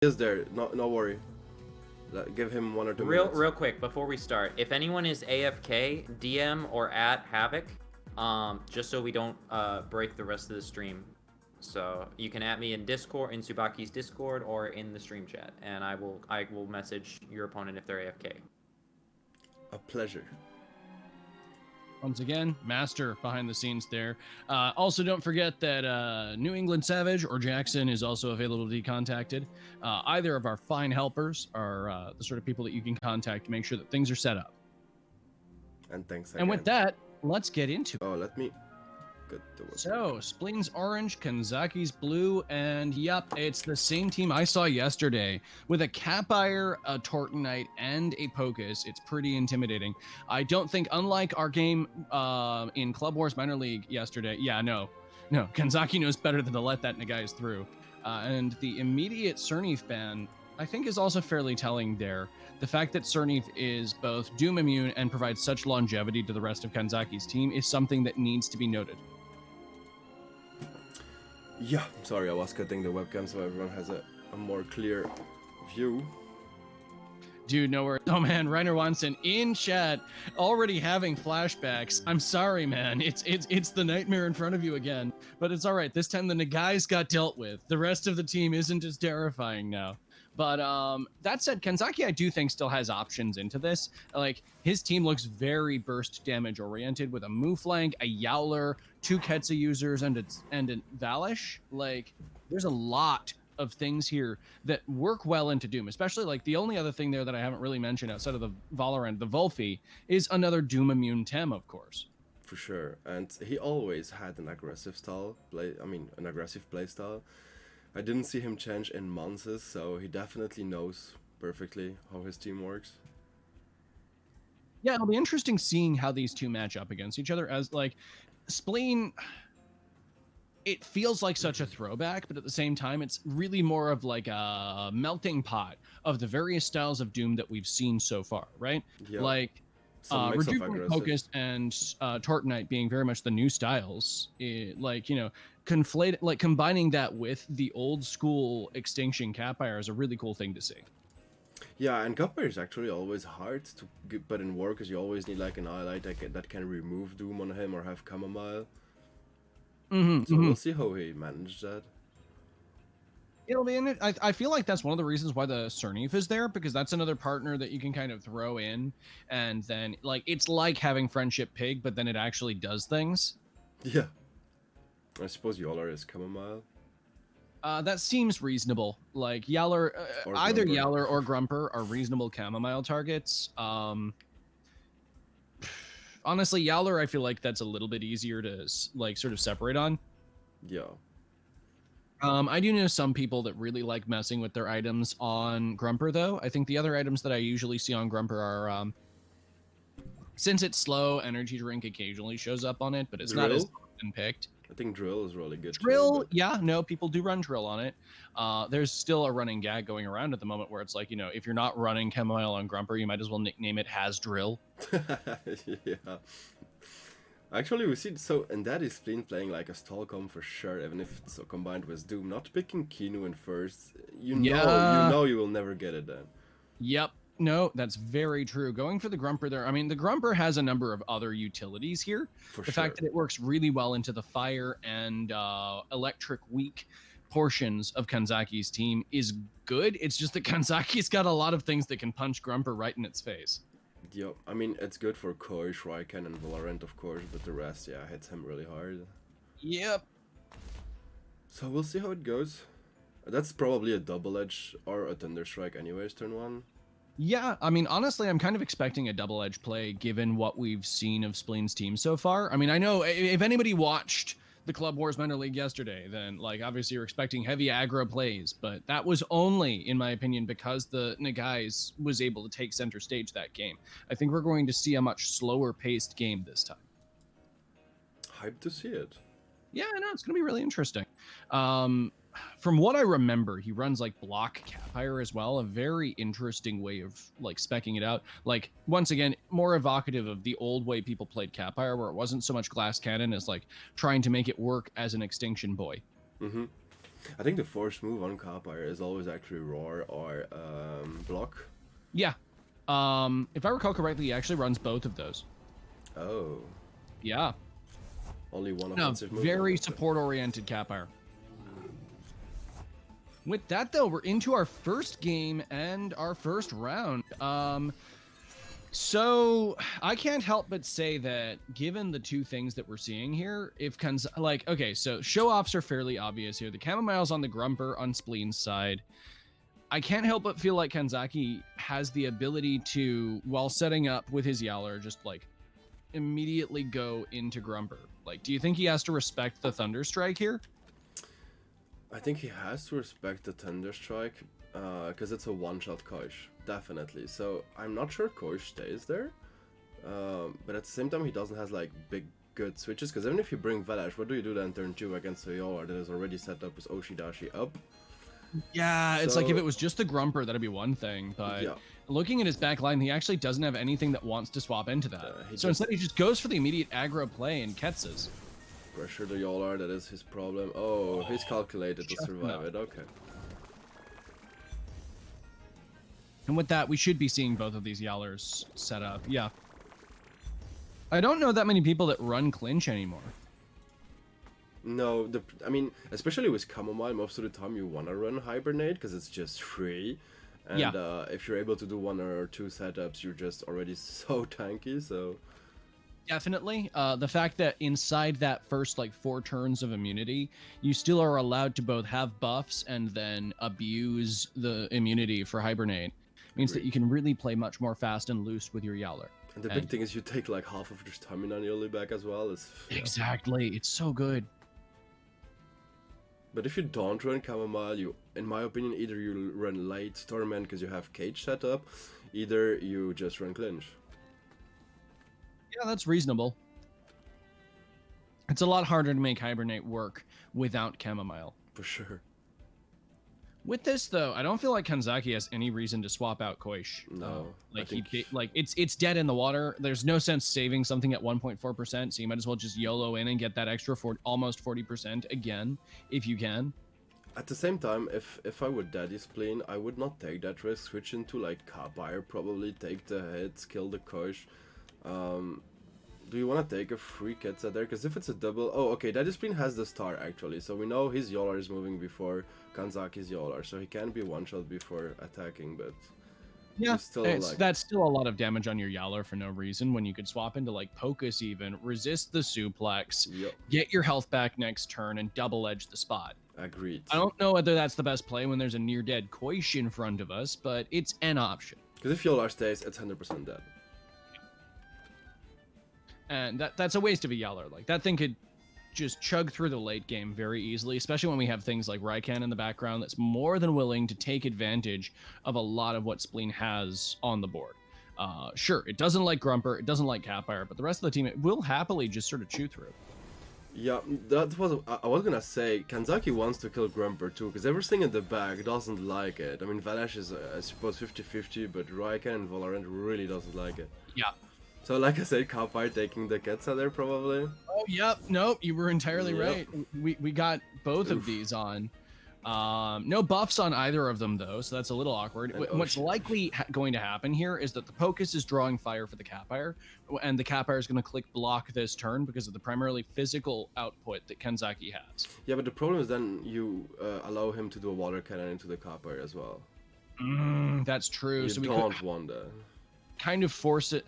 He is there. No worry. Give him 1 or 2 Real minutes. real quick before we start, if anyone is AFK, DM or at Havoc, just so we don't break the rest of the stream. So you can at me in Discord, in Tsubaki's Discord, or in the stream chat, and I will message your opponent if they're AFK. A pleasure. Once again, master behind the scenes there. Also, don't forget that New England Savage or Jackson is also available to be contacted. Either of our fine helpers are the sort of people that you can contact to make sure that things are set up. And thanks again. And with that, let's get into it. Oh, let me get the So, Spleen's orange, Kanzaki's blue, and yep, it's the same team I saw yesterday with a Capire, a Tortonite, and a Pocus. It's pretty intimidating. I don't think, unlike our game in Club Wars Minor League yesterday, no, Kanzaki knows better than to let that Nagais through. And the immediate Cernith ban, I think, is also fairly telling there. The fact that Cernith is both Doom immune and provides such longevity to the rest of Kanzaki's team is something that needs to be noted. Yeah, sorry, I was cutting the webcam so everyone has a more clear view. Dude, no worries. Oh man, Reiner Watson in chat already having flashbacks. I'm sorry, man. It's the nightmare in front of you again. But it's all right. This time the Nagais got dealt with. The rest of the team isn't as terrifying now. But that said, Kanzaki, I do think, still has options into this. Like, his team looks very burst damage oriented with a Mouflank, a Yowler, 2 Ketsa users, and a Valish. Like, there's a lot of things here that work well into Doom, especially like the only other thing there that I haven't really mentioned outside of the Valorant, the Volfi, is another Doom immune Tem, of course. For sure, and he always had an aggressive an aggressive play style. I didn't see him change in months, so he definitely knows perfectly how his team works. Yeah, it'll be interesting seeing how these two match up against each other, as like Spleen, it feels like such a throwback, but at the same time, it's really more of like a melting pot of the various styles of Doom that we've seen so far, right? Yeah. Like Rejuvenate, Focus, and Tortonite being very much the new styles. Combining that with the old school Extinction Capire is a really cool thing to see. Yeah, and Capire is actually always hard to put in work, because you always need like an ally that can remove Doom on him or have Chamomile. We'll see how he managed that. It'll be in it. I feel like that's one of the reasons why the Cernith is there, because that's another partner that you can kind of throw in, and then like it's like having Friendship Pig, but then it actually does things. Yeah. I suppose Yowler is Chamomile. That seems reasonable. Like Yowler, either Grumper. Yowler or Grumper are reasonable Chamomile targets. Honestly, Yowler, I feel like that's a little bit easier to like sort of separate on. Yeah. I do know some people that really like messing with their items on Grumper, though. I think the other items that I usually see on Grumper are, since it's slow, Energy Drink occasionally shows up on it, but it's not as often picked. I think Drill is really good. Drill, yeah, no, people do run Drill on it. There's still a running gag going around at the moment where it's like, if you're not running Chamomile on Grumper, you might as well nickname it Has Drill. Yeah. Actually, we see and that is Spleen playing like a Stalcom for sure, even if it's so combined with Doom. Not picking Kinu in first, you know you will never get it then. Yep. No, that's very true. Going for the Grumper there, I mean, the Grumper has a number of other utilities here. The fact that it works really well into the fire and electric weak portions of Kanzaki's team is good. It's just that Kanzaki's got a lot of things that can punch Grumper right in its face. Yep, I mean, it's good for Koi, Shraiken, and Valorant, of course, but the rest, yeah, hits him really hard. Yep. So we'll see how it goes. That's probably a Double Edge or a Thunderstrike anyways, turn 1. Yeah, I mean, honestly, I'm kind of expecting a Double Edge play given what we've seen of Spleen's team so far. I mean, I know if anybody watched the Club Wars Minor League yesterday, then like obviously you're expecting heavy aggro plays, but that was only, in my opinion, because the Nagais was able to take center stage that game. I think we're going to see a much slower paced game this time. Hyped to see it. Yeah, I know, it's going to be really interesting. From what I remember, he runs like block Capire as well, a very interesting way of like speccing it out. Like, once again, more evocative of the old way people played Capire, where it wasn't so much glass cannon as like trying to make it work as an extinction boy. Mm-hmm. I think the first move on Campfire is always actually roar or block. Yeah. If I recall correctly, he actually runs both of those. Oh. Yeah. Only one No, offensive move. very support-oriented Campfire. With that, though, we're into our first game and our first round. So I can't help but say that given the two things that we're seeing here, okay, so show-offs are fairly obvious here. The Chamomile's on the Grumper on Spleen's side. I can't help but feel like Kanzaki has the ability to, while setting up with his Yowler, just like immediately go into Grumper. Like, do you think he has to respect the Thunder Strike here? I think he has to respect the Thunder Strike, because it's a one-shot Koish, definitely. So I'm not sure Koish stays there, but at the same time he doesn't have like big good switches, because even if you bring Velash, what do you do then turn 2 against a Yolar that is already set up with Oshidashi up? Yeah, it's like if it was just the Grumper, that'd be one thing, but yeah. Looking at his back line, he actually doesn't have anything that wants to swap into that. Instead he just goes for the immediate aggro play and Ketzes. Pressure the Yolar, that is his problem. Oh, he's calculated to survive it, okay. And with that, we should be seeing both of these Yowlers set up, yeah. I don't know that many people that run clinch anymore. No, I mean, especially with Chamomile, most of the time you want to run Hibernate because it's just free. And yeah. If you're able to do 1 or 2 setups, you're just already so tanky, so... Definitely. The fact that inside that first, 4 turns of immunity, you still are allowed to both have buffs and then abuse the immunity for Hibernate means that you can really play much more fast and loose with your Yowler. And the big thing is you take, half of your stamina nearly back as well. Yeah. Exactly. It's so good. But if you don't run Chamomile, in my opinion, either you run late Torment because you have Cage set up, either you just run Clinch. Yeah, that's reasonable. It's a lot harder to make Hibernate work without Chamomile. For sure. With this, though, I don't feel like Kanzaki has any reason to swap out Koish. No. It's dead in the water. There's no sense saving something at 1.4%, so you might as well just YOLO in and get that extra almost 40% again, if you can. At the same time, if I would Daddy Spleen, I would not take that risk. Switch into, Campfire, probably take the hits, kill the Koish. Do you want to take a free Ketsa there? Because if it's a double... Oh, okay, Daddy Spleen has the star, actually. So we know his Yolar is moving before Kanzaki's Yolar. So he can be one-shot before attacking, but... Yeah, that's still a lot of damage on your Yowler for no reason when you could swap into, Pocus even, resist the suplex, get your health back next turn, and double-edge the spot. Agreed. I don't know whether that's the best play when there's a near-dead Koish in front of us, but it's an option. Because if Yolar stays, it's 100% dead. And that's a waste of a Yowler. That thing could just chug through the late game very easily, especially when we have things like Raikan in the background that's more than willing to take advantage of a lot of what Spleen has on the board. Sure, it doesn't like Grumper, it doesn't like Campfire, but the rest of the team, it will happily just sort of chew through. Yeah, I was gonna say, Kanzaki wants to kill Grumper too, because everything in the back doesn't like it. I mean, Velash is, I suppose, 50-50, but Raikan and Valorant really doesn't like it. Yeah. So, like I said, Campfire taking the Ketsa there, probably. Oh, yep. Nope, you were entirely right. We got both of these on. No buffs on either of them, though, so that's a little awkward. What's likely going to happen here is that the Pocus is drawing fire for the Campfire, and the Campfire is going to click block this turn because of the primarily physical output that Kanzaki has. Yeah, but the problem is then you allow him to do a water cannon into the Campfire as well. That's true. You so we don't want that. Kind of force it...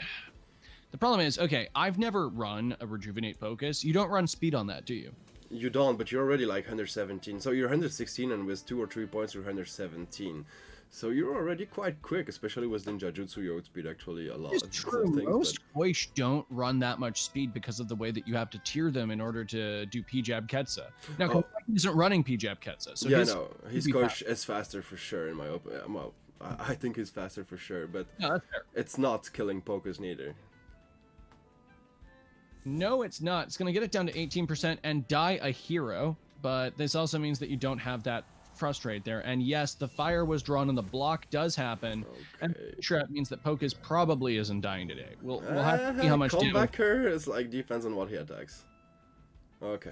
The problem is, okay, I've never run a Rejuvenate Focus. You don't run speed on that, do you? You don't, but you're already 117. So you're 116, and with 2 or 3 points, you're 117. So you're already quite quick, especially with Ninja Jutsu. Your outspeed actually a lot. It's true. Most Koish don't run that much speed because of the way that you have to tier them in order to do P-Jab Ketsa. Now, Kanzaki isn't running P-Jab Ketsa. So his Koish is faster for sure, in my opinion. Well, I think he's faster for sure, but that's fair. It's not killing Pocus neither. No, it's not. It's going to get it down to 18% and die a hero, but this also means that you don't have that frustrate there. And yes, the fire was drawn and the block does happen, and trap means that Pocus probably isn't dying today. We'll have to see how much damage. Comebacker is depends on what he attacks. Okay.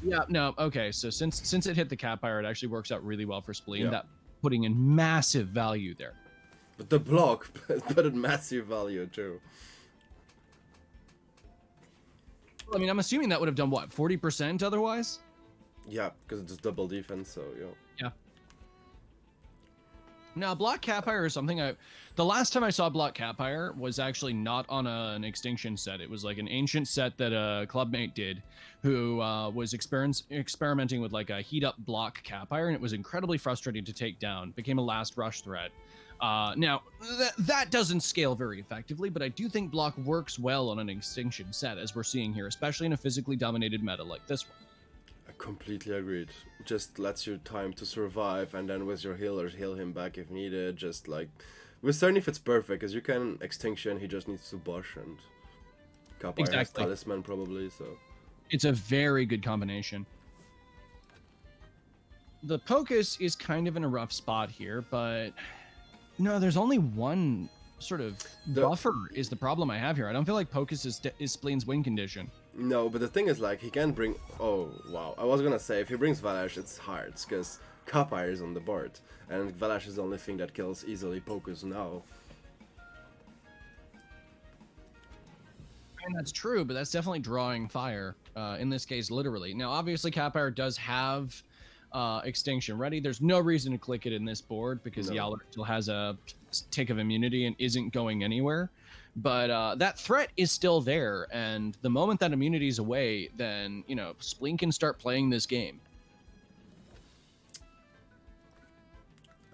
Yeah, no, okay. So since it hit the Catfire, it actually works out really well for Spleen. Yeah. That putting in massive value there. But the block put in massive value too. Well, I mean, I'm assuming that would have done what, 40% otherwise? Yeah, because it's double defense, so yeah. Yeah. Now, block Catfire is something the last time I saw block Catfire was actually not on an extinction set. It was like an ancient set that a clubmate did, who was experimenting with like a heat up block Catfire, and it was incredibly frustrating to take down. Became a last rush threat. Now that doesn't scale very effectively, but I do think block works well on an extinction set, as we're seeing here, especially in a physically dominated meta like this one. I completely agreed. Just lets you time to survive, and then with your healers, heal him back if needed. Just like with Cerny, if it's perfect, because you can extinction, he just needs to bush, and Kappa has Exactly. talisman probably. So It's a very good combination. The Pocus is kind of in a rough spot here, but no, there's only one sort of buffer is the problem I have here. I don't feel like Pocus is Spleen's win condition. no, but the thing is, like, he can bring. Oh wow, I was gonna say if he brings Valash, it's hard because Kappa is on the board, and Valash is the only thing that kills easily Pocus now. And that's true, but that's definitely drawing fire. In this case, literally. Now, obviously, Capire does have extinction ready. There's no reason to click it in this board because Yowler still has a tick of immunity and isn't going anywhere. But that threat is still there, and the moment that immunity is away, then Spleen can start playing this game.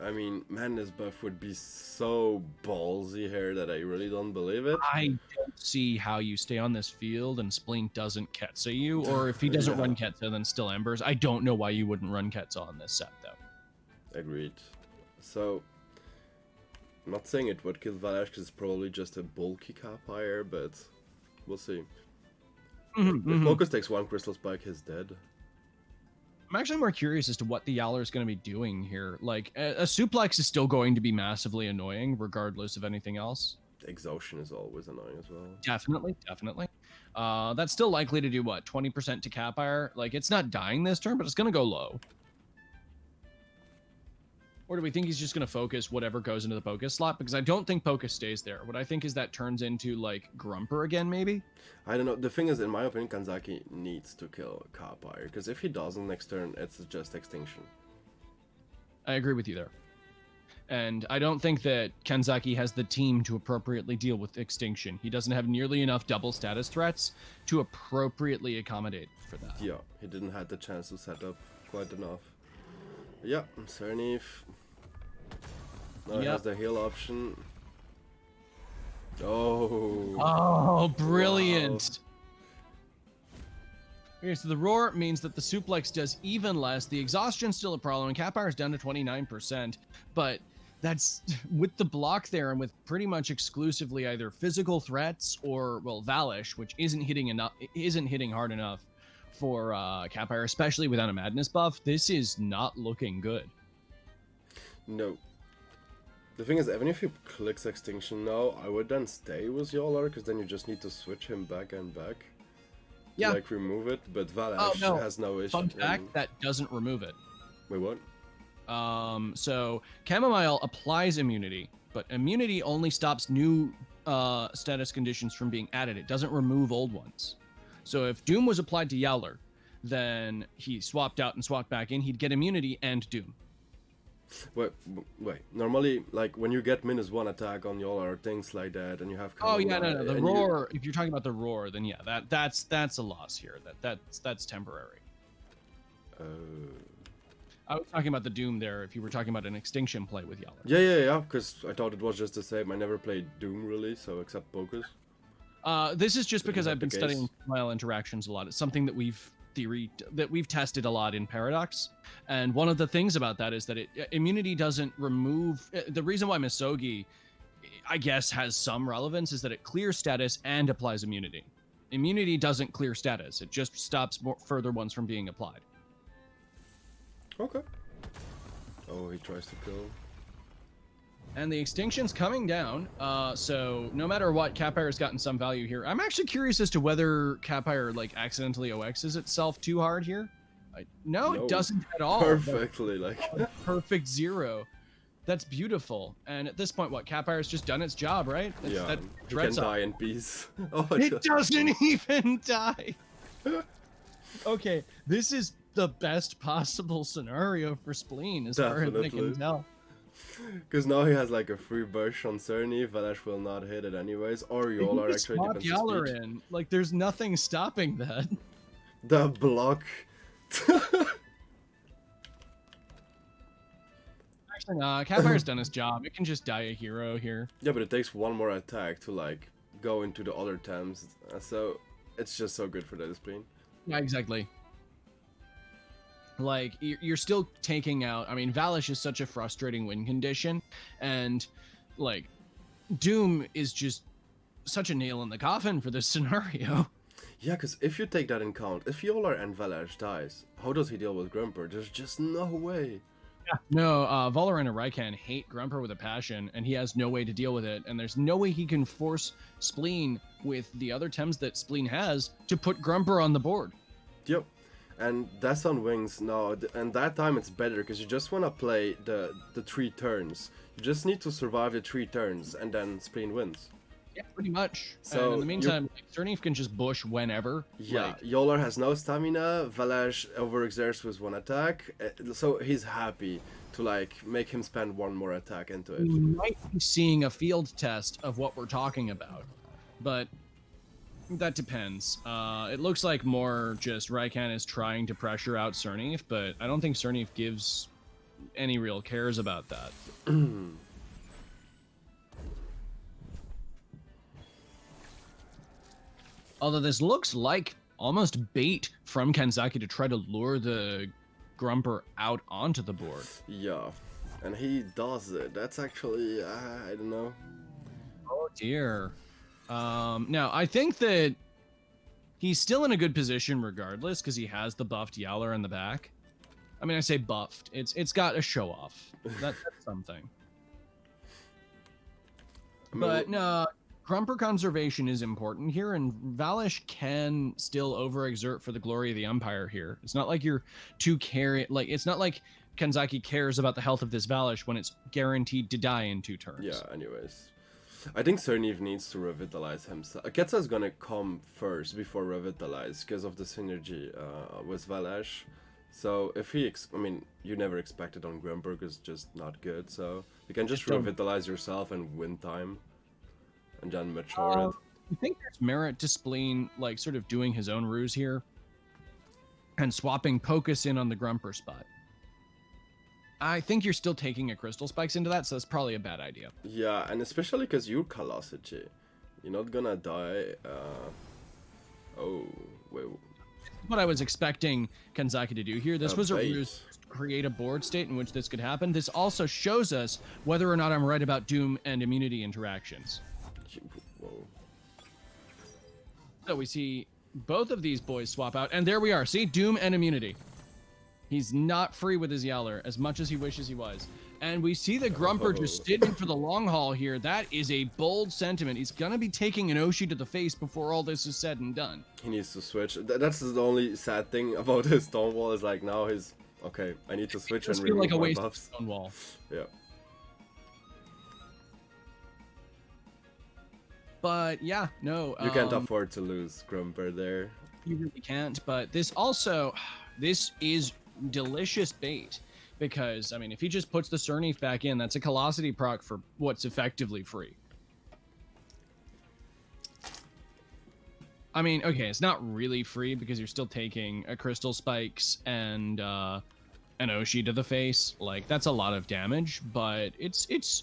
I mean, Madness buff would be so ballsy here that I really don't believe it. I don't see how you stay on this field and Spleen doesn't Ketsa you, or if he doesn't run Ketsa, then still Embers. I don't know why you wouldn't run Ketsa on this set, though. Agreed. So, I'm not saying it would kill Valash because it's probably just a bulky Capire, but we'll see. If Focus takes one Crystal Spike, he's dead. I'm actually more curious as to what the Yowler is going to be doing here. Like, a suplex is still going to be massively annoying, regardless of anything else. Exhaustion is always annoying as well. Definitely. That's still likely to do, what, 20% to Capire? Like, it's not dying this turn, but it's going to go low. Or do we think he's just going to focus whatever goes into the Pocus slot? Because I don't think Pocus stays there. What I think is that turns into, like, Grumper again, maybe? I don't know. The thing is, in my opinion, Kanzaki needs to kill Capire, because if he doesn't next turn, it's just extinction. I agree with you there. And I don't think that Kanzaki has the team to appropriately deal with extinction. He doesn't have nearly enough double status threats to appropriately accommodate for that. Yeah, he didn't have the chance to set up quite enough. Yeah, Cernif. Now he has the heal option. Oh, brilliant. Wow. Okay, so the roar means that the suplex does even less. The exhaustion's still a problem, and Capire is down to 29%. But that's with the block there, and with pretty much exclusively either physical threats or, well, Valish, which isn't hitting hard enough for Capire, especially without a Madness buff. This is not looking good. No. The thing is, even if he clicks Extinction now, I would then stay with Yolar, because then you just need to switch him back and back. Yeah. To, like, remove it, but Valash has no issue. Fun fact, that doesn't remove it. Wait, what? So Chamomile applies immunity, but immunity only stops new status conditions from being added. It doesn't remove old ones. So if Doom was applied to Yowler, then he swapped out and swapped back in, he'd get immunity and Doom. Wait. Normally, like, when you get -1 attack on Yolar or things like that, and you have... Oh, yeah, no. The roar, if you're talking about the roar, then yeah, that's a loss here. That's temporary. I was talking about the Doom there, if you were talking about an extinction play with Yowler. Yeah, because I thought it was just the same. I never played Doom, really, so except Focus. This is just because I've been studying Chamomile interactions a lot. It's something that we've tested a lot in Paradox, and one of the things about that is that immunity doesn't remove. The reason why Misogi, I guess, has some relevance is that it clears status and applies immunity. Immunity doesn't clear status; it just stops further ones from being applied. Okay. Oh, he tries to kill. And the extinction's coming down, so no matter what, Capire's gotten some value here. I'm actually curious as to whether Capire, like, accidentally OXs itself too hard here. No, it doesn't at all. Perfectly, like... Perfect 0. That's beautiful. And at this point, what, Capire's just done its job, right? Yeah, that he can die in peace. Oh, it doesn't even die! Okay, this is the best possible scenario for Spleen, as far as I can tell. Because now he has like a free bush on Cerny, Velash will not hit it anyways, or Yolar actually depends on speed. In. Like, there's nothing stopping that. The block. Actually, nah, Capire's done his job. It can just die a hero here. Yeah, but it takes one more attack to like go into the other Thames, so it's just so good for the Spleen. Yeah, exactly. Like, you're still taking out... I mean, Valish is such a frustrating win condition, and, like, Doom is just such a nail in the coffin for this scenario. Yeah, because if you take that in count, if Yolar and Velash dies, how does he deal with Grumper? There's just no way. Yeah. No, Valorant and Raikan hate Grumper with a passion, and he has no way to deal with it, and there's no way he can force Spleen with the other Thames that Spleen has to put Grumper on the board. Yep. And that's on Wings now, and that time it's better because you just want to play the 3 turns. You just need to survive the 3 turns, and then Spleen wins. Yeah, pretty much. So and in the meantime, Cerny can just bush whenever. Yeah, like... Yolar has no stamina, Velash overexerts with 1 attack, so he's happy to like make him spend 1 more attack into it. We might be seeing a field test of what we're talking about, but that depends. It looks like more just Raikan is trying to pressure out Cerny, but I don't think Cerny gives any real cares about that. Although this looks like almost bait from Kanzaki to try to lure the Grumper out onto the board. Yeah, and he does it. That's actually, I don't know. Oh dear. Now, I think that he's still in a good position regardless, because he has the buffed Yowler in the back. I mean, I say buffed. It's got a show off. That's something. But no, Grumper conservation is important here, and Valish can still overexert for the glory of the Empire here. It's not like you're too it's not like Kanzaki cares about the health of this Valish when it's guaranteed to die in 2 turns. Yeah, anyways. I think Cerny needs to revitalize himself. Ketsa's gonna come first before revitalize because of the synergy with Velash. So if he, I mean, you never expect it on Grumper because it's just not good. So you can just revitalize yourself and win time, and then mature it. I think there's merit to Spleen, like, sort of doing his own ruse here and swapping Pocus in on the Grumper spot. I think you're still taking a Crystal Spikes into that, so that's probably a bad idea. Yeah, and especially because you're Kalasichi. You're not gonna die. Oh, wait. What I was expecting Kanzaki to do here. This was a ruse to create a board state in which this could happen. This also shows us whether or not I'm right about Doom and immunity interactions. Whoa. So we see both of these boys swap out, and there we are. See, Doom and immunity. He's not free with his Yowler as much as he wishes he was. And we see the Grumper just sitting for the long haul here. That is a bold sentiment. He's going to be taking an Oshi to the face before all this is said and done. He needs to switch. That's the only sad thing about his Stonewall is like now his... Okay, I need to switch and remove like a my waste buffs. Of Stonewall. Yeah. But yeah, no. You can't afford to lose Grumper there. You really can't. But this also... This is delicious bait. Because, I mean, if he just puts the Cerny back in, that's a Callosity proc for what's effectively free. I mean, okay, it's not really free because you're still taking a Crystal Spikes and an Oshi to the face. Like, that's a lot of damage, but it's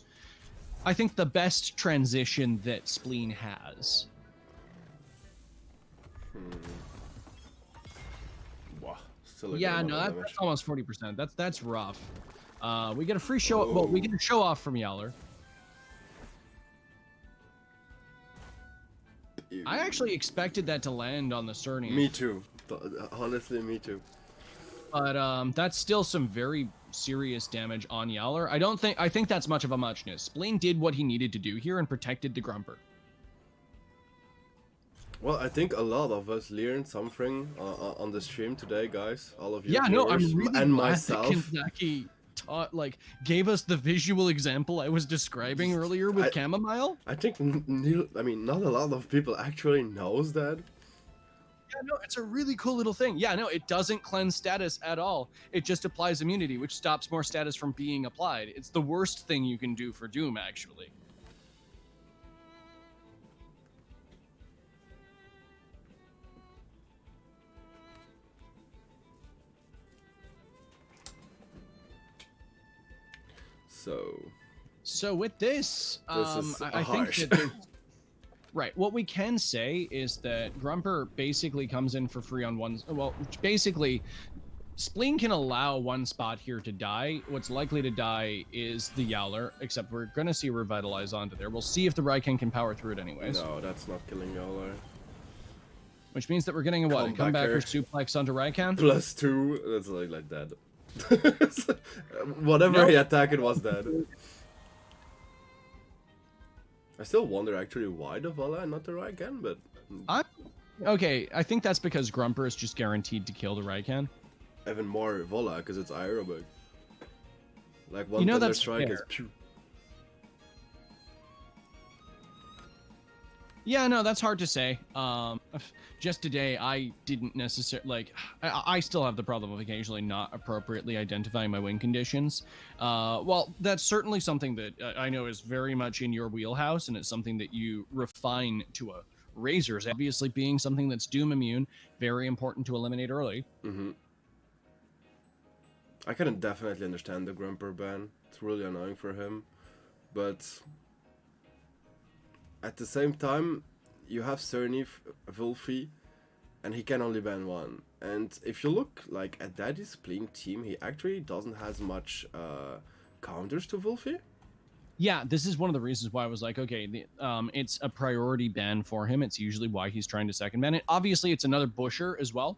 I think, the best transition that Spleen has. Yeah, no, that's almost 40%. That's rough. We get a free show. Well, we get a show off from Yowler. I actually expected that to land on the Cerny. Me too. Honestly, me too. But that's still some very, serious damage on Yowler. I think that's much of a muchness. Spleen did what he needed to do here and protected the Grumper. Well, I think a lot of us learned something on the stream today, guys. All of you Yeah, no, I'm viewers, really and glad myself. that Kanzaki gave us the visual example I was describing earlier with chamomile. I think not a lot of people actually knows that. Yeah, no, it's a really cool little thing. Yeah, no, it doesn't cleanse status at all. It just applies immunity, which stops more status from being applied. It's the worst thing you can do for Doom, actually. So with this, is I think that right. What we can say is that Grumper basically comes in for free on one. Well, basically, Spleen can allow one spot here to die. What's likely to die is the Yowler, except we're going to see Revitalize onto there. We'll see if the Raiken can power through it anyways. No, that's not killing Yowler. Which means that we're getting a what? A comebacker suplex onto Raiken? +2. That's like that. Whatever he attacked, it was dead. I still wonder actually why the Vola and not the Raiken, but... Okay, I think that's because Grumper is just guaranteed to kill the Raiken. Even more Vola, because it's aerobic. Like one Thunder Strike fair. is... Pew. Yeah, no, that's hard to say. Just today, I didn't necessarily I still have the problem of occasionally not appropriately identifying my win conditions. Well, that's certainly something that I know is very much in your wheelhouse, and it's something that you refine to a razor's. Obviously, being something that's Doom immune, very important to eliminate early. Mm-hmm. I can definitely understand the Grumper ban. It's really annoying for him, but at the same time, you have Cernif, Wolfie, and he can only ban one. And if you look like at Daddy's Spleen team, he actually doesn't have much counters to Wolfie. Yeah, this is one of the reasons why I was like, okay, it's a priority ban for him. It's usually why he's trying to second ban it. Obviously, it's another Busher as well.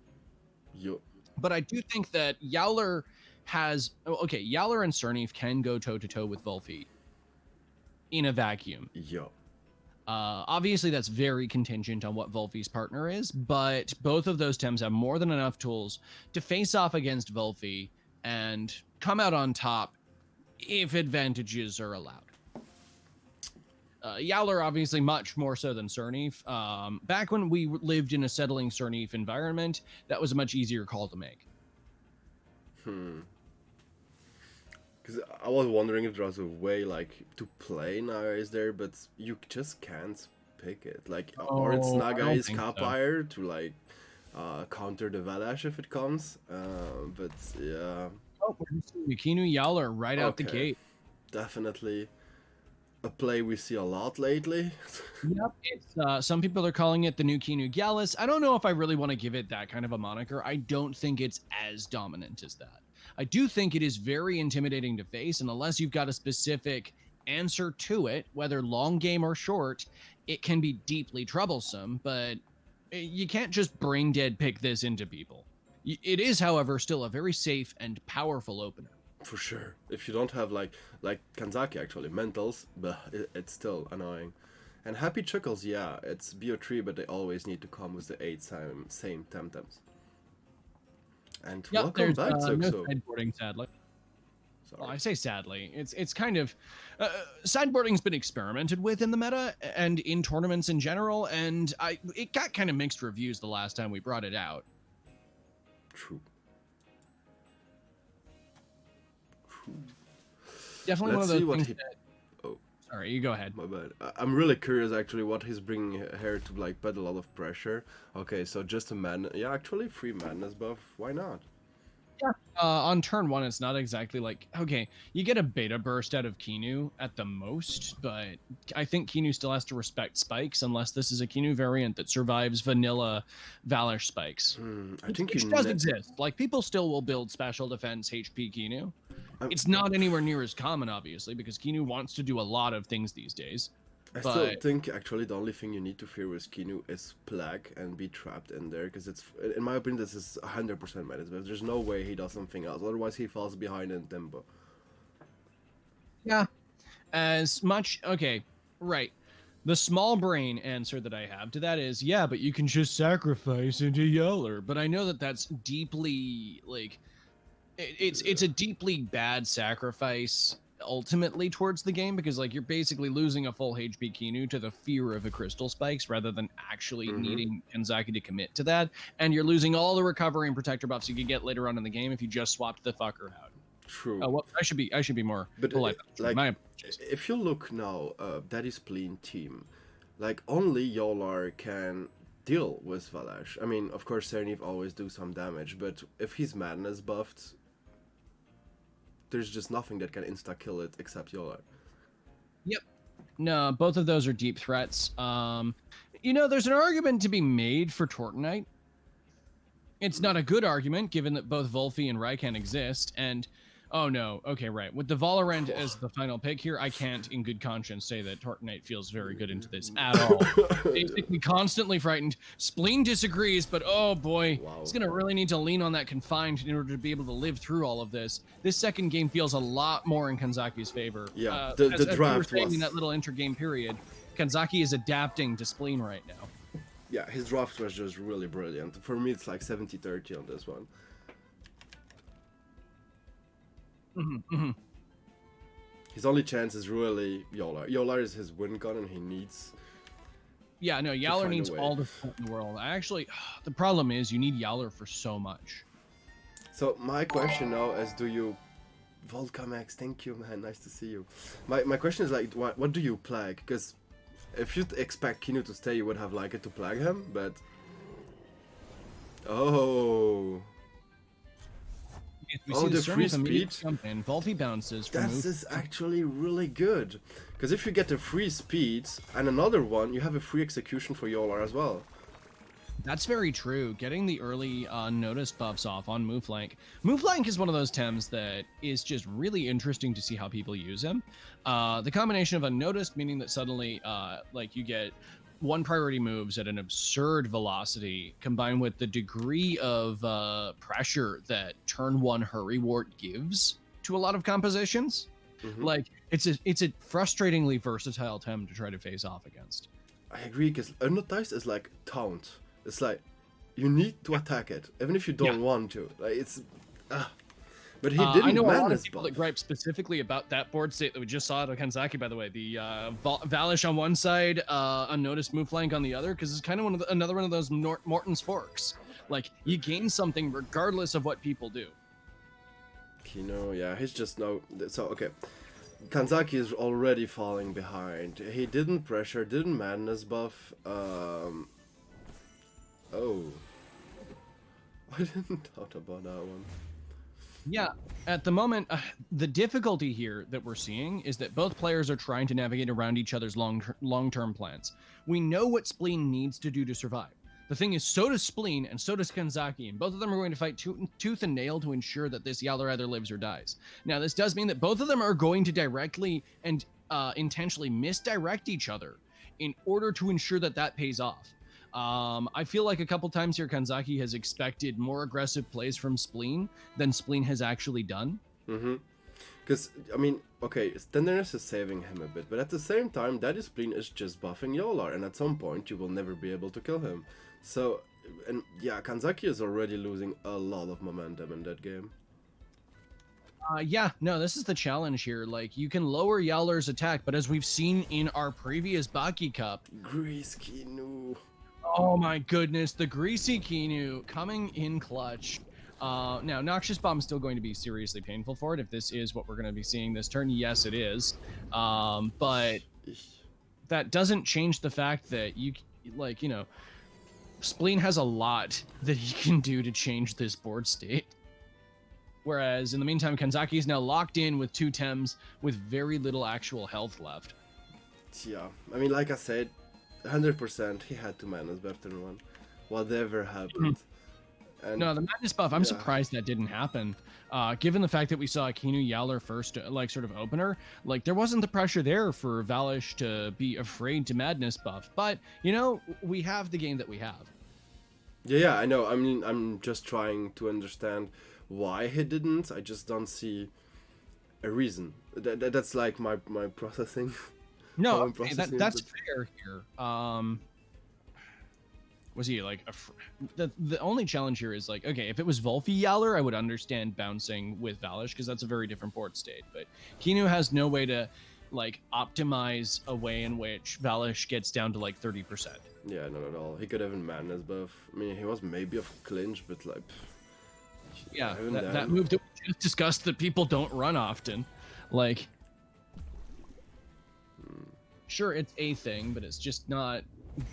Yo. But I do think that Yowler has... Okay, Yowler and Cernif can go toe-to-toe with Wolfie in a vacuum. Yo. Obviously, that's very contingent on what Wolfie's partner is, but both of those Tems have more than enough tools to face off against Wolfie and come out on top if advantages are allowed. Yowler, obviously, much more so than Cernif. Back when we lived in a settling Cernif environment, that was a much easier call to make. Because I was wondering if there was a way, like, to play nowadays there, but you just can't pick it. Like, or it's Nagai's Capire to, like, counter the Valash if it comes. But, yeah. Oh, we're seeing Yukinu Yowler right out the gate. Definitely a play we see a lot lately. Yep, it's some people are calling it the new Kinu Gallus. I don't know if I really want to give it that kind of a moniker. I don't think it's as dominant as that. I do think it is very intimidating to face, and unless you've got a specific answer to it, whether long game or short, it can be deeply troublesome, but you can't just brain dead pick this into people. It is, however, still a very safe and powerful opener. For sure. If you don't have like Kanzaki actually, mentals, but it's still annoying. And Happy Chuckles, yeah, it's BO3, but they always need to come with the 8 same Temtems. And welcome back, no Zuxo. sideboarding, sadly. Sorry. Well, I say sadly. It's kind of... sideboarding's been experimented with in the meta and in tournaments in general, and it got kind of mixed reviews the last time we brought it out. True. Definitely Let's one see of what those he... things that... Oh, Sorry, you go ahead. my bad. I'm really curious actually what he's bringing here to like put a lot of pressure. Okay, so just a man. Yeah, actually 3 madness buff. Why not? Yeah. On turn 1, it's not exactly like... Okay, you get a beta burst out of Kinu at the most, but I think Kinu still has to respect spikes unless this is a Kinu variant that survives vanilla Valash spikes. I think which does exist. Like, people still will build special defense HP Kinu. It's not anywhere near as common, obviously, because Kinu wants to do a lot of things these days. I still think actually the only thing you need to fear with Kinu is Plague and be trapped in there, because it's, in my opinion, this is 100% Madness. There's no way he does something else, otherwise he falls behind in tempo. Yeah, as much, okay, right. The small brain answer that I have to that is, yeah, but you can just sacrifice into Yeller. But I know that that's deeply, like, it's a deeply bad sacrifice ultimately towards the game, because like you're basically losing a full HP Kinu to the fear of the crystal spikes rather than actually needing Kanzaki to commit to that, and you're losing all the recovery and protector buffs you could get later on in the game if you just swapped the fucker out. True. Oh, well, I should be more polite. Like, if you look now, that is Spleen team. Like, only Yolar can deal with Valash. I mean, of course, Serniv always do some damage, but if he's Madness buffed, there's just nothing that can insta-kill it except Yolar. Yep. No, both of those are deep threats. You know, there's an argument to be made for Tortonite. It's not a good argument, given that both Volfi and Raikan exist, and... Oh, no. Okay, right. With the Valorant as the final pick here, I can't, in good conscience, say that Tortonite feels very good into this at all. Basically, constantly frightened. Spleen disagrees, but oh boy, he's going to really need to lean on that confined in order to be able to live through all of this. This second game feels a lot more in Kanzaki's favor. Yeah, the draft we were saying was... in that little inter-game period, Kanzaki is adapting to Spleen right now. Yeah, his draft was just really brilliant. For me, it's like 70-30 on this one. His only chance is really Yolar. Yolar is his win gun, and he needs... Yeah, no, Yowler needs all the support in the world. The problem is you need Yowler for so much. So my question now is, do you... Volcamax, thank you, man. Nice to see you. My question is, like, what do you plague? Because if you'd expect Kinu to stay, you would have liked it to plague him, but... Oh... The free speed. Volfi bounces. This is actually really good, because if you get a free speed and another one, you have a free execution for Yolar as well. That's very true. Getting the early unnoticed buffs off on move flank. Move flank is one of those Tems that is just really interesting to see how people use him. The combination of unnoticed, meaning that suddenly, like you get one priority moves at an absurd velocity, combined with the degree of pressure that turn one hurry wart gives to a lot of compositions. Like it's a frustratingly versatile Tem to try to face off against. I agree, because unnoticed is like taunt. It's like you need to attack it, even if you don't want to. Like it's, but he didn't. I know a lot of buff. people that gripe specifically about that board state that we just saw at Kanzaki, by the way. The Valish on one side, unnoticed move flank on the other, because it's kind of another one of those Morton's forks. Like, you gain something regardless of what people do. Kino, yeah, he's just no... So, okay. Kanzaki is already falling behind. He didn't pressure, didn't madness buff. Oh. I didn't thought about that one. Yeah, at the moment, the difficulty here that we're seeing is that both players are trying to navigate around each other's long-term plans. We know what Spleen needs to do to survive. The thing is, so does Spleen and so does Kanzaki, and both of them are going to fight tooth and nail to ensure that this Yowler either lives or dies. Now, this does mean that both of them are going to directly and intentionally misdirect each other in order to ensure that that pays off. I feel like a couple times here Kanzaki has expected more aggressive plays from Spleen than Spleen has actually done. Because, I mean, okay, Tenderness is saving him a bit, but at the same time, Daddy Spleen is just buffing Yolar, and at some point you will never be able to kill him. So, and yeah, Kanzaki is already losing a lot of momentum in that game. Yeah, no, this is the challenge here. Like, you can lower Yowler's attack, but as we've seen in our previous Baki Cup... Grease Kinu... Oh my goodness, the Greasy Kinu coming in clutch. Now, Noxious Bomb is still going to be seriously painful for it if this is what we're going to be seeing this turn. Yes, it is. But that doesn't change the fact that Spleen has a lot that he can do to change this board state. Whereas, in the meantime, Kanzaki is now locked in with two Tems with very little actual health left. Yeah, I mean, like I said, 100% he had to manage better than one. Whatever happened. And No, the madness buff, I'm yeah. surprised that didn't happen. Given the fact that we saw Kinu Yowler first, like, sort of opener, like, there wasn't the pressure there for Valish to be afraid to madness buff. But, you know, we have the game that we have. Yeah, I know. I mean, I'm just trying to understand why he didn't. I just don't see a reason. That's like my processing. No, how I'm okay, processing that's it. fair here. Was he like the only challenge here is like, okay, if it was Volfi Yowler, I would understand bouncing with Valish because that's a very different board state. But Kinu has no way to like optimize a way in which Valish gets down to like 30%. Yeah, not at all. He could have a madness buff. I mean, he was maybe a clinch, but like. Yeah, even that then- move that we just discussed that people don't run often. Like, sure, it's a thing, but it's just not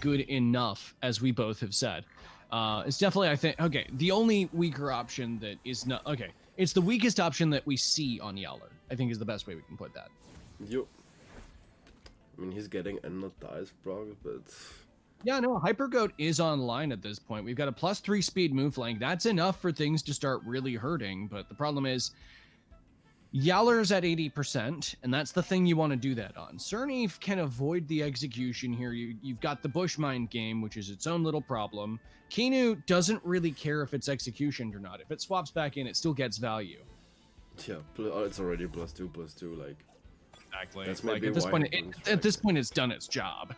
good enough, as we both have said. It's definitely, I think, okay, the only weaker option that is not, okay, it's the weakest option that we see on Yowler, I think is the best way we can put that. Yup. I mean, he's getting not dice proc, but. Yeah, no, Hyper Goat is online at this point. We've got a +3 speed move flank. That's enough for things to start really hurting, but the problem is Yowler's at 80%, and that's the thing you want to do that on. Cernif can avoid the execution here. You've got the Bushmind game, which is its own little problem. Kinu doesn't really care if it's executioned or not. If it swaps back in, it still gets value. Yeah, it's already +2/+2, like. Exactly. That's Like maybe at this why point, he didn't at this strike. point, it's done its job.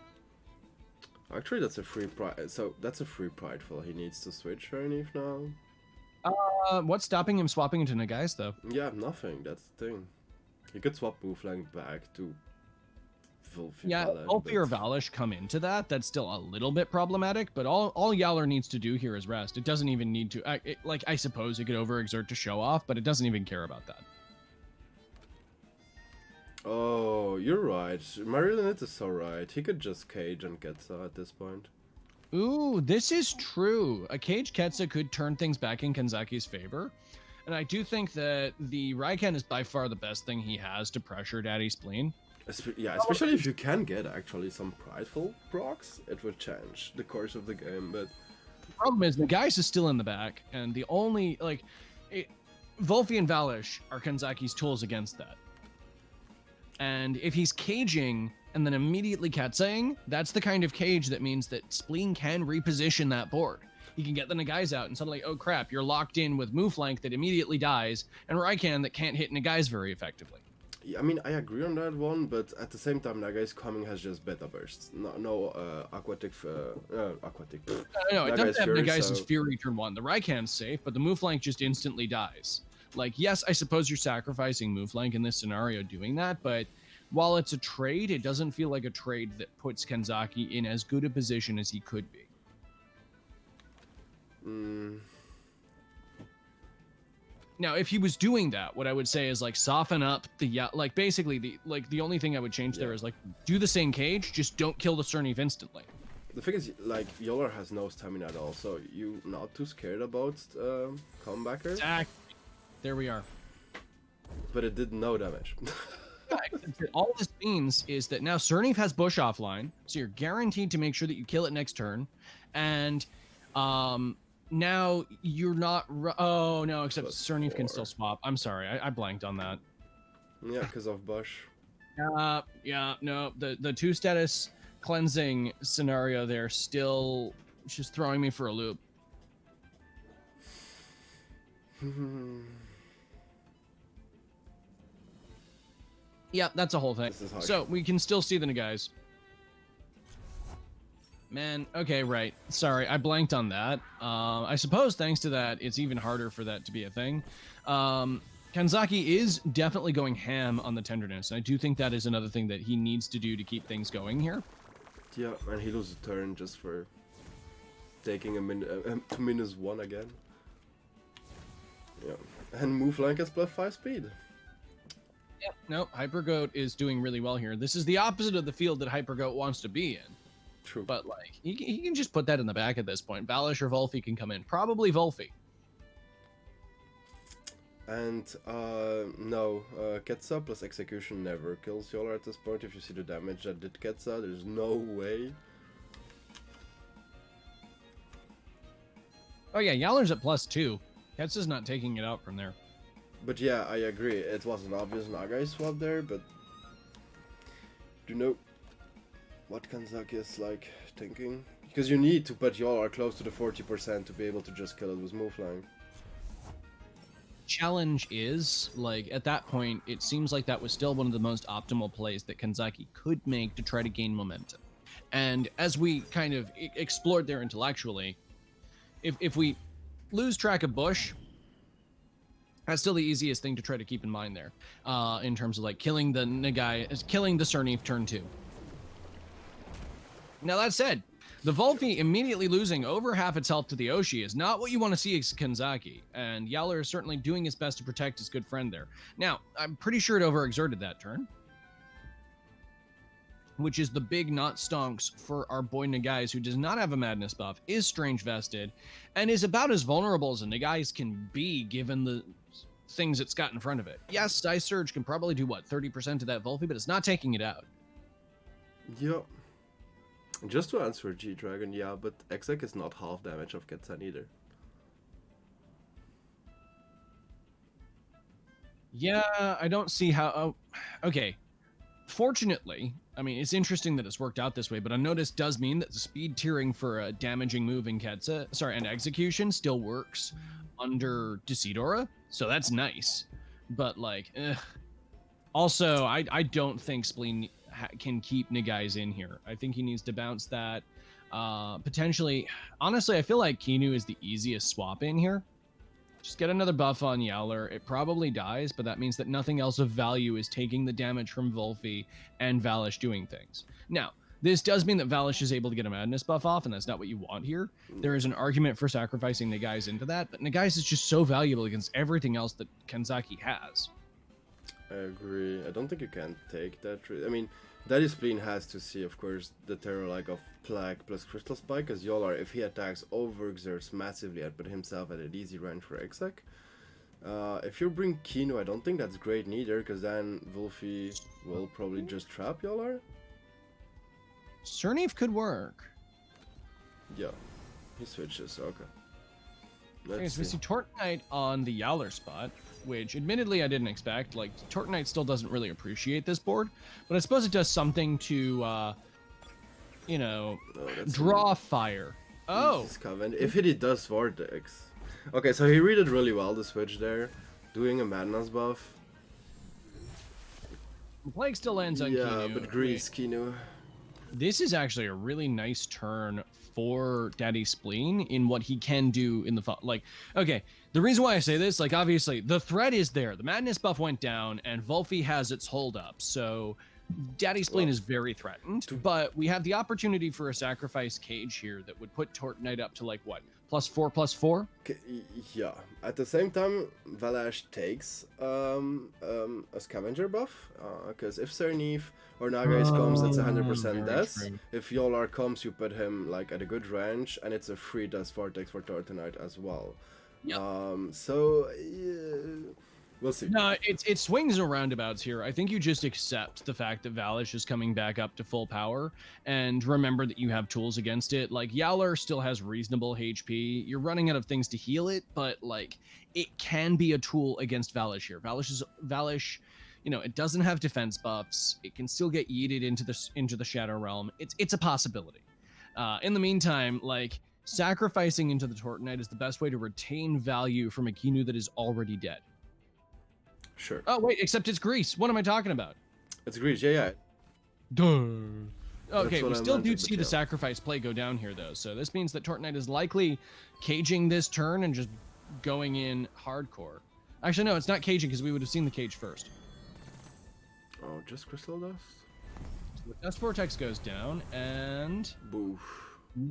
Actually, that's a free pride. So that's a free prideful. He needs to switch Cernif now. What's stopping him swapping into Nagais, though? Yeah, nothing. That's the thing. He could swap Booflang back to Volfi. Yeah, Valish, Volfi or but- Valish come into that. That's still a little bit problematic, but all Yowler needs to do here is rest. It doesn't even need to. Like, I suppose it could overexert to show off, but it doesn't even care about that. Oh, you're right. Marilyn is so right. He could just cage and Getza at this point. Ooh, this is true. A Cage Ketsa could turn things back in Kanzaki's favor. And I do think that the Raiken is by far the best thing he has to pressure Daddy Spleen. Yeah, especially if you can get actually some prideful procs, it would change the course of the game. But The problem is Nagais is still in the back, and the only, Volfi and Valish are Kanzaki's tools against that. And if he's caging and then immediately Ketsaing, that's the kind of cage that means that Spleen can reposition that board. He can get the Nagais out and suddenly, oh crap, you're locked in with Mooflank that immediately dies, and Raiken that can't hit Nagais very effectively. yeah, I mean, I agree on that one. But at the same time, Nagai's coming has just beta bursts. No aquatic. Aquatic. No, it doesn't have Fury, Nagais' so- Fury turn 1. The Raiken's safe, but the Mooflank just instantly dies. Like, yes, I suppose you're sacrificing Mooflank in this scenario doing that, but while it's a trade, it doesn't feel like a trade that puts Kanzaki in as good a position as he could be. Mm, Now, if he was doing that, what I would say is like soften up like basically the only thing I would change there Yeah. is like do the same cage, just don't kill the Cernif instantly. the thing is, like, Yolar has no stamina at all, so you not too scared about comebacker. Exactly. There we are. But it did no damage. All this means is that now Cernif has Bush offline, so you're guaranteed to make sure that you kill it next turn, and now you're not. Oh no, except Plus Cernif can 4. still swap. I'm sorry, I blanked on that. Yeah, because of Bush. Yeah, no, the two status cleansing scenario there still just throwing me for a loop. Yeah, that's a whole thing. This is harsh. So we can still see the guys. Man, okay, right. Sorry, I blanked on that. I suppose thanks to that, it's even harder for that to be a thing. Kanzaki is definitely going ham on the tenderness. And I do think that is another thing that he needs to do to keep things going here. Yeah, and he loses a turn just for taking to -1 again. Yeah, and Mooflank has +5 speed. Yeah, no, Hypergoat is doing really well here. This is the opposite of the field that Hypergoat wants to be in. True. But, like, he can just put that in the back at this point. Valish or Volfi can come in. Probably Volfi. And no, Ketsa plus execution never kills Yolar at this point. If you see the damage that did Ketsa, there's no way. Oh yeah, Yowler's at +2. Ketsa's not taking it out from there. But yeah, I agree. It was an obvious Nagai swap there, but do you know what Kanzaki is like thinking? Because you need to put Yolar close to the 40% to be able to just kill it with move flying. Challenge is, like, at that point, it seems like that was still one of the most optimal plays that Kanzaki could make to try to gain momentum. And as we kind of explored there intellectually, if we lose track of Bush, that's still the easiest thing to try to keep in mind there, in terms of like killing the Nagai, killing the Cernif turn 2. Now that said, the Volfi immediately losing over half its health to the Oshi is not what you want to see as Kanzaki, and Yowler is certainly doing his best to protect his good friend there. Now, I'm pretty sure it overexerted that turn, which is the big not stonks for our boy Nagais, who does not have a madness buff, is strange vested, and is about as vulnerable as a Nagais can be given the things it's got in front of it. Yes, Ice Surge can probably do, what, 30% of that Volfi, but it's not taking it out. Yep. Just to answer G-Dragon, yeah, but Exec is not half damage of Ketsan either. Yeah, I don't see how... Oh, okay. Fortunately, I mean, it's interesting that it's worked out this way, but Unnoticed does mean that the speed tiering for a damaging move in and execution still works under Decidora, so that's nice. But, like, also, I don't think Spleen can keep Nagais in here. I think he needs to bounce that. Potentially, honestly, I feel like Kinu is the easiest swap in here. Just get another buff on Yowler. It probably dies, but that means that nothing else of value is taking the damage from Volfi and Valish doing things. Now, this does mean that Valish is able to get a madness buff off, and that's not what you want here. There is an argument for sacrificing Nagais into that, but Nagais is just so valuable against everything else that Kanzaki has. I agree. I don't think you can take that. I mean, Daddy Spleen has to see, of course, the terror like of Plague plus Crystal Spike, because Yolar, if he attacks, overexerts massively and put himself at an easy range for Exec. If you bring Kino, I don't think that's great neither, because then Wolfie will probably just trap Yolar. Cernif could work. Yeah, he switches, okay. Okay, so we see Tortonite on the Yowler spot, which admittedly I didn't expect. Like, Tortonite still doesn't really appreciate this board, but I suppose it does something to, you know, draw fire. Oh! If he does Vortex. Okay, so he read it really well, the switch there. Doing a Madness buff. Plague still lands on Kinu. Yeah, but Grease, Kinu. This is actually a really nice turn for Daddy Spleen in what he can do in the like. Okay, the reason why I say this, like, obviously the threat is there. The madness buff went down, and Volfi has its hold up, so Daddy Spleen is very threatened. But we have the opportunity for a sacrifice cage here that would put Tortonite up to like what, +4/+4? Yeah. At the same time, Valash takes a scavenger buff, because if Cernif or Nagais comes, it's 100% death. If Yolar comes, you put him like at a good range, and it's a free death vortex for Tortonite as well. Yep. So we'll see. No, it swings and roundabouts here. I think you just accept the fact that Valish is coming back up to full power, and remember that you have tools against it. Like, Yowler still has reasonable HP. You're running out of things to heal it, but like, it can be a tool against Valish here. Valish, you know, it doesn't have defense buffs. It can still get yeeted into the Shadow Realm. It's a possibility. In the meantime, like, sacrificing into the Tortonite is the best way to retain value from a Kinu that is already dead. Sure. Oh, wait, except it's Grease. What am I talking about? It's Grease, yeah. Duh. Okay, we still do see the sacrifice play go down here, though. So this means that Tortonite is likely caging this turn and just going in hardcore. Actually, no, it's not caging, because we would have seen the cage first. Oh, just Crystal Dust? So the Dust Vortex goes down, and... Boof.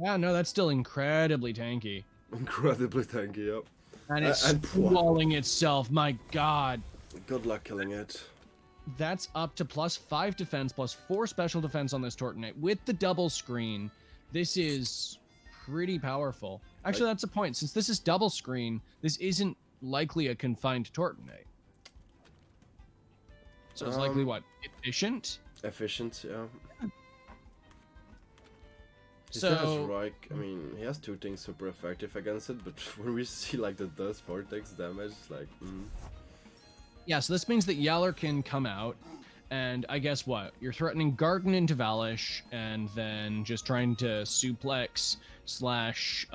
Yeah, no, that's still incredibly tanky. Incredibly tanky, yep. And it's sprawling itself, my god. Good luck killing it. That's up to +5 defense, +4 special defense on this Tortonite. With the double screen, this is pretty powerful. Actually, that's a point. Since this is double screen, this isn't likely a confined Tortonite. So it's likely what? Efficient? Efficient, yeah. He still has So Reich. I mean, he has two things super effective against it, but when we see like the dust vortex damage, it's like, yeah, so this means that Yaller can come out, and I guess what? You're threatening Garden into Valish, and then just trying to suplex slash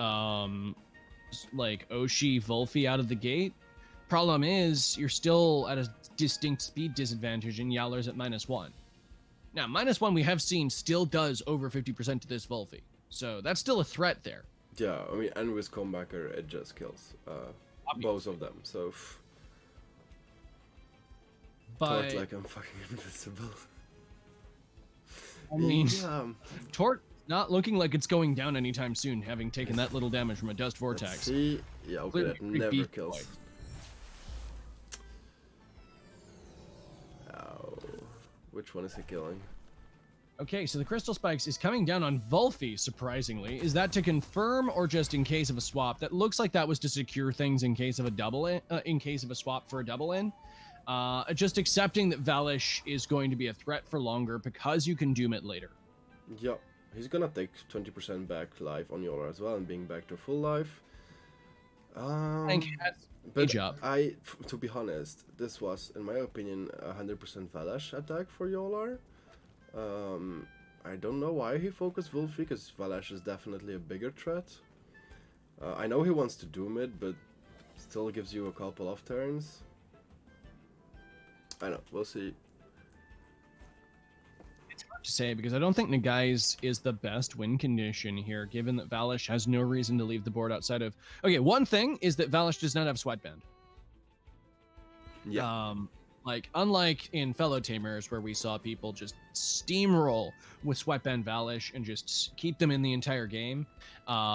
like Oshi Volfi out of the gate. Problem is, you're still at a distinct speed disadvantage, and Yaller's at -1. Now, -1 we have seen still does over 50% to this Volfi, so that's still a threat there. yeah. I mean, and with Combacker, it just kills both of them. So, But Tort like I'm fucking invisible. I mean, yeah. Tort not looking like it's going down anytime soon, having taken that little damage from a dust vortex. See, yeah, okay, Clearly that pretty never beefy kills. boy. Oh, which one is he killing? Okay, so the Crystal Spikes is coming down on Volfi, surprisingly. Is that to confirm or just in case of a swap? That looks like that was to secure things in case of a double in, in case of a swap for a double in. Just accepting that Valish is going to be a threat for longer because you can doom it later. Yeah, he's gonna take 20% back life on Yola as well and being back to full life. Thank you. But job. to be honest, this was, in my opinion, 100% Valash attack for Yolar. I don't know why he focused Wolfie, because Valash is definitely a bigger threat. I know he wants to doom it, but still gives you a couple of turns. I know, we'll see. It's hard to say because I don't think Nagai's is the best win condition here, given that Valish has no reason to leave the board outside of... Okay, one thing is that Valish does not have Sweatband. Yeah. Like, unlike in Fellow Tamers, where we saw people just steamroll with Sweatband Valish and just keep them in the entire game,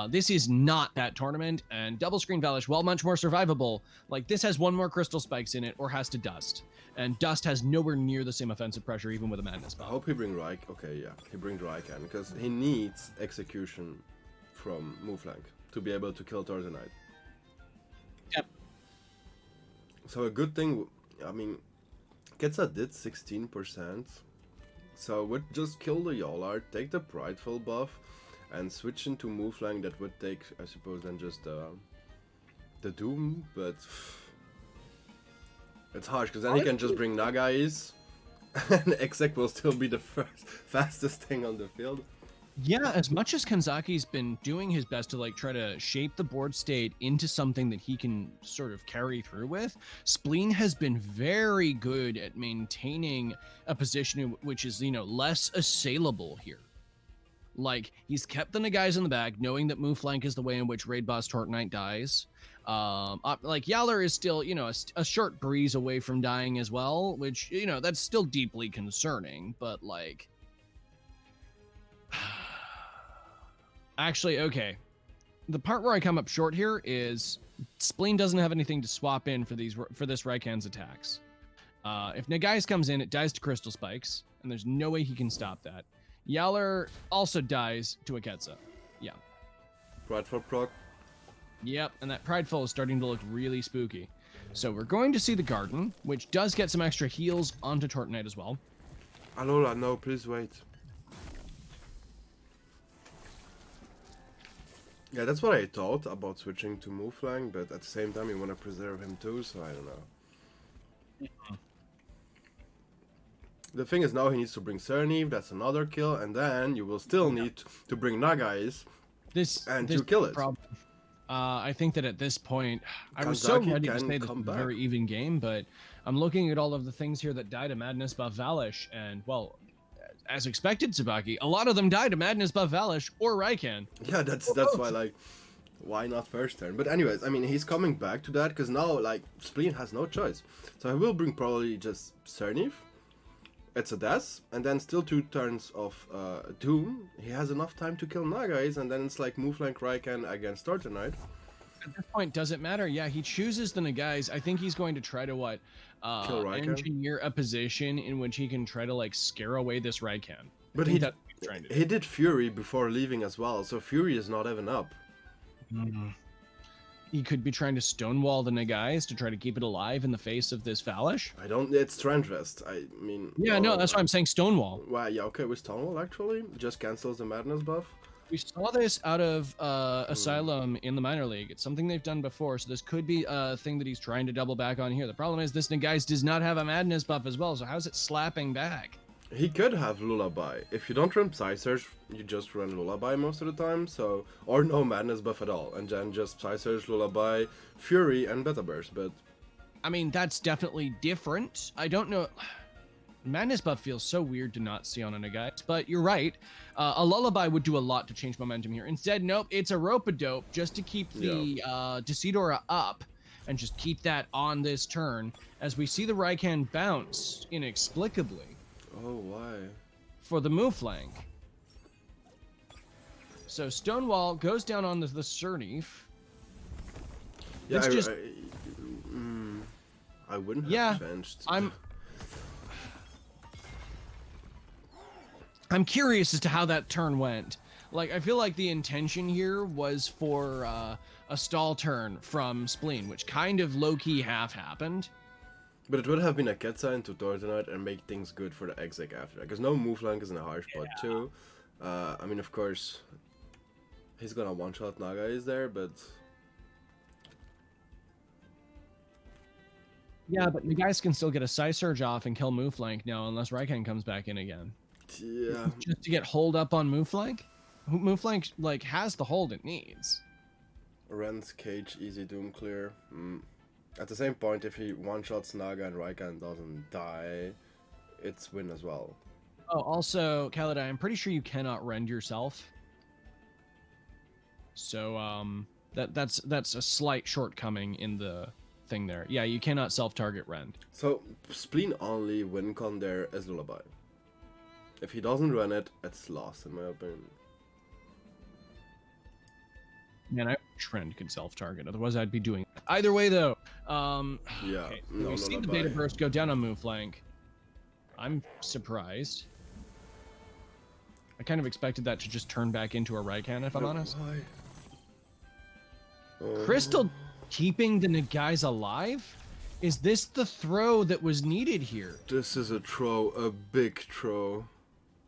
this is not that tournament, and Double Screen Valish, while much more survivable, like, this has one more Crystal Spikes in it, or has to Dust. And Dust has nowhere near the same offensive pressure, even with a Madness I buff. hope he bring Reich. Okay, yeah, he brings Raikan, because he needs execution from move flank to be able to kill Tortonite. Yep. So a good thing, I mean, Ketsa did 16%, so would just kill the Yolard, take the Prideful buff, and switch into move flank. That would take, I suppose, then just the Doom, but it's harsh, because then he can just bring Nagais, and Exec will still be the fastest thing on the field. Yeah, as much as Kanzaki's been doing his best to like try to shape the board state into something that he can sort of carry through with, Spleen has been very good at maintaining a position which is, you know, less assailable here. Like, he's kept the Nagais in the bag, knowing that move flank is the way in which Raid Boss Tortonite dies. Like, Yaller is still, you know, a short breeze away from dying as well, which, you know, that's still deeply concerning, but like... Actually, okay. The part where I come up short here is Spleen doesn't have anything to swap in for this Raikan's attacks. If Nagais comes in, it dies to Crystal Spikes, and there's no way he can stop that. Yaller also dies to a Ketsa. Yeah. Prideful proc. Yep, and that Prideful is starting to look really spooky. So we're going to see the Garden, which does get some extra heals onto Tortonite as well. Alola, no, please wait. Yeah, that's what I thought about switching to move flank, but at the same time you want to preserve him too, so I don't know. The thing is, now he needs to bring Cernive, that's another kill, and then you will still need to bring Nagais to kill it. I think that at this point, I was so ready to say this was a very even game, but I'm looking at all of the things here that died to Madness buff Valish, and, well, as expected, Tsubaki, a lot of them died to Madness buff Valish or Raikan. Yeah, that's why, like, why not first turn? But anyways, I mean, he's coming back to that, because now, like, Spleen has no choice. So he will bring probably just Cernive. It's a death, and then still 2 turns of Doom. He has enough time to kill Nagais, and then it's like move flank Raikan against Tortonite. At this point, does it matter? Yeah, he chooses the Nagais. I think he's going to try to, engineer a position in which he can try to, like, scare away this Raikan. But he did Fury before leaving as well, so Fury is not even up. He could be trying to stonewall the Nagais to try to keep it alive in the face of this Valish. It's Trend Rest, I mean... Yeah, no, that's why I'm saying stonewall. Well, yeah, okay, with Stonewall, actually. Just cancels the Madness buff. We saw this out of Asylum in the minor league. It's something they've done before, so this could be a thing that he's trying to double back on here. The problem is this Nagais does not have a madness buff as well, so how's it slapping back? He could have Lullaby. If you don't run Psysurge, you just run Lullaby most of the time, so... Or no madness buff at all, and then just Psysurge, Lullaby, Fury, and Beta Burst, but... I mean, that's definitely different. I don't know... Madness buff feels so weird to not see on a Nagais, but you're right. A Lullaby would do a lot to change momentum here. Instead, nope, it's a Rope-a-Dope just to keep the Decidora up and just keep that on this turn as we see the Raikan bounce inexplicably. Oh, why? For the move flank. So Stonewall goes down on the Surnif. Yeah, It's I wouldn't have benched. I'm curious as to how that turn went. Like, I feel like the intention here was for a stall turn from Spleen, which kind of low-key half happened. But it would have been a Ketsa into Tortonite and make things good for the exec after that. Because no move flank is in a hard spot too. I mean, of course, he's gonna one-shot Naga is there, but... Yeah, but the guys can still get a Psysurge off and kill move flank now, unless Raikan comes back in again. Yeah. Just to get hold up on move flank? Move flank, like, has the hold it needs. Ren's Cage, easy Doom clear. At the same point, if he one-shots Naga and Raikan doesn't die, it's win as well. Oh, also, Khaled, I'm pretty sure you cannot rend yourself. So, that's a slight shortcoming in the thing there. Yeah, you cannot self-target rend. So, Spleen only win con there as Lullaby. If he doesn't run it, it's lost in my opinion. Man, I wish Rend could self-target. Otherwise, I'd be doing it. Either way, though. Yeah. Okay, so No, we see the Lullaby. Beta Burst go down on move flank. I'm surprised. I kind of expected that to just turn back into a Raikan, if I'm honest. Why? Oh. Crystal keeping the Nagais alive? Is this the throw that was needed here? This is a throw, a big throw.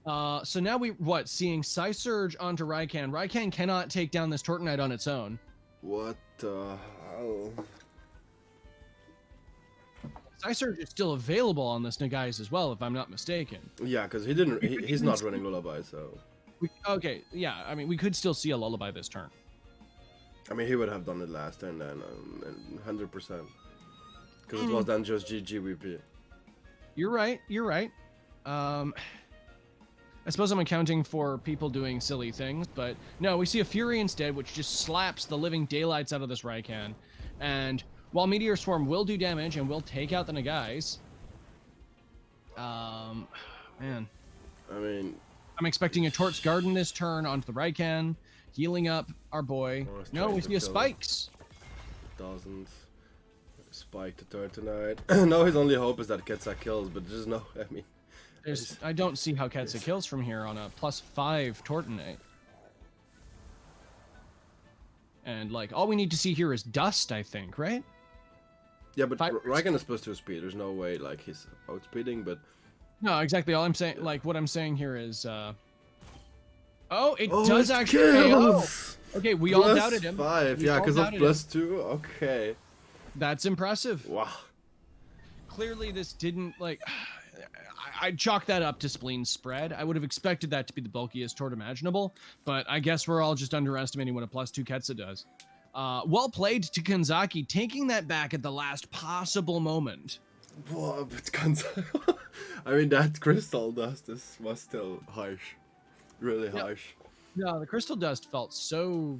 So now seeing Psysurge onto Raikan. Raikan cannot take down this Tortonite on its own. What the hell? Psysurge is still available on this Nagais as well, if I'm not mistaken. Yeah, because he didn't. He's not running Lullaby, so. Okay, yeah. I mean, we could still see a Lullaby this turn. I mean, he would have done it last turn then, 100%. Because it was then just GGVP. You're right. You're right. I suppose I'm accounting for people doing silly things, but no, we see a Fury instead, which just slaps the living daylights out of this Raikan. And while Meteor Swarm will do damage and will take out the Nagais, man. I mean... I'm expecting a Tort's Garden this turn onto the Raikan, healing up our boy. No, we see a Spikes. It doesn't. Spike the Tortonite. No, his only hope is that Ketsa kills, but there's no... I mean... I don't see how Ketsa kills from here on a +5 Tortonite. And, like, all we need to see here is dust, I think, right? Yeah, but Raikan is supposed to speed. There's no way, like, he's outspeeding, but... No, exactly. All I'm saying, like, what I'm saying here is, Oh, it does actually KO! Okay, we all doubted him. +5, yeah, because of +2, okay. That's impressive. Wow. Clearly this didn't, like... I'd chalk that up to Spleen's spread. I would have expected that to be the bulkiest tort imaginable, but I guess we're all just underestimating what a +2 Ketsa does. Well played to Kanzaki, taking that back at the last possible moment. Whoa, but Kanzaki... I mean, that crystal dust was still harsh. Really harsh. No, the crystal dust felt so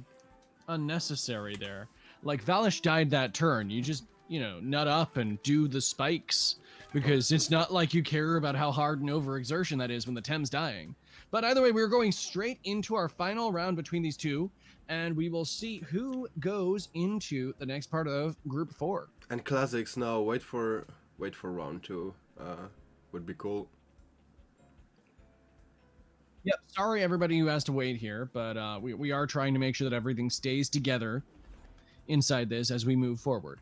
unnecessary there. Like, Valish died that turn. You just, nut up and do the spikes. Because it's not like you care about how hard an overexertion that is when the Tem's dying. But either way, we're going straight into our final round between these two, and we will see who goes into the next part of Group 4. And classics now. Wait for round 2. Would be cool. Yep. Sorry, everybody who has to wait here, but we are trying to make sure that everything stays together inside this as we move forward.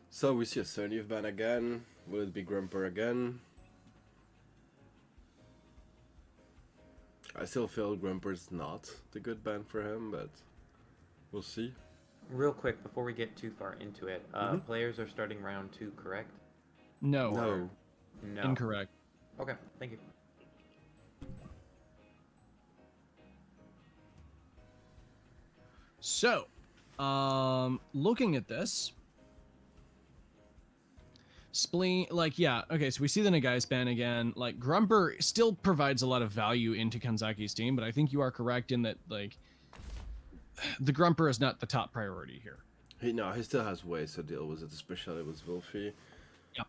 So we see a Surnif ban again. Will it be Grumper again? I still feel Grumper's not the good ban for him, but we'll see. Real quick, before we get too far into it, Mhm. players are starting round 2, correct? No. No. No. Incorrect. Okay, thank you. So, looking at this, Spleen, like, yeah, okay, so we see the Nagai's ban again. Like, Grumper still provides a lot of value into Kanzaki's team, but I think you are correct in that, like, the Grumper is not the top priority here. He still has ways to deal with it, especially with Wolfie. Yep.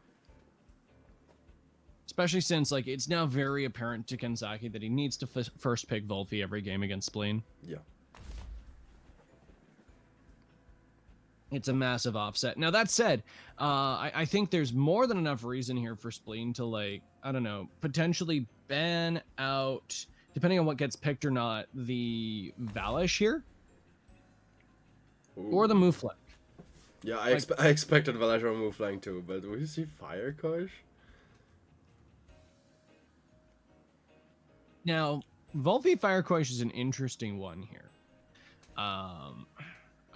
Especially since, like, it's now very apparent to Kanzaki that he needs to first pick Wolfie every game against Spleen. Yeah. It's a massive offset. Now, that said, I think there's more than enough reason here for Spleen to, like, I don't know, potentially ban out, depending on what gets picked or not, the Valish here. Ooh. Or the Mouflek. Yeah, I expected Valedra Mouflang too, but will you see Fire Kosh? Now, Volvi Firecoish is an interesting one here.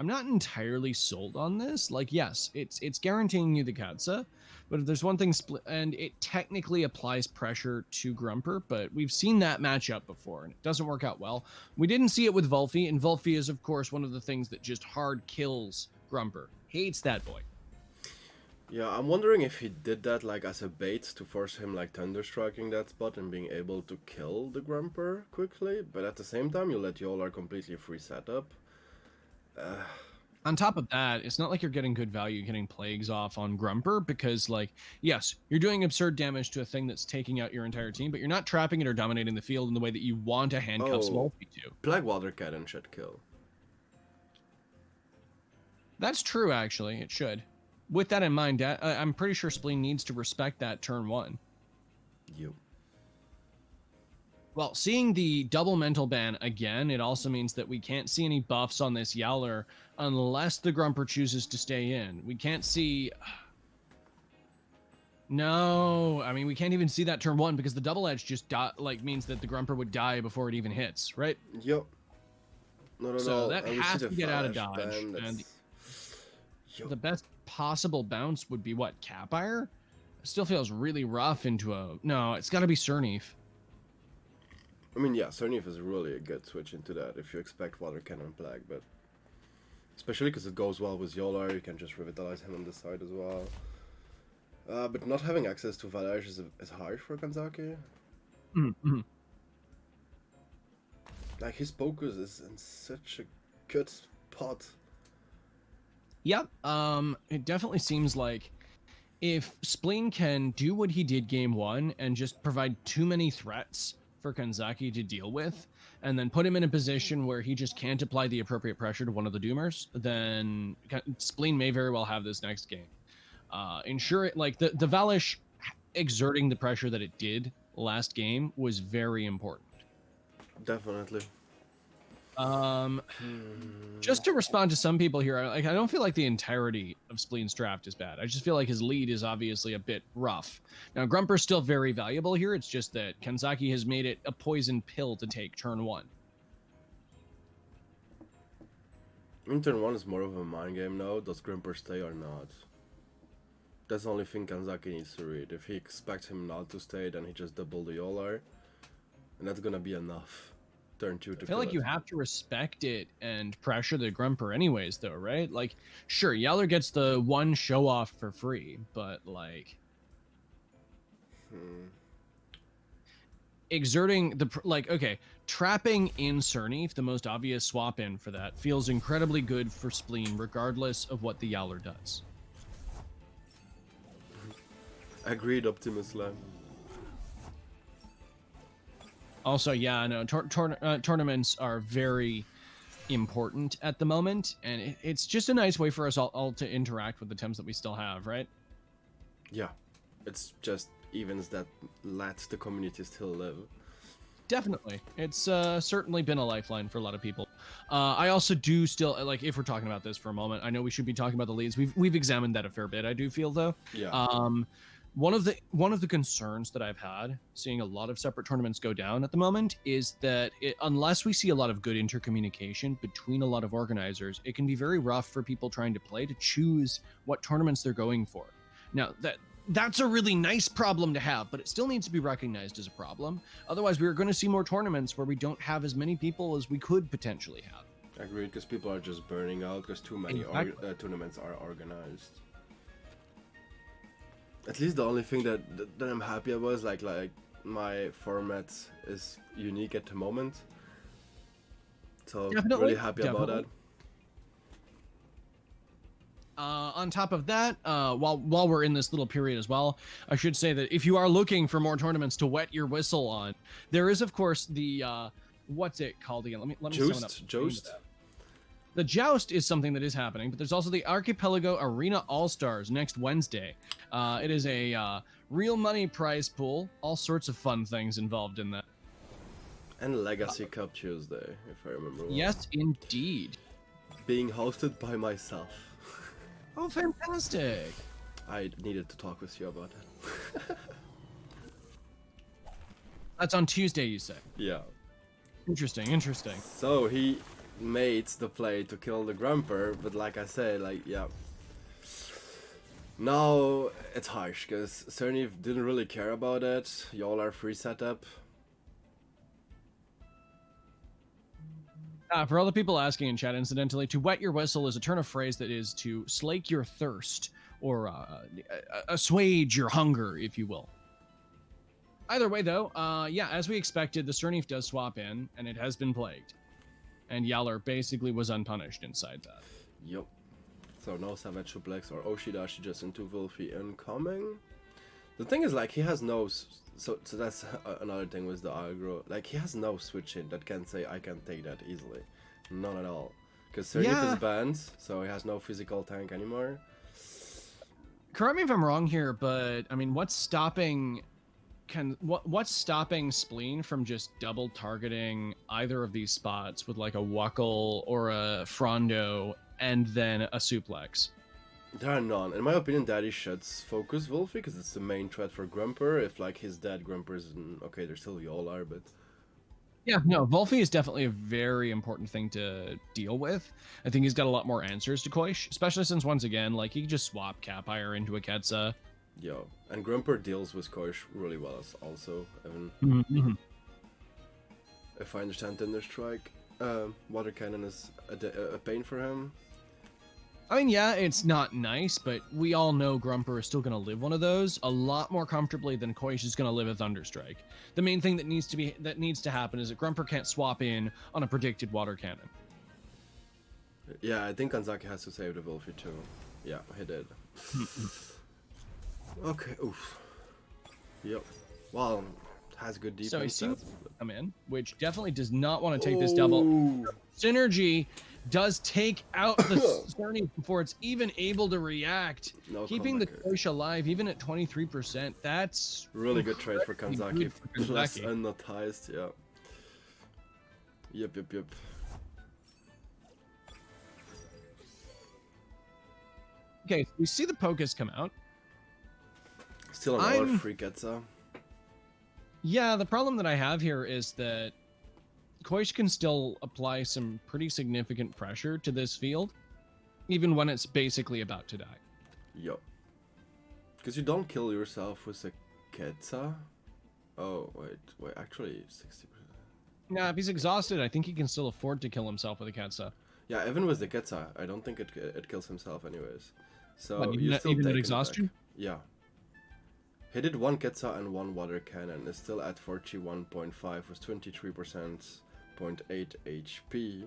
I'm not entirely sold on this. Like, yes, it's guaranteeing you the Katsa, but if there's one thing, and it technically applies pressure to Grumper, but we've seen that matchup before, and it doesn't work out well. We didn't see it with Volfi, and Volfi is, of course, one of the things that just hard kills Grumper. Hates that boy. Yeah, I'm wondering if he did that like as a bait to force him like Thunderstriking that spot and being able to kill the Grumper quickly, but at the same time you let Yolar completely free setup. On top of that, it's not like you're getting good value getting Plagues off on Grumper because, like, yes, you're doing absurd damage to a thing that's taking out your entire team, but you're not trapping it or dominating the field in the way that you want to handcuff Smolfy to. Plague Water Cannon should kill. That's true, actually. It should. With that in mind, I'm pretty sure Spleen needs to respect that turn 1. You. Well, seeing the double mental ban again, it also means that we can't see any buffs on this Yowler unless the Grumper chooses to stay in. We can't see... No, I mean, we can't even see that turn 1 because the double edge just means that the Grumper would die before it even hits, right? Yep. No. So that has to get out of Flash dodge. ban, And the best possible bounce would be what? Capire? Still feels really rough into a... No, it's got to be Cernif. I mean, yeah, Cernif is really a good switch into that if you expect Water Cannon Plague, but especially because it goes well with Yolar, you can just revitalize him on the side as well. But not having access to Valage is harsh for Kanzaki. Mm-hmm. Like, his focus is in such a good spot. Yep. It definitely seems like if Spleen can do what he did game 1 and just provide too many threats for Kanzaki to deal with, and then put him in a position where he just can't apply the appropriate pressure to one of the Doomers, then Spleen may very well have this next game. Ensure it, like, the Valish exerting the pressure that it did last game was very important. Definitely. Just to respond to some people here, like, I don't feel like the entirety of Spleen's draft is bad. I just feel like his lead is obviously a bit rough. Now, Grumper's still very valuable here. It's just that Kanzaki has made it a poison pill to take turn 1. I mean, turn 1 is more of a mind game now. Does Grumper stay or not? That's the only thing Kanzaki needs to read. If he expects him not to stay, then he just double the Yolar. And that's gonna be enough. Turn 2 to I feel like you have to respect it and pressure the Grumper anyways, though, right? Like, sure, Yowler gets the 1 show off for free, but, like, exerting the, like, okay, trapping in Cernif, the most obvious swap in for that, feels incredibly good for Spleen, regardless of what the Yowler does. Agreed, Optimus Lamb. Also, yeah, no, tournaments are very important at the moment, and it's just a nice way for us all to interact with the Tems that we still have, right? Yeah, it's just events that let the community still live. Definitely. It's certainly been a lifeline for a lot of people. I also do still, like, if we're talking about this for a moment, I know we should be talking about the leads. We've examined that a fair bit, I do feel, though. Yeah. One of the concerns that I've had seeing a lot of separate tournaments go down at the moment is that unless we see a lot of good intercommunication between a lot of organizers, it can be very rough for people trying to play to choose what tournaments they're going for. Now, that's a really nice problem to have, but it still needs to be recognized as a problem. Otherwise, we're going to see more tournaments where we don't have as many people as we could potentially have. Agreed, because people are just burning out because too many tournaments are organized. At least the only thing that I'm happy about is like my format is unique at the moment. So really happy about that. On top of that, while we're in this little period as well, I should say that if you are looking for more tournaments to wet your whistle on, there is of course the what's it called again? Let me sum it up. Joust. The Joust is something that is happening, but there's also the Archipelago Arena All-Stars next Wednesday. It is a real money prize pool, all sorts of fun things involved in that. And Legacy Cup Tuesday, if I remember well. Yes, indeed. Being hosted by myself. Oh, fantastic. I needed to talk with you about that. That's on Tuesday, you say? Yeah. Interesting. So he made the play to kill the Grumper, but like I said, yeah. Now it's harsh, because Cerny didn't really care about it. Y'all are free setup. For all the people asking in chat, incidentally, to wet your whistle is a turn of phrase that is to slake your thirst, or assuage your hunger, if you will. Either way, though, yeah, as we expected, the Cerny does swap in, and it has been plagued. And Yaller basically was unpunished inside that. Yup. So no Savage Suplex or Oshidashi just into Wolfie incoming. The thing is, like, he has no... So that's another thing with the aggro. Like, he has no switch in that can say, I can take that easily. None at all. Because Serif is banned, so he has no physical tank anymore. Correct me if I'm wrong here, but, I mean, what's stopping Spleen from just double targeting either of these spots with like a Wuckle or a Frondo and then a suplex? There are none. In my opinion, Daddy should focus Wolfie because it's the main threat for Grumper. If like his dad Grumper isn't okay, there's still Yolar, but yeah, no, Wolfie is definitely a very important thing to deal with. I think he's got a lot more answers to Koish, especially since once again, like he can just swap Capire into a Ketsa. Yo, and Grumper deals with Koish really well as also, Evan. Mm-hmm. If I understand Thunderstrike, Water Cannon is a pain for him. I mean, yeah, it's not nice, but we all know Grumper is still going to live one of those a lot more comfortably than Koish is going to live a Thunderstrike. The main thing that needs to happen is that Grumper can't swap in on a predicted Water Cannon. Yeah, I think Kanzaki has to save the Wolfie too. Yeah, he did. Okay, oof. Yep. Well, has good defense. So he seems to come in, which definitely does not want to take this double. Synergy does take out the Cerny before it's even able to react. No keeping the Koish alive, even at 23%, that's... really good trade for Kanzaki. Plus unnotized, yeah. Yep. Okay, so we see the Pokus come out. Still another free Ketsa. Yeah, the problem that I have here is that Koish can still apply some pretty significant pressure to this field, even when it's basically about to die. Yup. Because you don't kill yourself with a Ketsa. Oh, wait, actually 60%. Nah, if he's exhausted, I think he can still afford to kill himself with a Ketsa. Yeah, even with the Ketsa, I don't think it kills himself anyways. So what, you still even take at exhaustion? Yeah. He did one Ketsa and one Water Cannon. Is still at 41.5 with 23.8 HP.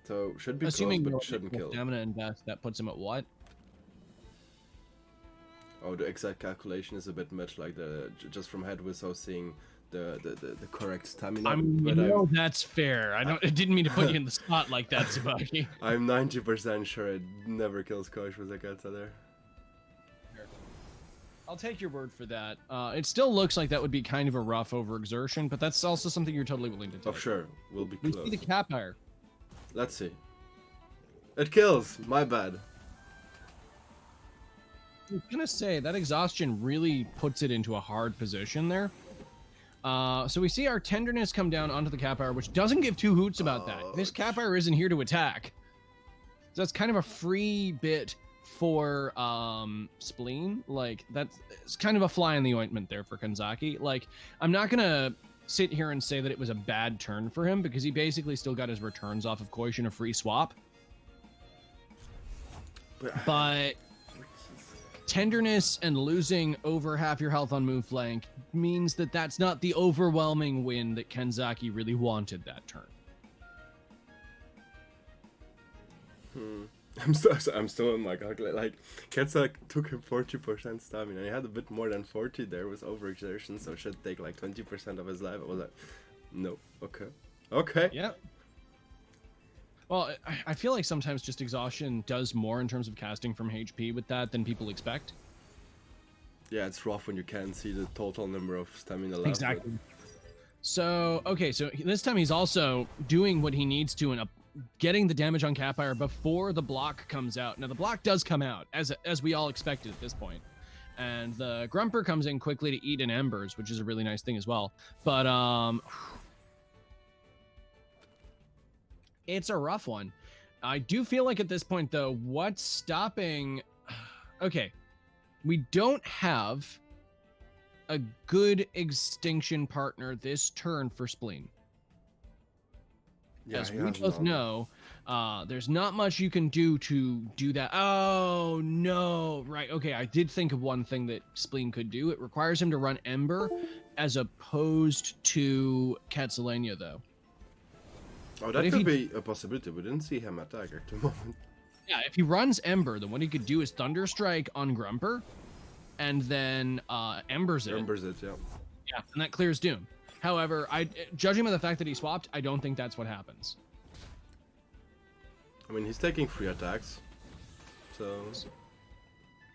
So should be assuming close, but shouldn't kill. Stamina and death, that puts him at what? Oh, the exact calculation is a bit much, like just from head without seeing the correct stamina. That's fair. I didn't mean to put you in the spot like that, Tsubaki. I'm 90% sure it never kills Koish with a Ketsa there. I'll take your word for that. It still looks like that would be kind of a rough overexertion, but that's also something you're totally willing to take. Oh, sure. We'll be close. We see the Capire. Let's see. It kills. My bad. was gonna say that exhaustion really puts it into a hard position there. So we see our tenderness come down onto the Capire, which doesn't give two hoots about that. This Capire isn't here to attack. So that's kind of a free bit for Spleen. Like, it's kind of a fly in the ointment there for Kanzaki. Like, I'm not gonna sit here and say that it was a bad turn for him, because he basically still got his returns off of Koish in a free swap. But tenderness and losing over half your health on move flank means that that's not the overwhelming win that Kanzaki really wanted that turn. I'm still in my calculate. Like, Ketsa took him 40% stamina. He had a bit more than 40 there with overexertion, so should take like 20% of his life. I was like, no, okay. Yeah. Well, I feel like sometimes just exhaustion does more in terms of casting from HP with that than people expect. Yeah, it's rough when you can't see the total number of stamina left. Exactly. So, okay, so this time he's also doing what he needs to and getting the damage on Capire before the block comes out. Now, the block does come out, as we all expected at this point. And the Grumper comes in quickly to eat in Embers, which is a really nice thing as well. But, it's a rough one. I do feel like at this point, though, what's stopping... Okay, we don't have a good extinction partner this turn for Spleen. Yeah, as we both know, there's not much you can do to do that. Oh, no. Right, okay, I did think of one thing that Spleen could do. It requires him to run Ember as opposed to Katsalania, though. Oh, that could be a possibility. We didn't see him attack at the moment. Yeah, if he runs Ember, then what he could do is Thunder Strike on Grumper, and then Embers it. Embers it, yeah. Yeah, and that clears Doom. However, judging by the fact that he swapped, I don't think that's what happens. I mean, he's taking 3 attacks, so...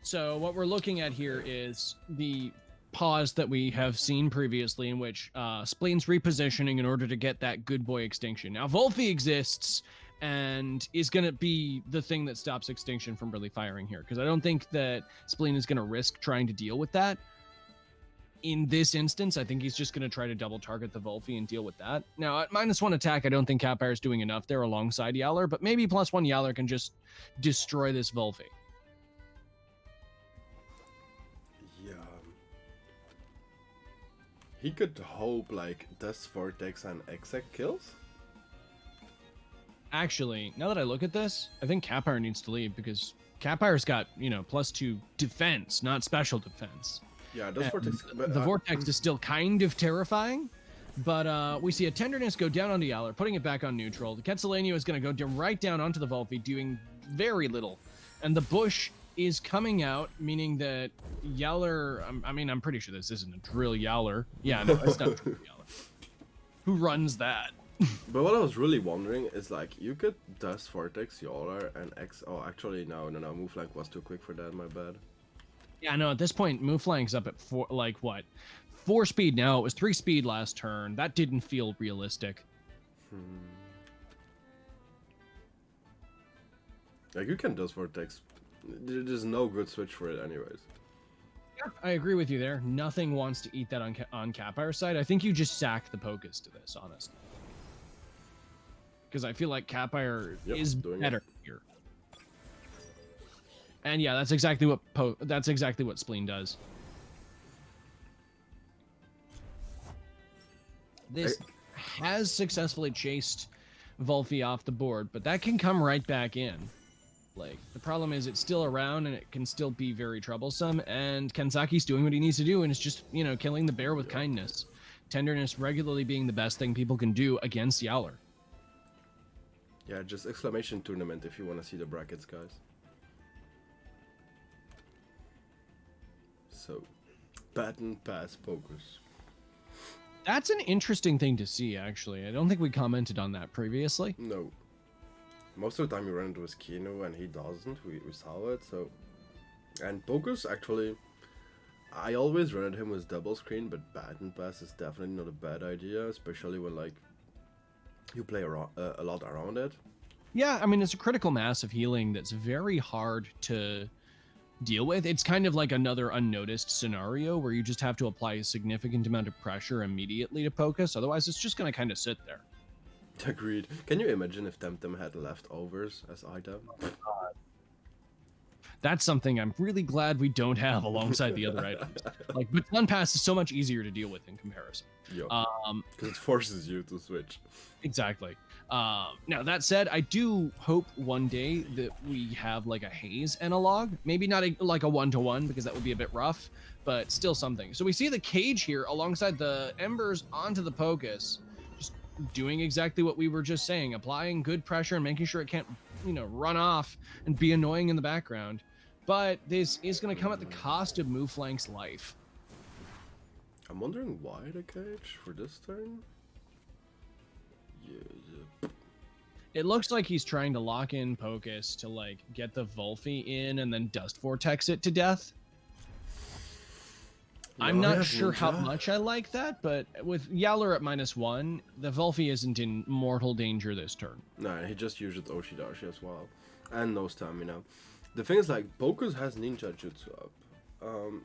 So what we're looking at here is the pause that we have seen previously, in which Spleen's repositioning in order to get that good boy extinction. Now, Volphy exists and is going to be the thing that stops extinction from really firing here, because I don't think that Spleen is going to risk trying to deal with that. In this instance, I think he's just going to try to double target the Volphy and deal with that. Now, at -1 attack, I don't think Capire's doing enough there alongside Yowler, but maybe +1 Yowler can just destroy this Volphy. Yeah. He could hope, like, Dust Vortex and Exec kills? Actually, now that I look at this, I think Capire needs to leave, because Capire's got, +2 defense, not special defense. Yeah, Dust Vortex... But, the Vortex is still kind of terrifying, but we see a Tenderness go down onto Yowler, putting it back on neutral. The Quetzalania is going to go right down onto the Volphy, doing very little. And the Bush is coming out, meaning that Yowler... I'm pretty sure this isn't a Drill Yowler. Yeah, no, it's not Drill Yowler. Who runs that? But what I was really wondering is, like, you could Dust Vortex Yowler and X... Oh, actually, no, Move Flank was too quick for that, my bad. Yeah, no, at this point, Move Flank's up at 4, like, what? 4 speed now. It was 3 speed last turn. That didn't feel realistic. Like, you can Dust Vortex. There's no good switch for it anyways. Yeah, I agree with you there. Nothing wants to eat that on Capire's side. I think you just sack the Pocus to this, honestly. Because I feel like Capire is better here. And yeah, that's exactly what Spleen does. This has successfully chased Volphy off the board, but that can come right back in. Like, the problem is it's still around and it can still be very troublesome, and Kanzaki's doing what he needs to do, and it's just, killing the bear with kindness. Tenderness regularly being the best thing people can do against Yowler. Yeah, just exclamation tournament if you want to see the brackets, guys. So, Baton Pass Pocus. That's an interesting thing to see, actually. I don't think we commented on that previously. No. Most of the time you run into his Kino and he doesn't. We saw it, so... And Pocus, actually... I always run at him with double screen, but Baton Pass is definitely not a bad idea, especially when, like, you play around, a lot around it. Yeah, I mean, it's a critical mass of healing that's very hard to deal with. It's kind of like another unnoticed scenario where you just have to apply a significant amount of pressure immediately to Pocus. Otherwise, it's just going to kind of sit there. Agreed. Can you imagine if Temtem had leftovers as item? That's something I'm really glad we don't have alongside the other items. Like, Baton Pass is so much easier to deal with in comparison. Yeah. Because it forces you to switch. Exactly. Now, that said, I do hope one day that we have like a Haze analog. Maybe not like a one-to-one, because that would be a bit rough, but still something. So we see the cage here alongside the embers onto the Pocus, just doing exactly what we were just saying, applying good pressure and making sure it can't, run off and be annoying in the background. But this is going to come at the cost of Mooflank's life. I'm wondering why the cage for this turn? Yeah. It looks like he's trying to lock in Pocus to, like, get the Volphy in and then Dust Vortex it to death. I'm not sure how much I like that, but with Yowler at -1, the Volphy isn't in mortal danger this turn. No, he just used Oshidashi as well. And no stamina. The thing is, like, Pocus has Ninja Jutsu up.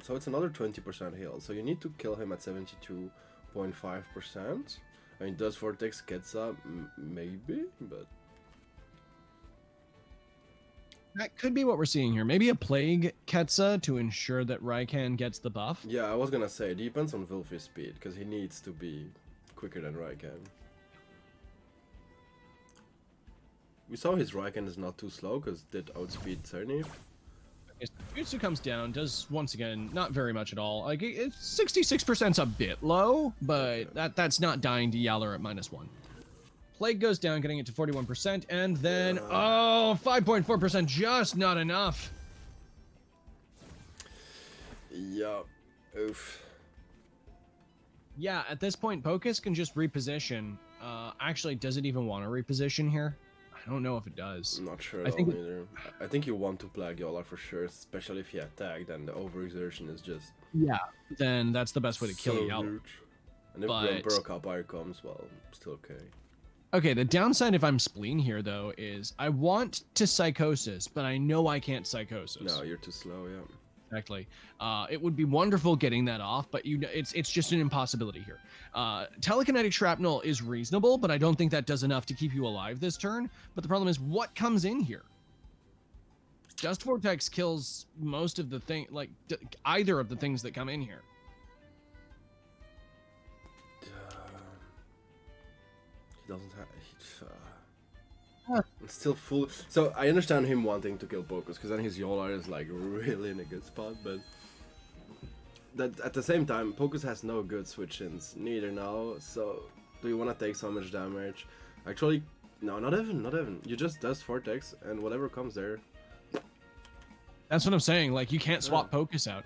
So it's another 20% heal. So you need to kill him at 72.5%. I mean, does Vortex gets up? Maybe, but... That could be what we're seeing here. Maybe a Plague Ketsa to ensure that Raikan gets the buff. Yeah, I was gonna say, it depends on Vilfi's speed, because he needs to be quicker than Raikan. We saw his Raikan is not too slow, because it did outspeed Cerny. Jutsu comes down, does once again not very much at all. Like, it's 66%'s a bit low, but that's not dying to Yowler at -1. Plague goes down, getting it to 41%, and then 5.4%, just not enough. Yeah, oof. Yeah, at this point, Pocus can just reposition. Actually, does it even want to reposition here? I don't know if it does. I'm not sure at all either. I think you want to plug Yola for sure, especially if he attacked, and the overexertion is just... Yeah, then that's the best way to kill Yola. And if Grumper Kapire comes, well, still okay. Okay, the downside if I'm Spleen here, though, is I want to Psychosis, but I know I can't Psychosis. No, you're too slow, yeah. Exactly. It would be wonderful getting that off, but it's just an impossibility here. Telekinetic Shrapnel is reasonable, but I don't think that does enough to keep you alive this turn. But the problem is, what comes in here? Dust Vortex kills most of the either of the things that come in here. He doesn't have... It's still full. So I understand him wanting to kill Pocus, because then his Yolar is like really in a good spot, but that at the same time, Pocus has no good switch-ins, neither now, so do you want to take so much damage? Actually, no, not even. You just Dust Vortex, and whatever comes there. That's what I'm saying, like, you can't swap Pocus out.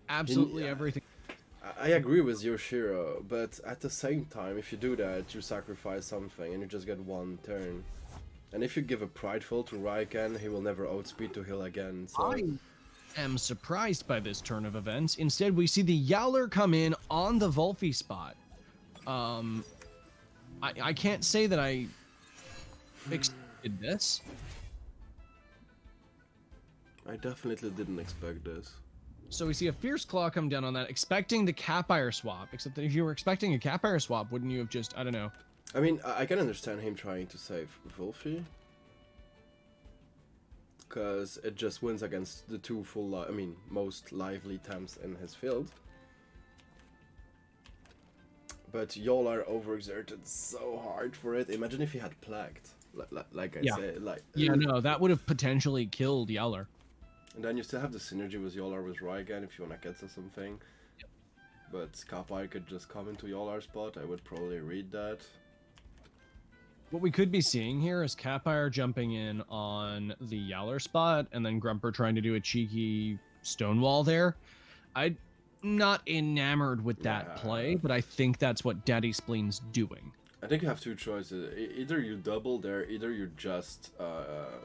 Absolutely everything. I agree with Yoshiro, but at the same time, if you do that, you sacrifice something and you just get one turn. And if you give a Prideful to Raikan, he will never outspeed to heal again, so... I am surprised by this turn of events. Instead, we see the Yowler come in on the Volphy spot. I can't say that I expected this. I definitely didn't expect this. So we see a Fierce Claw come down on that, expecting the Capire swap. Except that if you were expecting a Capire swap, wouldn't you have just, I don't know. I mean, I can understand him trying to save Volphy. Because it just wins against the two most lively Temps in his field. But Yolar overexerted so hard for it. Imagine if he had Plagued. Like I said. Yeah, no, that would have potentially killed Yowler. And then you still have the synergy with Yolar with Raigan if you want to get to something. Yep. But Kappai could just come into Yolar's spot. I would probably read that. What we could be seeing here is Capire jumping in on the Yowler spot, and then Grumper trying to do a cheeky Stonewall there. I'm not enamored with that play, but I think that's what Daddy Spleen's doing. I think you have two choices. Either you double there, either you just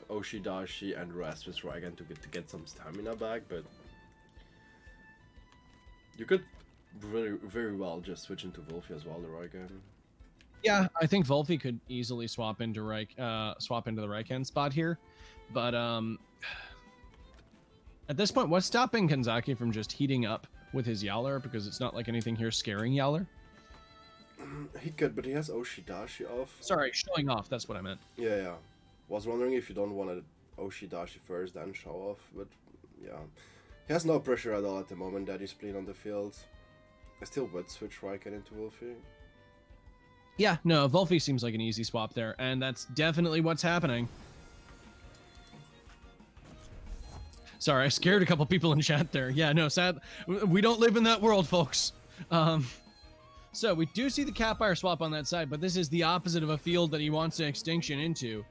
Oshidashi and rest with Raigan to get some stamina back, but you could very, very well just switch into Volphy as well, the Raigan. Yeah, I think Volfi could easily swap into the right hand spot here, but at this point, what's stopping Kanzaki from just heating up with his Yowler? Because it's not like anything here scaring Yowler. He could, but he has Oshidashi off. Sorry, showing off. That's what I meant. Yeah. Was wondering if you don't want to Oshidashi first, then show off, but yeah. He has no pressure at all at the moment that he's playing on the field. I still would switch Raiken into Wolfie. Yeah, no, Volfi seems like an easy swap there, and that's definitely what's happening. Sorry, I scared a couple people in chat there. Yeah, no, sad. We don't live in that world, folks. So we do see the Catfire swap on that side, but this is the opposite of a field that he wants to extinction into.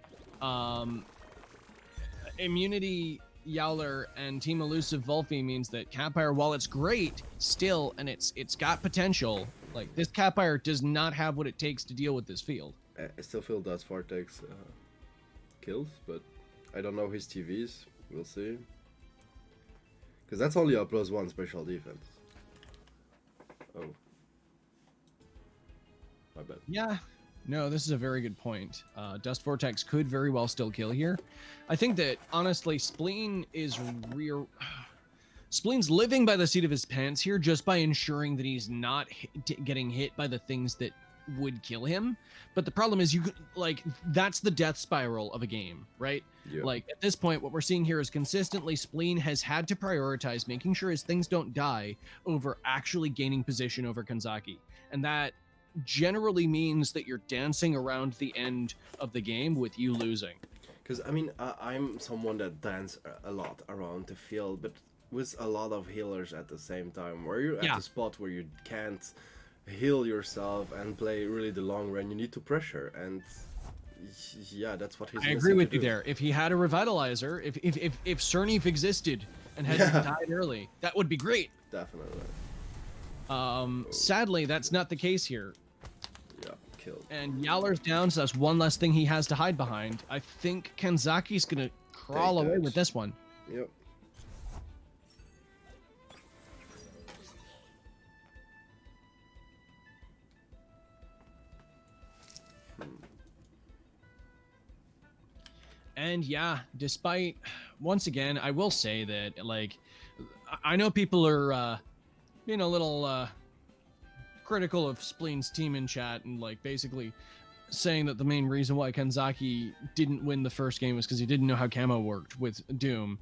Immunity Yowler and Team Elusive Volfi means that Catfire, while it's great, still, and it's got potential, like this Catfire does not have what it takes to deal with this field. I still feel that's Vortex kills, but I don't know his TVs. We'll see. Because that's only a +1 special defense. Oh. My bad. Yeah. No, this is a very good point. Dust Vortex could very well still kill here. I think that, honestly, Spleen is Spleen's living by the seat of his pants here just by ensuring that he's not getting hit by the things that would kill him. But the problem is, that's the death spiral of a game, right? Yep. Like, at this point, what we're seeing here is consistently Spleen has had to prioritize making sure his things don't die over actually gaining position over Kanzaki. And that generally means that you're dancing around the end of the game with you losing. Because, I mean, I'm someone that dances a lot around the field, but with a lot of healers at the same time, where you're at the spot where you can't heal yourself and play really the long run, you need to pressure, and yeah, that's what he's I agree with you there. If he had a revitalizer, if Cernif existed and hadn't died early, that would be great. Definitely. Sadly, that's not the case here. Yeah, killed. And Yowler's down, so that's one less thing he has to hide behind. I think Kanzaki's gonna crawl away with this one. Yep. And yeah, despite, once again, I will say that, like, I know people are being a little critical of Spleen's team in chat and, like, basically saying that the main reason why Kanzaki didn't win the first game was because he didn't know how camo worked with Doom.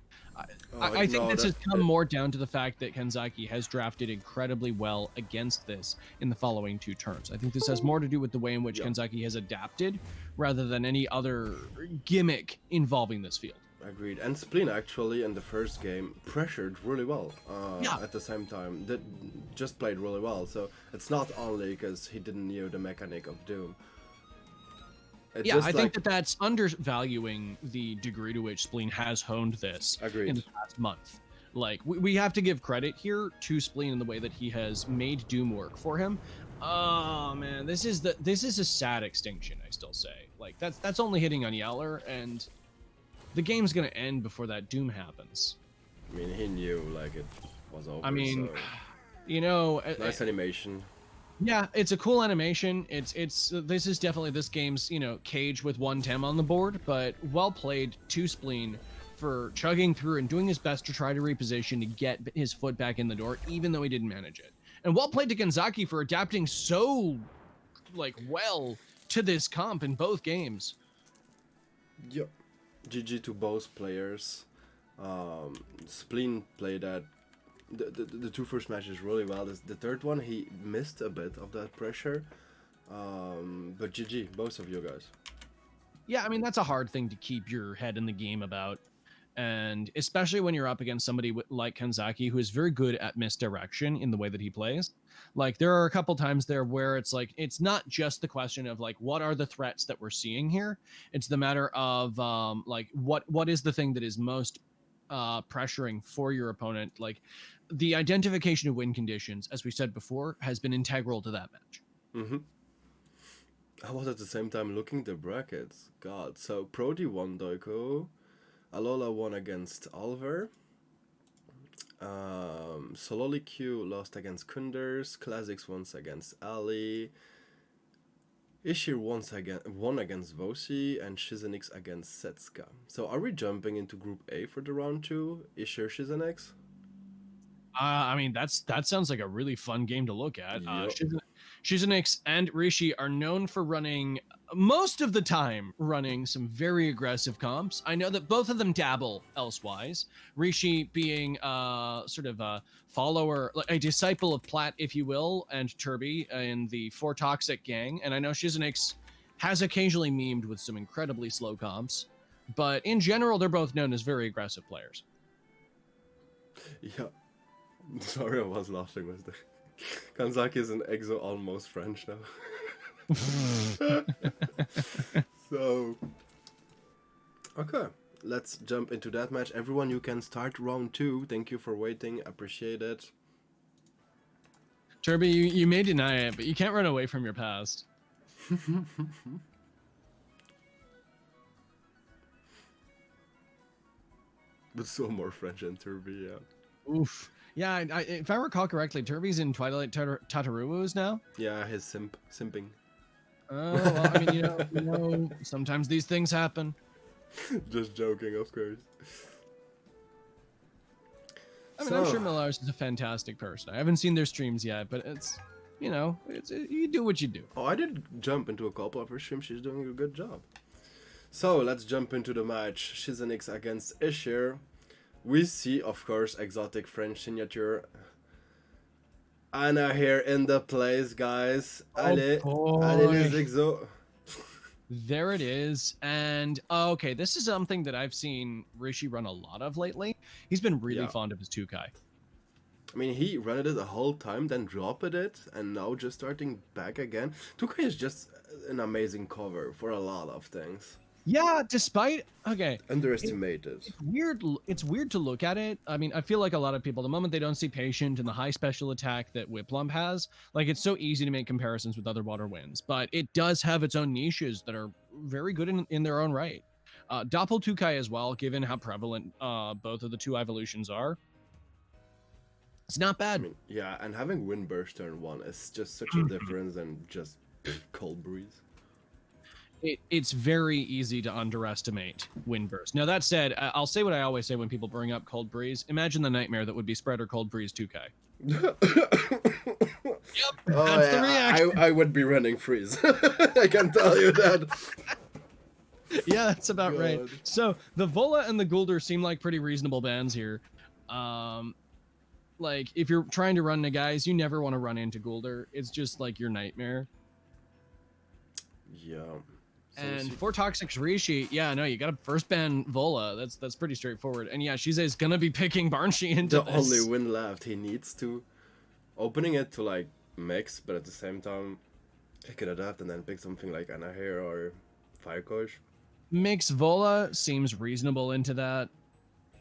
I think this has come more down to the fact that Kanzaki has drafted incredibly well against this in the following two turns. I think this has more to do with the way in which Kanzaki has adapted rather than any other gimmick involving this field. Agreed. And Spleen actually in the first game pressured really well at the same time. That just played really well. So it's not only because he didn't know the mechanic of Doom. I think that's undervaluing the degree to which Spleen has honed this in the past month. Like, we have to give credit here to Spleen in the way that he has made Doom work for him. Oh man, this is a sad extinction, I still say. Like, that's only hitting on Yowler, and the game's gonna end before that Doom happens. I mean, he knew, like, it was over. I mean, so. You know, nice animation. Yeah, it's a cool animation. This is definitely this game's, cage with 110 on the board, but well played to Spleen for chugging through and doing his best to try to reposition to get his foot back in the door, even though he didn't manage it. And well played to Kanzaki for adapting so, well to this comp in both games. Yep. GG to both players. Spleen played that the two first matches really well. The third one he missed a bit of that pressure, but GG, both of you guys. Yeah, I mean, that's a hard thing to keep your head in the game about, and especially when you're up against somebody like Kanzaki, who is very good at misdirection in the way that he plays. Like, there are a couple times there where it's like, it's not just the question of, like, what are the threats that we're seeing here? It's the matter of, what is the thing that is most pressuring for your opponent. Like, the identification of win conditions, as we said before, has been integral to that match. Mm-hmm. I was at the same time looking at the brackets. God, so Prodi won Doiko, Alola won against Alver, Sololiq lost against Kunders, Classics won against Ali, Ishir won against Vosi and Shizenix against Setska. So are we jumping into Group A for the round 2? Ishir Shizenix? I mean, that sounds like a really fun game to look at. Yep. Shizenix and Rishi are known for running, most of the time, running some very aggressive comps. I know that both of them dabble elsewise. Rishi being sort of a follower, a disciple of Platt, if you will, and Turby in the Four Toxic gang. And I know Shizenix has occasionally memed with some incredibly slow comps. But in general, they're both known as very aggressive players. Yeah. Sorry, I was laughing with the Kanzaki is an exo almost French now. So okay, let's jump into that match. Everyone, you can start round 2. Thank you for waiting. Appreciate it. Turby, you may deny it, but you can't run away from your past. But so more French and Turby, yeah. Oof. Yeah, if I recall correctly, Turby's in Twilight Tataruus now. Yeah, his simping. Oh, well, I mean, you know, sometimes these things happen. Just joking, of course. I mean, I'm sure Millars is a fantastic person. I haven't seen their streams yet, but it's, you know, you do what you do. Oh, I did jump into a couple of her streams. She's doing a good job. So let's jump into the match. Shizenix against Ishir. We see, of course, exotic French signature. Anna here in the place, guys. Allez, les exos. There it is. And okay, this is something that I've seen Rishi run a lot of lately. He's been really fond of his 2Kai. I mean, he ran it the whole time, then dropped it, and now just starting back again. 2Kai is just an amazing cover for a lot of things. Yeah, despite underestimated. It's weird to look at it. I mean, I feel like a lot of people, the moment they don't see Patient and the high special attack that Whiplump has, like it's so easy to make comparisons with other water winds. But it does have its own niches that are very good in their own right. Doppel 2Kai as well, given how prevalent both of the two evolutions are. It's not bad. I mean, yeah, and having Windburst turn 1 is just such a difference than just Cold Breeze. It's very easy to underestimate Windburst. Now, that said, I'll say what I always say when people bring up Cold Breeze. Imagine the nightmare that would be Spreader Cold Breeze 2K. Yep, oh, that's the reaction. I would be running Freeze. I can tell you that. Yeah, that's about right. So, the Vola and the Guldur seem like pretty reasonable bans here. Like, if you're trying to run the guys, you never want to run into Guldur. It's just like your nightmare. Yeah. So and for Toxic Rishi, yeah, no, you gotta first ban Vola. That's pretty straightforward. And yeah, Shize's gonna be picking Barnshi into the only win left. He needs to opening it to like mix, but at the same time pick it adapt and then pick something like Anahir or Firecoach. Mix Vola seems reasonable into that.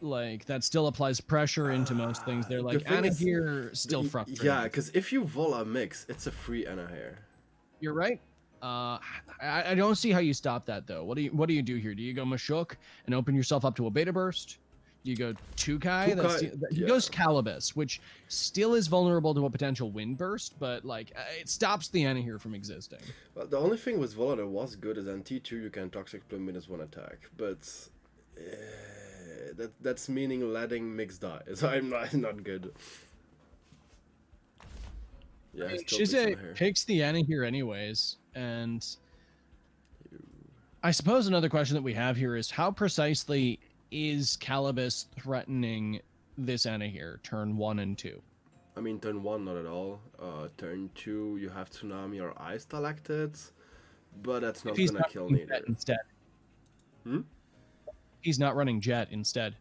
Like that still applies pressure into most things. They're like Anahir still frustrating. Yeah, because if you Vola mix, it's a free Anahir. You're right. I don't see how you stop that though. What do you do here? Do you go Mashuk and open yourself up to a beta burst? Do you go 2Kai? He goes Calibus, which still is vulnerable to a potential wind burst, but like it stops the Anahir from existing. Well, the only thing with Vola that was good is on T2 you can Toxic Plume -1 attack, but that's meaning letting mix die. So I'm not good. Yeah, Shize picks the Anahir anyways. And I suppose another question that we have here is how precisely is Calibus threatening this Anahir turn 1 and 2? I mean, turn 1 not at all. Turn 2 you have Tsunami or Ice Stalactites, but that's not gonna kill neither. Instead. He's not running Jet instead.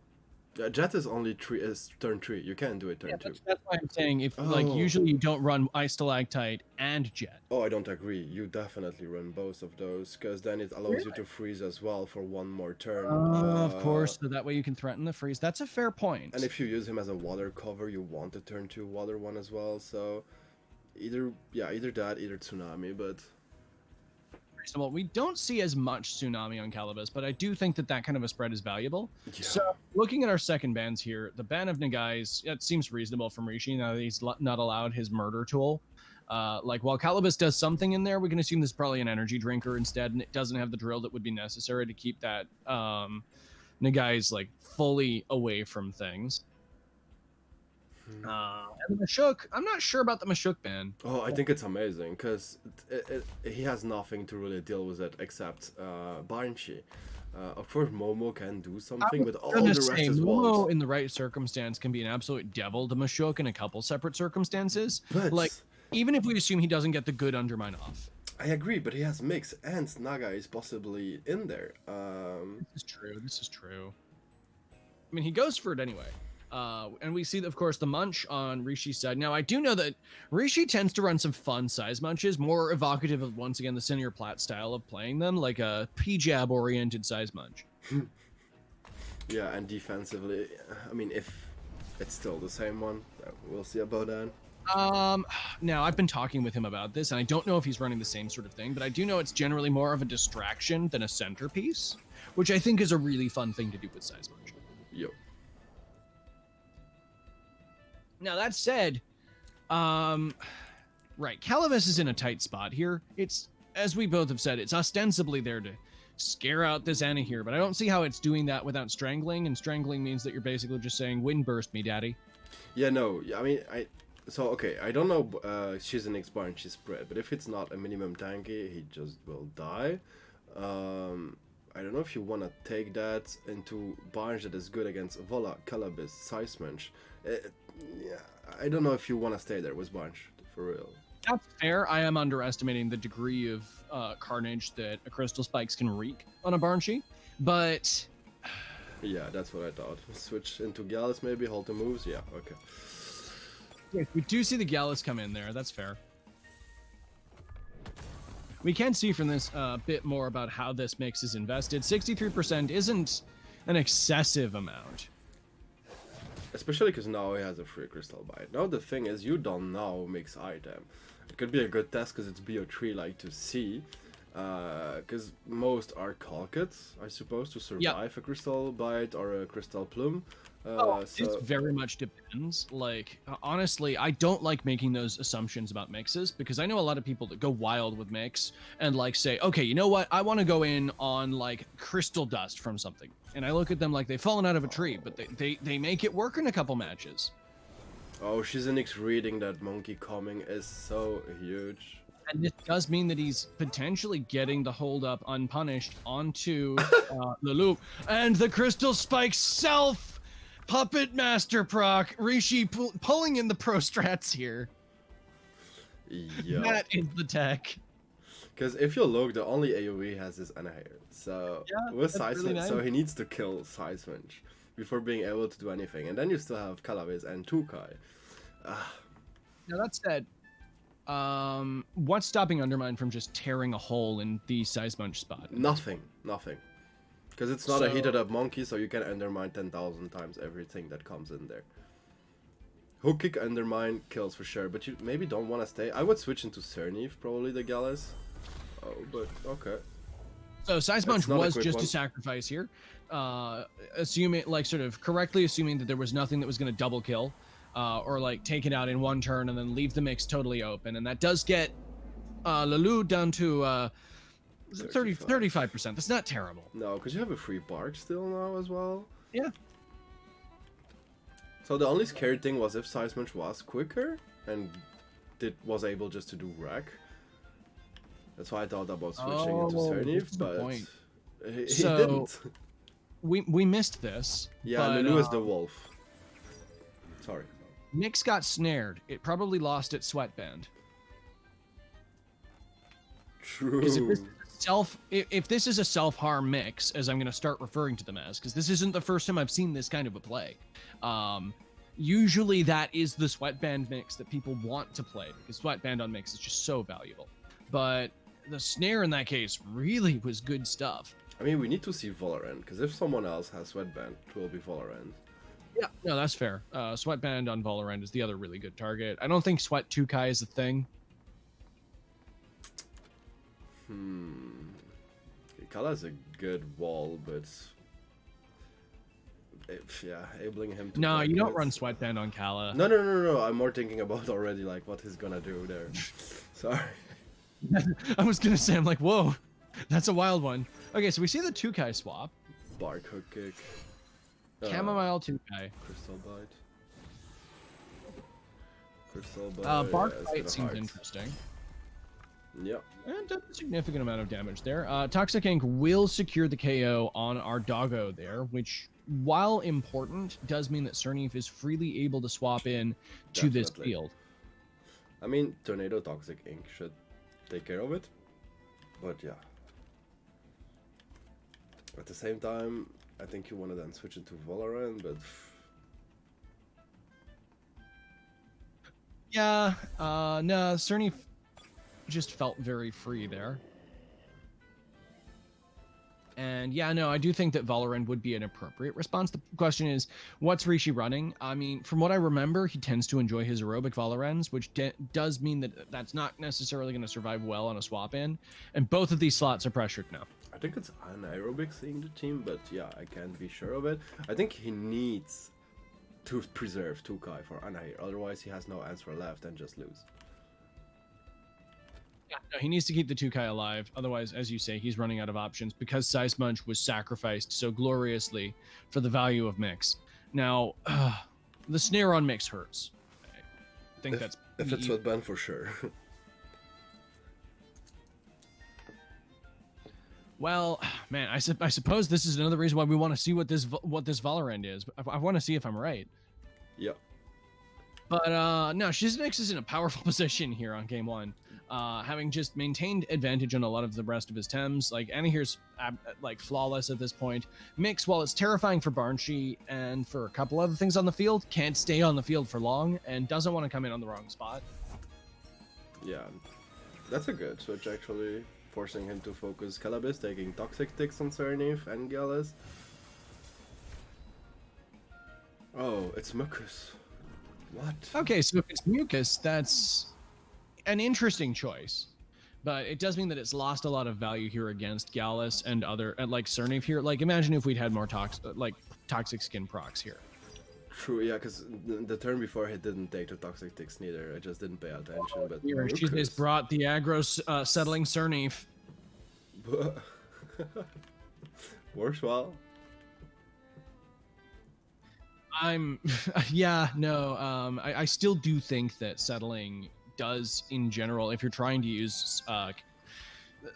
Jet is only turn 3. You can't do it turn 2. That's why I'm saying if like usually you don't run Ice Stalactite and Jet. Oh, I don't agree. You definitely run both of those because then it allows you to freeze as well for one more turn. Of course, so that way you can threaten the freeze. That's a fair point. And if you use him as a water cover, you want to turn 2 water one as well. So either that, either Tsunami, but. Well, we don't see as much Tsunami on Calibus, but I do think that kind of a spread is valuable. Yeah. So, looking at our second bans here, the ban of Nagai's, it seems reasonable from Rishi now that he's not allowed his murder tool. Like while Calibus does something in there, we can assume this is probably an energy drinker instead, and it doesn't have the drill that would be necessary to keep that Nagai's like fully away from things. And the Mashuk, I'm not sure about the Mashuk ban. Oh, I think it's amazing because he has nothing to really deal with it except Banshee. Of course, Momo can do something, but all the rest is Momo walls. in the right circumstance can be an absolute devil to Mashuk in a couple separate circumstances. But Like, even if we assume he doesn't get the good undermine off. I agree, but he has Mix and Naga is possibly in there. This is true. This is true. I mean, he goes for it anyway. And we see, of course, the munch on Rishi's side. Now, I do know that Rishi tends to run some fun size munches, more evocative of, once again, the Senior Plat style of playing them, like a P-jab-oriented size munch. Yeah, and defensively, I mean, if it's still the same one, we'll see about that. Now, I've been talking with him about this, and I don't know if he's running the same sort of thing, but I do know it's generally more of a distraction than a centerpiece, which I think is a really fun thing to do with size munch. Yo. Now, that said, right, Calibus is in a tight spot here. It's, as we both have said, it's ostensibly there to scare out this Anna here, but I don't see how it's doing that without strangling, and strangling means that you're basically just saying, wind burst me, daddy. Yeah, no, I mean, okay, I don't know, she's an X-bar and she's spread, but if it's not a minimum tanky, he just will die. I don't know if you want to take that into Barge that is good against Vola, Calibus, Sizemensch. Yeah, I don't know if you want to stay there with Barge, for real. That's fair. I am underestimating the degree of carnage that a Crystal Spikes can wreak on a Banshee, but... Yeah, that's what I thought. Switch into Gallus maybe, hold the moves, yeah, okay. Yes, we do see the Gallus come in there, that's fair. We can see from this a bit more about how this mix is invested. 63% isn't an excessive amount. Especially because now he has a free Crystal Bite. Now the thing is, you don't know mix item. It could be a good test because it's BO3 like to see. Because most are Calcuts, I suppose, to survive a Crystal Bite or a Crystal Plume. It very much depends. Like, honestly, I don't like making those assumptions about mixes because I know a lot of people that go wild with mix and like say, okay, you know what? I want to go in on like crystal dust from something. And I look at them like they've fallen out of a tree, but they make it work in a couple matches. Oh, Shizenix reading that monkey coming is so huge. And this does mean that he's potentially getting the hold up unpunished onto the loop. And the Crystal Spike self Puppet Master proc, Rishi pulling in the pro strats here. Yeah. That is the tech. Because if you look, the only AoE has is Anahir. So with Sizemensch, really nice. so he needs to kill Sizemensch before being able to do anything. And then you still have Calibus and Tukai. Now that said, what's stopping Undermine from just tearing a hole in the Sizemensch spot? Nothing. Because it's not a heated up monkey, so you can undermine 10,000 times everything that comes in there. Hook kick undermine kills for sure, but you maybe don't want to stay. I would switch into Cerniv, probably the Gallus. Oh, but okay. So Sizemensch was just one. a sacrifice here. Assuming, like, sort of correctly assuming that there was nothing that was going to double kill. Or like take it out in one turn and then leave the mix totally open. And that does get Lalu down to 35%. That's not terrible. No, because you have a free bark still now as well. Yeah. So the only scary thing was if Sizemensch was quicker and was able just to do wreck. That's why I thought about switching into Cerniv, but he didn't. We missed this. Yeah, but, Lulu is the wolf. Sorry. Nyx got snared. It probably lost its sweatband. True. If this is a self-harm mix, as I'm going to start referring to them as, because this isn't the first time I've seen this kind of a play. Usually that is the sweatband mix that people want to play, because sweatband on mix is just so valuable. But the snare in that case really was good stuff. I mean, we need to see Valorant, because if someone else has sweatband, it will be Valorant. Yeah, no, that's fair. Sweatband on Valorant is the other really good target. I don't think Sweat 2Kai is a thing. Kala is a good wall, but yeah, enabling him to. No, you don't hits. run Sweatband on Kala. No. I'm more thinking about already like what he's gonna do there. Sorry. I was gonna say, I'm like, whoa, that's a wild one. Okay, so we see the Tukai swap. Bark hook kick. Chamomile Tukai. Crystal bite. Crystal bite. Bark yeah, Bite seems interesting. Yep. And does a significant amount of damage there. Toxic Ink will secure the KO on our doggo there, which, while important, does mean that Cernif is freely able to swap in to this Definitely. field. I mean, Tornado Toxic Ink should take care of it, but yeah. At the same time, I think you want to then switch it to Valorant, but Yeah, no, Cernif just felt very free there. And yeah, no, I do think that Valorant would be an appropriate response. The question is, what's Rishi running? I mean, from what I remember, he tends to enjoy his aerobic Valorants, which does mean that that's not necessarily going to survive well on a swap in. And both of these slots are pressured now. I think it's anaerobic seeing the team, but yeah, I can't be sure of it. I think he needs to preserve Tukai for Anair, otherwise he has no answer left and just lose. Yeah, no, he needs to keep the Tukai alive. Otherwise, as you say, he's running out of options because Size Munch was sacrificed so gloriously for the value of Mix. Now, the snare on Mix hurts. I think that's... If it's with Ben, for sure. Well, man, I suppose this is another reason why we want to see what this Valorant is. I want to see if I'm right. Yeah. But no, Shiznix is in a powerful position here on game one, having just maintained advantage on a lot of the rest of his Tems. Like Anahir's like flawless at this point. Mix, while it's terrifying for Barnshee and for a couple other things on the field, can't stay on the field for long and doesn't want to come in on the wrong spot. Yeah, that's a good switch actually, forcing him to focus Calabis, taking Toxic Ticks on Cernif and Gallus. Oh, it's Mucus. What? Okay, so if it's Mucus, that's an interesting choice. But it does mean that it's lost a lot of value here against Gallus and other, like Cernif here. Like, imagine if we'd had more Toxic Skin procs here. True, yeah, because the turn before he didn't take the Toxic Ticks neither. I just didn't pay attention, but Here, she has brought the aggro settling Cernif. Works well. I still do think that settling does, in general, if you're trying to use,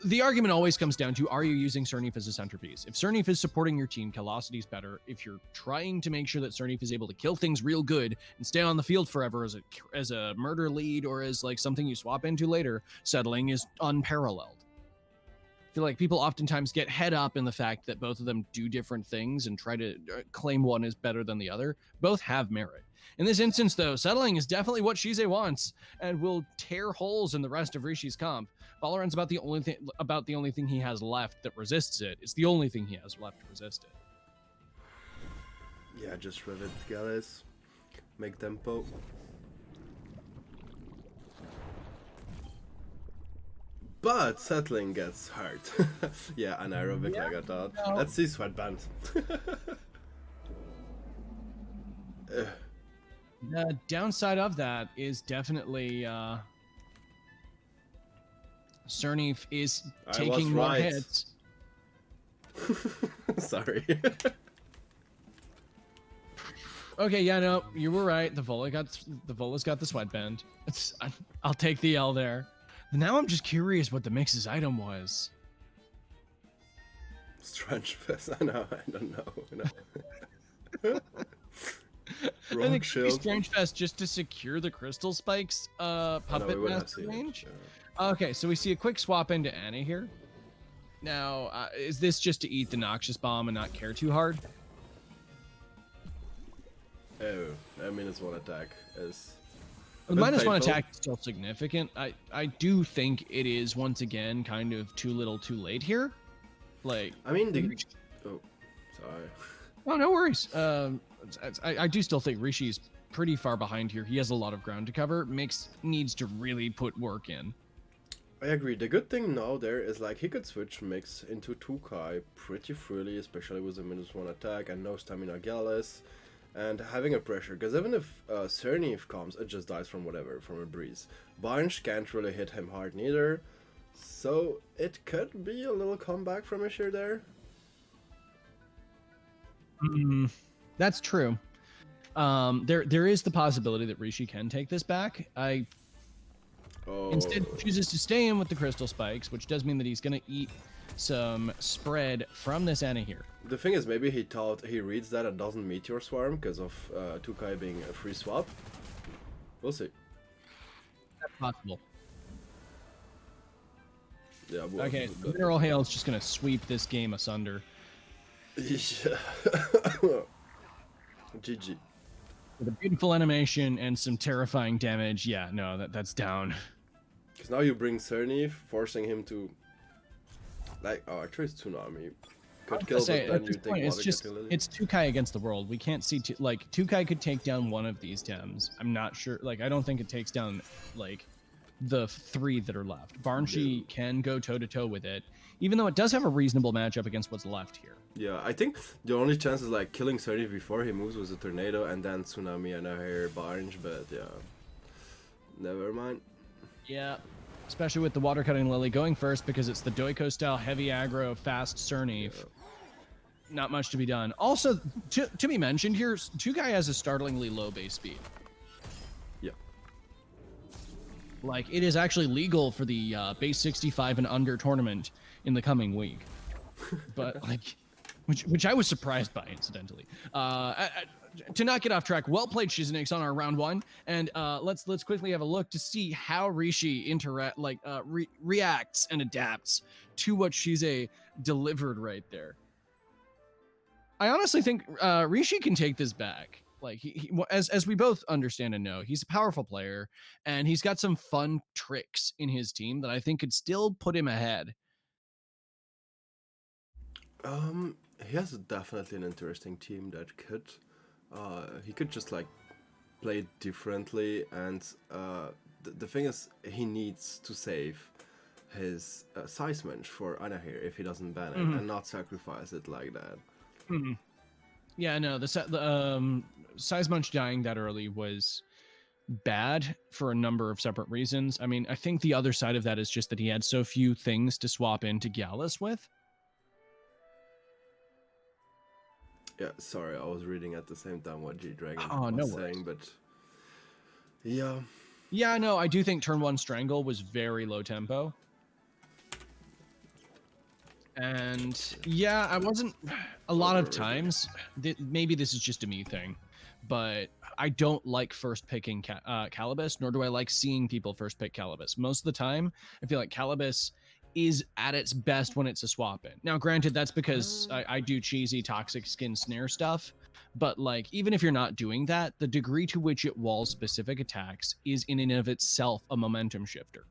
the argument always comes down to, are you using Cernif as a centerpiece? If Cernif is supporting your team, Callosity's better. If you're trying to make sure that Cernif is able to kill things real good and stay on the field forever as a murder lead or as like something you swap into later, settling is unparalleled. I feel like people oftentimes get head up in the fact that both of them do different things and try to claim one is better than the other. Both have merit. In this instance, though, settling is definitely what Shize wants and will tear holes in the rest of Rishi's comp. Valorant's about the only thing he has left that resists it. It's the only thing he has left to resist it. Yeah, just rev it, Gallus. Make tempo. But settling gets hurt. Yeah, anaerobic like I thought. No. Let's see Sweatband. The downside of that is definitely Cernif is taking more right. hits. Sorry. Okay, yeah, no, you were right. The Vola's got the Sweatband. I'll take the L there. Now I'm just curious what the Mix's item was. Strange Fest. I don't know. I think Strange Fest just to secure the Crystal Spikes Puppet Master range. range. Okay, so we see a quick swap into Anna here. Now, is this just to eat the Noxious Bomb and not care too hard? Oh, I mean it's one attack. The minus one attack is still significant. I do think it is, once again, kind of too little too late here. Like, I mean, oh, sorry. Oh, no worries. I do still think Rishi's pretty far behind here. He has a lot of ground to cover. Mix needs to really put work in. I agree. The good thing now there is like he could switch mix into 2Kai pretty freely, especially with a -1 attack and no stamina Gallus, and having a pressure. Because even if Cernith comes, it just dies from whatever, from a breeze. Barnes can't really hit him hard neither, so it could be a little comeback from Ishir there. That's true. There is the possibility that Rishi can take this back. Instead chooses to stay in with the crystal spikes, which does mean that he's going to eat some spread from this Anna here. The thing is, maybe he thought he reads that and doesn't Meteor Swarm because of 2Kai being a free swap. We'll see. That's possible. Yeah. Well, okay, so Mineral Hail is just going to sweep this game asunder. Yeah. GG. With a beautiful animation and some terrifying damage. Yeah, no, that's down. Because now you bring Cernith, forcing him to... Like, oh, actually it's Tsunami. Could kill, but then you take it's 2Kai against the world. We can't see... 2Kai could take down one of these Tems. I'm not sure... Like, I don't think it takes down, like, the 3 that are left. Barnshee can go toe-to-toe with it, even though it does have a reasonable matchup against what's left here. Yeah, I think the only chance is, like, killing Cernith before he moves was a Tornado, and then Tsunami and I hear Barnge, but yeah. Never mind. Yeah. Especially with the Water Cutting Lily going first because it's the Doiko style heavy aggro fast Cernith. Yeah. Not much to be done. Also, to be mentioned here, 2Kai has a startlingly low base speed. Yeah. Like, it is actually legal for the base 65 and under tournament in the coming week. But, like, which I was surprised by, incidentally. To not get off track, well played Shiznix on our round 1, and let's quickly have a look to see how Rishi reacts and adapts to what Shize delivered right there. I honestly think Rishi can take this back. Like as we both understand and know, he's a powerful player, and he's got some fun tricks in his team that I think could still put him ahead. He has definitely an interesting team that could. He could just like play differently, and the thing is, he needs to save his size munch for Anahir if he doesn't ban it and not sacrifice it like that. Yeah, no, the size munch dying that early was bad for a number of separate reasons. I mean, I think the other side of that is just that he had so few things to swap into Gallus with. Yeah, sorry, I was reading at the same time what G-Dragon was saying, but yeah. Yeah, no, I do think turn 1 Strangle was very low tempo. And yeah, I wasn't... A lot of times, maybe this is just a me thing, but I don't like first picking Calibus, nor do I like seeing people first pick Calibus. Most of the time, I feel like Calibus is at its best when it's a swap in. Now, granted, that's because I do cheesy toxic skin snare stuff, but like, even if you're not doing that, the degree to which it walls specific attacks is in and of itself a momentum shifter.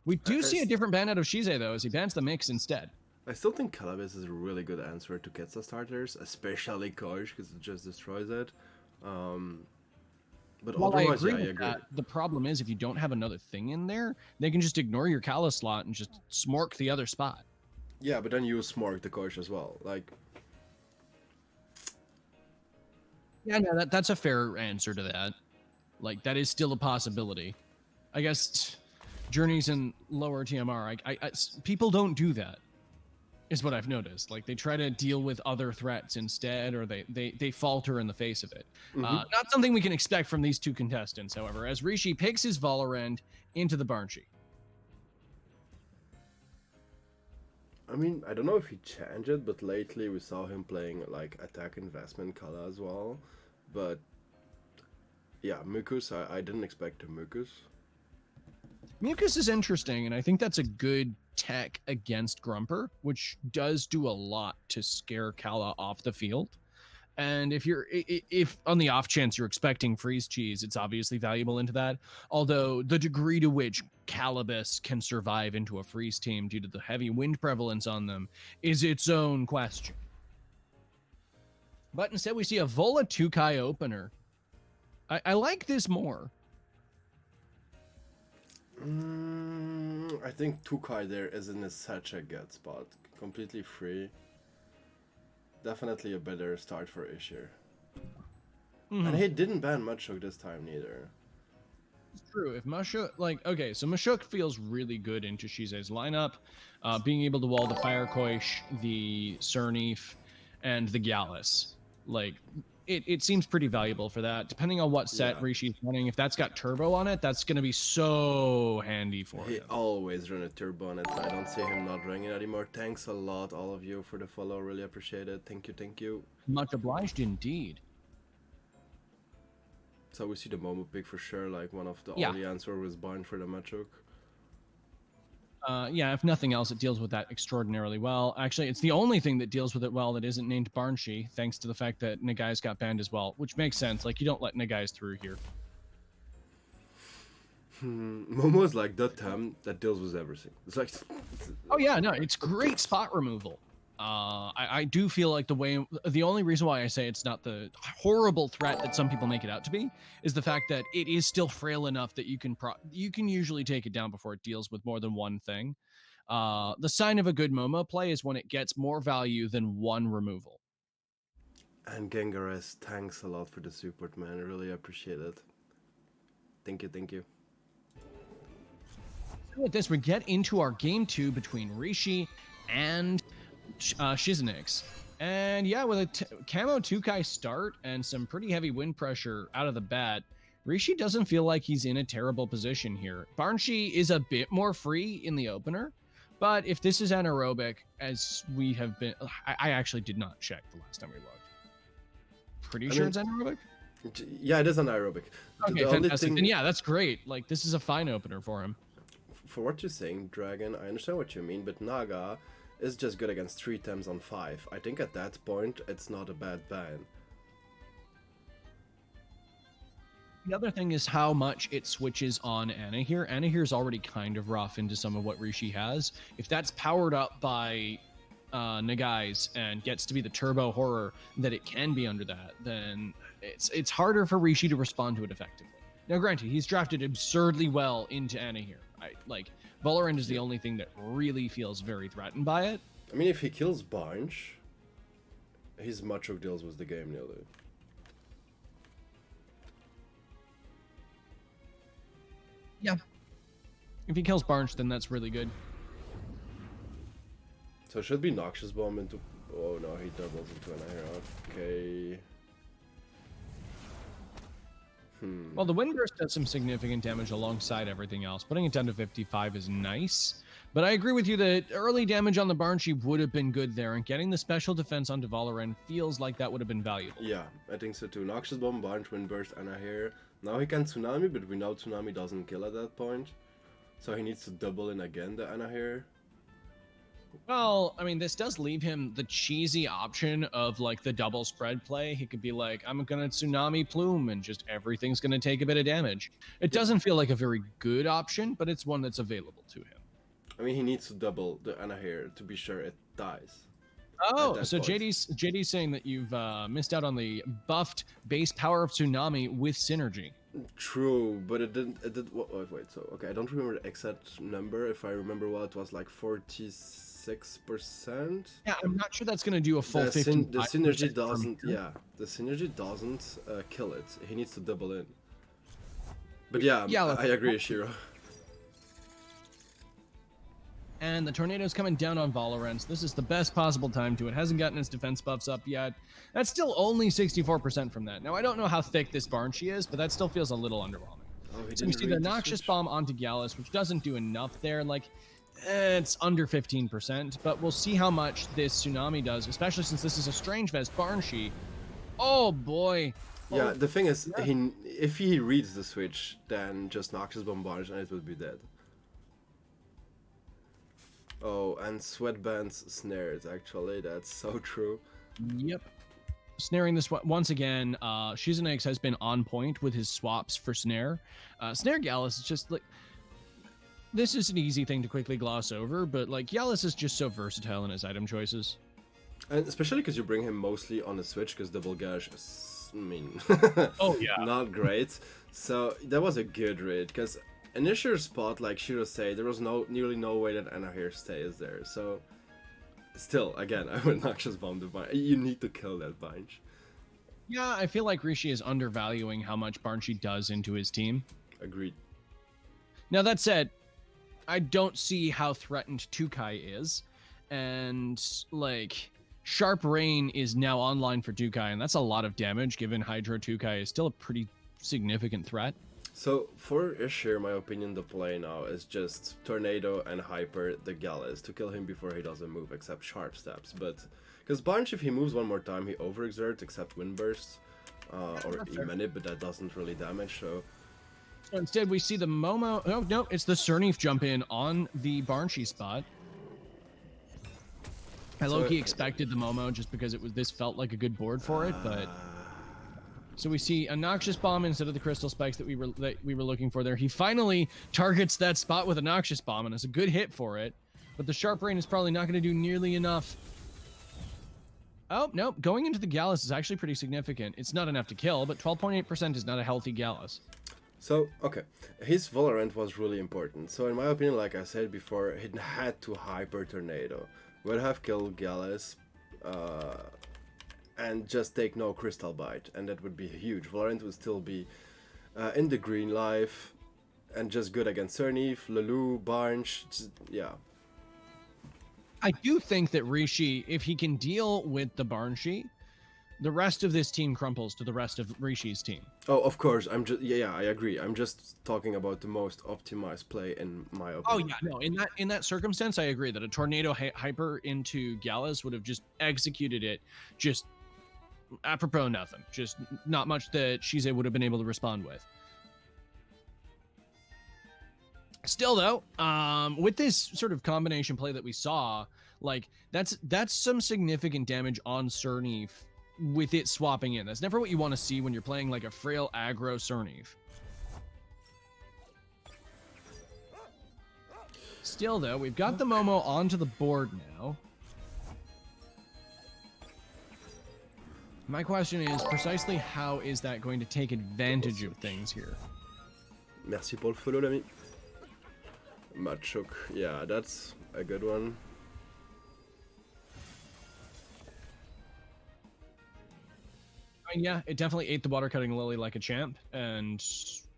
We do see a different ban out of Shize, though, as he bans the mix instead. I still think Calibus is a really good answer to Ketsa starters, especially Kosh, because it just destroys it. But while otherwise, I agree with that, the problem is if you don't have another thing in there, they can just ignore your Kala slot and just smork the other spot. Yeah, but then you smork the Kosh as well. Like, yeah, no, that's a fair answer to that. Like, that is still a possibility. I guess journeys in lower TMR, people don't do that, is what I've noticed. Like, they try to deal with other threats instead, or they falter in the face of it. Not something we can expect from these two contestants, however, as Rishi picks his Valorant into the Barnshee. I mean, I don't know if he changed it, but lately we saw him playing like attack investment Kala as well. But yeah, Mucus, I didn't expect a Mucus. Mucus is interesting, and I think that's a good tech against Grumper, which does do a lot to scare Kala off the field. And if on the off chance you're expecting freeze cheese, it's obviously valuable into that. Although the degree to which Calibus can survive into a freeze team due to the heavy wind prevalence on them is its own question. But instead we see a Vola 2Kai opener. I like this more. I think Tukai there is in such a good spot. Completely free. Definitely a better start for Ishir. And he didn't ban Mudshok this time neither. It's true. If Mashuk, like, okay, so Mashuk feels really good into Shize's lineup. Being able to wall the Fire Koish, the Cernif, and the Gallus. Like, it seems pretty valuable for that. Depending on what set Rishi's running, if that's got turbo on it, that's going to be so handy for him. He always run a turbo on it, so I don't see him not running it anymore. Thanks a lot, all of you, for the follow. Really appreciate it. Thank you, thank you. Much obliged indeed. So we see the Momo pick for sure, like one of the only answer was bind for the Machuk. Yeah, if nothing else, it deals with that extraordinarily well. Actually, it's the only thing that deals with it well that isn't named Barnshi, thanks to the fact that Nagai's got banned as well, which makes sense. Like, you don't let Nagai's through here. Momo's like the Tem that deals with everything. It's like... Oh yeah, no, it's great spot removal. I do feel like the only reason why I say it's not the horrible threat that some people make it out to be is the fact that it is still frail enough that you can usually take it down before it deals with more than one thing. The sign of a good Momo play is when it gets more value than one removal. And Gengares, thanks a lot for the support, man. I really appreciate it. Thank you, thank you. So with this, we get into our game 2 between Rishi and Shiznix. And yeah, with a camo Tukai start and some pretty heavy wind pressure out of the bat, Rishi doesn't feel like he's in a terrible position here. Barnshi is a bit more free in the opener, but if this is anaerobic, as we have been... I actually did not check the last time we looked. Pretty sure it's anaerobic? Yeah, it is anaerobic. Okay, fantastic. And yeah, that's great. Like, this is a fine opener for him. For what you're saying, Dragon, I understand what you mean, but Naga is just good against 3 Tems on 5. I think at that point, it's not a bad ban. The other thing is how much it switches on Anahir. Anahir is already kind of rough into some of what Rishi has. If that's powered up by Nagai's and gets to be the turbo horror that it can be under that, then it's harder for Rishi to respond to it effectively. Now, granted, he's drafted absurdly well into Anahir. Valorant is the only thing that really feels very threatened by it. I mean, if he kills Bunch, his Machok deals with the game nearly. Yeah. If he kills Barnes, then that's really good. So it should be Noxious Bomb into... Oh no, he doubles into an arrow. Okay. Well, the Wind Burst does some significant damage alongside everything else. Putting it down to 55 is nice. But I agree with you that early damage on the Barnshi would have been good there, and getting the special defense onto Valorant feels like that would have been valuable. Yeah, I think so too. Noxious Bomb, Barnsh, Wind Burst, Anahir. Now he can Tsunami, but we know Tsunami doesn't kill at that point. So he needs to double in again, the Anahir. Well, I mean, this does leave him the cheesy option of, like, the double spread play. He could be like, I'm gonna Tsunami Plume, and just everything's gonna take a bit of damage. It doesn't feel like a very good option, but it's one that's available to him. I mean, he needs to double the Anahir to be sure it dies. Oh, so JD's saying that you've missed out on the buffed base power of Tsunami with synergy. True, but it didn't. Wait. So okay, I don't remember the exact number. If I remember well, it was like 46%. Yeah, I'm not sure that's gonna do a full 50. The synergy doesn't. Yeah, the synergy doesn't kill it. He needs to double in. But yeah, I agree, Shiro. And the tornado's coming down on Valorant. This is the best possible time to it. Hasn't gotten its defense buffs up yet. That's still only 64% from that. Now, I don't know how thick this Barnshi is, but that still feels a little underwhelming. So we see the Noxious Bomb onto Gallus, which doesn't do enough there. Like, it's under 15%, but we'll see how much this Tsunami does, especially since this is a Strange Vest Barnshi. Oh, boy. Yeah, the thing is, if he reads the switch, then just Noxious Bomb Barnsh and it would be dead. Oh, and Sweatbands snares, actually. That's so true. Yep. Snaring this once again, Shiznix has been on point with his swaps for Snare. Snare Gallus is just like... This is an easy thing to quickly gloss over, but like Gallus is just so versatile in his item choices. And especially because you bring him mostly on the switch, because Double Gash is, I mean... oh, yeah. Not great. So that was a good raid, because initial spot, like Shiro said, there was nearly no way that Anahir stays there. So, still, again, I would not just bomb the Banshee. You need to kill that Banshee. Yeah, I feel like Rishi is undervaluing how much Banshee does into his team. Agreed. Now, that said, I don't see how threatened Tukai is. And, like, Sharp Rain is now online for Tukai, and that's a lot of damage, given Hydro Tukai is still a pretty significant threat. So, for Ishir, my opinion, the play now is just Tornado and Hyper the Gallus to kill him before he doesn't move, except Sharp Steps. But, because Bunch, if he moves one more time, he overexerts, except Wind Burst, or E-Manip, but that doesn't really damage, so... So instead, we see the Momo... Oh, no, it's the Cernif jump in on the Banshee spot. I low-key expected the Momo just because this felt like a good board for it, but... So we see a Noxious Bomb instead of the Crystal Spikes that we were looking for there. He finally targets that spot with a Noxious Bomb, and it's a good hit for it. But the Sharp Rain is probably not going to do nearly enough. Oh, nope. Going into the Gallus is actually pretty significant. It's not enough to kill, but 12.8% is not a healthy Gallus. So, okay, his Valorant was really important. So in my opinion, like I said before, he had to Hyper Tornado. Would have killed Gallus, and just take no Crystal Bite, and that would be huge. Valorant would still be in the green life, and just good against Cernif, Lulu, Barnes, yeah. I do think that Rishi, if he can deal with the Banshee, the rest of this team crumples to the rest of Rishi's team. Oh, of course. Yeah, I agree. I'm just talking about the most optimized play in my opinion. Oh yeah, no. In that circumstance, I agree that a Tornado Hyper into Gallus would have just executed it, just apropos nothing. Just not much that Shize would have been able to respond with. Still though, with this sort of combination play that we saw, like that's some significant damage on Cernif with it swapping in. That's never what you want to see when you're playing like a frail aggro Cernif. Still though, we've got the Momo onto the board now. My question is precisely how is that going to take advantage of things here? Merci pour le follow, l'ami. Machuk, yeah, that's a good one. I mean, yeah, it definitely ate the water cutting lily like a champ, and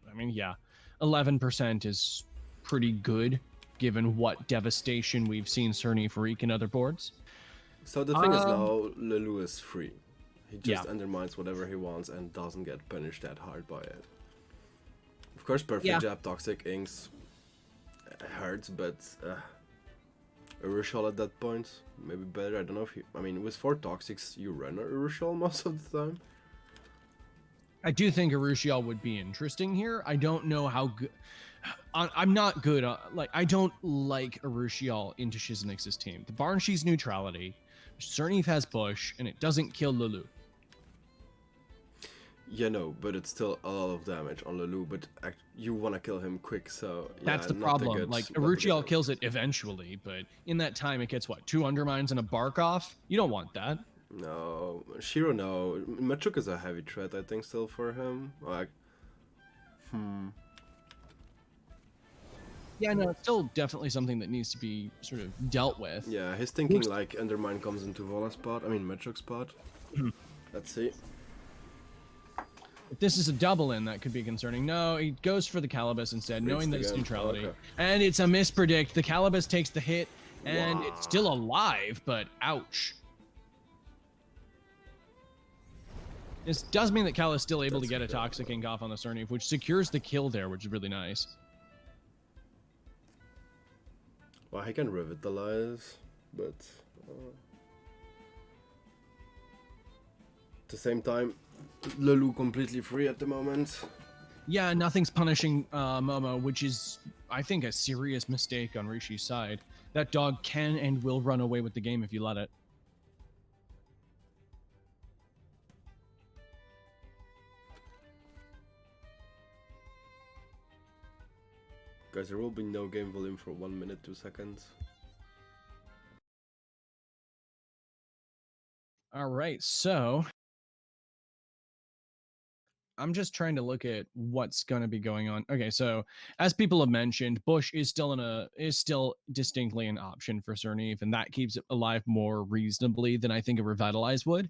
I mean, yeah, 11% is pretty good given what devastation we've seen Cernif wreak in other boards. So the thing is now, Lulu is free. He just undermines whatever he wants and doesn't get punished that hard by it. Of course, perfect jab, toxic inks hurts, but Urushal at that point maybe better. I don't know if I mean, with 4 toxics, you run Urushal most of the time. I do think Urushiel would be interesting here. I don't know how good. I'm not good. I don't like Urushiel into Shiznix's team. The Banshee's neutrality, Cernif has Bush, and it doesn't kill Lulu. Yeah, no, but it's still a lot of damage on Lulu, but you want to kill him quick, so... Yeah, that's the problem. Like, Urushiel kills it eventually, but in that time it gets, what, 2 undermines and a bark off? You don't want that. No, Shiro, no. Machuk is a heavy threat, I think, still for him. Like, Yeah, no, it's still definitely something that needs to be sort of dealt with. Yeah, he's thinking like Undermine comes into Vola's spot, I mean Machuk's spot. Let's see. If this is a double in, that could be concerning. No, he goes for the Calibus instead, knowing that it's neutrality. Okay. And it's a mispredict. The Calibus takes the hit, and it's still alive, but ouch. This does mean that Cal is still able to get a Toxic Ink off on the Cernif, which secures the kill there, which is really nice. Well, he can revitalize, but at the same time, Lulu completely free at the moment. Yeah, nothing's punishing Momo, which is, I think, a serious mistake on Rishi's side. That dog can and will run away with the game if you let it. Guys, there will be no game volume for 1 minute, 2 seconds. All right, so I'm just trying to look at what's going to be going on. Okay, so as people have mentioned, Bush is still distinctly an option for Cerneve, and that keeps it alive more reasonably than I think a Revitalize would.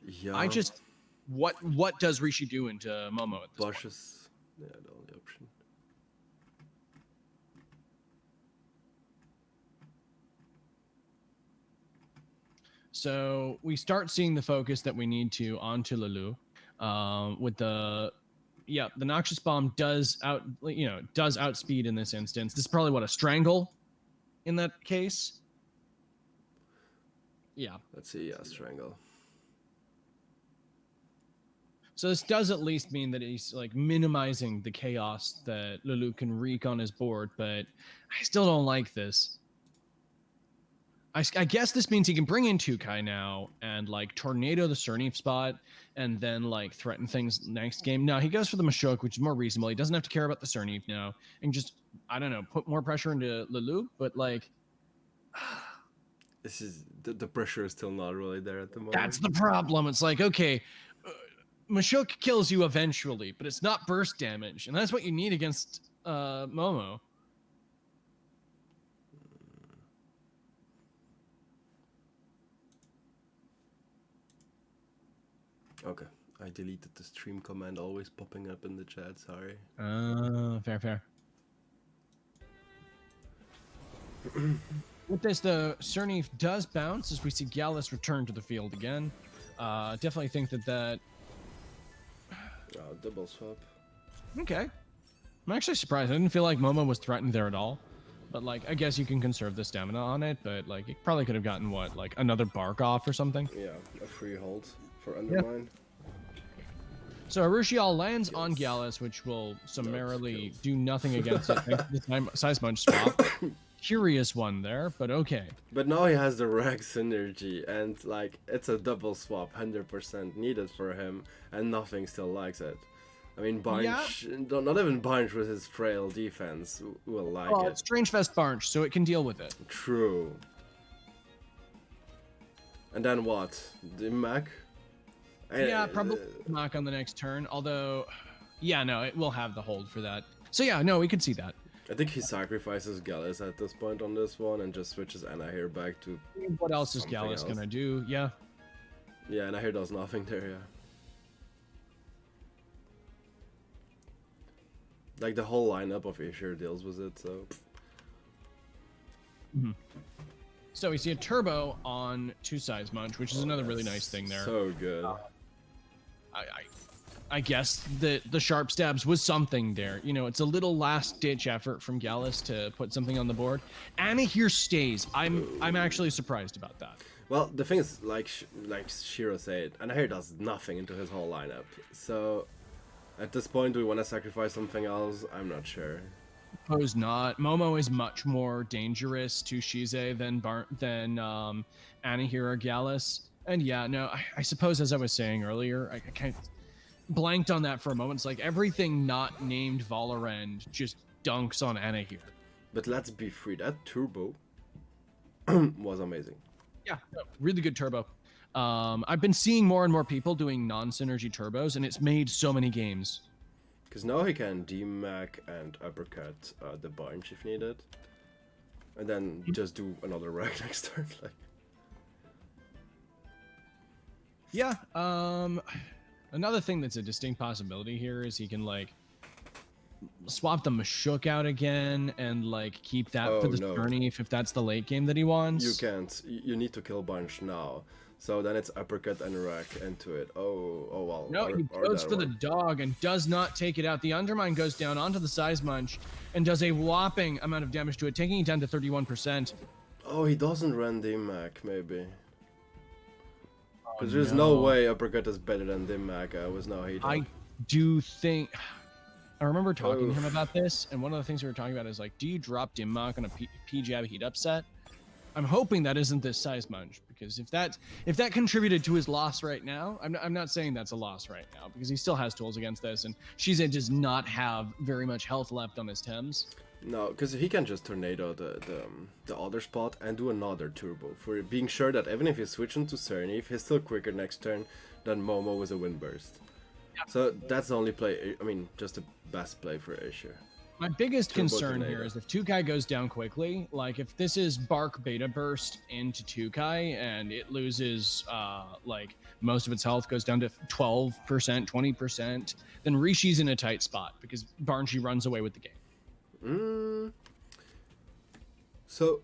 Yeah. I just what does Rishi do into Momo at this Bush point? is the only option. So we start seeing the focus that we need to onto Lulu, with the Noxious Bomb does outspeed in this instance. This is probably what, a Strangle in that case. Yeah. Let's see. Yeah, Strangle. So this does at least mean that he's like minimizing the chaos that Lulu can wreak on his board, but I still don't like this. I guess this means he can bring in Tukai now and like tornado the Cerneve spot and then like threaten things next game. No, he goes for the Mashuk, which is more reasonable. He doesn't have to care about the Cerneve now and just, I don't know, put more pressure into Lulu, but like... This is, the pressure is still not really there at the moment. That's the problem. It's like, okay, Mashuk kills you eventually, but it's not burst damage, and that's what you need against Momo. Okay, I deleted the stream command always popping up in the chat, sorry. Fair. With this, the Cerneve does bounce as we see Gallus return to the field again. Definitely think that... Oh, double swap. Okay. I'm actually surprised. I didn't feel like Momo was threatened there at all. But, like, I guess you can conserve the stamina on it, but, like, it probably could have gotten, what, like, another bark off or something? Yeah, a free hold for Undermine. Yeah. So Arushial lands on Gallus, which will summarily do nothing against it. Thanks to the Size Munch swap. Curious one there, but okay. But now he has the Rag Synergy, and, like, it's a double swap, 100% needed for him, and nothing still likes it. I mean, Bunch, not even Bunch with his frail defense will like it. It's Strange Fest Bunch, so it can deal with it. True. And then what? The Mac? Yeah, probably Mac on the next turn, although, yeah, no, it will have the hold for that. So yeah, no, we could see that. I think he sacrifices Gallus at this point on this one and just switches Anahir back to... What else is Gallus gonna do? Yeah. Yeah, Anahir does nothing there, yeah. Like, the whole lineup of Ishir deals with it, so... So we see a turbo on 2 Size Munch, which is another really nice thing there. So good. I guess the sharp stabs was something there. You know, it's a little last-ditch effort from Gallus to put something on the board. Anahir stays. I'm actually surprised about that. Well, the thing is, like Shiro said, Anahir does nothing into his whole lineup. So, at this point, do we want to sacrifice something else? I'm not sure. Suppose not. Momo is much more dangerous to Shize than Anahir or Gallus. And yeah, no, I suppose as I was saying earlier, I kind of blanked on that for a moment. It's like everything not named Valorend just dunks on Anahir. But let's be free. That turbo was amazing. Yeah, really good turbo. I've been seeing more and more people doing non-synergy turbos, and it's made so many games. Because now he can D-Mac and uppercut the bunch if needed. And then just do another rag next turn. Like. Yeah, another thing that's a distinct possibility here is he can, like, swap the Mashuk out again and, like, keep that for the journey if that's the late game that he wants. You can't. You need to kill bunch now. So then it's uppercut and rack into it. Oh well. No, he goes for the dog and does not take it out. The Undermine goes down onto the Size Munch and does a whopping amount of damage to it, taking it down to 31%. Oh, he doesn't run D-Mac, maybe. Because there's no way uppercut is better than D-Mac. I do think... I remember talking to him about this, and one of the things we were talking about is, like, do you drop Dim-Mak on a P-Jab heat upset? I'm hoping that isn't this Size Munch, because if that contributed to his loss right now, I'm not saying that's a loss right now, because he still has tools against this, and Shize does not have very much health left on his Tems. No, because he can just tornado the other spot and do another turbo for being sure that even if he's switching to Cerny, if he's still quicker next turn than Momo with a wind burst. Yeah. So that's the only play. I mean, just the best play for Asia. My biggest concern here is if Tukai goes down quickly, like if this is Bark Beta Burst into Tukai and it loses like most of its health goes down to 12%, 20%, then Rishi's in a tight spot because Barnshi runs away with the game. So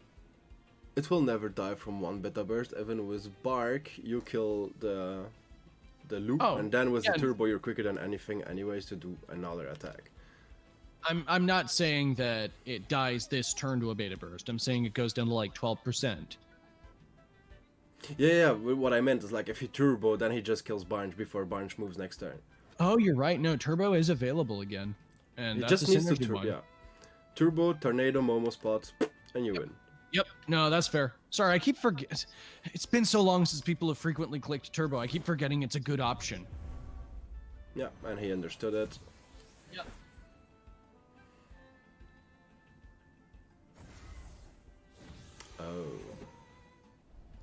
it will never die from one Beta Burst. Even with Bark, you kill the loop, and then with the turbo, you're quicker than anything anyways to do another attack. I'm not saying that it dies this turn to a Beta Burst. I'm saying it goes down to like 12%. Yeah. What I meant is like if he turbo, then he just kills Barnge before Barnge moves next turn. Oh, you're right. No, turbo is available again, and he that's just a needs to synergy one. yeah. Turbo, tornado, Momo spot, and you win. Yep. No, that's fair. Sorry, I keep forgetting. It's been so long since people have frequently clicked turbo. I keep forgetting it's a good option. Yeah, and he understood it. Yep. Oh.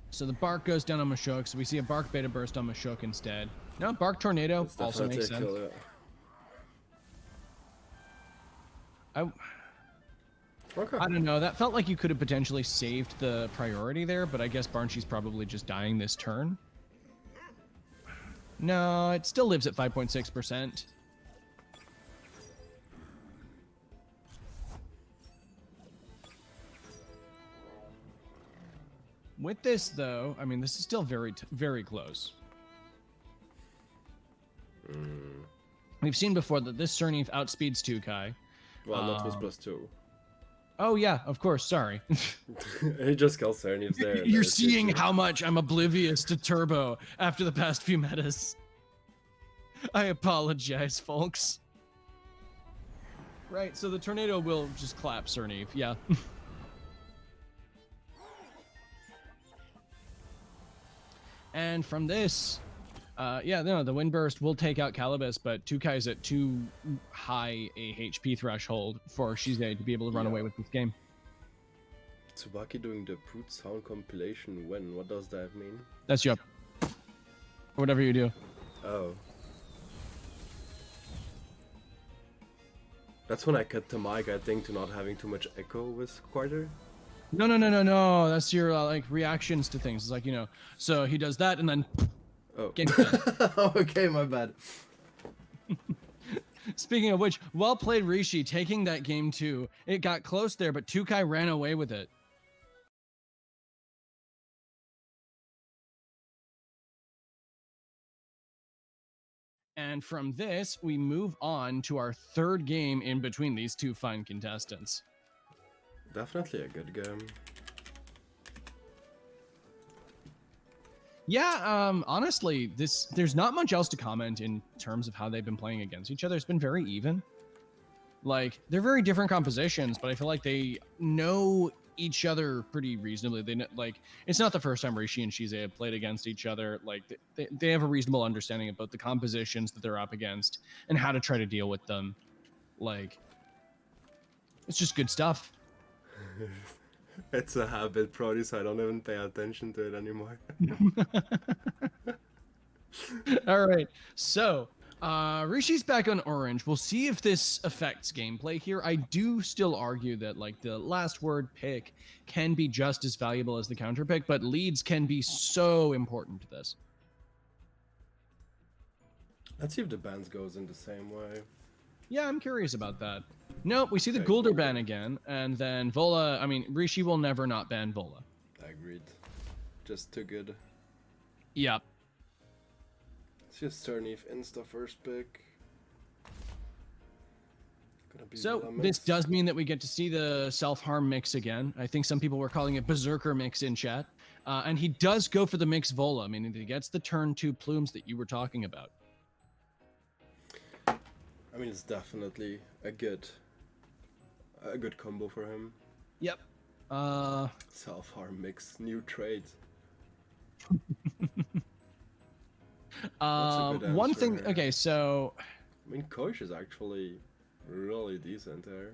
So the Bark goes down on Mashok, so we see a Bark Beta Burst on Mashok instead. No, Bark Tornado also makes sense. Kill, yeah. Okay. I don't know. That felt like you could have potentially saved the priority there, but I guess Barnshi's probably just dying this turn. No, it still lives at 5.6%. With this, though, I mean, this is still very, very close. We've seen before that this Cerny outspeeds Tukai. Well, not with +2. Oh, yeah, of course, sorry. He just kills Cerny there. You're seeing how much I'm oblivious to Turbo after the past few metas. I apologize, folks. Right, so the Tornado will just clap Cerny, yeah. And from this, yeah, no, the Wind Burst will take out Calibus, but Tukai's at too high a HP threshold for Shizei to be able to run away with this game. Tsubaki doing the Brute Sound compilation when? What does that mean? That's you. Whatever you do. Oh. That's when I cut the mic, I think, to not having too much echo with Quarter. No. That's your like reactions to things. It's like, you know, so he does that and then oh. Game done. Okay, my bad. Speaking of which, well played Rishi taking that game too. It got close there, but Tukai ran away with it. And from this, we move on to our third game in between these two fine contestants. Definitely a good game. Yeah, honestly, there's not much else to comment in terms of how they've been playing against each other. It's been very even. Like, they're very different compositions, but I feel like they know each other pretty reasonably. They know, like, it's not the first time Rishi and Shizei have played against each other. Like, they have a reasonable understanding about the compositions that they're up against and how to try to deal with them. Like, it's just good stuff. It's a habit, Brody, so I don't even pay attention to it anymore. All right, so Rishi's back on orange. We'll see if this affects gameplay here. I do still argue that like the last word pick can be just as valuable as the counter pick, but leads can be so important to this. Let's see if the bans goes in the same way. Yeah, I'm curious about that. Nope, we see the Gulder ban again, and then Vola, I mean, Rishi will never not ban Vola. I agreed. Just too good. Yep. It's just Cernif insta first pick. So this does mean that we get to see the self-harm mix again. I think some people were calling it Berserker mix in chat. And he does go for the mix Vola, meaning that he gets the turn 2 plumes that you were talking about. I mean, it's definitely a good combo for him. Yep. Self-harm mix, new trade. One thing, okay, so... I mean, Koish is actually really decent there.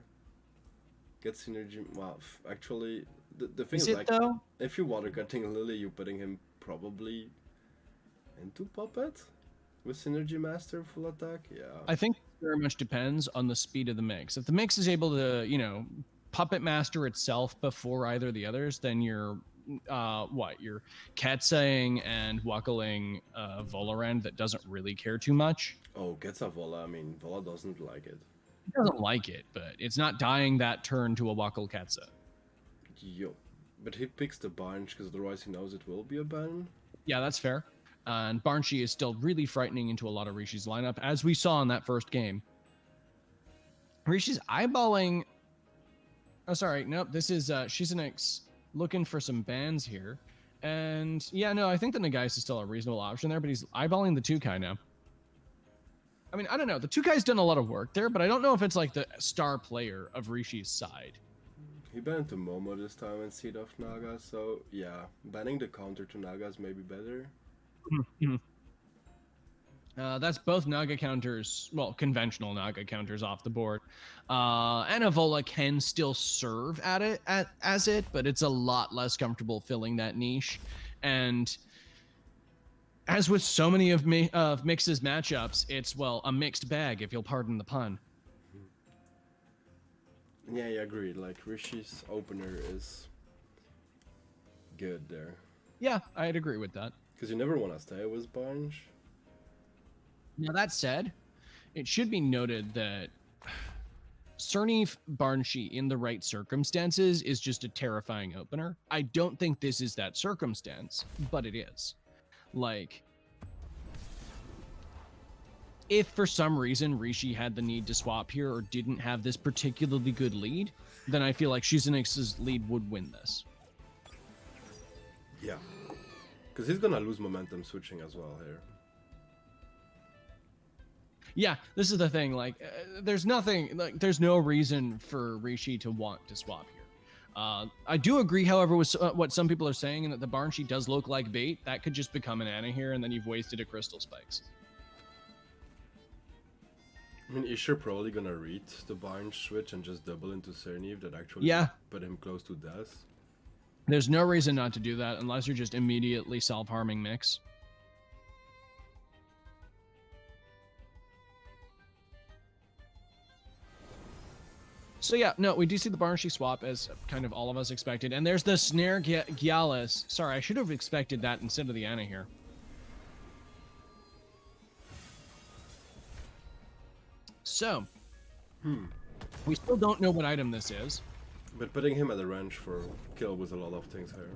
Get synergy. Well, actually, the thing Is is it like, though? if you water cutting Lily, you're putting him probably into Puppet with Synergy Master full attack. Yeah. I think it very much depends on the speed of the mix. If the mix is able to, you know, Puppet Master itself before either of the others, then you're you're Ketsaing and Wuckling Volarend that doesn't really care too much. Oh, gets a Vola. I mean, Vola doesn't like it. He doesn't like it, but it's not dying that turn to a Wuckle Ketsa. Yo. But he picks the bunch because otherwise he knows it will be a ban. Yeah, that's fair. And Barnshee is still really frightening into a lot of Rishi's lineup, as we saw in that first game. Rishi's eyeballing. Oh, sorry. Nope. This is Shizunix looking for some bans here. And yeah, no, I think the Nagais is still a reasonable option there, but he's eyeballing the 2Kai now. I mean, I don't know. The 2Kai's done a lot of work there, but I don't know if it's like the star player of Rishi's side. He banned to Momo this time instead of Naga, so yeah, banning the counter to Nagas may be better. That's both Naga counters, well, conventional Naga counters off the board. Anavola can still serve at it as it, but it's a lot less comfortable filling that niche. And as with so many of Mix's matchups, it's, well, a mixed bag, if you'll pardon the pun. Yeah, I agree. Like, Rishi's opener is good there. Yeah, I'd agree with that. Because you never want to stay with Bunch. Now, that said, it should be noted that Cernif Barnshee in the right circumstances is just a terrifying opener. I don't think this is that circumstance, but it is. Like, if for some reason Rishi had the need to swap here or didn't have this particularly good lead, then I feel like Shizunix's lead would win this. Yeah. Because he's gonna lose momentum switching as well here. Yeah, this is the thing. Like, there's nothing, like, there's no reason for Rishi to want to swap here. I do agree, however, with what some people are saying, and that the Barnshee does look like bait. That could just become an Ana here, and then you've wasted a Crystal Spikes. I mean, Isher probably gonna read the Bunch switch and just double into Cernif that actually put him close to death. There's no reason not to do that unless you're just immediately self-harming Mix. So yeah, no, we do see the Barnshee swap as kind of all of us expected. And there's the Snare Gyalis. Sorry, I should have expected that instead of the Ana here. So, we still don't know what item this is. But putting him at the range for kill with a lot of things here.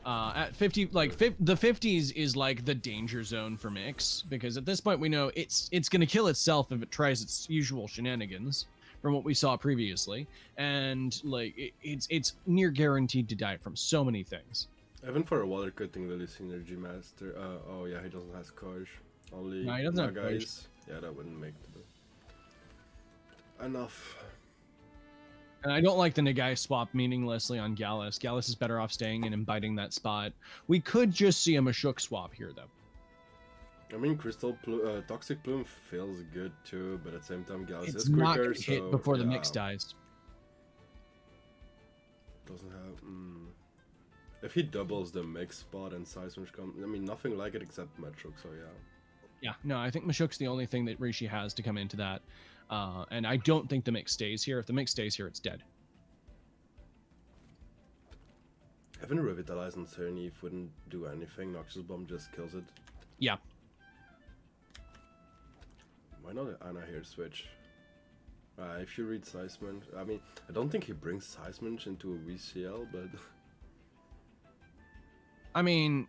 At 50, like the 50s is like the danger zone for Mix, because at this point we know it's gonna kill itself if it tries its usual shenanigans from what we saw previously, and like it's near guaranteed to die from so many things. Even for a water cutting Lily Synergy Master, oh yeah, he doesn't have Kosh. Only No, he doesn't have guys. Yeah, that wouldn't make enough. And I don't like the Nagai swap meaninglessly on Gallus. Gallus is better off staying and biting that spot. We could just see a Mashuk swap here, though. I mean, Toxic Plume feels good too, but at the same time, Gallus It's is quicker, not gonna so hit before the Mix dies. Doesn't have. If he doubles the Mix spot and Seismic comes, I mean, nothing like it except Metrok, so yeah. Yeah, no, I think Mashuk's the only thing that Rishi has to come into that. And I don't think the Mix stays here. If the Mix stays here, it's dead. Having a Revitalize on Cernif wouldn't do anything. Noxious Bomb just kills it. Yeah. Why not Ana here switch? If you read Seismic, I mean, I don't think he brings Seismic into a VCL, but... I mean,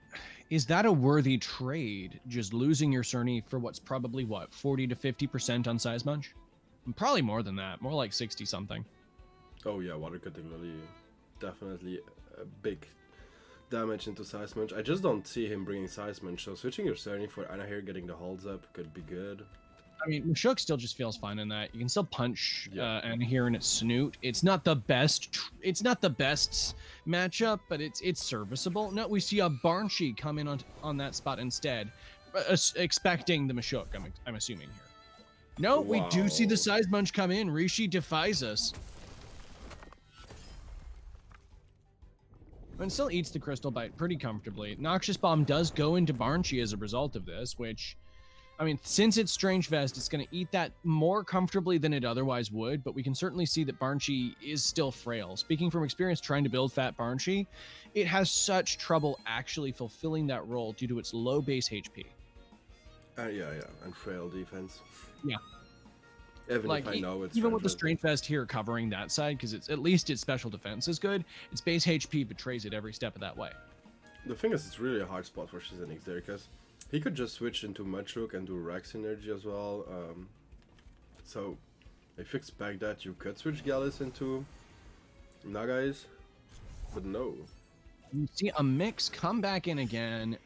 is that a worthy trade? Just losing your Cerny for what's probably, what, 40 to 50% on Size Munch? Probably more than that. More like 60 something. Oh yeah, Water Cutting Lily. Definitely a big damage into Size Munch. I just don't see him bringing Size Munch, so switching your Cerny for Ana here getting the holds up could be good. I mean, Mashuk still just feels fine in that. You can still punch Ana here in its snoot. It's not the best. It's not the best matchup, but it's serviceable. No, we see a Barnshee come in on that spot instead, expecting the Mashuk. I'm assuming here. No, we do see the Size Munch come in. Rishi defies us. And still eats the Crystal Bite pretty comfortably. Noxious Bomb does go into Barnchy as a result of this, which, I mean, since it's Strange Vest, it's going to eat that more comfortably than it otherwise would, but we can certainly see that Barnchy is still frail. Speaking from experience trying to build Fat Barnchy, it has such trouble actually fulfilling that role due to its low base HP. Yeah, and frail defense. Yeah. Even Like, if I know it's even with the Strange Strange Vest here covering that side, because it's at least its special defense is good, its base HP betrays it every step of that way. The thing is, it's really a hard spot for Shizenix there, because he could just switch into Machook and do Rack Synergy as well. So, if you expect that, you could switch Gallus into Nagais, but no. You see a mix come back in again,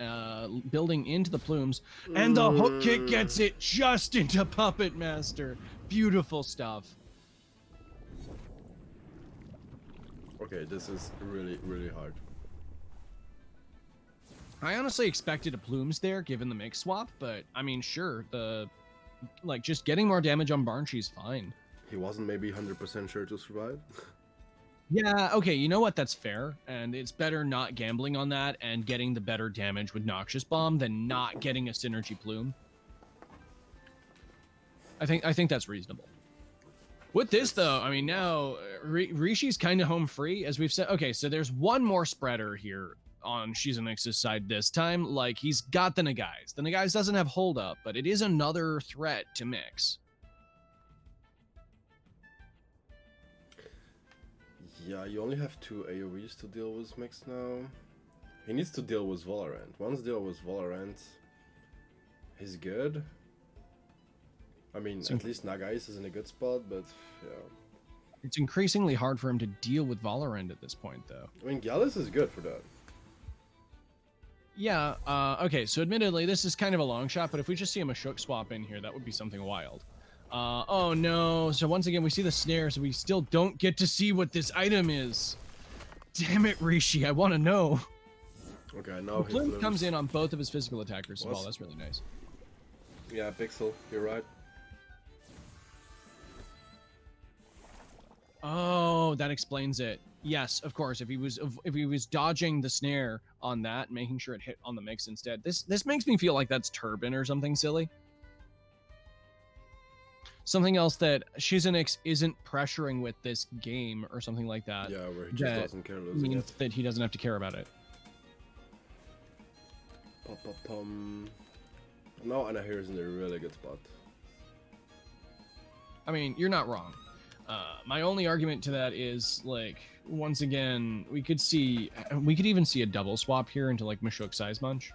building into the plumes, and the hook kick gets it just into Puppet Master. Beautiful stuff. Okay, this is really, really hard. I honestly expected a plumes there, given the mix swap, but I mean, sure, just getting more damage on Barnchy's fine. He wasn't maybe 100% sure to survive. Yeah, okay, you know what? That's fair, and it's better not gambling on that and getting the better damage with Noxious Bomb than not getting a Synergy Plume. I think that's reasonable. With this, though, I mean, now Rishi's kind of home free, as we've said. Okay, so there's one more spreader here on Shizenix's side this time. Like, he's got the Nagais. The Nagais doesn't have hold up, but it is another threat to mix. Yeah, you only have 2 AoEs to deal with Mix now. He needs to deal with Valorant. Once deal with Valorant, he's good. I mean, at least Nagais is in a good spot, but yeah. It's increasingly hard for him to deal with Valorant at this point, though. I mean, Gallus is good for that. Yeah, okay, so admittedly, this is kind of a long shot, but if we just see a Machook swap in here, that would be something wild. Oh no, so once again we see the snare, so we still don't get to see what this item is. Damn it, Rishi, I want to know. Okay, now he Bloom comes in on both of his physical attackers as well, that's really nice. Yeah, Pixel, you're right. Oh, that explains it. Yes, of course, if he was dodging the snare on that, making sure it hit on the mix instead. This makes me feel like that's Turban or something silly. Something else that Shizenix isn't pressuring with this game or something like that. Yeah, where he just doesn't care losing means it. that he doesn't have to care about it. No, Anahira's in a really good spot. I mean, you're not wrong. My only argument to that is, like, once again, we could even see a double swap here into, like, Machook Size Munch.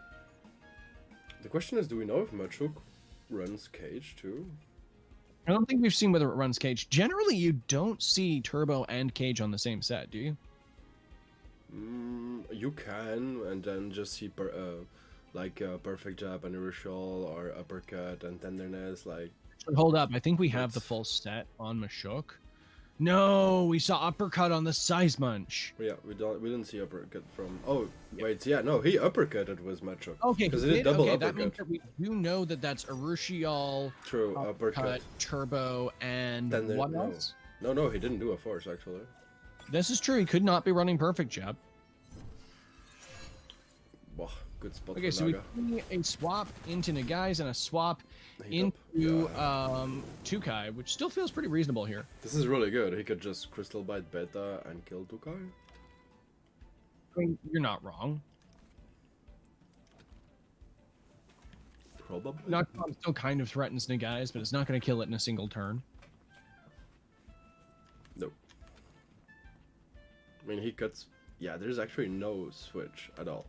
The question is, do we know if Machook runs Cage too? I don't think we've seen whether it runs Cage. Generally, you don't see Turbo and Cage on the same set, do you? You can, and then just see Perfect Jab and Urshal, or Uppercut and Tenderness, like... Hold up, I think we have the full set on Machook. No, we saw Uppercut on the Size Munch. Yeah, we didn't see Uppercut from... Oh, wait, yeah, no, he Uppercutted with Machook. Okay, because it did double okay, Uppercut. That means that we do know that that's Urushiol, True, Uppercut. Turbo, and what else? No, he didn't do a Force, actually. This is true, he could not be running Perfect Jab. Wow, good spot Okay, for so Naga. we see a swap into Nagais and a swap Heat into up. Tukai, which still feels pretty reasonable here. This is really good. He could just Crystal Bite Beta and kill Tukai. I mean, you're not wrong. Probably. Knockdown still kind of threatens Nagais, but it's not going to kill it in a single turn. Nope. I mean, he cuts... Yeah, there's actually no switch at all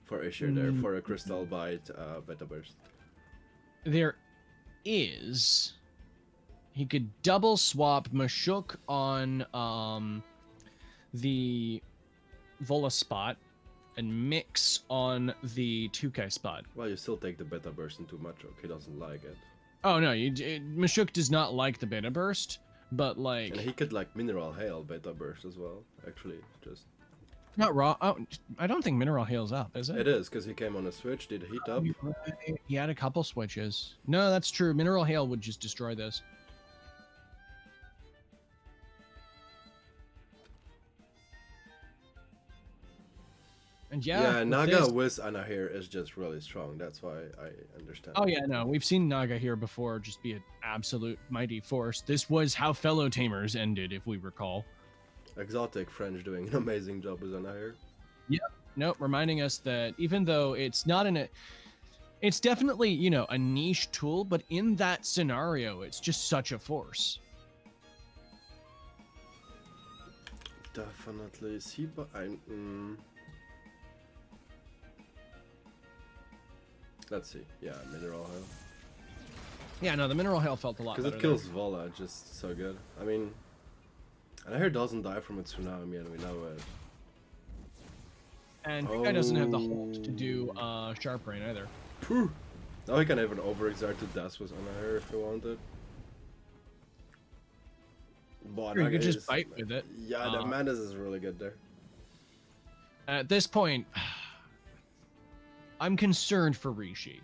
for Ishir there, for a Crystal Bite Beta Burst. There is... He could double swap Machook on the Vola spot and mix on the Tukai spot. Well, you still take the Beta Burst into Machook. He doesn't like it. Oh, no, Machook does not like the Beta Burst, but like... And he could, like, Mineral Hail Beta Burst as well, actually, just... Not raw. Oh, I don't think Mineral Hail's up, is it? It is, because he came on a switch, did heat up. Right. He had a couple switches. No, that's true. Mineral Hail would just destroy this. And yeah, Yeah, with Naga this- with Anna here is just really strong. That's why I understand. Oh yeah, no, we've seen Naga here before just be an absolute mighty force. This was how Fellow Tamers ended, if we recall. Exotic French doing an amazing job with Anna here. Nope, reminding us that even though it's not in a, it's definitely, you know, a niche tool, but in that scenario, it's just such a force. Definitely. See, but let's see. Yeah, Mineral Hail. Yeah, no, the Mineral Hail felt a lot better. Because it kills Vola just so good. I mean, and I hear doesn't die from a tsunami, and we know it. And Guy doesn't have the hold to do Sharp Rain either. Phew. Now he can even overexert to death with Anna here if he wanted. But Or you could just bite with it. Yeah, the Madness is really good there. At this point, I'm concerned for Rishi.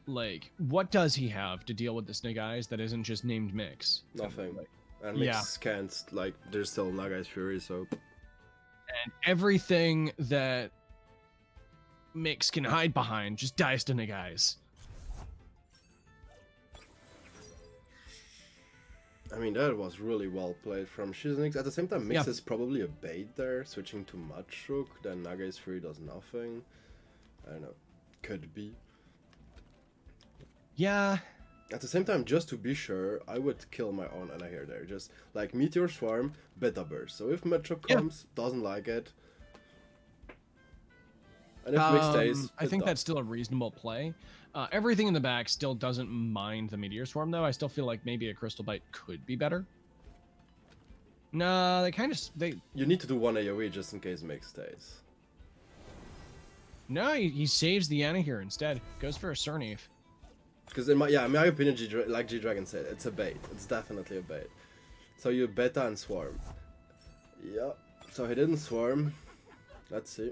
Like, what does he have to deal with this Nagais that isn't just named Mix? Nothing. Like, And Mix can't, like, there's still Nagai's Fury, so... and everything that Mix can hide behind just dies to Nagais. I mean, that was really well played from Shiznix. At the same time, Mix Yeah. is probably a bait there, switching to Machuk, then Nagai's Fury does nothing. I don't know. Could be. Yeah. At the same time, just to be sure, I would kill my own Anahir there. Just like Meteor Swarm, Beta Burst. So if Machuk comes, doesn't like it, and if Mix stays, I think that's still a reasonable play. Everything in the back still doesn't mind the Meteor Swarm, though. I still feel like maybe a Crystal Bite could be better. No, they kind of... You need to do one AoE just in case Mix stays. No, he saves the Anahir instead. Goes for a Cernif. Because in my opinion, like G-Dragon said, it's a bait. It's definitely a bait. So you Beta and Swarm. Yeah. So he didn't Swarm. Let's see.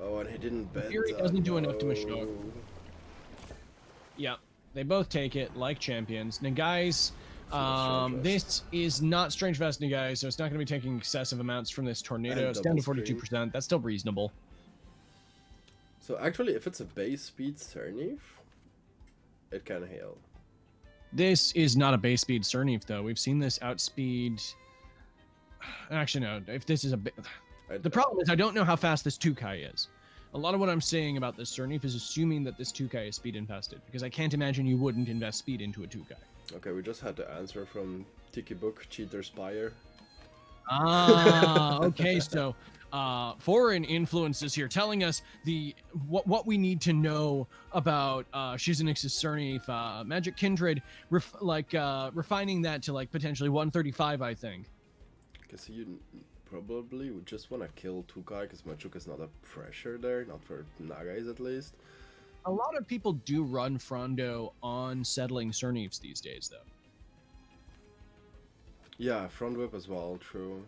Oh, and he didn't Beta. Fury doesn't do enough to Mashok. Yeah, they both take it like champions. Nagai's, this is not Strange Vest Nagai, so it's not going to be taking excessive amounts from this tornado. And It's down to double 42%. That's still reasonable. So actually, if it's a base speed Cernif, it can heal. This is not a base speed Cernif, though. We've seen this outspeed... Actually, no. If this is a... The problem is I don't know how fast this 2Kai is. A lot of what I'm saying about this Cernif is assuming that this 2Kai is speed infested, because I can't imagine you wouldn't invest speed into a 2Kai. Okay, we just had the answer from Tiki Book, Cheater Spire. Ah, okay, so foreign influences here telling us what we need to know about Shiznix's Cernif, Magic Kindred, refining that to like potentially 135, I think. Because you probably would just want to kill 2Kai, because Machuk is not a pressure there, not for Nagais at least. A lot of people do run Frondo on settling Cernifs these days, though. Yeah, Front Whip as well, true.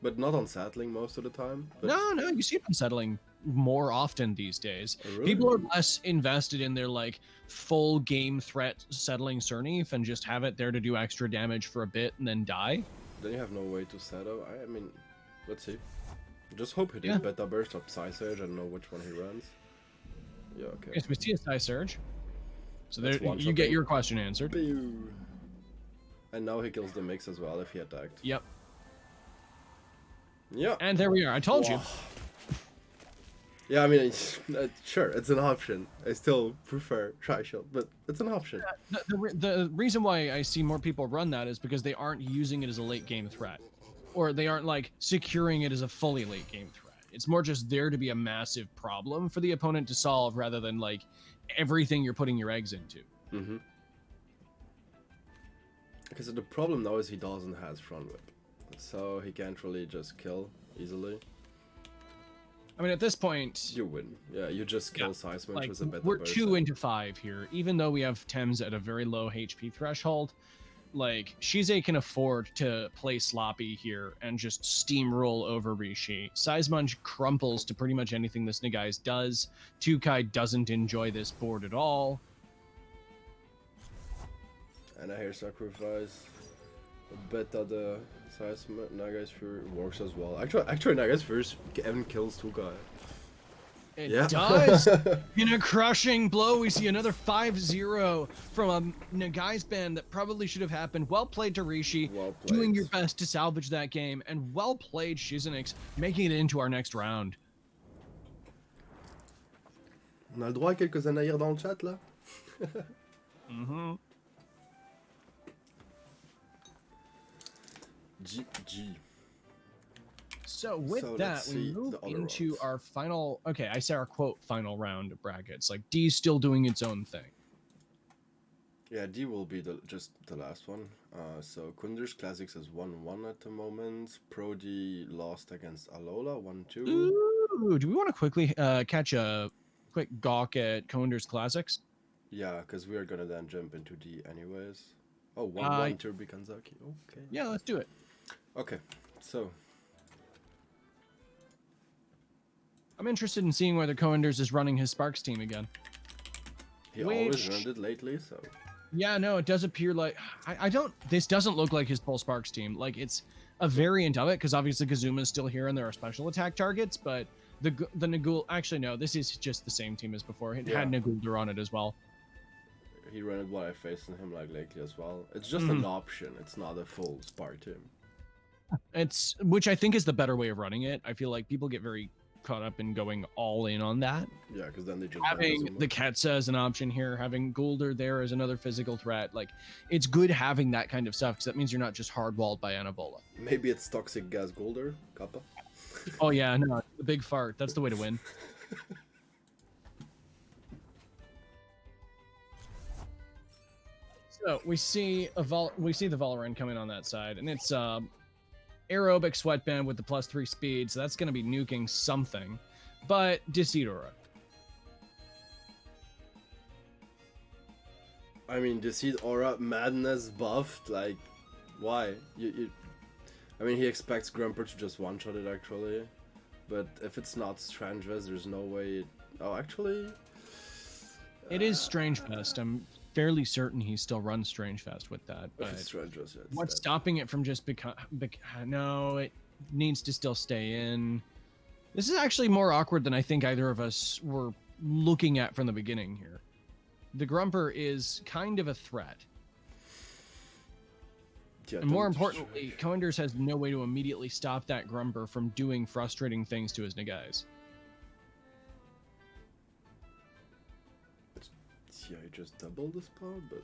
But not on settling most of the time. But... No, you see them settling more often these days. Oh, really? People are less invested in their like full game threat settling Cernif and just have it there to do extra damage for a bit and then die. Then you have no way to settle. I mean, let's see. Just hope he did Beta Burst or Psy Surge. I don't know which one he runs. Yeah, okay. Yes, we see a Psy Surge. So there, That's one you shot get thing. your question answered. Pew. And now he kills the Mix as well if he attacked. Yep. Yeah. And there we are. I told you. Yeah, I mean, sure, it's an option. I still prefer Tri-Shield, but it's an option. The reason why I see more people run that is because they aren't using it as a late game threat. Or they aren't like securing it as a fully late game threat. It's more just there to be a massive problem for the opponent to solve rather than like everything you're putting your eggs into. Mm-hmm. Because the problem now is he doesn't have Front Whip. So he can't really just kill easily. I mean, at this point, You win. Yeah, you just kill Seismic like, with a Beta we're Burst. 2 into 5 here. Even though we have Thames at a very low HP threshold, like, Shize can afford to play sloppy here and just steamroll over Rishi. Seismunch crumples to pretty much anything this Nagais does. 2Kai doesn't enjoy this board at all. And I hear Sacrifice. beta the size Naga's Fury works as well. Actually, Naga's Fury even kills 2 guys. It does! In a crushing blow, we see another 5-0 from a Nagai's band that probably should have happened. Well played, Tarishi. Well played. Doing your best to salvage that game. And well played, Shizenix, making it into our next round. On a le droit à quelques anaïrs dans le chat, là? GG. So with that, we move into our final... Okay, I say our quote final round of brackets. Like, D's still doing its own thing. Yeah, D will be just the last one. So Kunder's Classics is 1-1 at the moment. Pro D lost against Alola 1-2. Ooh, do we want to quickly catch a quick gawk at Conder's Classics? Yeah, because we are gonna then jump into D anyways. Oh, 1-1 Turbi Kanzaki. Okay. Yeah, let's do it. Okay, so I'm interested in seeing whether Coenders is running his Sparks team again. he always runs it lately, so... Yeah, no, it does appear like... I don't... This doesn't look like his full Sparks team. Like, it's a variant of it, because obviously Kazuma is still here and there are special attack targets, but the Nagul... Actually, no, this is just the same team as before. It had Nagulder on it as well. He ran it while I faced him like lately as well. It's just an option. It's not a full Spark team. It's... Which I think is the better way of running it. I feel like people get very caught up in going all in on that. Yeah, because then they just having the Ketsa as an option here, having Goulder there as another physical threat, like it's good having that kind of stuff because that means you're not just hardwalled by Anabola. Maybe it's Toxic Gas Goulder, Kappa. Oh yeah, no, the big fart. That's the way to win. So we see the Valorant coming on that side, and it's aerobic sweatband with the +3 speed, so that's going to be nuking something. But Decidora. I mean, Decidora Madness buffed, like, why? I mean, he expects Grumper to just one-shot it, actually. But if it's not Strangevest, there's no way... Oh, actually... It is Strangefest. I'm fairly certain he still runs Strangefest with that. But what's stopping it from just no, it needs to still stay in. This is actually more awkward than I think either of us were looking at from the beginning here. The Grumper is kind of a threat. Yeah, and more importantly, Coenders has no way to immediately stop that Grumper from doing frustrating things to his Nagais. Yeah, he just doubled the spell, but...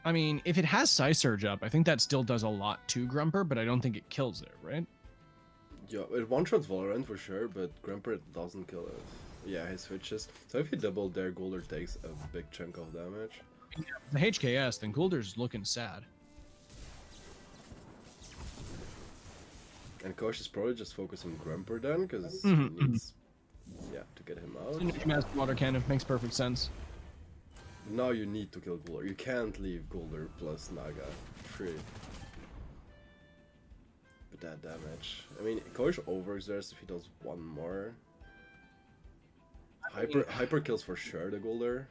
I mean, if it has Psysurge up, I think that still does a lot to Grumper, but I don't think it kills it, right? Yeah, it one-shots Valorant for sure, but Grumper doesn't kill it. Yeah, he switches. So if he doubled there, Goulder takes a big chunk of damage. The HKS, then Goulder's looking sad. And Kosh is probably just focusing Grumper then, because he needs... Yeah, to get him out. Master Water Cannon makes perfect sense. Now you need to kill Goulder. You can't leave Goulder plus Naga free. But that damage. I mean, Kosh overexerts if he does one more. Hyper kills for sure the Goulder.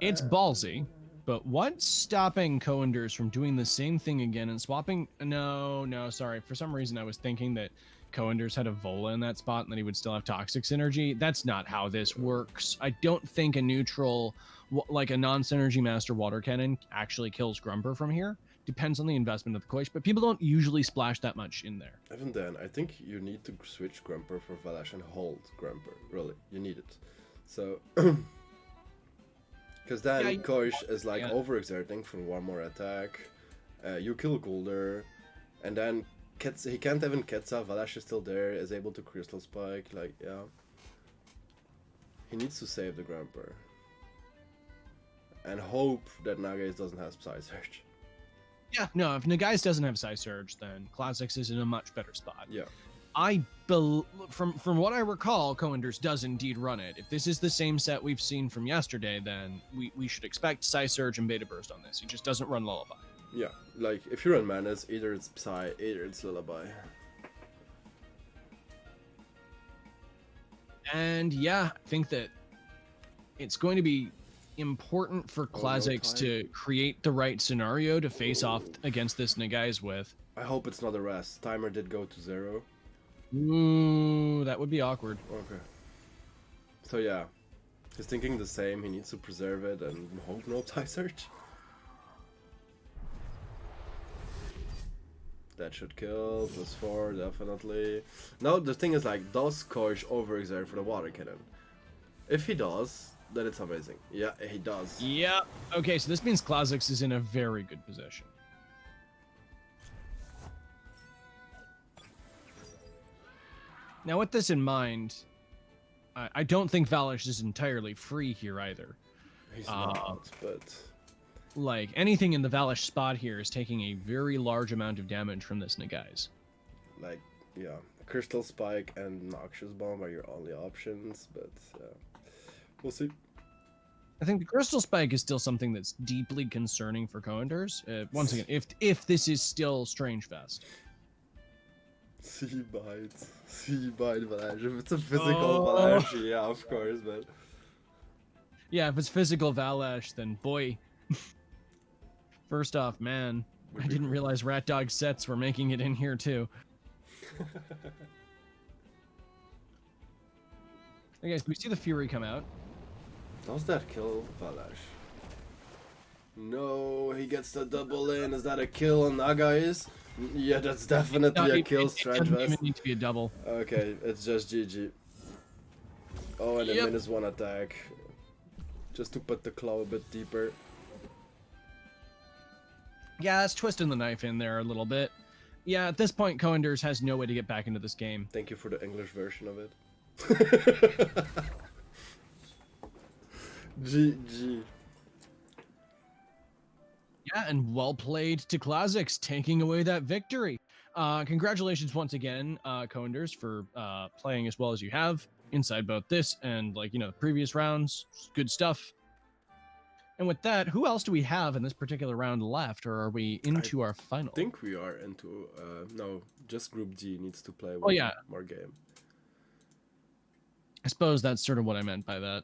It's ballsy, but what's stopping Coenders from doing the same thing again and swapping? No, sorry. For some reason, I was thinking that Coenders had a Vola in that spot and that he would still have Toxic Synergy. That's not how this works. I don't think a neutral, like a non-synergy Master Water Cannon, actually kills Grumper from here. Depends on the investment of the Koish, but people don't usually splash that much in there. Even then, I think you need to switch Grumper for Valash and hold Grumper. Really, you need it. So... Because then Koish is like overexerting from one more attack. You kill Goulder, and then he can't even Ketsa. Valash is still there, is able to Crystal Spike. Like, yeah. He needs to save the Grumper. And hope that Nagais doesn't have Psysurge. Yeah, no, if Nagais doesn't have Psysurge, then Classics is in a much better spot. Yeah. From what I recall, Coenders does indeed run it. If this is the same set we've seen from yesterday, then we should expect Psysurge and Beta Burst on this. He just doesn't run Lullaby. Yeah, like if you run Madness, either it's Psy, either it's Lullaby. And yeah, I think that it's going to be important for Oh, no Classics time. to create the right scenario to face off against this Nagais with. I hope it's not a rest. Timer did go to 0. Ooh, that would be awkward. Okay. So yeah, he's thinking the same. He needs to preserve it and hope no tie search. That should kill. +4, definitely. Now the thing is like, does Koish overexert for the water cannon? If he does, then it's amazing. Yeah, he does. Yeah. Okay, so this means Classics is in a very good position. Now, with this in mind, I don't think Valish is entirely free here either. He's not, but... Like, anything in the Valish spot here is taking a very large amount of damage from this Nagais. Like, yeah, Crystal Spike and Noxious Bomb are your only options, but we'll see. I think the Crystal Spike is still something that's deeply concerning for Coenders. Once again, if this is still Strange Fest. Sea Bite Valash. If it's a physical Valash, yeah, of course, but... Yeah, if it's physical Valash, then boy. First off, man, I didn't realize Rat Dog sets were making it in here too. Hey guys, we see the Fury come out. Does that kill Valash? No, he gets the double in. Is that a kill on Nagais? Yeah, that's definitely a kill. It doesn't even need to be a double. Okay, it's just GG. Oh, and then -1 attack. Just to put the claw a bit deeper. Yeah, that's twisting the knife in there a little bit. Yeah, at this point, Coenders has no way to get back into this game. Thank you for the English version of it. GG. Yeah, and well played to Classics, taking away that victory. Congratulations once again, Coenders, for playing as well as you have inside both this and, like, you know, the previous rounds. Good stuff. And with that, who else do we have in this particular round left, or are we into our final? I think we are into, no, just Group D needs to play one more game. I suppose that's sort of what I meant by that.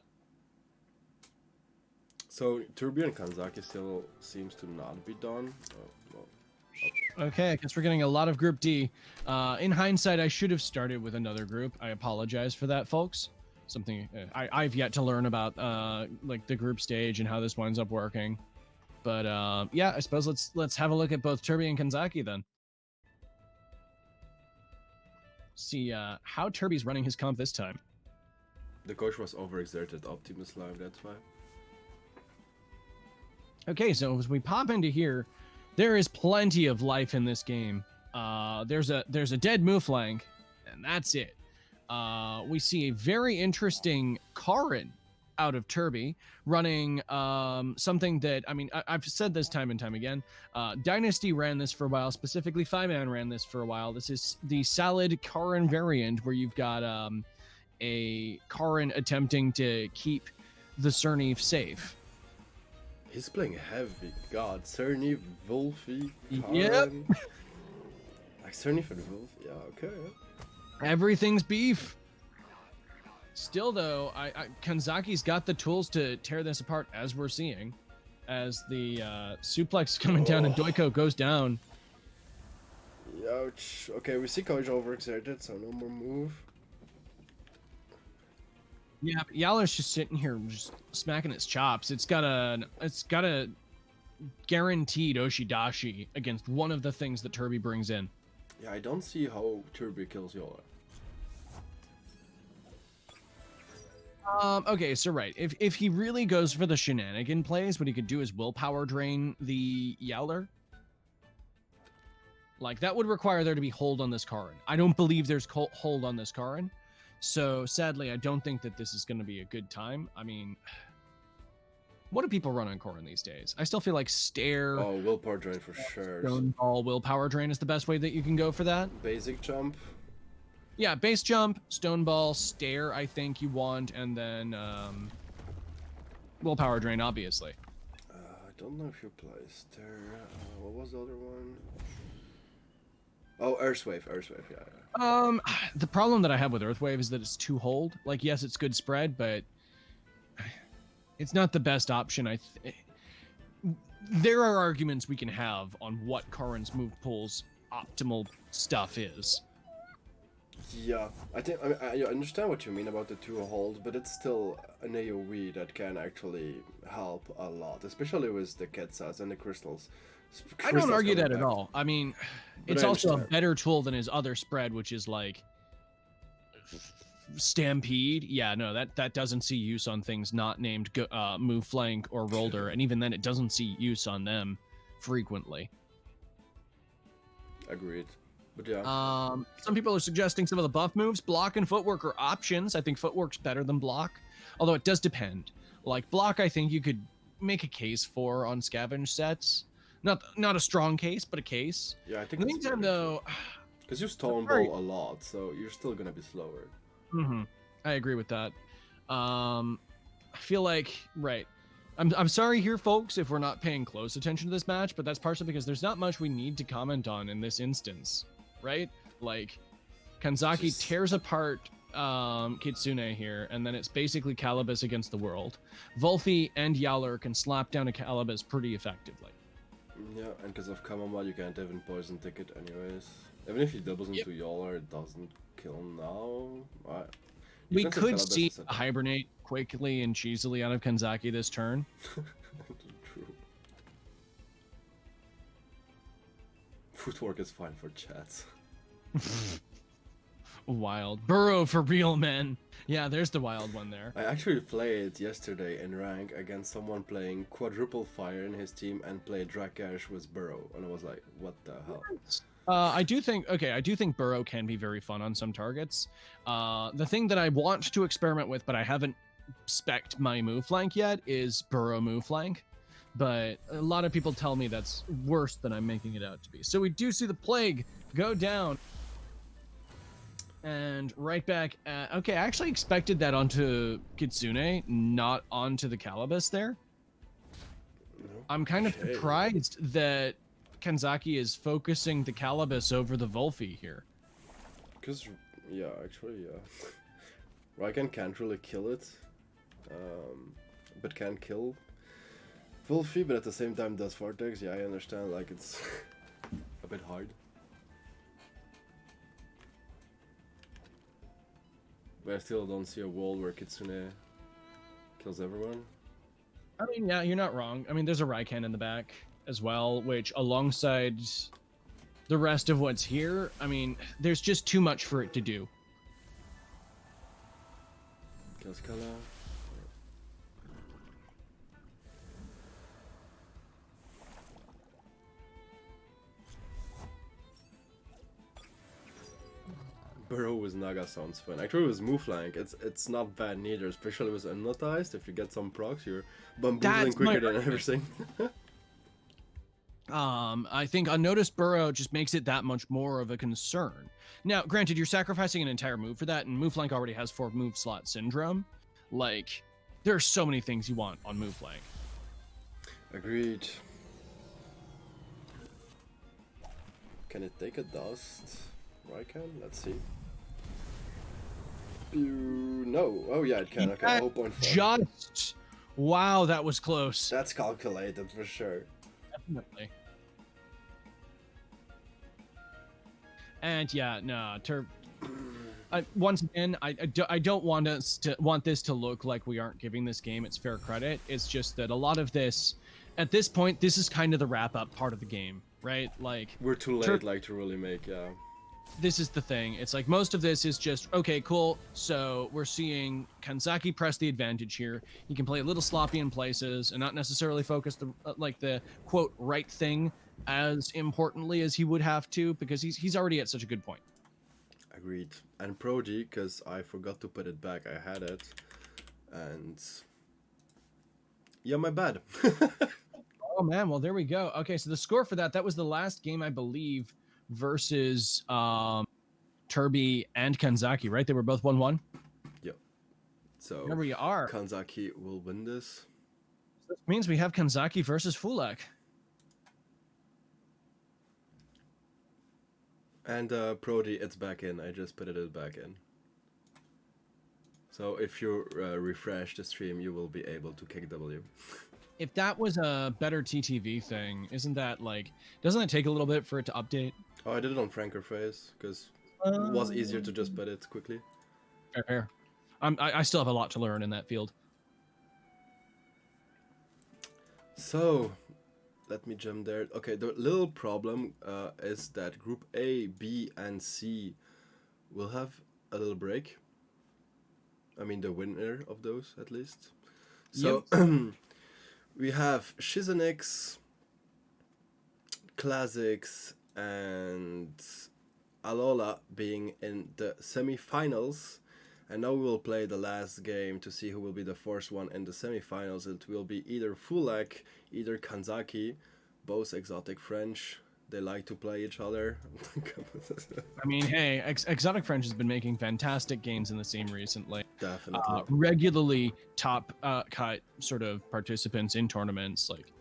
So, Turbi and Kanzaki still seems to not be done. Oh, well. Okay, I guess we're getting a lot of Group D. In hindsight, I should have started with another group. I apologize for that, folks. Something I've yet to learn about, like the group stage and how this winds up working. But yeah, I suppose let's have a look at both Turbi and Kanzaki then. See how Turbi's running his comp this time. The coach was overexerted, Optimus Live, that's why. Okay, so as we pop into here, there is plenty of life in this game. There's a dead Mooflank, and that's it. We see a very interesting Karin out of Turbi running something that, I mean, I've said this time and time again. Dynasty ran this for a while, specifically 5-Man ran this for a while. This is the Salad Karin variant where you've got a Karin attempting to keep the Cerny safe. He's playing heavy. God, Cerny, Wolfie, Karin. Yep. Like Cerny for the Wolf. Yeah, okay. Everything's beef. Still, though, Kanzaki's got the tools to tear this apart, as we're seeing, as the suplex coming down and Doiko goes down. Ouch. Okay, we see Coach overexerted, so no more move. Yeah, but Yaller's just sitting here, just smacking its chops. It's got a guaranteed Oshidashi against one of the things that Turbi brings in. Yeah, I don't see how Turbi kills Yola. Okay, so right, if he really goes for the shenanigan plays, what he could do is willpower drain the Yaller. Like, that would require there to be hold on this Karin. I don't believe there's hold on this Karin. So, sadly, I don't think that this is going to be a good time. I mean, what do people run on Karin these days? I still feel like Stare... Oh, willpower drain for sure. Stone Ball, willpower drain is the best way that you can go for that. Basic jump. Yeah, base jump, Stone Ball, Stare, I think you want, and then willpower drain, obviously. I don't know if you play Stare. What was the other one? Oh, Earthwave, yeah. The problem that I have with Earthwave is that it's too hold. Like, yes, it's good spread, but It's not the best option. There are arguments we can have on what Karin's move pool's optimal stuff is. Yeah, I think I understand what you mean about the 2 hold, but it's still an AoE that can actually help a lot, especially with the Ketsas and the crystals. I don't argue coming that at back. all. I mean, But it's I also a understand. better tool than his other spread, which is like Stampede. Yeah, no, that doesn't see use on things not named Move Flank or Roller, and even then it doesn't see use on them frequently. Agreed. But yeah. Some people are suggesting some of the buff moves, block and footwork are options. I think footwork's better than block, although it does depend. Like block, I think you could make a case for on scavenge sets. Not a strong case, but a case. Yeah, I think In the it's meantime, better, though, because you stone Sorry. ball a lot, so you're still gonna be slower. I agree with that. I feel like right. I'm sorry here, folks, if we're not paying close attention to this match, but that's partially because there's not much we need to comment on in this instance, right? Like, Kanzaki tears apart Kitsune here, and then it's basically Calibus against the world. Volfi and Yowler can slap down a Calibus pretty effectively. Yeah, and because of Kamama, you can't even poison ticket anyways. Even if he doubles into Yolar, it doesn't kill now. We could see a hibernate quickly and cheesily out of Kanzaki this turn. True. Footwork is fine for chats. Wild. Burrow for real, men. Yeah, there's the wild one there. I actually played yesterday in rank against someone playing quadruple fire in his team and played Drakash with Burrow, and I was like, what the hell? I do think Burrow can be very fun on some targets. The thing that I want to experiment with, but I haven't spec'd my move flank yet, is Burrow move flank. But a lot of people tell me that's worse than I'm making it out to be. So we do see the plague go down. And right back at... Okay, I actually expected that onto Kitsune, not onto the Calibus there. I'm kind of surprised that Kanzaki is focusing the Calibus over the Volfi here. Because, yeah, actually, yeah. Raiken can't really kill it, but can kill Volfi, but at the same time does Vortex. Yeah, I understand, like, it's a bit hard. But I still don't see a wall where Kitsune kills everyone. I mean, yeah, you're not wrong. I mean, there's a Raiken in the back as well, which alongside the rest of what's here, I mean, there's just too much for it to do. Kills Kala. Burrow with Naga sounds fun. Actually, with move flank, it's not bad neither, especially with Hypnotized. If you get some procs, you're bamboozling quicker than everything. I think Unnoticed Burrow just makes it that much more of a concern. Now, granted, you're sacrificing an entire move for that, and Move Flank already has 4 move slot syndrome. Like, there are so many things you want on Move Flank. Agreed. Can it take a dust? Raiken? Let's see. No. Oh yeah, it can. Okay, 0.5. Just... Wow, that was close. That's calculated for sure. Definitely. And yeah, no, once again, I don't want this to look like we aren't giving this game its fair credit. It's just that a lot of this, at this point, this is kind of the wrap up part of the game, right? Like, we're too late, like, to really make, yeah. This is the thing. It's like most of this is just, okay, cool. So we're seeing Kanzaki press the advantage here. He can play a little sloppy in places and not necessarily focus the quote right thing as importantly as he would have to, because he's already at such a good point. Agreed. And Prodi, because I forgot to put it back. I had it. And yeah, my bad. Oh man, well there we go. Okay, so the score for that was the last game, I believe, versus Turby and Kanzaki, right? They were both 1-1. Yep. So there we are. Kanzaki will win this. This means we have Kanzaki versus Fulak. And Prodi, it's back in. I just put it back in. So if you refresh the stream, you will be able to kick W. If that was a better TTV thing, isn't that like, doesn't it take a little bit for it to update? Oh, I did it on Franker phase because it was easier to just put it quickly. Fair. I still have a lot to learn in that field. So, let me jump there. Okay, the little problem is that Group A, B, and C will have a little break. I mean, the winner of those, at least. So, we have Shizenix, Classics, and Alola being in the semi-finals. And now we will play the last game to see who will be the first one in the semi-finals. It will be either Fulak, either Kanzaki, both exotic French. They like to play each other. I mean, hey, Exotic French has been making fantastic gains in the scene recently. Definitely. Regularly top cut sort of participants in tournaments, like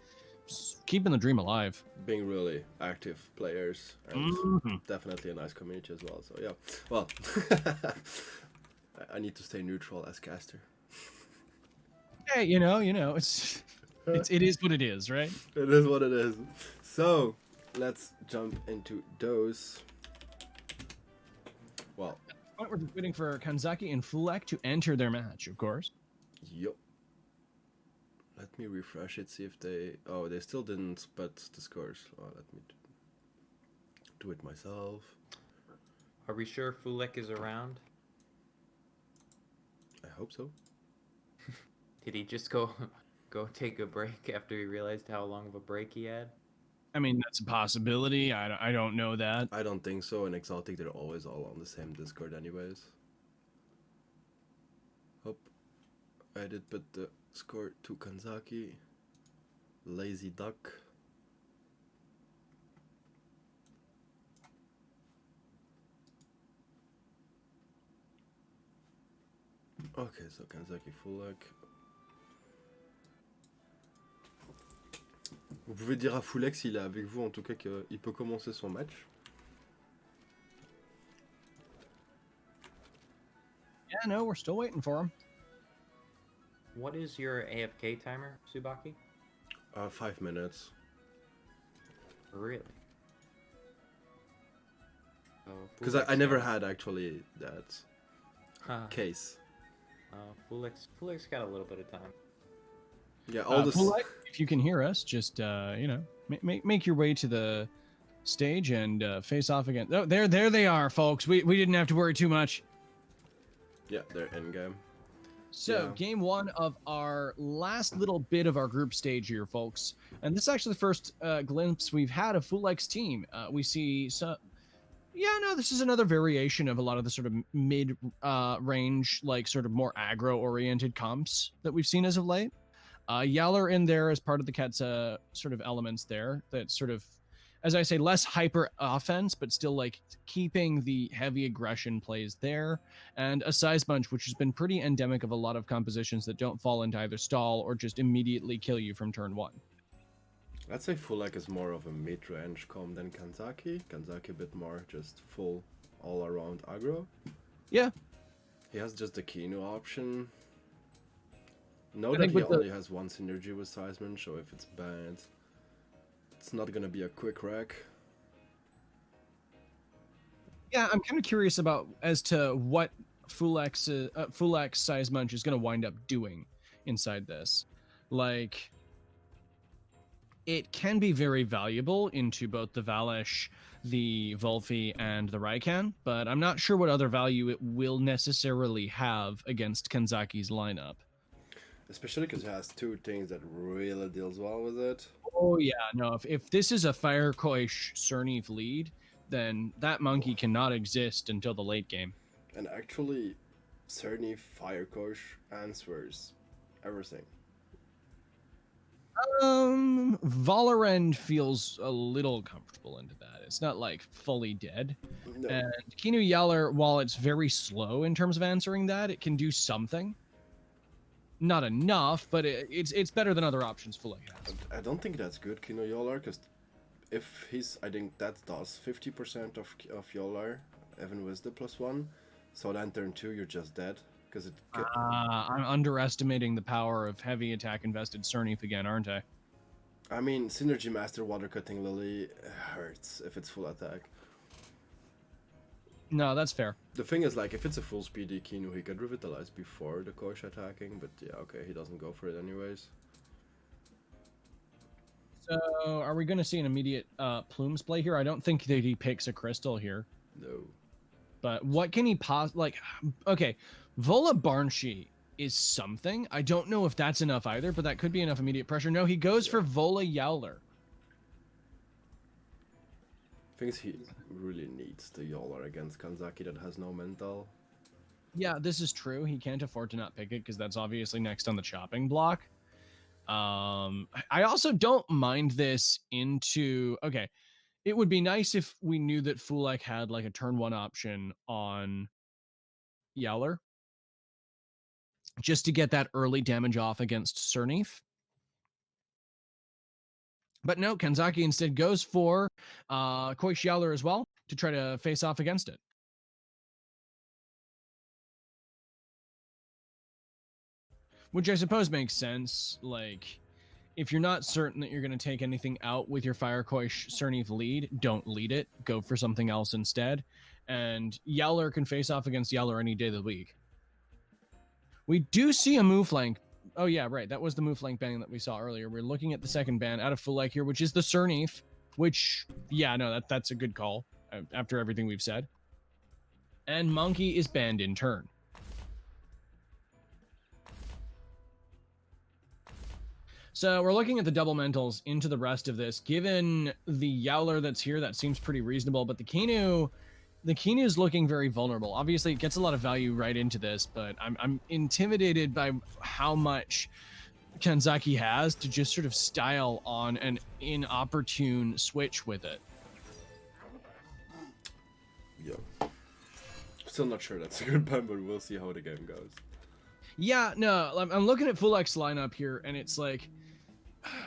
keeping the dream alive. Being really active players and definitely a nice community as well. So yeah, well, I need to stay neutral as caster. Hey, you know, it is what it is, right? It is what it is. So let's jump into those. Well, We're just waiting for Kanzaki and Fulak to enter their match, of course. Yup. Let me refresh it, see if they... Oh, they still didn't split the scores. Oh, let me do it myself. Are we sure Fulek is around? I hope so. Did he just go take a break after he realized how long of a break he had? I mean, that's a possibility. I don't know that. I don't think so. In Exotic, they're always all on the same Discord anyways. Hope I did put the score to Kanzaki. Lazy duck. Ok, so Kanzaki Fulak. Vous pouvez dire à Fulak s'il est avec vous en tout cas qu'il peut commencer son match. Yeah, no, we're still waiting for him. What is your AFK timer, Tsubaki? 5 minutes. Really? Because I never had actually that case. Fulek's got a little bit of time. Yeah, all this. Fulak, if you can hear us, just make your way to the stage and face off again. Oh, there they are, folks. We didn't have to worry too much. Yeah, they're in game. So, game one of our last little bit of our group stage here, folks. And this is actually the first glimpse we've had of Fulek's team. We see this is another variation of a lot of the sort of mid-range, like sort of more aggro-oriented comps that we've seen as of late. Yaller in there as part of the Ketsa sort of elements there that sort of, as I say, less hyper offense, but still like keeping the heavy aggression plays there. And a size bunch, which has been pretty endemic of a lot of compositions that don't fall into either stall or just immediately kill you from turn one. I'd say Fulak is more of a mid-range comp than Kanzaki. Kanzaki a bit more just full all-around aggro. Yeah. He has just the Kinu option. Know that he only has one synergy with Seisman, so if it's bad, it's not gonna be a quick wreck. Yeah, I'm kind of curious as to what Fulak's Size Munch is going to wind up doing inside this. Like, it can be very valuable into both the Valish, the Volphi, and the Raikan, but I'm not sure what other value it will necessarily have against Kanzaki's lineup. Especially because it has two things that really deals well with it. Oh yeah, no, if this is a Firekoish Cerneve lead, then that monkey cannot exist until the late game. And actually, Cerneve Firekosh answers everything. Valorant feels a little comfortable into that. It's not like fully dead. No. And Kinu Yaller, while it's very slow in terms of answering that, it can do something. Not enough, but it's better than other options Fulak has. I don't think that's good, Kino Yolar, because if I think that does 50% of Yolar, even with the +1. So then turn 2, you're just dead. because it. I'm underestimating the power of heavy attack invested Cernif again, aren't I? I mean, Synergy Master Water Cutting Lily hurts if it's full attack. No, that's fair. The thing is, like, if it's a full speedy Kinu, he could revitalize before the Koish attacking, but yeah, okay, he doesn't go for it anyways. So, are we going to see an immediate Plumes play here? I don't think that he picks a Crystal here. No. But what can he okay, Vola Barnshi is something. I don't know if that's enough either, but that could be enough immediate pressure. No, he goes for Vola Yowler. Thinks he really needs the Yolar against Kanzaki that has no mental. Yeah, this is true. He can't afford to not pick it because that's obviously next on the chopping block. I also don't mind this into... Okay, it would be nice if we knew that Fulek had like a turn 1 option on Yowler, just to get that early damage off against Cernif. But no, Kanzaki instead goes for Koish Yowler as well to try to face off against it. Which I suppose makes sense. Like, if you're not certain that you're going to take anything out with your Fire Koish Cernif lead, don't lead it. Go for something else instead. And Yowler can face off against Yowler any day of the week. We do see a move flank. Oh, yeah, right. That was the move flank banning that we saw earlier. We're looking at the second ban out of Fulek here, which is the Cernif, which, yeah, no, that's a good call after everything we've said. And Monkey is banned in turn. So we're looking at the double mentals into the rest of this. Given the Yowler that's here, that seems pretty reasonable, but the Kinu is looking very vulnerable. Obviously, it gets a lot of value right into this, but I'm intimidated by how much Kanzaki has to just sort of style on an inopportune switch with it. Yeah. Still not sure that's a good ban, but we'll see how the game goes. Yeah, no, I'm looking at Fulek's lineup here, and it's like,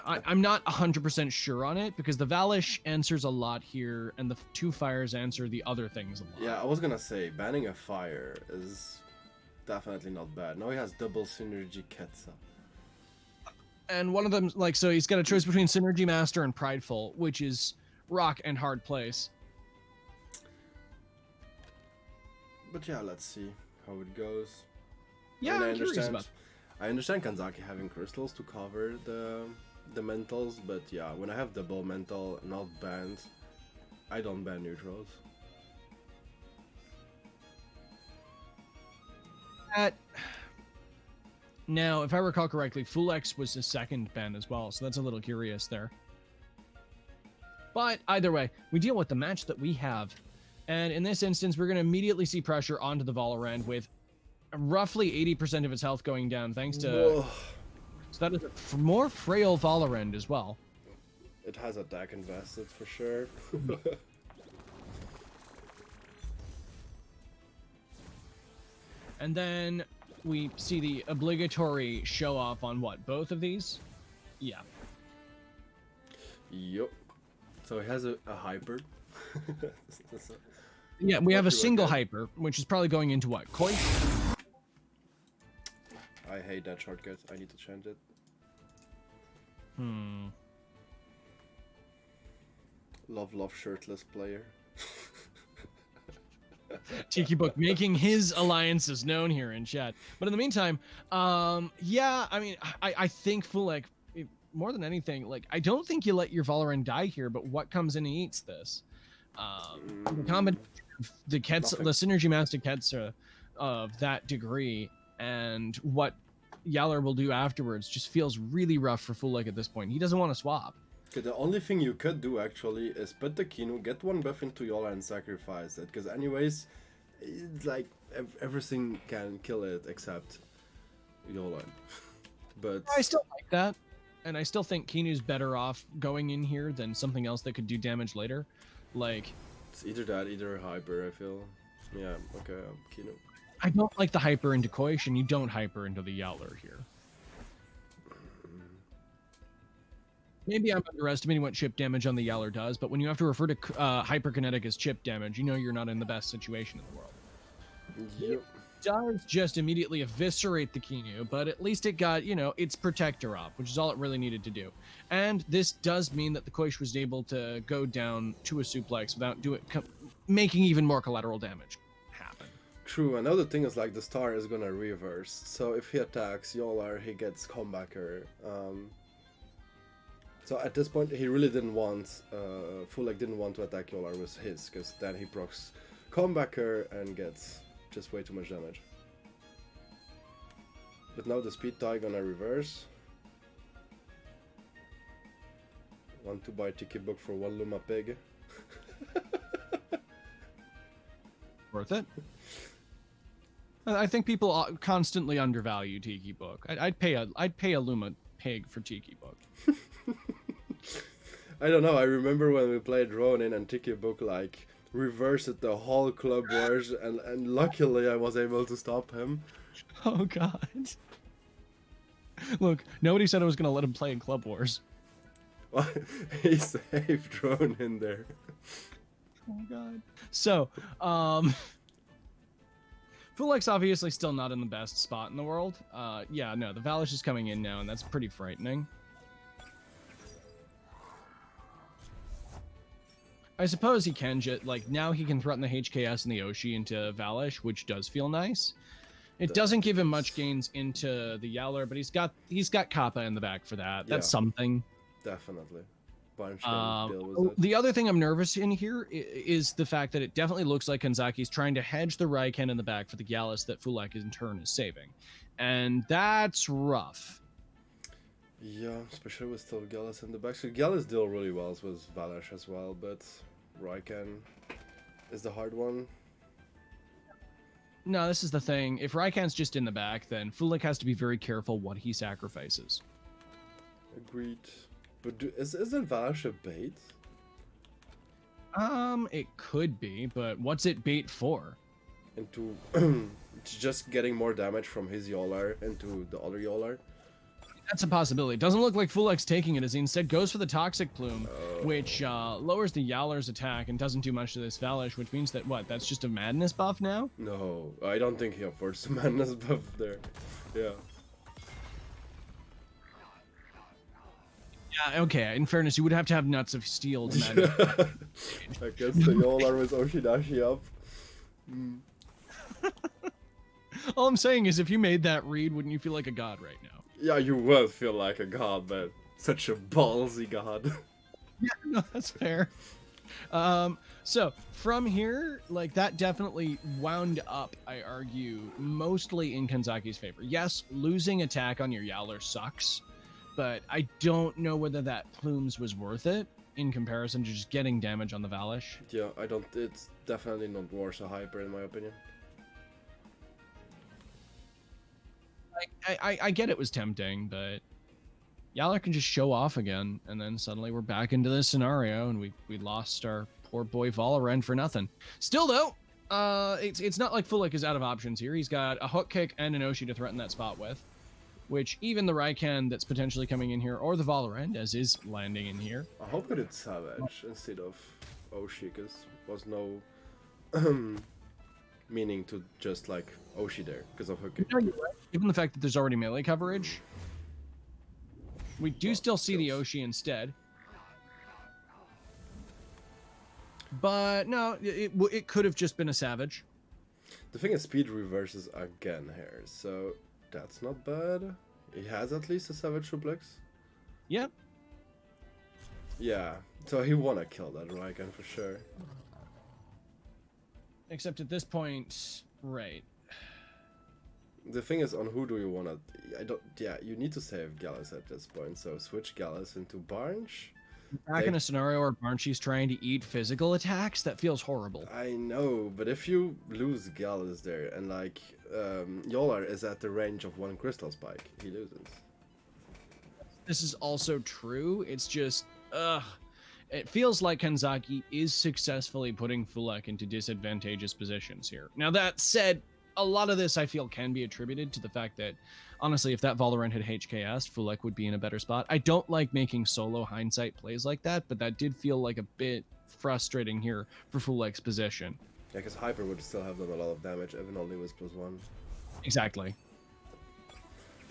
I'm not 100% sure on it, because the Valish answers a lot here, and the 2 fires answer the other things a lot. Yeah, I was gonna say, banning a fire is definitely not bad. Now he has double synergy Ketsa. And one of them, like, so he's got a choice between Synergy Master and Prideful, which is rock and hard place. But yeah, let's see how it goes. Yeah, I'm curious about. I understand Kanzaki having crystals to cover the mentals, but yeah, when I have double mental not banned, I don't ban neutrals. Now, if I recall correctly, Fulex was the second ban as well, so that's a little curious there. But either way, we deal with the match that we have. And in this instance, we're going to immediately see pressure onto the Valorant with roughly 80% of its health going down, thanks to... Whoa. So that is a more frail Valorant as well. It has a deck invested for sure. And then we see the obligatory show off on what? Both of these? Yeah. Yup. So it has a hyper. Yeah, we have a single hyper, which is probably going into what? Koi? I hate that shortcut. I need to change it. Love shirtless player. Tiki Book making his alliances known here in chat. But in the meantime, yeah, I mean, I think Fulek, more than anything, like, I don't think you let your Valorant die here, but what comes in and eats this? The combination of the Synergy Master Ketsa of that degree and what Yowler will do afterwards just feels really rough for Fulek at this point. He doesn't want to swap. Okay, the only thing you could do actually is put the Kinu, get one buff into Yola and sacrifice it. Because anyways, it's like everything can kill it except Yola. But I still like that. And I still think Kinu's better off going in here than something else that could do damage later. Like, it's either that, either Hyper, I feel. Yeah, okay, Kinu. I don't like the Hyper into Koish, and you don't Hyper into the Yowler here. Maybe I'm underestimating what chip damage on the Yowler does, but when you have to refer to Hyperkinetic as chip damage, you know you're not in the best situation in the world. Yep. does just immediately eviscerate the Kinu, but at least it got, you know, its protector off, which is all it really needed to do. And this does mean that the Koish was able to go down to a suplex without making even more collateral damage happen. True, another thing is like the star is gonna reverse. So if he attacks Yolar, he gets comebacker. So at this point, he really didn't want, Fulek didn't want to attack Yolar with his, because then he procs comebacker and gets just way too much damage. But now the speed tie gonna reverse. Want to buy Tiki Book for 1 Luma Pig. Worth it. I think people constantly undervalue Tiki Book. I'd pay a Luma Pig for Tiki Book. I don't know, I remember when we played Ronin and Tiki Book like reversed the whole Club Wars and luckily I was able to stop him. Oh god. Look, nobody said I was gonna let him play in Club Wars. He saved Ronin there. Oh god. So, Fulek's obviously still not in the best spot in the world. Yeah, no, the Valish is coming in now, and that's pretty frightening. I suppose he can just, like, now he can threaten the HKS and the Oshi into Valish, which does feel nice. It doesn't give him much gains into the Yowler, but he's got Kappa in the back for that. That's something. Definitely. Bunch deal with the other thing I'm nervous in here is the fact that it definitely looks like Kanzaki's trying to hedge the Raiken in the back for the Gallus that Fulek in turn is saving. And that's rough. Yeah, especially with still Gallus in the back. So Gallus deal really well with Valish as well, but Raiken is the hard one. No, this is the thing. If Raiken's just in the back, then Fulek has to be very careful what he sacrifices. Agreed. But isn't Valish a bait? It could be, but what's it bait for? Into just getting more damage from his Yolar into the other Yolar? That's a possibility. It doesn't look like Fulek's taking it as he instead goes for the Toxic Plume, which lowers the Yowler's attack and doesn't do much to this Valish, which means that, what, that's just a Madness buff now? No, I don't think he affords the Madness buff there. Yeah. Yeah, okay, in fairness, you would have to have Nuts of Steel to Madness. I guess the Yolar with Oshidashi up. All I'm saying is if you made that read, wouldn't you feel like a god right now? Yeah, you will feel like a god, man. Such a ballsy god. Yeah, no, that's fair. So from here, like, that definitely wound up, I argue, mostly in Kanzaki's favor. Yes, losing attack on your Yowler sucks, but I don't know whether that Plumes was worth it in comparison to just getting damage on the Valish. Yeah, I don't. It's definitely not worth a hyper in my opinion. I get it was tempting, but Yowler can just show off again, and then suddenly we're back into this scenario, and we lost our poor boy Valorant for nothing. Still though, it's not like Fulek is out of options here. He's got a hook kick and an Oshi to threaten that spot with, which even the Raiken that's potentially coming in here, or the Valorant, as is landing in here. I hope it is Savage instead of Oshi, because was no meaning to just like Oshi there because of hook kick. No, you're right. Given the fact that there's already melee coverage, we do still see the Oshi instead. But no, it could have just been a Savage. The thing is, speed reverses again here, so that's not bad. He has at least a Savage suplex. Yep. Yeah, so he wanna kill that Raiken for sure. Except at this point, right. The thing is, on who do you wanna... Yeah, you need to save Gallus at this point, so switch Gallus into Barnge. Back in a scenario where Barnshi's trying to eat physical attacks, that feels horrible. I know, but if you lose Gallus there, and like, Yolar is at the range of one Crystal Spike, he loses. This is also true, it's just, it feels like Kanzaki is successfully putting Fulek into disadvantageous positions here. Now that said, a lot of this I feel can be attributed to the fact that, honestly, if that Valorant had HKS, Fulek would be in a better spot. I don't like making solo hindsight plays like that, but that did feel like a bit frustrating here for Fulek's position. Yeah, because Hyper would still have done a lot of damage, even only was +1. Exactly.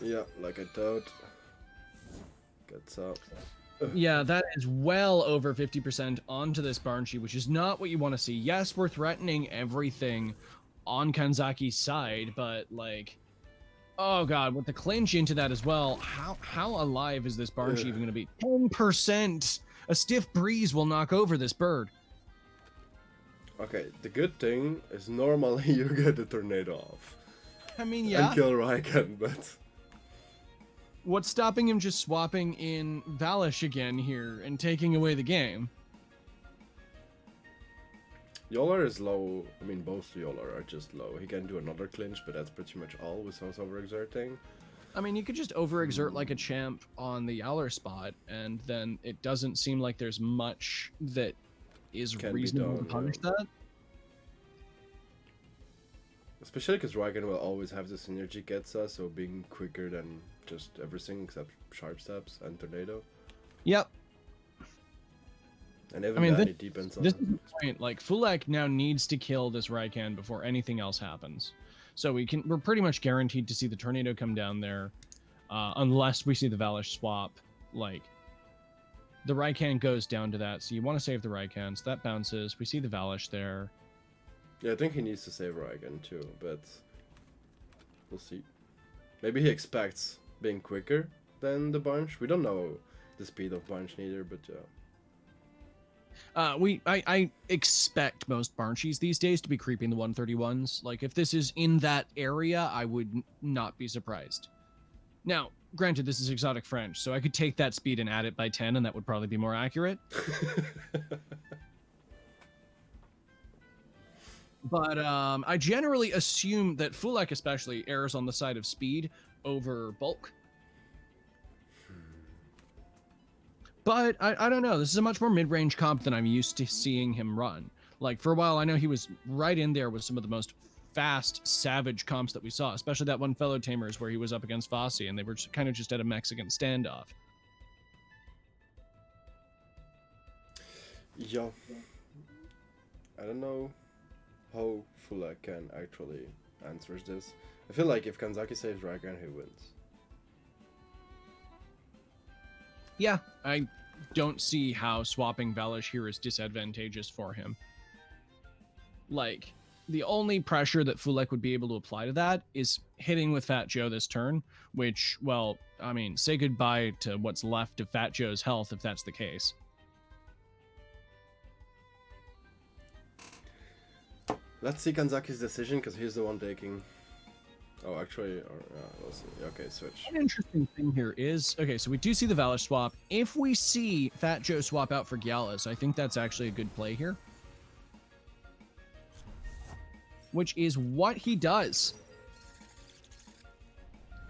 Yeah, like I thought. Gets up. Yeah, that is well over 50% onto this Banshee, which is not what you want to see. Yes, we're threatening everything on Kanzaki's side, but like, oh god, with the clinch into that as well, how alive is this Banshee even going to be? 10%! A stiff breeze will knock over this bird. Okay, the good thing is normally you get the tornado off. I mean, yeah. And kill Raikkonen, but... What's stopping him just swapping in Valish again here and taking away the game? Yolar is low. I mean, both Yolar are just low. He can do another clinch, but that's pretty much all without overexerting. I mean, you could just overexert like a champ on the Yowler spot, and then it doesn't seem like there's much that is reasonable to punish that. Especially because Raikkonen will always have the synergy Getsa, so being quicker than just everything except sharp steps and tornado. Yep. And even that, it depends on... This is the point. Like, Fulak now needs to kill this Raikkonen before anything else happens. So we're pretty much guaranteed to see the tornado come down there, unless we see the Valish swap. Like, the Raikkonen goes down to that, so you want to save the Raikkonen, so that bounces. We see the Valish there. Yeah, I think he needs to save Raikkonen too, but we'll see. Maybe he expects being quicker than the bunch. We don't know the speed of bunch neither, but yeah. I expect most Banshees these days to be creeping the 131s. Like, if this is in that area, I would not be surprised. Now, granted, this is exotic French, so I could take that speed and add it by 10, and that would probably be more accurate. But I generally assume that Fulak especially errs on the side of speed over bulk. But I don't know. This is a much more mid-range comp than I'm used to seeing him run. Like, for a while, I know he was right in there with some of the most fast, savage comps that we saw, especially that one Fellow Tamers where he was up against Fossey, and they were kind of just at a Mexican standoff. Yeah. I don't know how Fulak can actually answer this. I feel like if Kanzaki saves Raikkonen, he wins. Yeah, I don't see how swapping Valish here is disadvantageous for him. Like, the only pressure that Fulak would be able to apply to that is hitting with Fat Joe this turn, which, well, I mean, say goodbye to what's left of Fat Joe's health if that's the case. Let's see Kanzaki's decision, because he's the one taking... Oh, actually, we'll see. Okay, switch. An interesting thing here is, okay, so we do see the Valish swap. If we see Fat Joe swap out for Gyalis, I think that's actually a good play here. Which is what he does.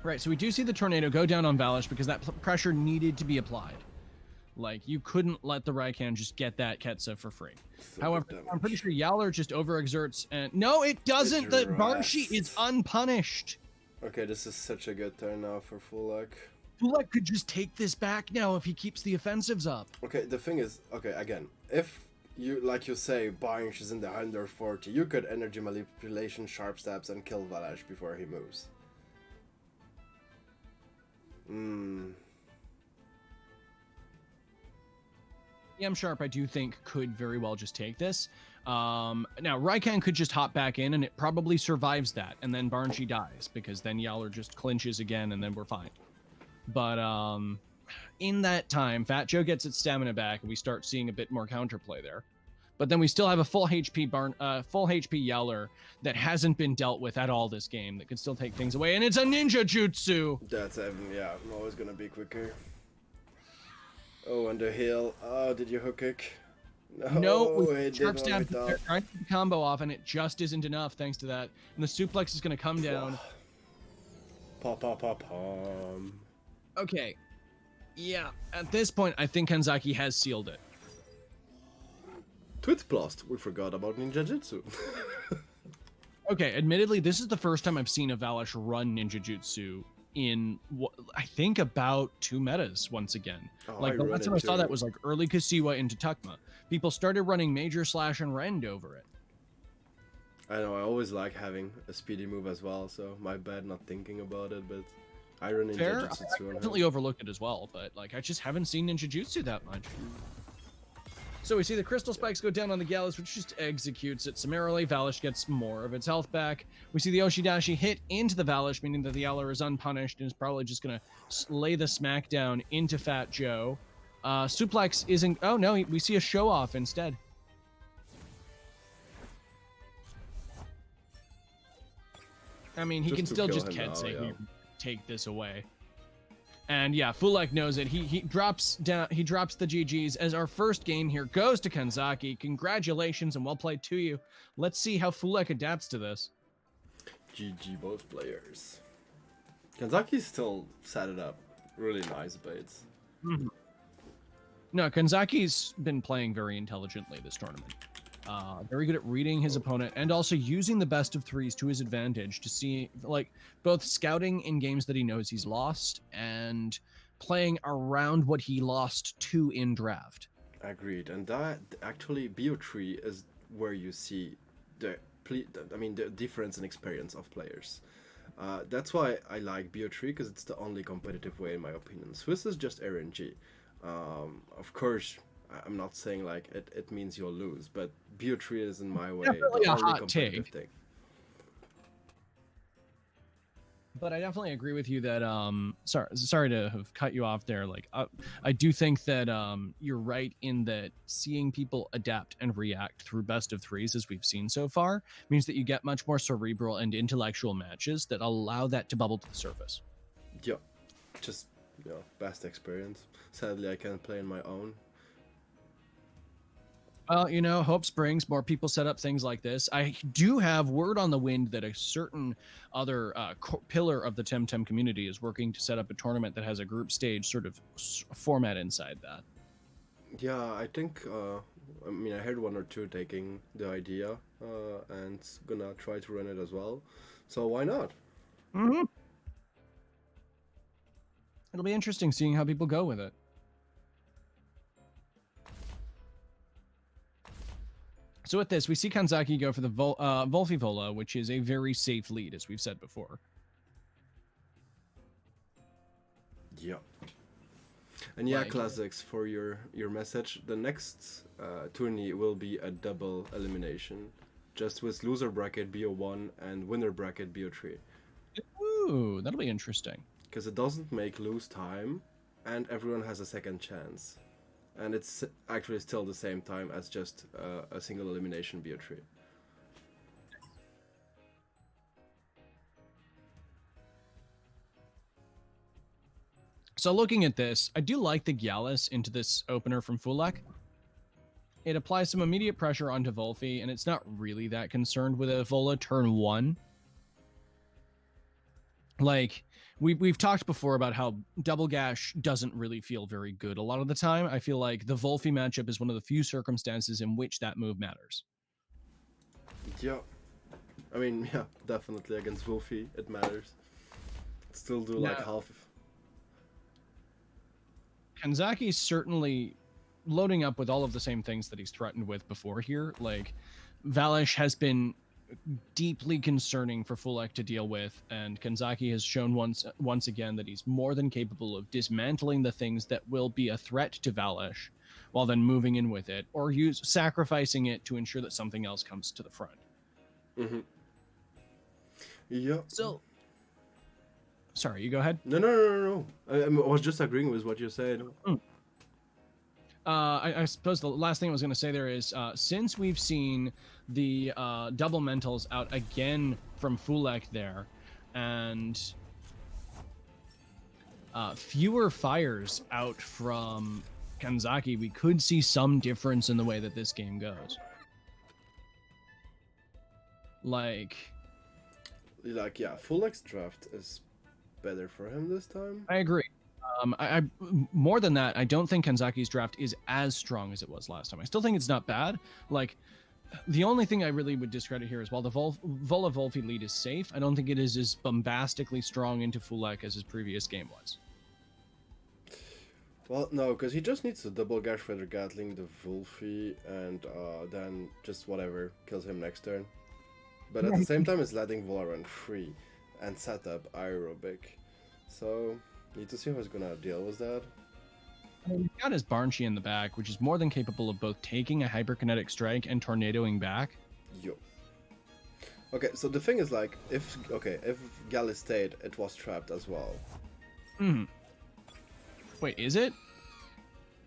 Right, so we do see the tornado go down on Valish because that pressure needed to be applied. Like, you couldn't let the Raikkonen just get that Ketsa for free. However, I'm pretty sure Yowler just overexerts and... No, it doesn't! The Banshee is unpunished! Okay, this is such a good turn now for Fulak. Fulak could just take this back now if he keeps the offensives up. Okay, the thing is... Okay, again, if you, like you say, Banshee is in the 140, you could energy manipulation, sharp stabs, and kill Valash before he moves. EM Sharp, I do think, could very well just take this. Now, Raikkonen could just hop back in, and it probably survives that, and then Banshee dies, because then Yowler just clinches again, and then we're fine. But in that time, Fat Joe gets its stamina back, and we start seeing a bit more counterplay there. But then we still have a full HP Yowler that hasn't been dealt with at all this game, that can still take things away, and it's a Ninja Jutsu! That's, yeah, always gonna be quicker. Oh, and the hill. Oh, did you hook kick? No, it didn't. Trying to get the combo off, and it just isn't enough thanks to that. And the suplex is going to come down. Pop, pop, pop, pom. Okay. Yeah, at this point, I think Kanzaki has sealed it. Twitch Blast. We forgot about Ninja Jutsu. Okay, admittedly, this is the first time I've seen a Valish run Ninja Jutsu in I think about 2 metas once again. Like the last time I saw that was like early Kasiwa into Tukma. People started running Major Slash and Rend over it. I know, I always like having a speedy move as well, so my bad not thinking about it, but Iron Ninja Fair. Jutsu I on him. definitely overlooked it as well, but like I just haven't seen Ninja Jutsu that much. So we see the crystal spikes go down on the Gallus, which just executes it summarily. Valish gets more of its health back. We see the Oshidashi hit into the Valish, meaning that the Yeller is unpunished and is probably just going to lay the smackdown into Fat Joe. Suplex isn't... Oh, no, we see a show-off instead. I mean, he Just can to still kill just him now, Kensei yeah. here, take this away. And yeah, Fulek knows it. He drops down. He drops the GGs as our first game here goes to Kanzaki. Congratulations and well played to you. Let's see how Fulek adapts to this. GG both players. Kanzaki still set it up. Really nice baits. No, Kanzaki's been playing very intelligently this tournament. Very good at reading his opponent and also using the best of threes to his advantage to see, like, both scouting in games that he knows he's lost and playing around what he lost to in draft. Agreed, and that actually BO3 is where you see the difference in experience of players. That's why I like BO3 because it's the only competitive way in my opinion. Swiss is just RNG. Of course, I'm not saying like it means you'll lose, but BO3 is in my way Definitely the a only hot competitive take. thing. But I definitely agree with you that sorry to have cut you off there. Like I do think that you're right in that seeing people adapt and react through best of threes as we've seen so far means that you get much more cerebral and intellectual matches that allow that to bubble to the surface. Yeah, just best experience. Sadly, I can't play on my own. Well, hope springs. More people set up things like this. I do have word on the wind that a certain other pillar of the Temtem community is working to set up a tournament that has a group stage sort of format inside that. Yeah, I think. I heard one or two taking the idea and gonna try to run it as well. So why not? Mm-hmm. It'll be interesting seeing how people go with it. So with this, we see Kanzaki go for the Volfivola, which is a very safe lead, as we've said before. Yeah. And yeah, Right. classics for your message. The next tourney will be a double elimination, just with loser bracket BO1 and winner bracket BO3. Ooh, that'll be interesting. Because it doesn't make lose time, and everyone has a second chance. And it's actually still the same time as just a single elimination BO3. So looking at this, I do like the Gallus into this opener from Fulek. It applies some immediate pressure onto Volfi, and it's not really that concerned with a Vola turn 1. Like, we've talked before about how Double Gash doesn't really feel very good a lot of the time. I feel like the Volfi matchup is one of the few circumstances in which that move matters. Yeah. I mean, yeah, definitely against Wolfie, it matters. Still do like half. Kanzaki's certainly loading up with all of the same things that he's threatened with before here. Like, Valish has been deeply concerning for Fulek to deal with, and Kanzaki has shown once again that he's more than capable of dismantling the things that will be a threat to Valish, while then moving in with it, or sacrificing it to ensure that something else comes to the front. Mm-hmm. Yeah. So, sorry, you go ahead. No. I was just agreeing with what you said. I suppose the last thing I was going to say there is, since we've seen the double mentals out again from Fulek there, and fewer fires out from Kanzaki, we could see some difference in the way that this game goes. Like, yeah, Fulek's draft is better for him this time. I agree. I more than that, I don't think Kanzaki's draft is as strong as it was last time. I still think it's not bad. Like, the only thing I really would discredit here is while the Vola Volfi lead is safe, I don't think it is as bombastically strong into Fulek as his previous game was. Well, no, because he just needs to double Gash Feather Gatling the Wolfie and then just whatever kills him next turn. But at the same time, it's letting Vola run free and set up aerobic. So, need to see how he's gonna deal with that. I mean, he's got his Barnshee in the back, which is more than capable of both taking a hyperkinetic strike and tornadoing back. Yo. Okay, so the thing is like, if Galley stayed, it was trapped as well. Hmm. Wait, is it?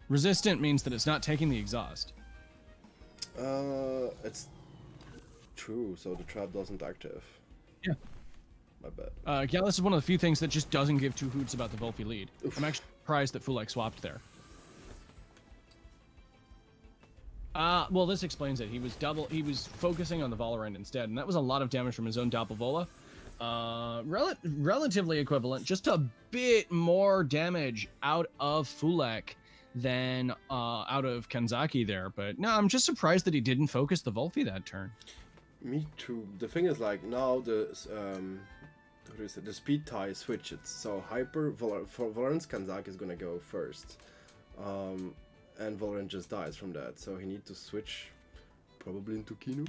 Resistant means that it's not taking the exhaust. It's true, so the trap doesn't active. Yeah. My bad. Gallus is one of the few things that just doesn't give two hoots about the Volfi lead. Oof. I'm actually surprised that Fulek swapped there. Well, this explains it. He was focusing on the Valorant instead, and that was a lot of damage from his own Doppelvola. Relatively equivalent, just a bit more damage out of Fulek than out of Kanzaki there. But no, I'm just surprised that he didn't focus the Volfi that turn. Me too. The thing is like now the the speed tie switches. So for Valorant's Kanzaki is gonna go first. And Valorant just dies from that, so he needs to switch probably into Kinu.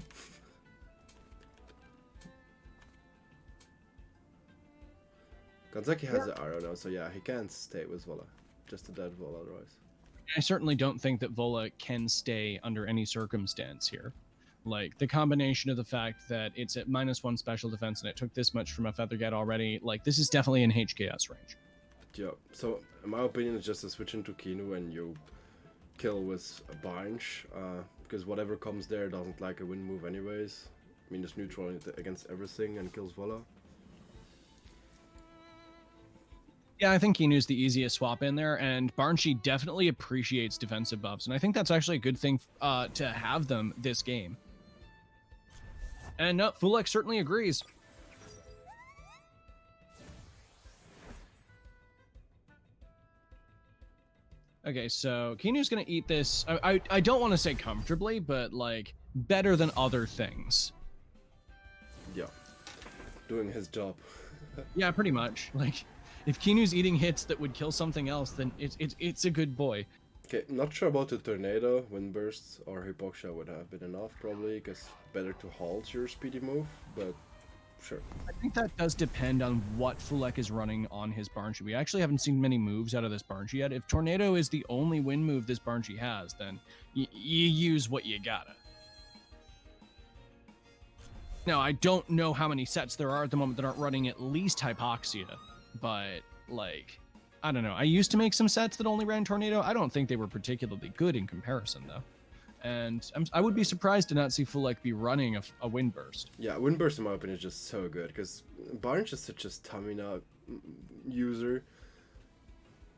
Kanzaki has the arrow now, so yeah, he can't stay with Vola. Just a dead Vola otherwise. I certainly don't think that Vola can stay under any circumstance here. Like, the combination of the fact that it's at -1 special defense and it took this much from a Feathergat already, like, this is definitely in HKS range. Yeah, so in my opinion, it's just a switch into Kinu and you kill with a bunch, because whatever comes there doesn't like a wind move anyways. I mean, it's neutral against everything and kills Vola. Yeah, I think Kinu's the easiest swap in there, and Barnshee definitely appreciates defensive buffs, and I think that's actually a good thing to have them this game. And no, Fulek certainly agrees. Okay, so Kinu's gonna eat this. I don't want to say comfortably, but like better than other things. Yeah, doing his job. Yeah, pretty much. Like, if Kinu's eating hits that would kill something else, then it's a good boy. Okay, not sure about the tornado. Wind bursts or hypoxia would have been enough probably, because better to halt your speedy move, but sure. I think that does depend on what Fulek is running on his Barnshee. We actually haven't seen many moves out of this Barnshee yet. If Tornado is the only wind move this Barnshee has, then you use what you gotta. Now, I don't know how many sets there are at the moment that aren't running at least Hypoxia, but, like, I don't know. I used to make some sets that only ran Tornado. I don't think they were particularly good in comparison, though. And I would be surprised to not see Fulek be running a Wind Burst. Yeah, Wind Burst in my opinion is just so good, because Barnes is such a stamina user.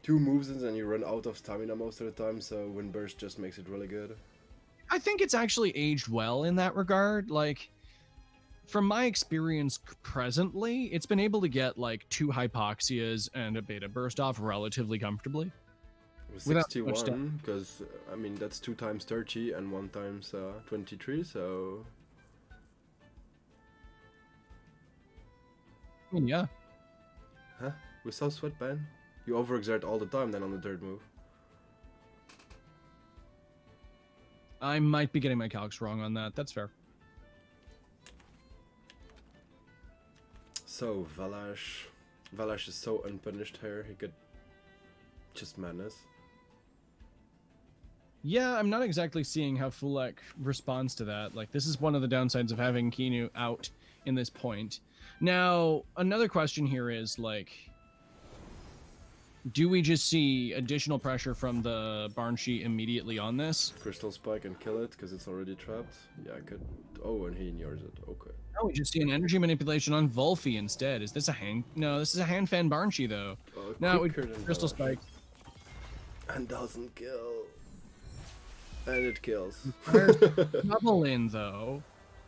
2 moves and you run out of stamina most of the time, so Wind Burst just makes it really good. I think it's actually aged well in that regard. Like, from my experience presently, it's been able to get like 2 Hypoxias and a Beta Burst off relatively comfortably. With 61, because I mean that's 2 times 30 and 1 times 23, so I mean, yeah. Huh? Without Sweatband? You overexert all the time then on the 3rd move. I might be getting my calcs wrong on that. That's fair. So Valash is so unpunished here. He could just madness. Yeah, I'm not exactly seeing how Fulek responds to that. Like, this is one of the downsides of having Kinu out in this point. Now, another question here is, like, do we just see additional pressure from the Barnshee immediately on this? Crystal Spike and kill it, because it's already trapped. Yeah, I could... Oh, and he ignores it. Okay. No, we just see an energy manipulation on Volfi instead. Is this a hand... No, this is a hand fan Barnshee, though. No, we Crystal Spike. And doesn't kill. And it kills. Double in, though.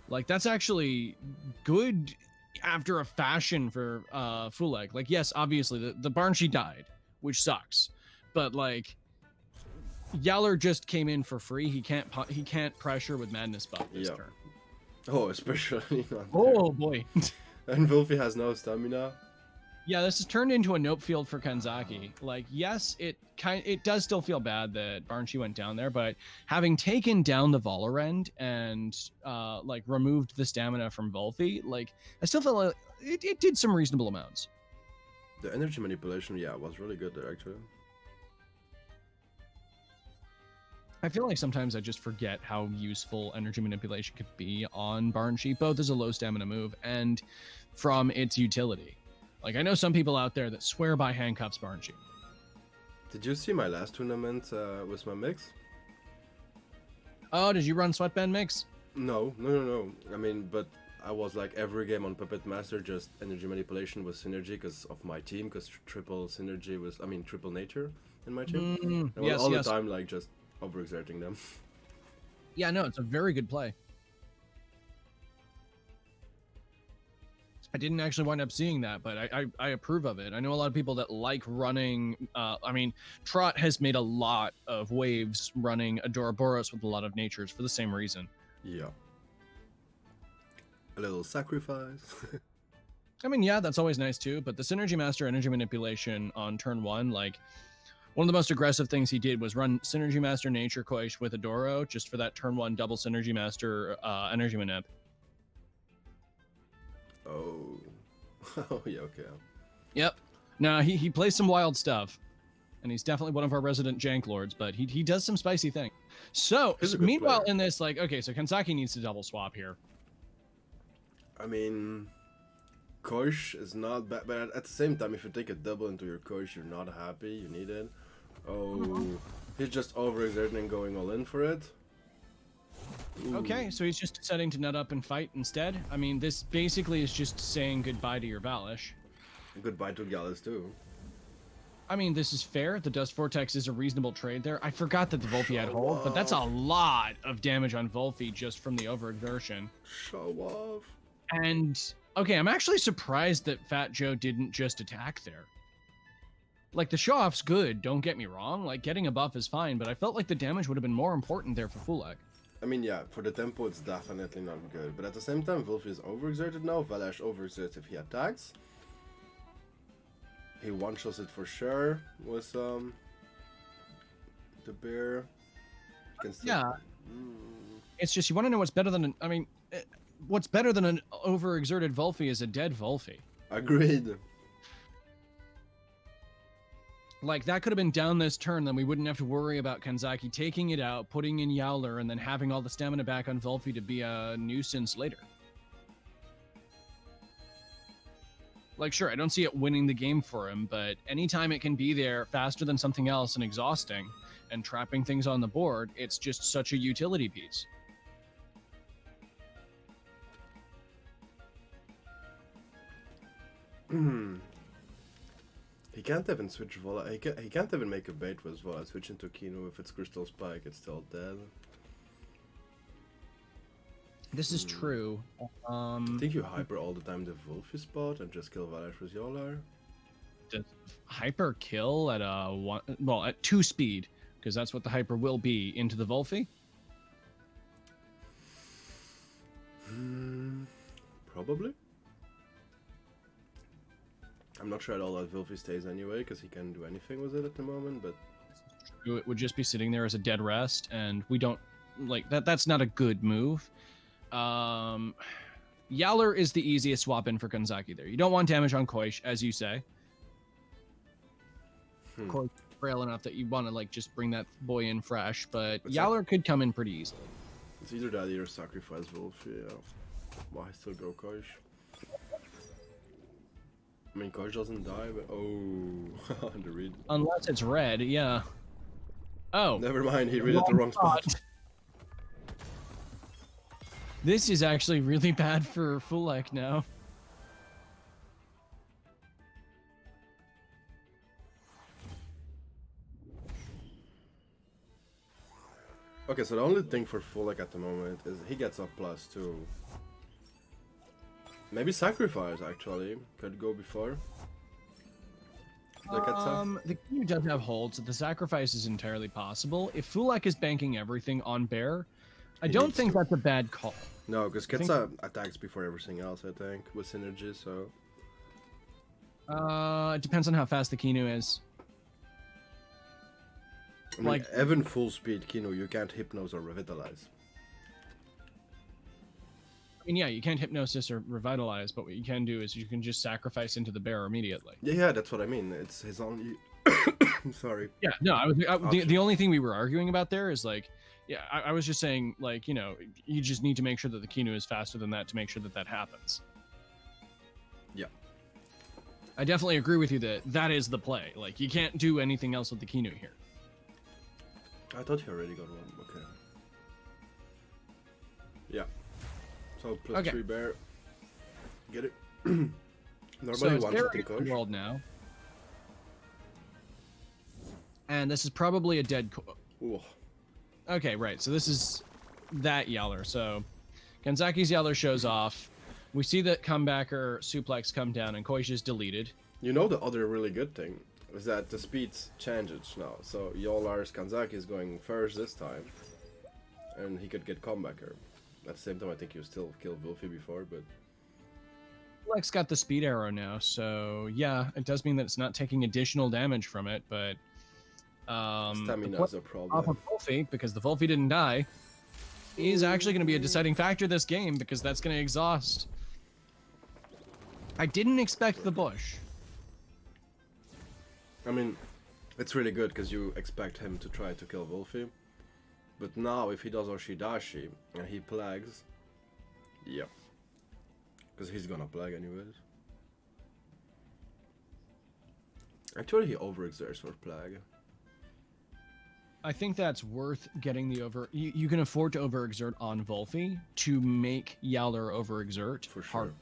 Like, that's actually good after a fashion for Fulek. Like, yes, obviously, the Barnshee died, which sucks. But, like, Yaller just came in for free. He can't pressure with Madness buff this turn. Oh, especially not Oh, boy. And Wolfie has no stamina. Yeah, this has turned into a nope field for Kanzaki. Like, yes, it does still feel bad that Barnshi went down there, but having taken down the Valorend and like removed the stamina from Volfi, like I still feel like it did some reasonable amounts. The energy manipulation, yeah, was really good there actually. I feel like sometimes I just forget how useful energy manipulation could be on Barnshi, both as a low stamina move and from its utility. Like, I know some people out there that swear by handcuffs Barnshi. Did you see my last tournament with my mix? Oh, did you run Sweatband mix? No. I mean, but I was like every game on Puppet Master, just energy manipulation with synergy because of my team, because triple synergy was, I mean, triple nature in my team. I was all the time like just overexerting them. Yeah, no, it's a very good play. I didn't actually wind up seeing that, but I approve of it. I know a lot of people that like running. I mean, Trot has made a lot of waves running Adoraboros with a lot of natures for the same reason. Yeah. A little sacrifice. I mean, yeah, that's always nice too, but the Synergy Master energy manipulation on turn 1, like, one of the most aggressive things he did was run Synergy Master Nature Koish with Adoro just for that turn 1 double Synergy Master energy manip. Oh. Oh, yeah, okay. Yep. No, he plays some wild stuff. And he's definitely one of our resident jank lords, but he does some spicy things. So, meanwhile, in this, like, okay, so Kanzaki needs to double swap here. I mean, Koish is not bad, but at the same time, if you take a double into your Koish, you're not happy, you need it. Oh, he's just overexerting and going all in for it. Ooh. Okay, so he's just deciding to nut up and fight instead. I mean, this basically is just saying goodbye to your Valish. Goodbye to Gallus too. I mean, this is fair. The Dust Vortex is a reasonable trade there. I forgot that the Volfi had hold, but that's a lot of damage on Volfi just from the overexertion. Show off. And, okay, I'm actually surprised that Fat Joe didn't just attack there. Like, the show-off's good, don't get me wrong. Like, getting a buff is fine, but I felt like the damage would have been more important there for Fulak. I mean, yeah, for the tempo, it's definitely not good. But at the same time, Volfi is overexerted now. Valash overexerts if he attacks. He one-shots it for sure with the bear. Can still... Yeah. It's just, you want to know what's better than what's better than an overexerted Volfi is a dead Volfi. Agreed. Like, that could have been down this turn, then we wouldn't have to worry about Kanzaki taking it out, putting in Yowler, and then having all the stamina back on Volfi to be a nuisance later. Like, sure, I don't see it winning the game for him, but anytime it can be there faster than something else and exhausting and trapping things on the board, it's just such a utility piece. He can't even switch Vola. He can't even make a bait with Vola. Switch into Kino. If it's Crystal Spike, it's still dead. This is true. I think you hyper all the time the Wolfie spot and just kill Valash with Yolar. Does hyper kill at at 2 speed, because that's what the hyper will be into the Volfi? Probably. I'm not sure at all that Wolfie stays anyway, because he can't do anything with it at the moment, but... It would just be sitting there as a dead rest, and we don't... Like, that's not a good move. Yowler is the easiest swap in for Kanzaki there. You don't want damage on Koish, as you say. Koish is frail enough that you want to, like, just bring that boy in fresh, but Yowler could come in pretty easily. It's either that or sacrifice Wolfie, yeah. Why still go Koish? I mean, Koish doesn't die, but... Oh, the read. Unless it's red, yeah. Oh. Never mind, he read at the wrong spot. This is actually really bad for Fulak now. Okay, so the only thing for Fulak at the moment is he gets up +2. Maybe sacrifice actually could go before. The Q does have holds, so the sacrifice is entirely possible. If Fulak is banking everything on Bear, I don't think that's a bad call. No, because Ketsa attacks before everything else, I think, with synergy, so... It depends on how fast the Kinu is. I mean, Like- even full speed Kino, you can't hypnose or revitalize. I mean, yeah, you can't hypnosis or revitalize, but what you can do is you can just sacrifice into the bear immediately. Yeah, that's what I mean. It's his only. I'm sorry. Yeah, no, the Option. only thing we were arguing about there is like, yeah, I was just saying, like, you know, you just need to make sure that the Kinu is faster than that to make sure that that happens. Yeah. I definitely agree with you that that is the play. Like, you can't do anything else with the Kinu here. I thought you already got one. Okay. Yeah. So plus Okay. 3 bear. Get it? So Normally it's one bear to against coach. the world now. And this is probably a dead... Ooh. Okay, right. So this is that Yeller. So Kanzaki's Yeller shows off. We see that comebacker suplex come down and Koish is deleted. You know the other really good thing is that the speeds changes now. So Yolar's Kanzaki is going first this time, and he could get comebacker. At the same time, I think you still killed Wolfie before, but Lex got the speed arrow now, so yeah, it does mean that it's not taking additional damage from it, but stamina's a off problem. of Wolfie, because the Wolfie didn't die, is actually going to be a deciding factor this game, because that's going to exhaust. I didn't expect the bush. I mean, it's really good because you expect him to try to kill Wolfie, but now if he does Oshidashi and he plagues, yeah, because he's gonna plague anyways. Actually, he overexerts for plague. I think that's worth getting the over. You can afford to overexert on Wolfie to make Yowler overexert For sure. hard.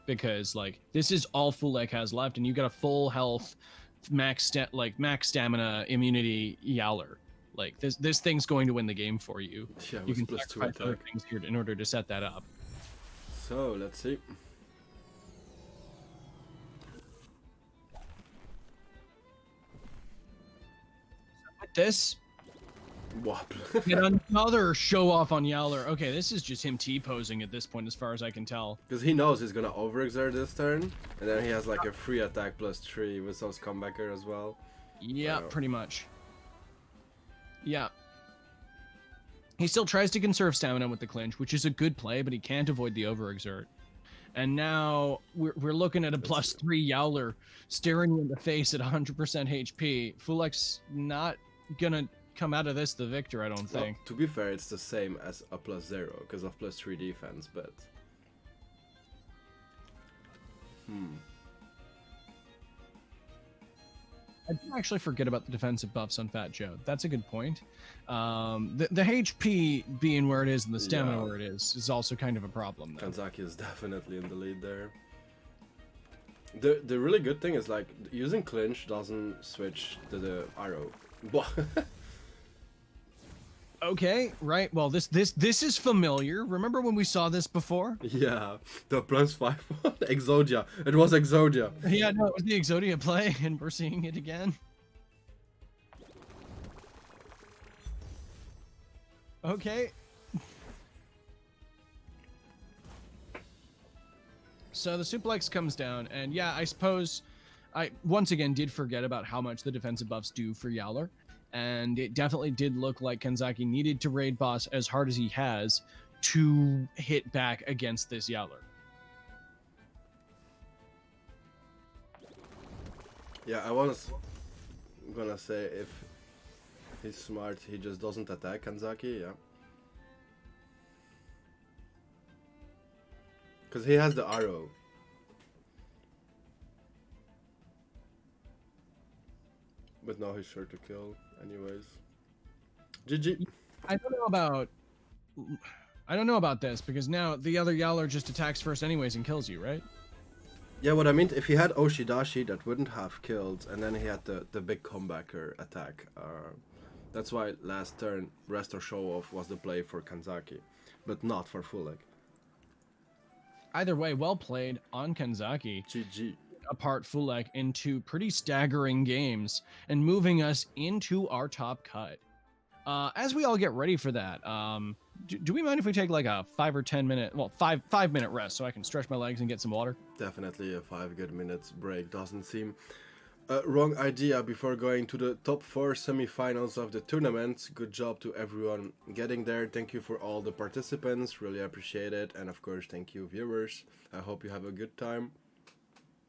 Because like this is all Fulek has left, and you got a full health, max stamina, immunity Yowler. Like this thing's going to win the game for you. Yeah, You with can plus 2 sacrifice other attack. things here in order to set that up. So let's see. With this, What? get another show off on Yowler. Okay, this is just him T-posing at this point, as far as I can tell. Because he knows he's gonna overexert this turn, and then he has like a free attack plus 3 with those comebacker as well. Yeah, Wow. pretty much. Yeah. He still tries to conserve stamina with the clinch, which is a good play, but he can't avoid the overexert. And now we're looking at a plus 3 Yowler staring you in the face at 100% HP. Fulek's not gonna come out of this the victor, I don't Well, think. to be fair, it's the same as a plus 0 because of plus 3 defense, but. I did actually forget about the defensive buffs on Fat Joe. That's a good point. The HP being where it is and the stamina Yeah. where it is also kind of a problem, though. Kanzaki is definitely in the lead there. The really good thing is like using clinch doesn't switch to the arrow. Okay, right. Well, this is familiar. Remember when we saw this before? Yeah, the plus 5 one. Exodia. It was Exodia. Yeah, no, it was the Exodia play, and we're seeing it again. Okay. So the suplex comes down, and yeah, I suppose I once again did forget about how much the defensive buffs do for Yowler. And it definitely did look like Kanzaki needed to raid boss as hard as he has to hit back against this Yowler. Yeah, I was gonna say if he's smart, he just doesn't attack Kanzaki, yeah. Because he has the arrow. But now he's sure to kill, anyways. GG. I don't know about this because now the other Yowler just attacks first anyways and kills you, right? Yeah, what I mean, if he had Oshidashi, that wouldn't have killed, and then he had the big comebacker attack. That's why last turn, Rest or Show Off was the play for Kanzaki, but not for Fulek. Either way, well played on Kanzaki. GG. Apart Fulek into pretty staggering games and moving us into our top cut. As we all get ready for that, do we mind if we take like a 5 or 10 minute, well, five minute rest so I can stretch my legs and get some water? Definitely a 5 good minutes break doesn't seem a wrong idea before going to the top 4 semi-finals of the tournament. Good job to everyone getting there. Thank you for all the participants, really appreciate it. And of course, thank you viewers. I hope you have a good time.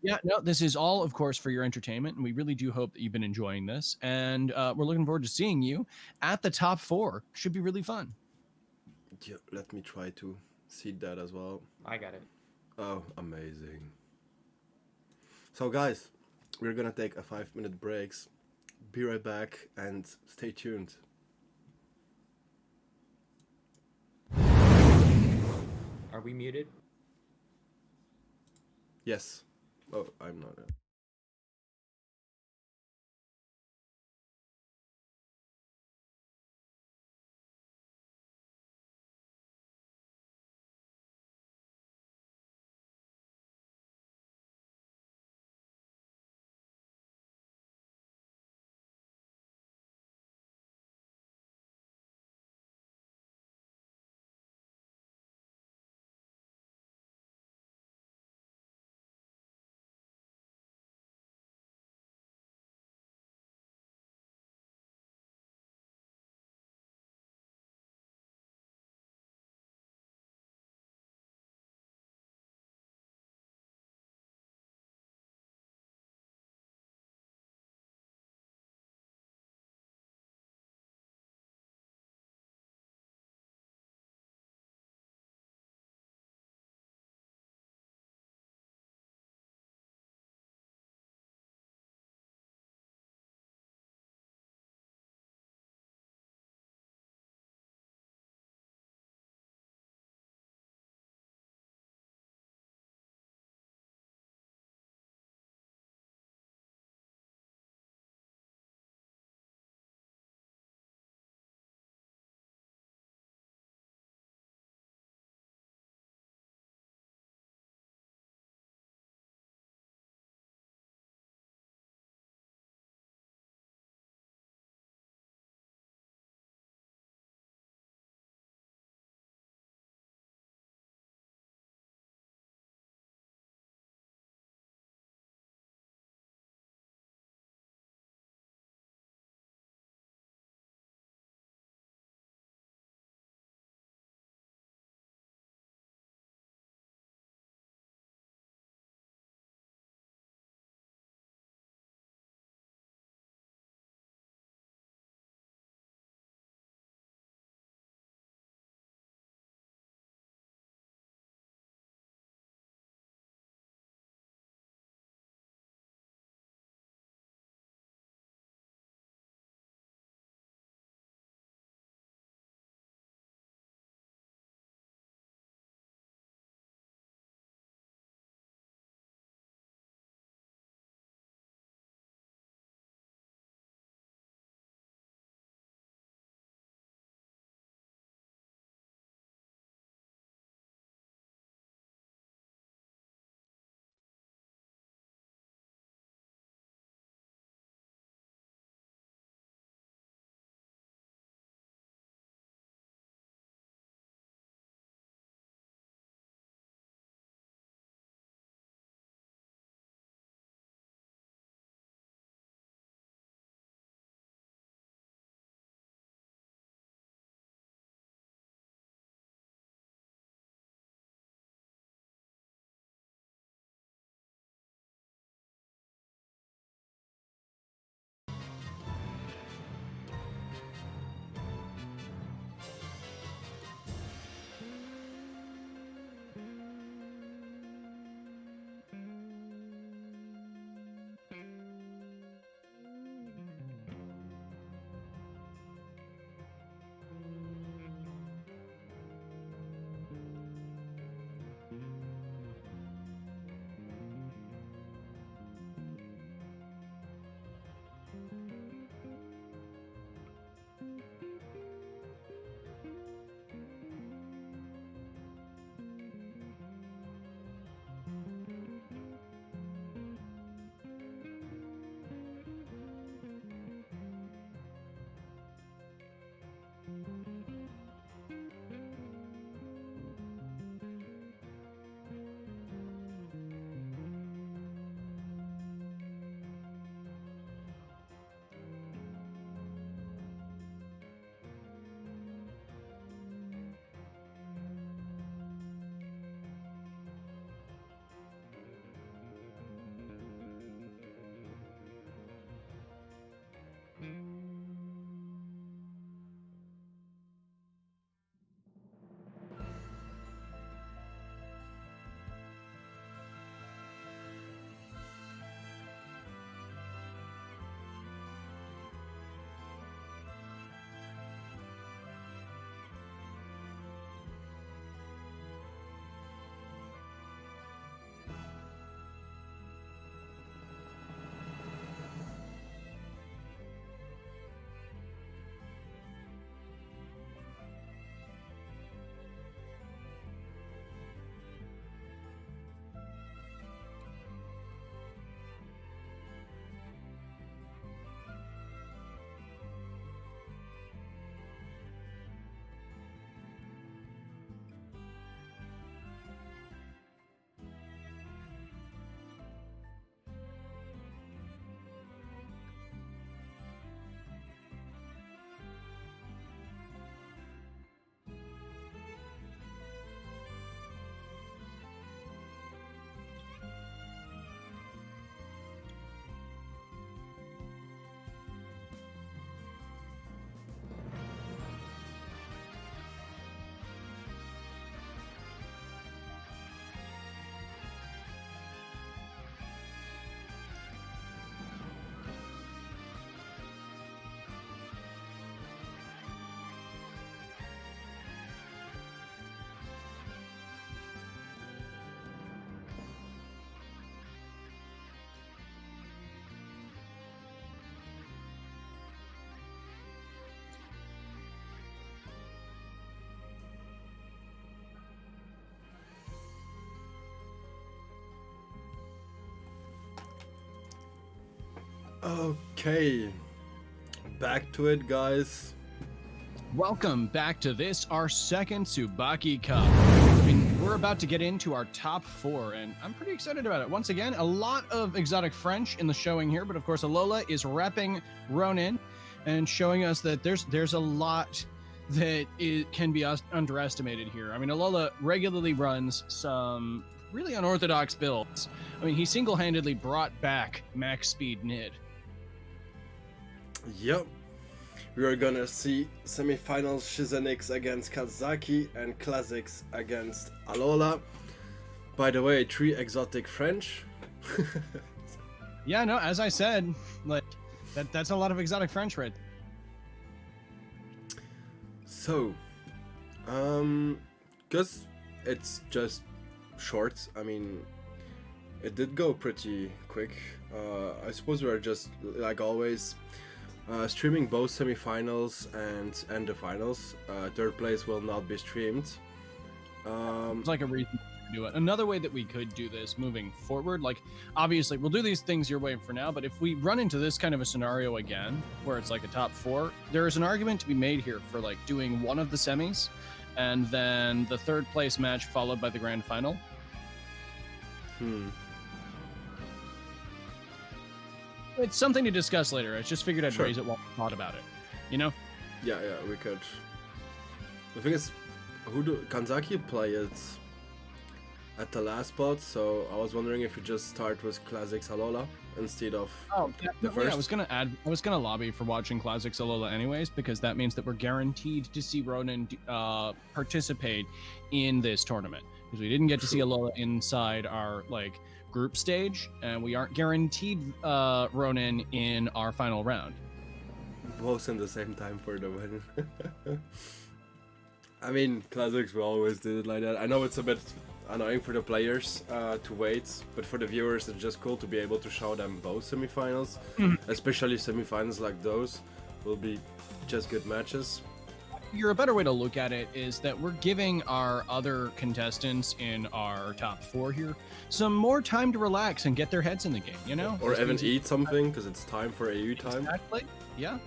Yeah, no, this is all, of course, for your entertainment, and we really do hope that you've been enjoying this. And we're looking forward to seeing you at the top 4. Should be really fun. Yeah, let me try to see that as well. I got it. Oh, amazing. So guys, we're gonna take a 5 minute breaks. Be right back and stay tuned. Are we muted? Yes. Oh, I'm not. Okay, back to it, guys. Welcome back to this, our second Tsubaki Cup. I mean, we're about to get into our top 4, and I'm pretty excited about it. Once again, a lot of exotic French in the showing here, but of course, Alola is repping Ronin and showing us that there's a lot that can be underestimated here. I mean, Alola regularly runs some really unorthodox builds. I mean, he single-handedly brought back max speed Nid. Yep. We are gonna see semifinals Shizenix against Kazaki and Classics against Alola. By the way, 3 exotic French. Yeah, no, as I said, like that's a lot of exotic French right there. So, because it's just short, I mean, it did go pretty quick. I suppose we are just, like always, streaming both semifinals and the finals. Third place will not be streamed. It's like a reason to do it. Another way that we could do this moving forward, like obviously we'll do these things your way for now, but if we run into this kind of a scenario again, where it's like a top 4, there is an argument to be made here for like doing one of the semis, and then the third place match followed by the grand final. It's something to discuss later. I just figured I'd raise it while I thought about it. You know? Yeah, we could. The thing is, Kanzaki play it at the last spot, so I was wondering if we just start with Classics Alola instead of the first. I was gonna lobby for watching Classics Alola anyways, because that means that we're guaranteed to see Ronin participate in this tournament. Because we didn't get to see Alola inside our like group stage, and we aren't guaranteed Ronin in our final round. Both in the same time for the win. I mean, Classics will always do it like that. I know it's a bit annoying for the players to wait, but for the viewers it's just cool to be able to show them both semifinals. Especially semifinals like those will be just good matches. A better way to look at it is that we're giving our other contestants in our top 4 here some more time to relax and get their heads in the game, you know? Or even eat something, because it's time for AU time. Exactly, yeah.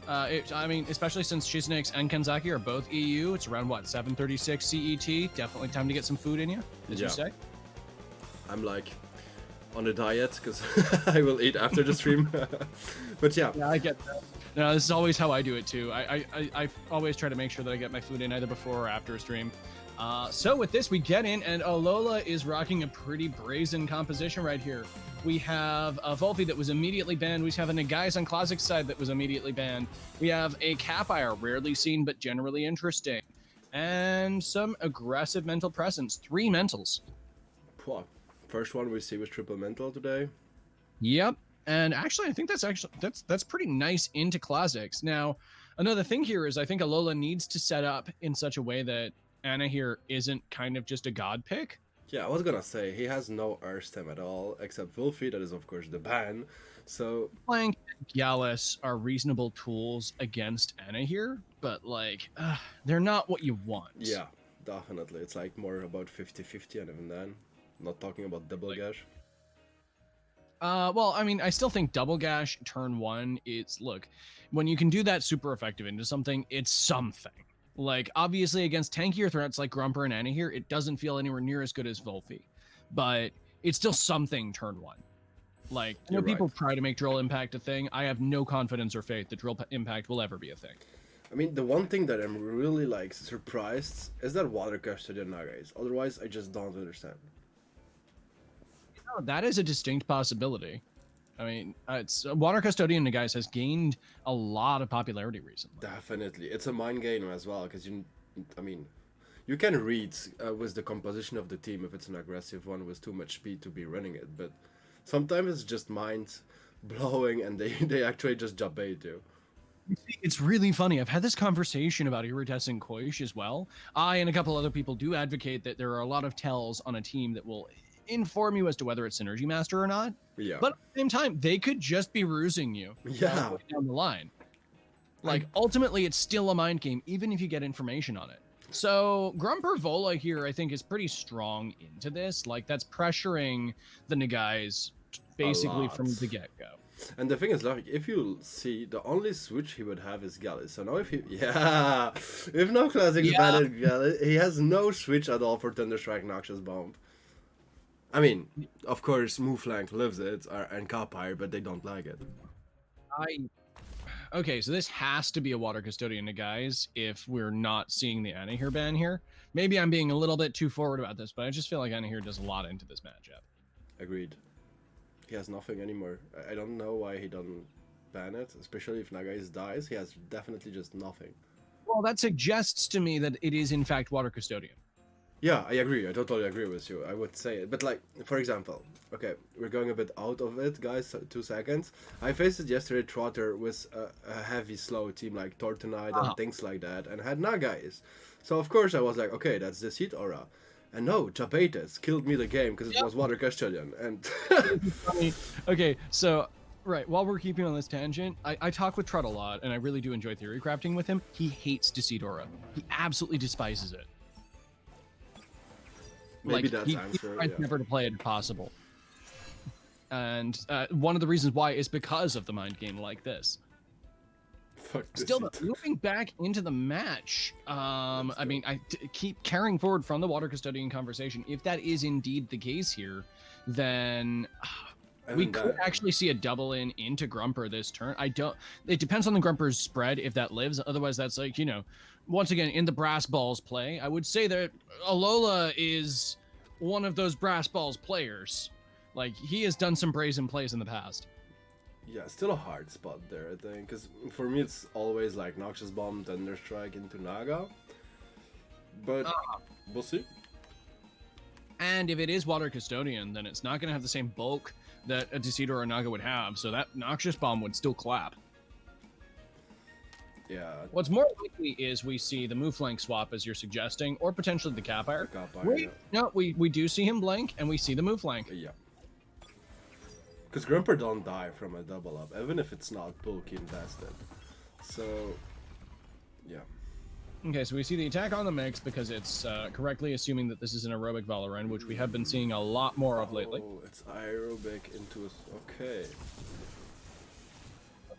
I mean, especially since Shizenix and Kanzaki are both EU, it's around, what, 7:36 CET? Definitely time to get some food in you, as you say. I'm like on a diet, because I will eat after the stream. But yeah. Yeah, I get that. No, this is always how I do it too. I always try to make sure that I get my food in either before or after a stream. So with this, we get in, and Alola is rocking a pretty brazen composition right here. We have a Volpy that was immediately banned. We have a Nagais on Classic's side that was immediately banned. We have a Capire, rarely seen but generally interesting. And some aggressive mental presence. 3 mentals. First one we see was triple mental today. Yep. And actually, I think that's pretty nice into Classics. Now, another thing here is I think Alola needs to set up in such a way that Anna here isn't kind of just a god pick. Yeah, I was gonna say, he has no Earth stem at all, except Wolfie, that is of course the ban. So Plank and Gallus are reasonable tools against Anna here, but like, they're not what you want. Yeah, definitely. It's like more about 50-50, and even then, not talking about double gash. Well, I mean, I still think double gash turn 1 is, look, when you can do that super effective into something, it's something. Like, obviously against tankier threats like Grumper and Anna here, it doesn't feel anywhere near as good as Volphy, but it's still something turn 1. Like, I know people try to make Drill Impact a thing. I have no confidence or faith that Drill Impact will ever be a thing. I mean, the one thing that I'm really, like, surprised is that Water Custodian Nagais. Otherwise, I just don't understand. That is a distinct possibility. I mean, it's Water Custodian Nagais has gained a lot of popularity recently. Definitely. It's a mind game as well, because you can read with the composition of the team if it's an aggressive one with too much speed to be running it, but sometimes it's just mind blowing and they actually just jump bait you. It's really funny. I've had this conversation about iridescent Koish as well. I and a couple other people do advocate that there are a lot of tells on a team that will inform you as to whether it's Synergy Master or not. Yeah. But at the same time, they could just be rusing you. Yeah. Down the line. Like, ultimately, it's still a mind game, even if you get information on it. So, Grumper Vola here, I think, is pretty strong into this. Like, that's pressuring the Nagais basically from the get-go. And the thing is, like, if you see, the only switch he would have is Galley. So now if he, yeah, if no classics banned Galley, he has no switch at all for Thunderstrike Noxious Bomb. I mean, of course, Mouflank loves it, and Capire, but they don't like it. Okay, so this has to be a Water Custodian to guys if we're not seeing the Anahir ban here. Maybe I'm being a little bit too forward about this, but I just feel like Anahir does a lot into this matchup. Agreed. He has nothing anymore. I don't know why he doesn't ban it, especially if Nagais dies. He has definitely just nothing. Well, that suggests to me that it is in fact Water Custodian. Yeah, I agree. I totally agree with you. I would say it. But, like, for example, okay, we're going a bit out of it, guys. 2 seconds. I faced it yesterday, Trotter, with a heavy, slow team like Tortonite and things like that, and had Nagais. So, of course, I was like, okay, that's the Seed Aura. And no, Japetus killed me the game because it was Water Custodian. And okay, so right, while we're keeping on this tangent, I talk with Trud a lot, and I really do enjoy theory crafting with him. He hates Decidora. He absolutely despises it. maybe Like, that's he answer. tries never to play it if possible. And one of the reasons why is because of the mind game like this. Fuck this Still, shit. moving back into the match, I mean, I keep carrying forward from the Water Custodian conversation. If that is indeed the case here, then we could actually see a double into Grumper this turn. It depends on the Grumper's spread if that lives. Otherwise, that's like, you know, once again, in the Brass Balls play, I would say that Alola is one of those Brass Balls players. Like, he has done some brazen plays in the past. Yeah, still a hard spot there, I think. Because for me, it's always like Noxious Bomb, Thunderstrike into Naga. But we'll see. And if it is Water Custodian, then it's not going to have the same bulk that a Decidueye or a Naga would have, so that Noxious Bomb would still clap. Yeah. What's more likely is we see the Mouflank swap, as you're suggesting, or potentially the Capire. No, we do see him blank, and we see the Mouflank. Yeah. Because Grumper don't die from a double up, even if it's not bulky invested. So, yeah. Okay, so we see the attack on the mix because it's correctly assuming that this is an aerobic Valorant, which we have been seeing a lot more of lately. Oh, it's aerobic into a... Okay.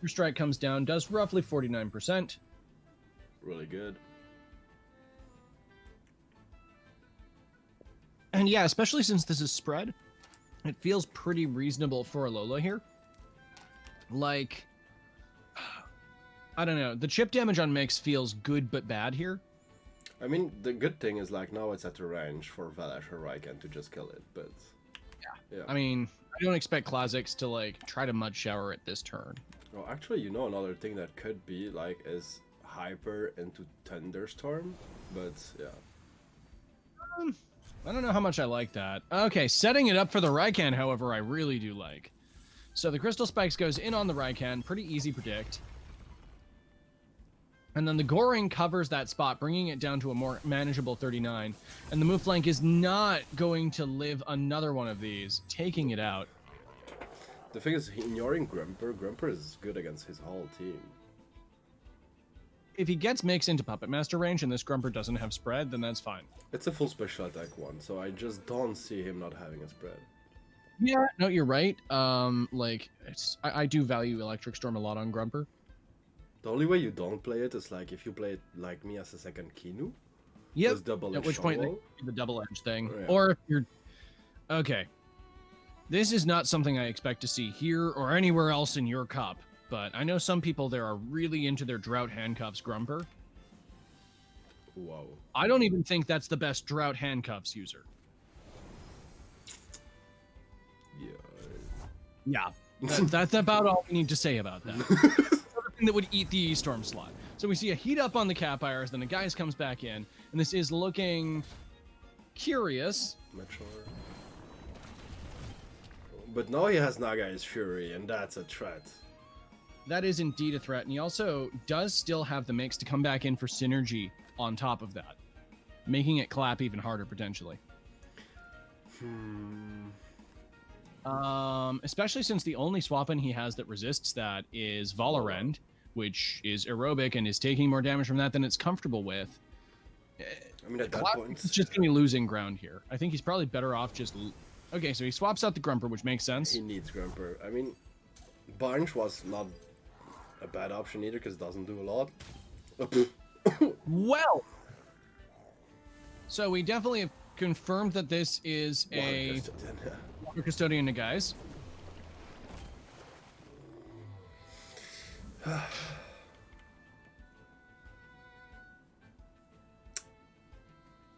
Strike comes down, does roughly 49%. Really good. And yeah, especially since this is spread, it feels pretty reasonable for Alola here. Like, I don't know. The chip damage on mix feels good but bad here. I mean, the good thing is, like, now it's at the range for Valash or Raiken to just kill it, but... Yeah. I mean, I don't expect Classics to, like, try to Mud Shower it this turn. Well, actually, you know, another thing that could be, like, is Hyper into Thunderstorm, but, yeah. I don't know how much I like that. Okay, setting it up for the Raiken, however, I really do like. So the Crystal Spikes goes in on the Raiken, pretty easy predict. And then the Goring covers that spot, bringing it down to a more manageable 39. And the Mouflank is not going to live another one of these, taking it out. The thing is, ignoring Grumper, Grumper is good against his whole team. If he gets Mix into Puppet Master range and this Grumper doesn't have spread, then that's fine. It's a full special attack one, so I just don't see him not having a spread. Yeah, no, you're right. Like, I do value Electric Storm a lot on Grumper. The only way you don't play it is like if you play it like me as a second Kinu. Yep. At which point the double edge thing. Oh, yeah. Or if you're okay. This is not something I expect to see here or anywhere else in your cup, but I know some people there are really into their Drought Handcuffs Grumper. Whoa. I don't even think that's the best Drought Handcuffs user. Yeah. That's about all we need to say about that. That would eat the E-Storm slot. So we see a heat up on the Capires, then the guys comes back in, and this is looking curious. Mature. But now he has Nagai's Fury, and that's a threat. That is indeed a threat, and he also does still have the mix to come back in for synergy on top of that, making it clap even harder potentially. Especially since the only swap-in he has that resists that is Valorend, which is aerobic and is taking more damage from that than it's comfortable with. I mean, at that point... It's just going to be losing ground here. I think he's probably better off just... Okay, so he swaps out the Grumper, which makes sense. He needs Grumper. I mean, Barnes was not a bad option either because it doesn't do a lot. Well, so we definitely have confirmed that this is a water custodian to guys.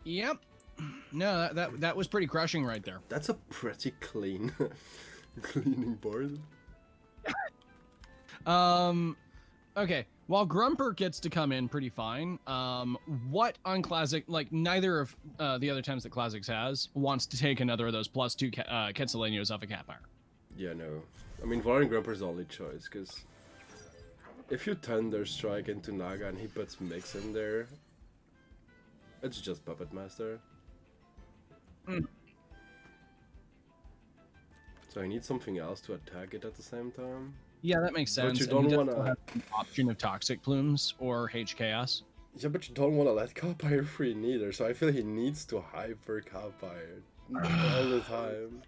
Yep. No, that was pretty crushing right there. That's a pretty clean cleaning board. Okay. While Grumper gets to come in pretty fine, what on Classic, like neither of the other times that Classics has, wants to take another of those +2 Quetzalenios off a Catfire. Yeah, no. I mean, Valorant Grumper's the only choice, because if you Thunder Strike into Naga and he puts Mix in there, it's just Puppet Master. So I need something else to attack it at the same time. Yeah, that makes sense. But you don't want to have the option of Toxic Plumes or H Chaos. Yeah, but you don't want to let Cowpire free neither, so I feel he needs to hyper Cowpire all the time.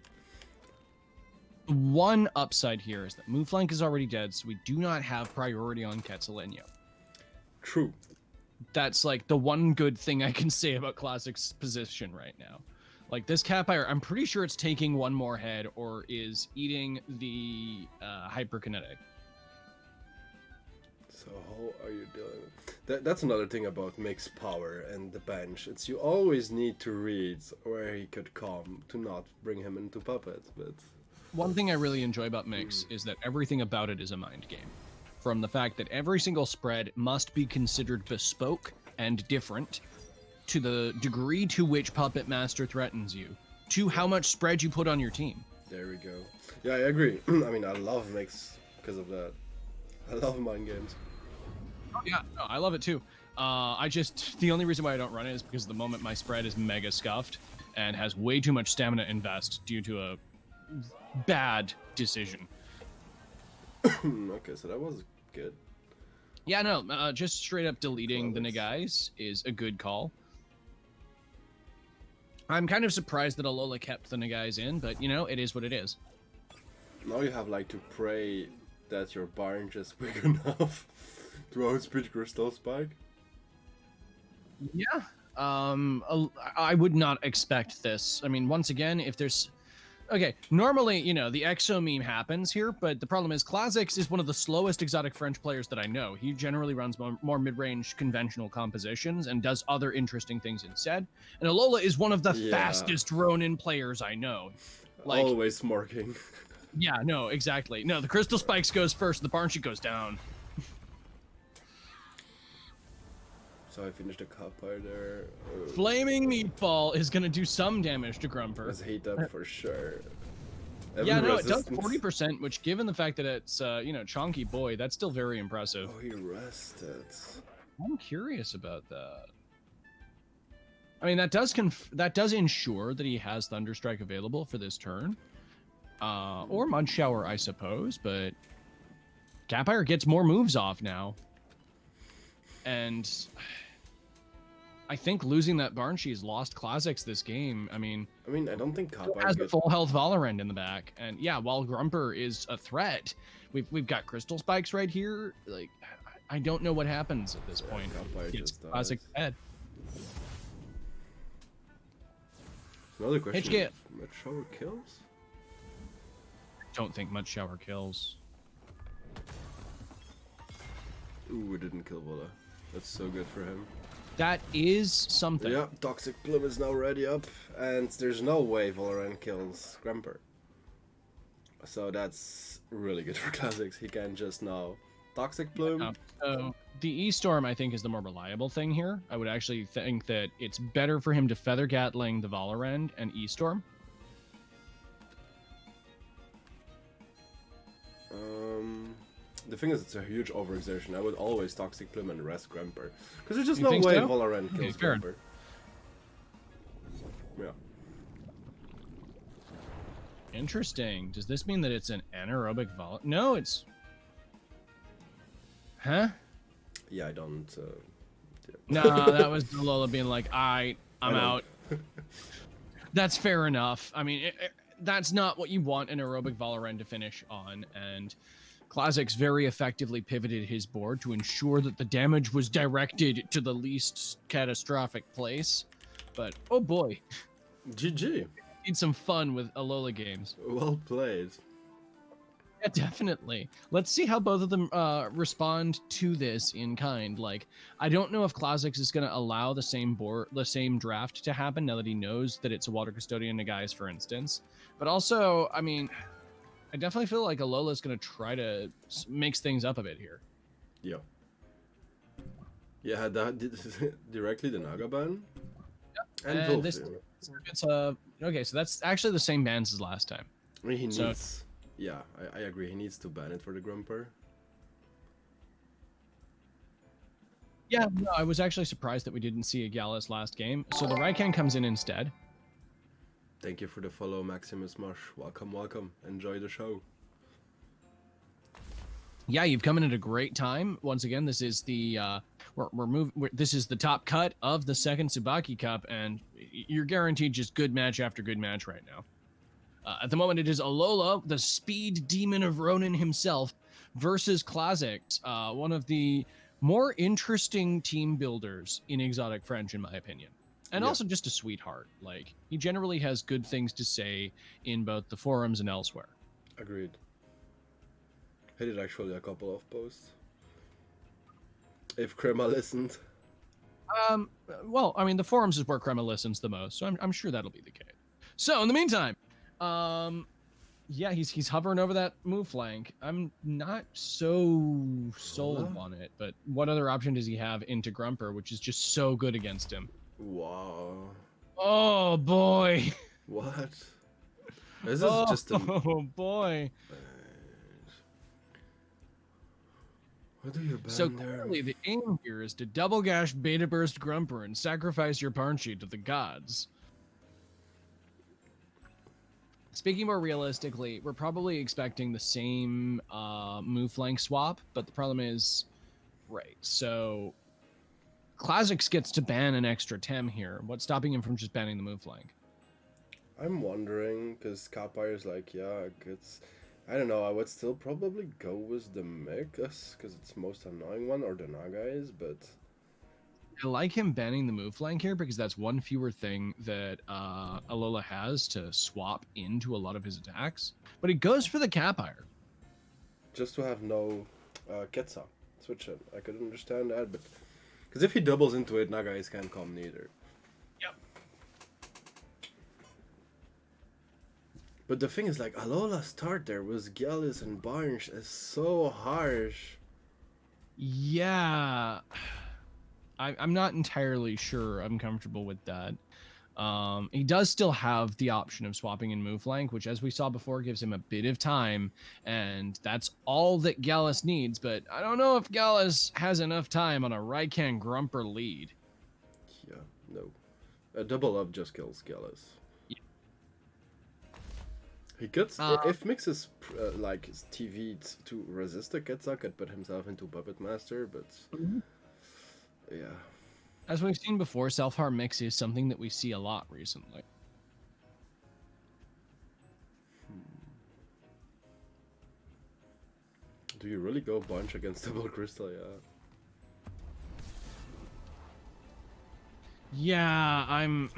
One upside here is that Move Flank is already dead, so we do not have priority on Quetzaleno. True. That's like the one good thing I can say about Classic's position right now. Like this Catfire, I'm pretty sure it's taking one more head or is eating the hyperkinetic. So how are you doing? That's another thing about Mix Power and the bench. It's you always need to read where he could come to not bring him into Puppet. But one thing I really enjoy about Mix is that everything about it is a mind game. From the fact that every single spread must be considered bespoke and different, to the degree to which Puppet Master threatens you, to how much spread you put on your team. There we go. Yeah, I agree. I mean, I love Mix because of that. I love mind games. Oh, yeah, no, I love it too. The only reason why I don't run it is because the moment my spread is mega scuffed and has way too much stamina invest due to a bad decision. Okay, so that was good. Yeah, no, just straight up deleting the Nagais is a good call. I'm kind of surprised that Alola kept the Nagais in, but you know, it is what it is. Now you have like to pray that your barn just big enough to outspeed Crystal Spike. Yeah, I would not expect this. I mean, once again, if there's... Okay, normally, you know, the EXO meme happens here, but the problem is Classics is one of the slowest exotic French players that I know. He generally runs more mid-range conventional compositions and does other interesting things instead. And Alola is one of the fastest Ronin players I know. Like, always marking. Yeah, no, exactly. No, the Crystal Spikes goes first, the Barnshee goes down. So I finished a Cowpire there. Flaming Meatball is going to do some damage to Grumper. Let's heat up for sure. Yeah, no, it does 40%, which given the fact that it's, you know, Chonky Boy, that's still very impressive. Oh, he rested. I'm curious about that. I mean, that does ensure that he has Thunderstrike available for this turn. Or Mud Shower, I suppose, but Catfire gets more moves off now. And I think losing that Barnshee's lost Classics this game. I mean, I don't think Cowpire has the full health Valorant in the back, and yeah, while Grumper is a threat, we've got Crystal Spikes right here. Like, I don't know what happens at this point. It's Classic head. Another question: HK... Mud Shower kills? Don't think Mud Shower kills. Ooh, it didn't kill Vola. That's so good for him. That is something. Yeah, Toxic Plume is now ready up, and there's no way Valorant kills Grumper. So that's really good for Classics. He can just now Toxic Plume. So the E-Storm, I think, is the more reliable thing here. I would actually think that it's better for him to Feather Gatling the Valorant and E-Storm. The thing is, it's a huge overexertion. I would always Toxic Plume and rest Grumper. Because there's just You no way so? Valorant kills fair Grumper. Yeah. Interesting. Does this mean that it's an anaerobic vol? No, it's... Huh? Yeah, I don't... No, that was Lola being like, I'm out. That's fair enough. I mean, that's not what you want an aerobic Valorant to finish on, and Klazix very effectively pivoted his board to ensure that the damage was directed to the least catastrophic place. But oh boy, GG. need some fun with Alola games. Well played. Yeah, definitely. Let's see how both of them respond to this in kind. Like, I don't know if Klazix is going to allow the same draft to happen now that he knows that it's a Water Custodian Nagais, for instance. But also, I mean, I definitely feel like Alola is going to try to mix things up a bit here. Yeah. Yeah, that directly the Naga ban. And And Volfil. it's okay, so that's actually the same bans as last time. I mean, he So- needs. Yeah, I agree. He needs to ban it for the Grumper. Yeah, no, I was actually surprised that we didn't see a Gallus last game. So the Raikou comes in instead. Thank you for the follow, Maximus Mush. Welcome, welcome. Enjoy the show. Yeah, you've come in at a great time. Once again, this is the this is the top cut of the second Tsubaki Cup, and you're guaranteed just good match after good match right now. At the moment, it is Alola, the speed demon of Ronin himself, versus Klazix, one of the more interesting team builders in Exotic French, in my opinion. And Yeah. also just a sweetheart. Like, he generally has good things to say in both the forums and elsewhere. Agreed. He did actually a couple of posts. If Crema listened. Well, I mean, the forums is where Crema listens the most, so I'm sure that'll be the case. So, in the meantime, yeah, he's hovering over that move flank. I'm not so sold on it, but what other option does he have into Grumper, which is just so good against him? Wow. Oh boy! What? This is just a. Oh boy! What do you ban So there? clearly, the aim here is to double gash Beta Burst Grumper and sacrifice your Barnshi to the gods. Speaking more realistically, we're probably expecting the same move flank swap, but the problem is, right, so Klazix gets to ban an extra Tem here. What's stopping him from just banning the move flank? I'm wondering, because Capire's like, yeah, it's. I don't know, I would still probably go with the Megas, because it's most annoying one, or the Nagais, but. I like him banning the move flank here because that's one fewer thing that Alola has to swap into a lot of his attacks. But he goes for the Capire. Just to have no Quetzal. Switch it. I could understand that, but. Because if he doubles into it, Nagais can't come neither. Yep. But the thing is, like, Alola's start there with Gallus and Barnes is so harsh. Yeah. I'm not entirely sure I'm comfortable with that. He does still have the option of swapping in move flank, which, as we saw before, gives him a bit of time, and that's all that Gallus needs. But I don't know if Gallus has enough time on a Raikou Grumper lead. Yeah, no. A double up just kills Gallus. Yeah. He could, if Mixes like his TV to resist the Quetzal, could put himself into Puppet Master, but yeah. As we've seen before, self-harm mix is something that we see a lot recently. Do you really go bunch against Double Crystal? Yeah. Yeah, I'm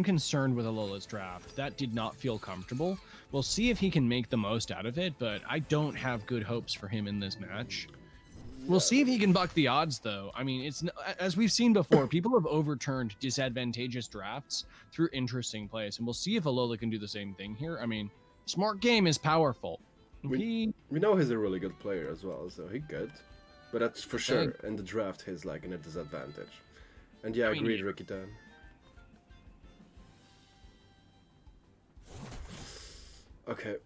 concerned with Alola's draft. That did not feel comfortable. We'll see if he can make the most out of it, but I don't have good hopes for him in this match. We'll see if he can buck the odds, though. I mean, it's as we've seen before, people have overturned disadvantageous drafts through interesting plays, and we'll see if Alola can do the same thing here. I mean, smart game is powerful. We know he's a really good player as well, so he could. But that's for sure. In the draft, he's like in a disadvantage. And yeah, I mean, agreed, Ricky Tan. Okay.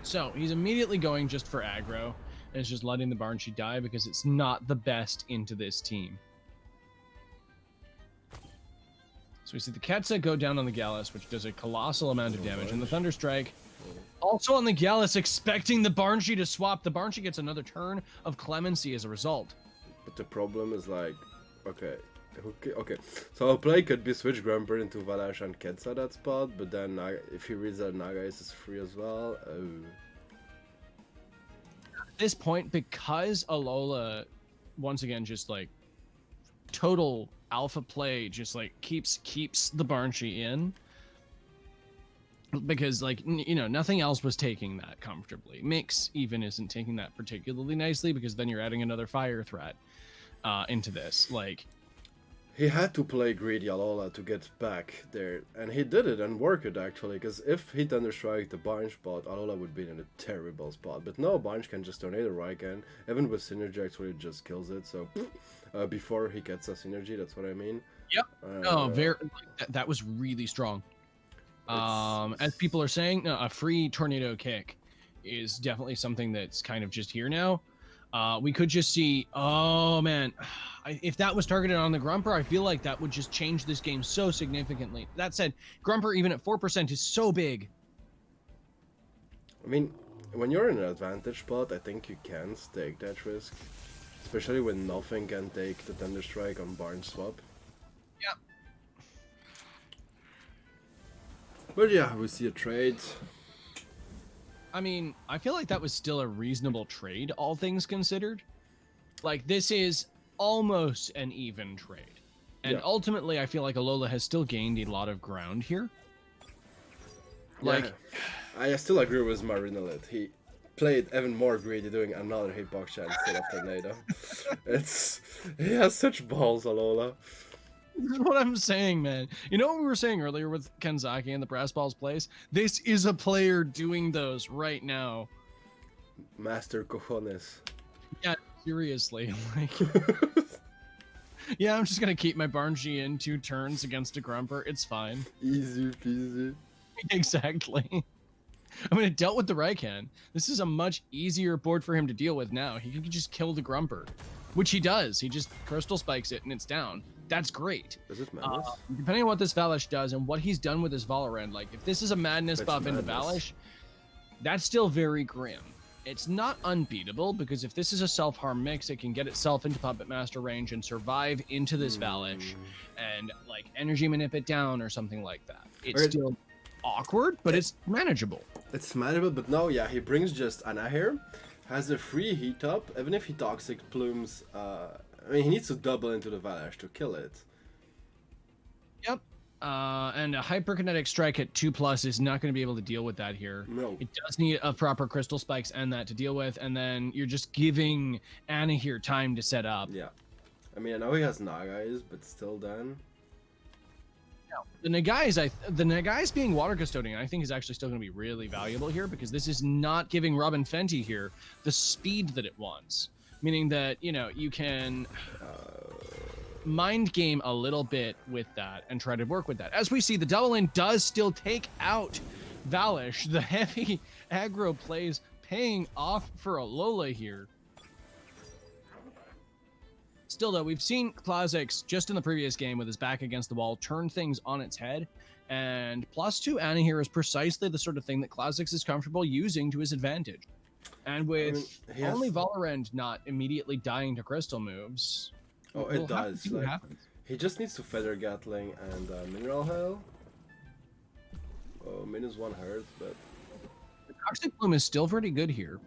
So he's immediately going just for aggro, and it's just letting the Barnshi die because it's not the best into this team. So we see the Quetzal go down on the Gallus, which does a colossal amount of damage, and the Thunderstrike also on the Gallus, expecting the Barnshi to swap. The Barnshi gets another turn of clemency as a result. But the problem is like, okay. So our play could be switch Grumper into Valash and Quetzal that spot, but then if he reads that Nagais is free as well, this point, because Alola, once again, just like total alpha play, just like keeps the Banshee in, because like you know, nothing else was taking that comfortably. Mix even isn't taking that particularly nicely, because then you're adding another fire threat into this. Like, he had to play greedy Alola to get back there, and he did it and worked it actually, because if he Thunderstrike the Bind spot, Alola would be in a terrible spot. But no, Bind can just Tornado Raiken, even with Synergy actually it just kills it, so before he gets a Synergy, that's what I mean. Yep. That was really strong. As people are saying, a free Tornado Kick is definitely something that's kind of just here now. We could just see, oh man, if that was targeted on the Grumper, I feel like that would just change this game so significantly. That said, Grumper even at 4% is so big. I mean, when you're in an advantage spot, I think you can take that risk. Especially when nothing can take the Thunderstrike on Barn Swap. Yep. But yeah, we see a trade. I mean, I feel like that was still a reasonable trade, all things considered. Like, this is almost an even trade. And ultimately, I feel like Alola has still gained a lot of ground here. Like, yeah, I still agree with Marinalit. He played even more greedy doing another hitbox chance instead of Tornado. He has such balls, Alola. This is what I'm saying, man. You know what we were saying earlier with Kenzaki and the Brass Balls plays? This is a player doing those right now. Master cojones. Yeah, seriously. Like, yeah, I'm just gonna keep my Banshee in 2 turns against a Grumper. It's fine. Easy peasy. Exactly. I mean, it dealt with the Raiken. This is a much easier board for him to deal with now. He can just kill the Grumper, which he does. He just Crystal Spikes it and it's down. That's great. Is it Madness? Depending on what this Valish does and what he's done with his Valorant, like if this is a Madness buff into Valish, that's still very grim. It's not unbeatable, because if this is a self-harm mix, it can get itself into Puppet Master range and survive into this Valish and like energy manip it down or something like that. It's still awkward, but it's manageable. It's manageable, but no, yeah, he brings just Anahir, has a free heat up, even if he Toxic Plumes, I mean, he needs to double into the Valish to kill it. Yep. And a Hyperkinetic Strike at 2+ is not going to be able to deal with that here. No. It does need a proper Crystal Spikes and that to deal with, and then you're just giving Anahir time to set up. Yeah. I mean, I know he has Nagais, but still then. The Nagais being Water Custodian, I think, is actually still going to be really valuable here, because this is not giving Robin Fenty here the speed that it wants. Meaning that, you know, you can mind game a little bit with that and try to work with that. As we see, the Double In does still take out Valish. The heavy aggro plays paying off for Alola here. Still, though, we've seen Clausix just in the previous game with his back against the wall turn things on its head, and +2 Anahir is precisely the sort of thing that Clausix is comfortable using to his advantage. And with only Valorant not immediately dying to crystal moves, it does. Like, he just needs to Feather Gatling and Mineral Hail. Oh, -1 hurt, but the Toxic Plume is still pretty good here.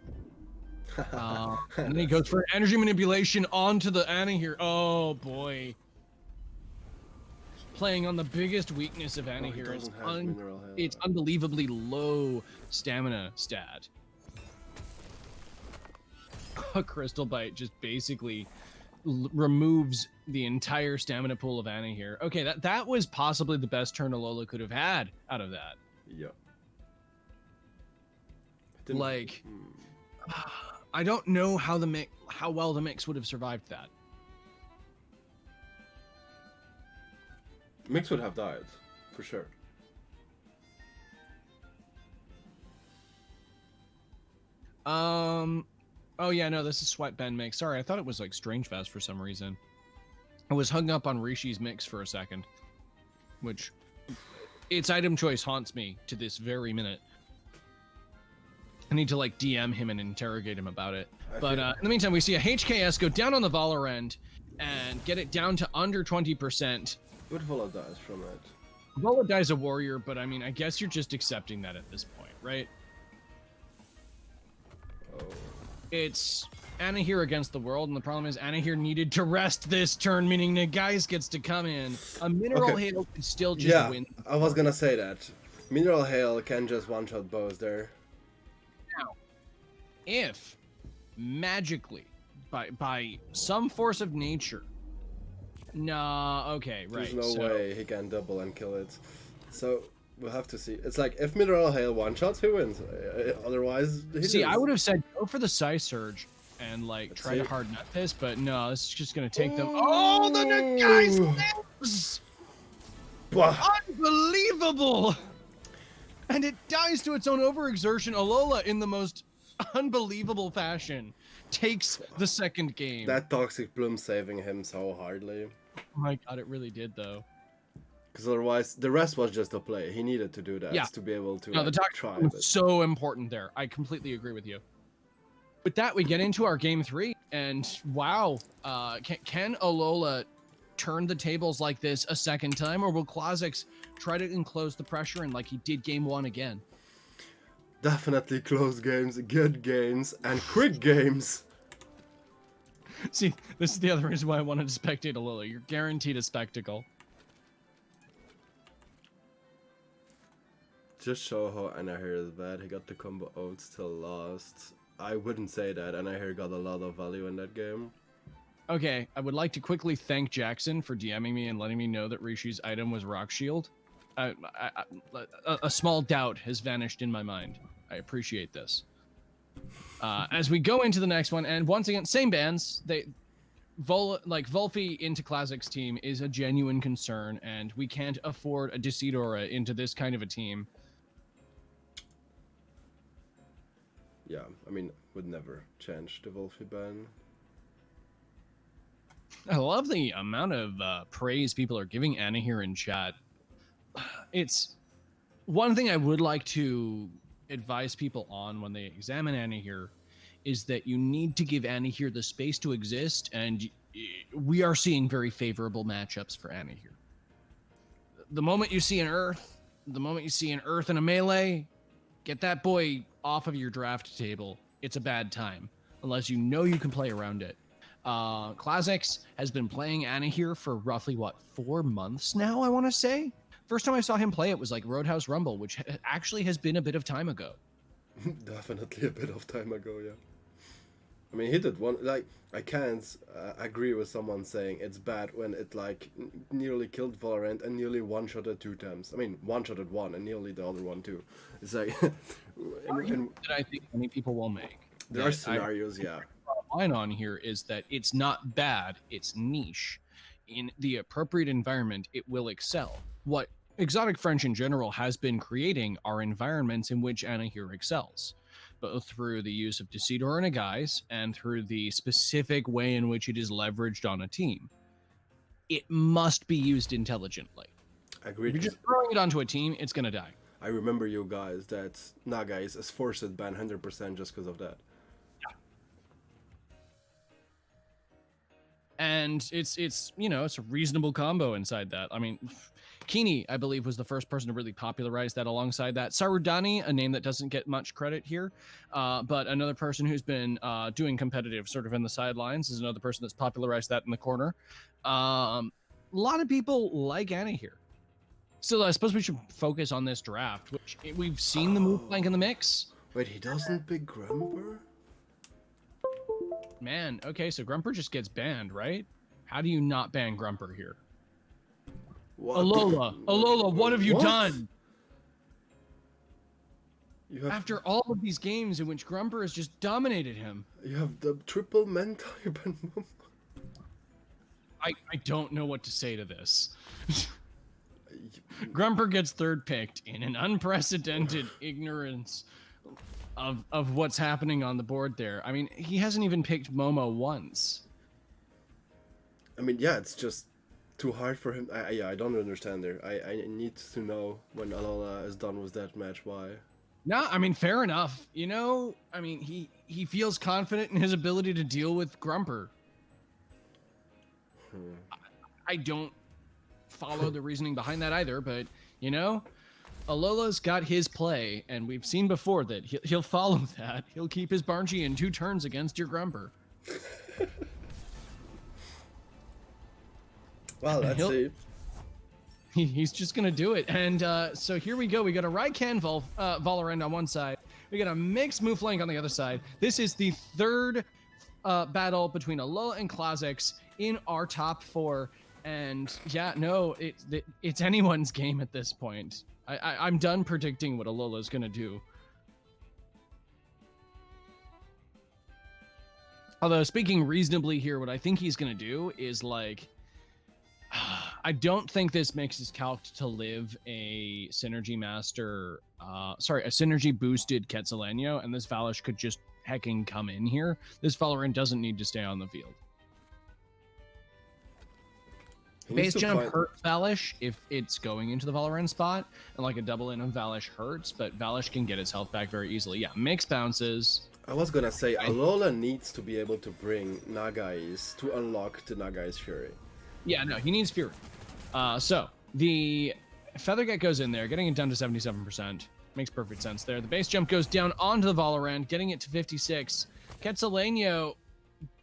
And then he goes for energy manipulation onto the Anahir. Oh boy. Playing on the biggest weakness of Anahir is it's unbelievably low stamina stat. A Crystal Bite just basically removes the entire stamina pool of Anahir. Okay, that was possibly the best turn Alola could have had out of that. Yeah. Like, I don't know how well the mix would have survived that. Mix would have died, for sure. Oh yeah, no, this is Sweat Ben mix. Sorry, I thought it was like Strange Fest for some reason. I was hung up on Rishi's mix for a second, which its item choice haunts me to this very minute. I need to like DM him and interrogate him about it. But in the meantime, we see a HKS go down on the Valor end and get it down to under 20%. What Vola dies from it? Vola dies a warrior, but I mean, I guess you're just accepting that at this point, right? Oh. it's Anna here against the world, and the problem is Anna here needed to rest this turn, meaning Nagais gets to come in. A Mineral Hail could still just win. I was gonna say that. Mineral Hail can just one-shot bows there. Now, if magically, by some force of nature, nah, okay, right. There's no way he can double and kill it. So we'll have to see. It's like if Mineral Hail one-shots, who wins? Otherwise, he See, I loses. would have said go for the Psy Surge and like try to hard nut this, but no, this is just gonna take them. Oh, the Nagais lives! Unbelievable! And it dies to its own overexertion. Alola, in the most unbelievable fashion, takes the second game. That Toxic Bloom saving him so hardly. Oh my god, it really did, though. Because otherwise, the rest was just a play. He needed to do that to be able to No, the Toxic try. Bloom was so important there. I completely agree with you. With that, we get into our game 3, and wow, can Alola turn the tables like this a second time, or will Clausix try to enclose the pressure and like he did game 1 again? Definitely close games, good games, and quick games. See, this is the other reason why I wanted to spectate Alola. You're guaranteed a spectacle. Just show how Anahir is bad. He got the combo out, still lost. I wouldn't say that. Anahir got a lot of value in that game. Okay, I would like to quickly thank Jackson for DMing me and letting me know that Rishi's item was Rock Shield. A small doubt has vanished in my mind. I appreciate this. As we go into the next one, and once again, same bands. Volphy into Classic's team is a genuine concern, and we can't afford a Decidora into this kind of a team. Yeah, I mean, would never change the Wolfie ban. I love the amount of praise people are giving Anna here in chat. It's one thing I would like to advise people on when they examine Anna here is that you need to give Anna here the space to exist, and we are seeing very favorable matchups for Anna here. The moment you see an Earth, and a Melee, get that boy off of your draft table. It's a bad time, unless you know you can play around it. Classix has been playing Anna here for roughly, 4 months now, I want to say? First time I saw him play it was like Roadhouse Rumble, which actually has been a bit of time ago. Definitely a bit of time ago, yeah. I mean, he did one, like, I can't agree with someone saying it's bad when it, like, nearly killed Valorant and nearly one-shotted 2 times. I mean, one-shotted 1 and nearly the other one, too. It's like... that I think many people will make. There are scenarios, yeah. Line on here is that it's not bad, it's niche. In the appropriate environment, it will excel. What Exotic French in general has been creating are environments in which Anna here excels, both through the use of Decidor and Nagais and through the specific way in which it is leveraged on a team. It must be used intelligently. Agreed. If you're just throwing it onto a team, it's gonna die. I remember you guys that Nagais is forced ban 100% just because of that. And it's you know, it's a reasonable combo inside that. I mean, Kini, I believe, was the first person to really popularize that alongside that. Sarudani, a name that doesn't get much credit here, but another person who's been doing competitive sort of in the sidelines is another person that's popularized that in the corner. A lot of people like Anna here. So I suppose we should focus on this draft, which we've seen the move plank in the mix. Wait, he doesn't pick Grumper? Man, okay, so Grumper just gets banned, right? How do you not ban Grumper here? What? Alola, what have you done? You have, After all of these games in which Grumper has just dominated him. You have the triple men type and I don't know what to say to this. Grumper gets third picked in an unprecedented ignorance of what's happening on the board there. I mean, he hasn't even picked Momo once. I mean, yeah, it's just too hard for him. I don't understand there. I need to know when Alola is done with that match why. No, I mean, fair enough. You know, I mean, he feels confident in his ability to deal with Grumper. I don't follow the reasoning behind that either, but, you know, Alola's got his play, and we've seen before that he'll follow that. He'll keep his Bargy in 2 turns against your Grumper. Well, let's see. He's just going to do it. And so here we go. We got a Raikan Valorant on one side. We got a mixed Mouflink on the other side. This is the third battle between Alola and Kha'Zix in our top 4. And yeah, no, it's anyone's game at this point. I'm done predicting what Alola's going to do. Although, speaking reasonably here, what I think he's going to do is, like, I don't think this mix is calced to live a Synergy Master, a Synergy boosted Quetzalcoatl, and this Valish could just hecking come in here. This Valorant doesn't need to stay on the field. Base jump hurts Valish if it's going into the Valorant spot, and like a double in on Valish hurts, but Valish can get his health back very easily. Yeah, mix bounces. I was gonna say, Alola needs to be able to bring Nagai's to unlock the Nagai's Fury. Yeah, no, he needs Fury. So the Featherget goes in there, getting it down to 77%. Makes perfect sense there. The base jump goes down onto the Valorant, getting it to 56. Quetzalcoatl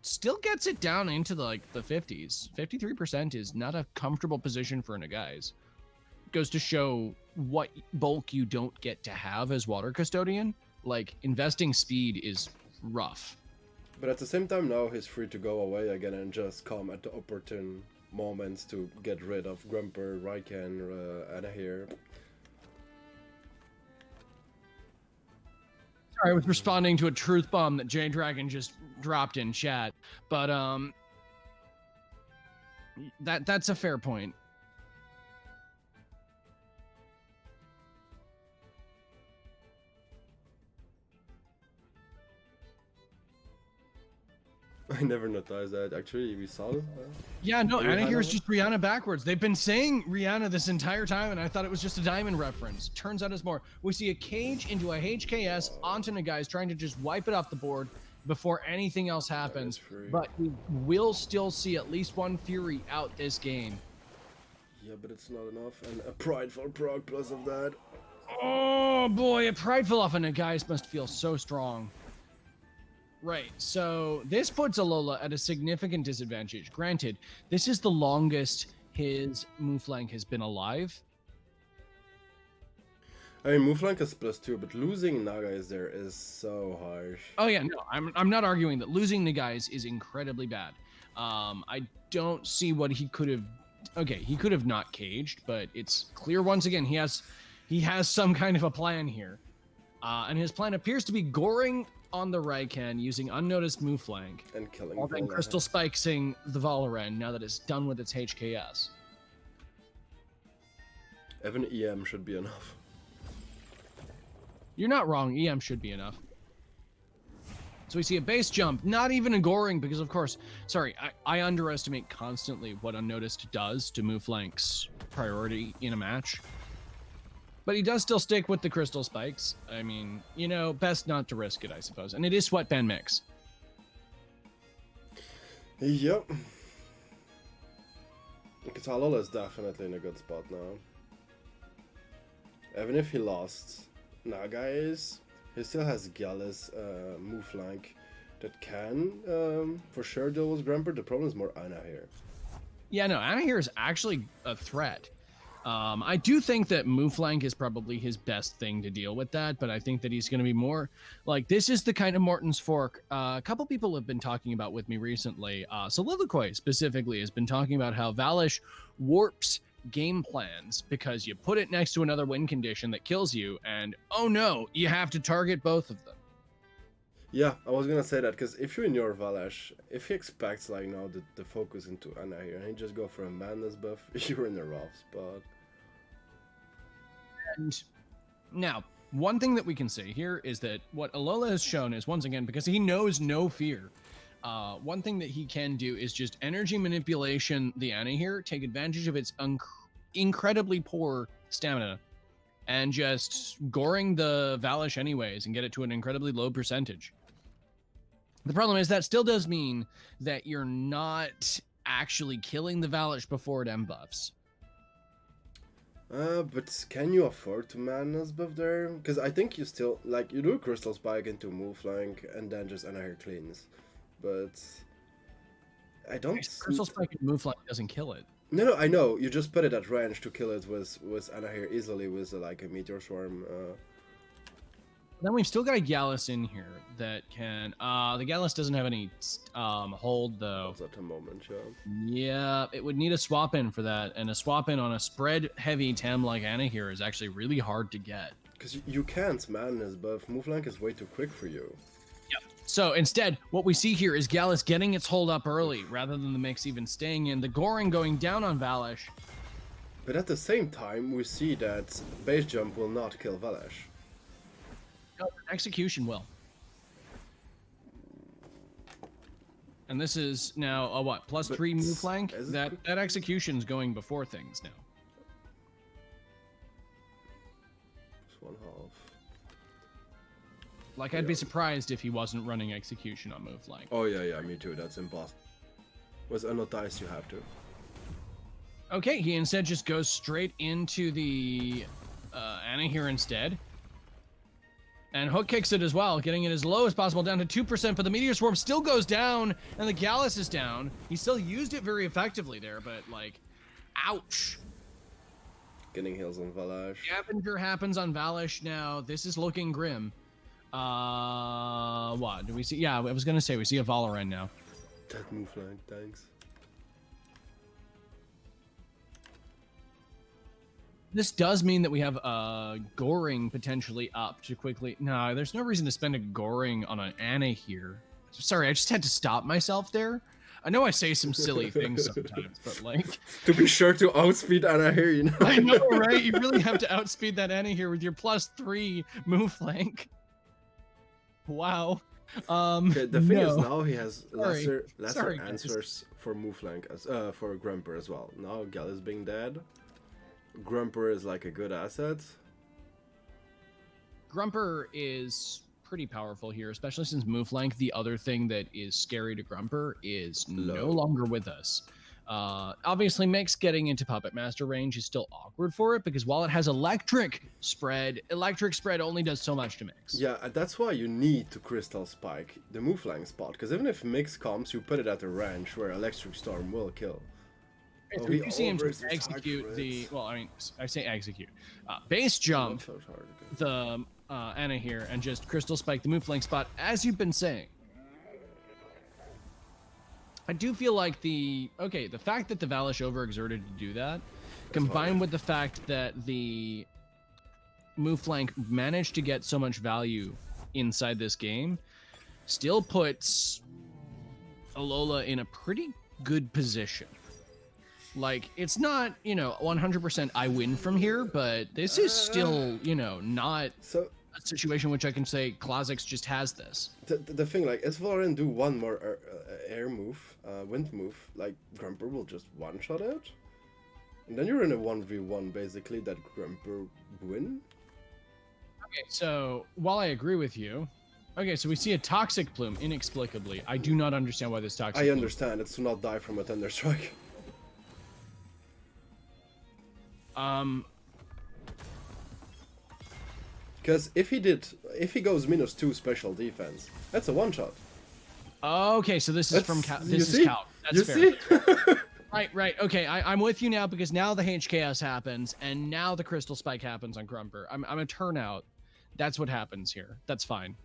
still gets it down into the 50s. 53% is not a comfortable position for Nagai's. Goes to show what bulk you don't get to have as Water Custodian. Like, investing speed is rough. But at the same time, now he's free to go away again and just come at the opportune moments to get rid of Grumper, Raikan, Anahir. Sorry, I was responding to a truth bomb that J Dragon just dropped in chat, but that's a fair point. I never noticed that. Actually, we saw it. Yeah, no, Anahir is just Rihanna backwards. They've been saying Rihanna this entire time, and I thought it was just a Diamond reference. Turns out it's more. We see a cage into a HKS onto Nagai's, trying to just wipe it off the board before anything else happens. But we will still see at least one Fury out this game. Yeah, but it's not enough. And a prideful proc plus of that. Oh boy, a prideful off of Nagai's must feel so strong. Right, so this puts Alola at a significant disadvantage. Granted, this is the longest his Mouflink has been alive. I mean, Mouflink is +2, but losing Nagai's there is so harsh. Oh yeah, no, I'm not arguing that losing Nagai's is incredibly bad. I don't see what he could have... Okay, he could have not caged, but it's clear once again he has some kind of a plan here. And his plan appears to be goring on the Raikan using unnoticed Mouflink. And killing while then Crystal Spikesing the Valorant now that it's done with its HKS. Even EM should be enough. You're not wrong, EM should be enough. So we see a base jump, not even a goring, because of course, sorry, I underestimate constantly what unnoticed does to Mouflink's priority in a match. But he does still stick with the Crystal Spikes. I mean, you know, best not to risk it, I suppose. And it is Sweatband Mix. Yep. Because Alola is definitely in a good spot now. Even if he lost Nagai's, he still has Gallus Mouflink that can, for sure, deal with Grumper. The problem is more Anahir. Yeah, no, Anahir is actually a threat. I do think that Mouflink is probably his best thing to deal with that, but I think that he's going to be more like, this is the kind of Morton's Fork a couple people have been talking about with me recently. Soliloquy specifically has been talking about how Valish warps game plans because you put it next to another win condition that kills you, and oh no, you have to target both of them. Yeah, I was gonna say that, because if you're in your Valish, if he expects like now the focus into Anahir and he just go for a madness buff, you're in a rough spot. And now, one thing that we can say here is that what Alola has shown is, once again, because he knows no fear, one thing that he can do is just energy manipulation the Anahir, take advantage of its incredibly poor stamina, and just goring the Valish anyways and get it to an incredibly low percentage. The problem is that still does mean that you're not actually killing the Valish before it M buffs. But can you afford to madness buff there? Because I think you still like you do crystal spike into move flank and then just another cleans, but I don't. Crystal Spike and Move Flank doesn't kill it. No, I know. You just put it at range to kill it with Anahir easily with like a meteor swarm. Then we've still got a Gallus in here that can. The Gallus doesn't have any hold though. At the moment, yeah. Yeah, it would need a swap in for that, and a swap in on a spread heavy Tem like Anna here is actually really hard to get. Because you can't madness buff. Move flank is way too quick for you. So instead, what we see here is Gallus getting its hold up early, rather than the mix even staying in. The Goring going down on Valish. But at the same time, we see that base jump will not kill Valish. No, execution will. And this is now a what? Plus But 3 move flank? is it That quick? that execution's going before things now. Just 1/2. Like, I'd be surprised if he wasn't running execution on move flank. Oh yeah, me too. That's impossible. With Unnoticed, you have to. Okay, he instead just goes straight into the Anna here instead. And Hook kicks it as well, getting it as low as possible, down to 2%, but the Meteor Swarm still goes down, and the Gallus is down. He still used it very effectively there, but, like, ouch. Getting heals on Valash. Scavenger happens on Valish now. This is looking grim. What? Do we see? Yeah, I was gonna say, we see a Valoran now. That move flank, thanks. This does mean that we have Goring potentially up to quickly. No, there's no reason to spend a Goring on an Anna here. Sorry, I just had to stop myself there. I know I say some silly things sometimes, but like... To be sure to outspeed Anna here, you know? I know, right? You really have to outspeed that Anna here with your +3 move flank. Wow. Okay, the thing is no. now he has lesser Sorry, guys. answers for move flank as for Grumper as well. Now Gallus being dead, Grumper is like a good asset. Grumper is pretty powerful here, especially since move flank, the other thing that is scary to Grumper, is no Low. longer with us. Obviously, Mix getting into Puppet Master range is still awkward for it, because while it has electric spread only does so much to Mix. Yeah, that's why you need to Crystal Spike the move flank spot, because even if Mix comes, you put it at a range where Electric Storm will kill. So he you see him always just execute attacks the, it. well, I mean, I say execute. Base jump So hard, okay. the Anna here and just Crystal Spike the move flank spot, as you've been saying. I do feel like the fact that the Valish overexerted to do that, combined with the fact that the move flank managed to get so much value inside this game, still puts Alola in a pretty good position. Like, it's not, 100% I win from here, but this is still, not So a situation which I can say Kha'Zix just has this. the thing, like, if Valorant do one more air move, wind move, like, Grumper will just one-shot it. And then you're in a 1v1, basically, that Grumper win. Okay, so while I agree with you, so we see a Toxic Plume inexplicably. I do not understand why this Toxic I Plume... understand, it's to not die from a Thunder Strike. Because if he goes -2 special defense, that's a one-shot. Okay, so this is from this is Cal. That's You fair. see? Right. Okay, I'm with you now, because now the HKS happens, and now the Crystal Spike happens on Grumper. I'm a turnout. That's what happens here. That's fine.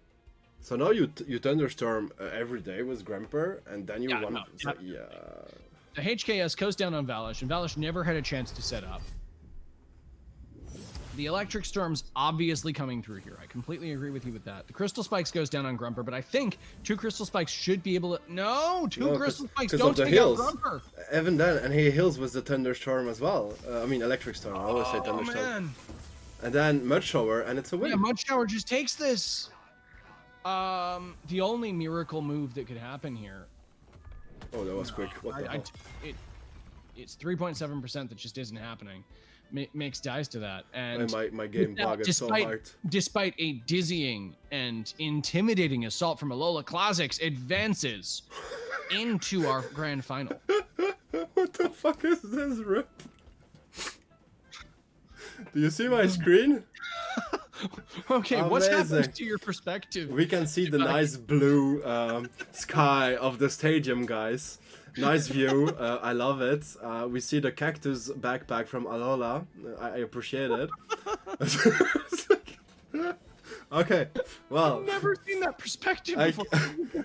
So now you Thunderstorm every day with Grumper, and then you Yeah, one. no, So, yeah. yeah. The HKS goes down on Valish, and Valish never had a chance to set up. The Electric Storm's obviously coming through here. I completely agree with you with that. The Crystal Spikes goes down on Grumper, but I think 2 Crystal Spikes should be able to... No, 2 Crystal Spikes 'cause don't of the take hills. out Grumper. Even then, and he heals with the Thunderstorm as well. I mean, Electric Storm. I always say Oh, Thunderstorm. man. And then Mud Shower, and it's a win. Yeah, Mud Shower just takes this. The only miracle move that could happen here... Oh, that was quick. What the hell? It's 3.7% that just isn't happening. Makes dies to that, and My game without- bugged so hard. despite a dizzying and intimidating assault from Alola, Kha'Zix advances into our grand final. What the fuck is this rip? Do you see my screen? Okay, what's happening Amazing. to your perspective? We can see the nice blue sky of the stadium, guys. Nice view. I love it. We see the cactus backpack from Alola. I appreciate it. Okay, well. I've never seen that perspective I- before.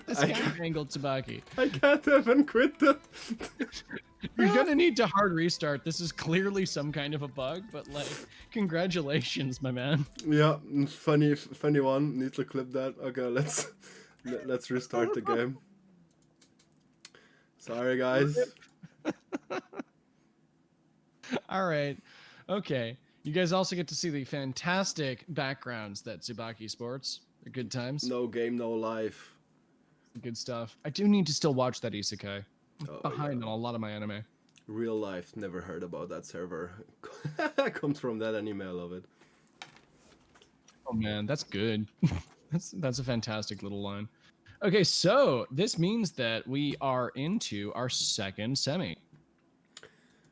This I- camera angle, Tsubaki. I can't even quit the. You're gonna need to hard restart. This is clearly some kind of a bug, but like, congratulations, my man. Yeah, funny one. Need to clip that. Okay, let's restart the game. Sorry, guys. All right, okay. You guys also get to see the fantastic backgrounds that Tsubaki sports. They're good times. No game, no life. Good stuff. I do need to still watch that isekai. Oh, Behind yeah. on a lot of my anime. Real life. Never heard about that server. Comes from that anime. I love it. Oh man, that's good. that's a fantastic little line. Okay, so this means that we are into our second semi.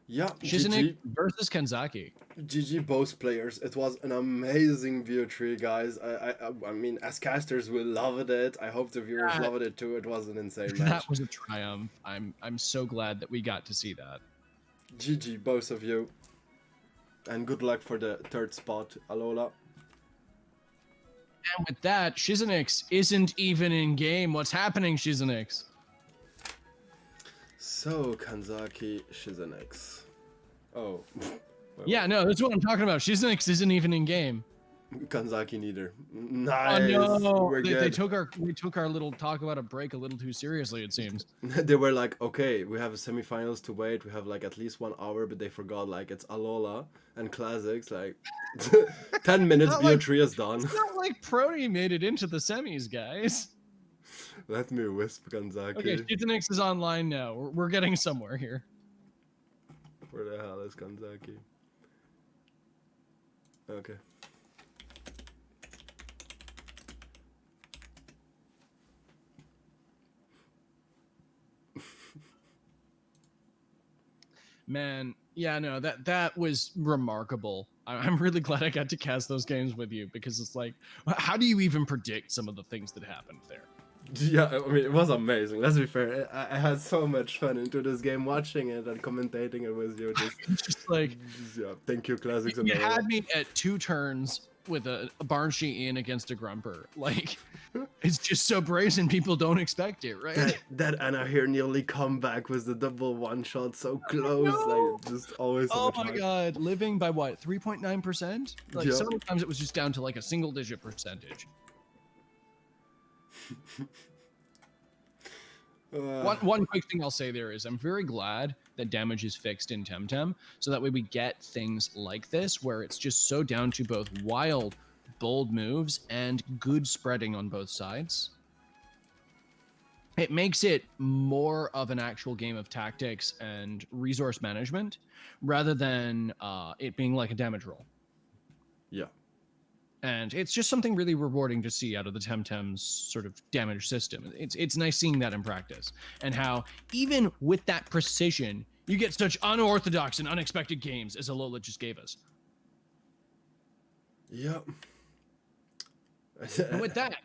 Yeah, Shizunik versus Kanzaki. GG both players. It was an amazing view tree, guys. I mean, as casters, we loved it. I hope the viewers loved it too. It was an insane match. That was a triumph. I'm so glad that we got to see that. GG, both of you. And good luck for the third spot, Alola. And with that, Shiznix isn't even in game. What's happening, Shiznix? So, Kanzaki Shizunex. Oh. Yeah, no, that's what I'm talking about. Shiznix isn't even in game. Kanzaki neither. Nice. Oh no, We're they good. took our little talk about a break a little too seriously, it seems. They were like, okay, we have semifinals to wait. We have like at least 1 hour, but they forgot like it's Alola and Classics. Like 10 minutes, Not Bio like- 3 is done. It's not like Prody made it into the semis, guys. Let me wisp Kanzaki. Okay, Shiznix is online now. We're getting somewhere here. Where the hell is Kanzaki? Okay. Man, yeah, no, that was remarkable. I'm really glad I got to cast those games with you because it's like, how do you even predict some of the things that happened there? Yeah, I mean, it was amazing. Let's be fair. I had so much fun into this game, watching it and commentating it with you. Just like, Yeah, thank you, Classics. you had me at 2 turns with a Barnshee in against a Grumper. Like, it's just so brazen, people don't expect it, right? That Anna here nearly come back with the double one shot so close. know. Like, just always so Oh much my hype. god, living by what, 3.9%? Like, Yeah. sometimes it was just down to like a single digit percentage. One quick thing I'll say there is I'm very glad that damage is fixed in Temtem, so that way we get things like this where it's just so down to both wild, bold moves and good spreading on both sides. It makes it more of an actual game of tactics and resource management rather than it being like a damage roll. Yeah. And it's just something really rewarding to see out of the Temtem's sort of damage system. It's nice seeing that in practice, and how even with that precision, you get such unorthodox and unexpected games as Alola just gave us. Yep. And with that,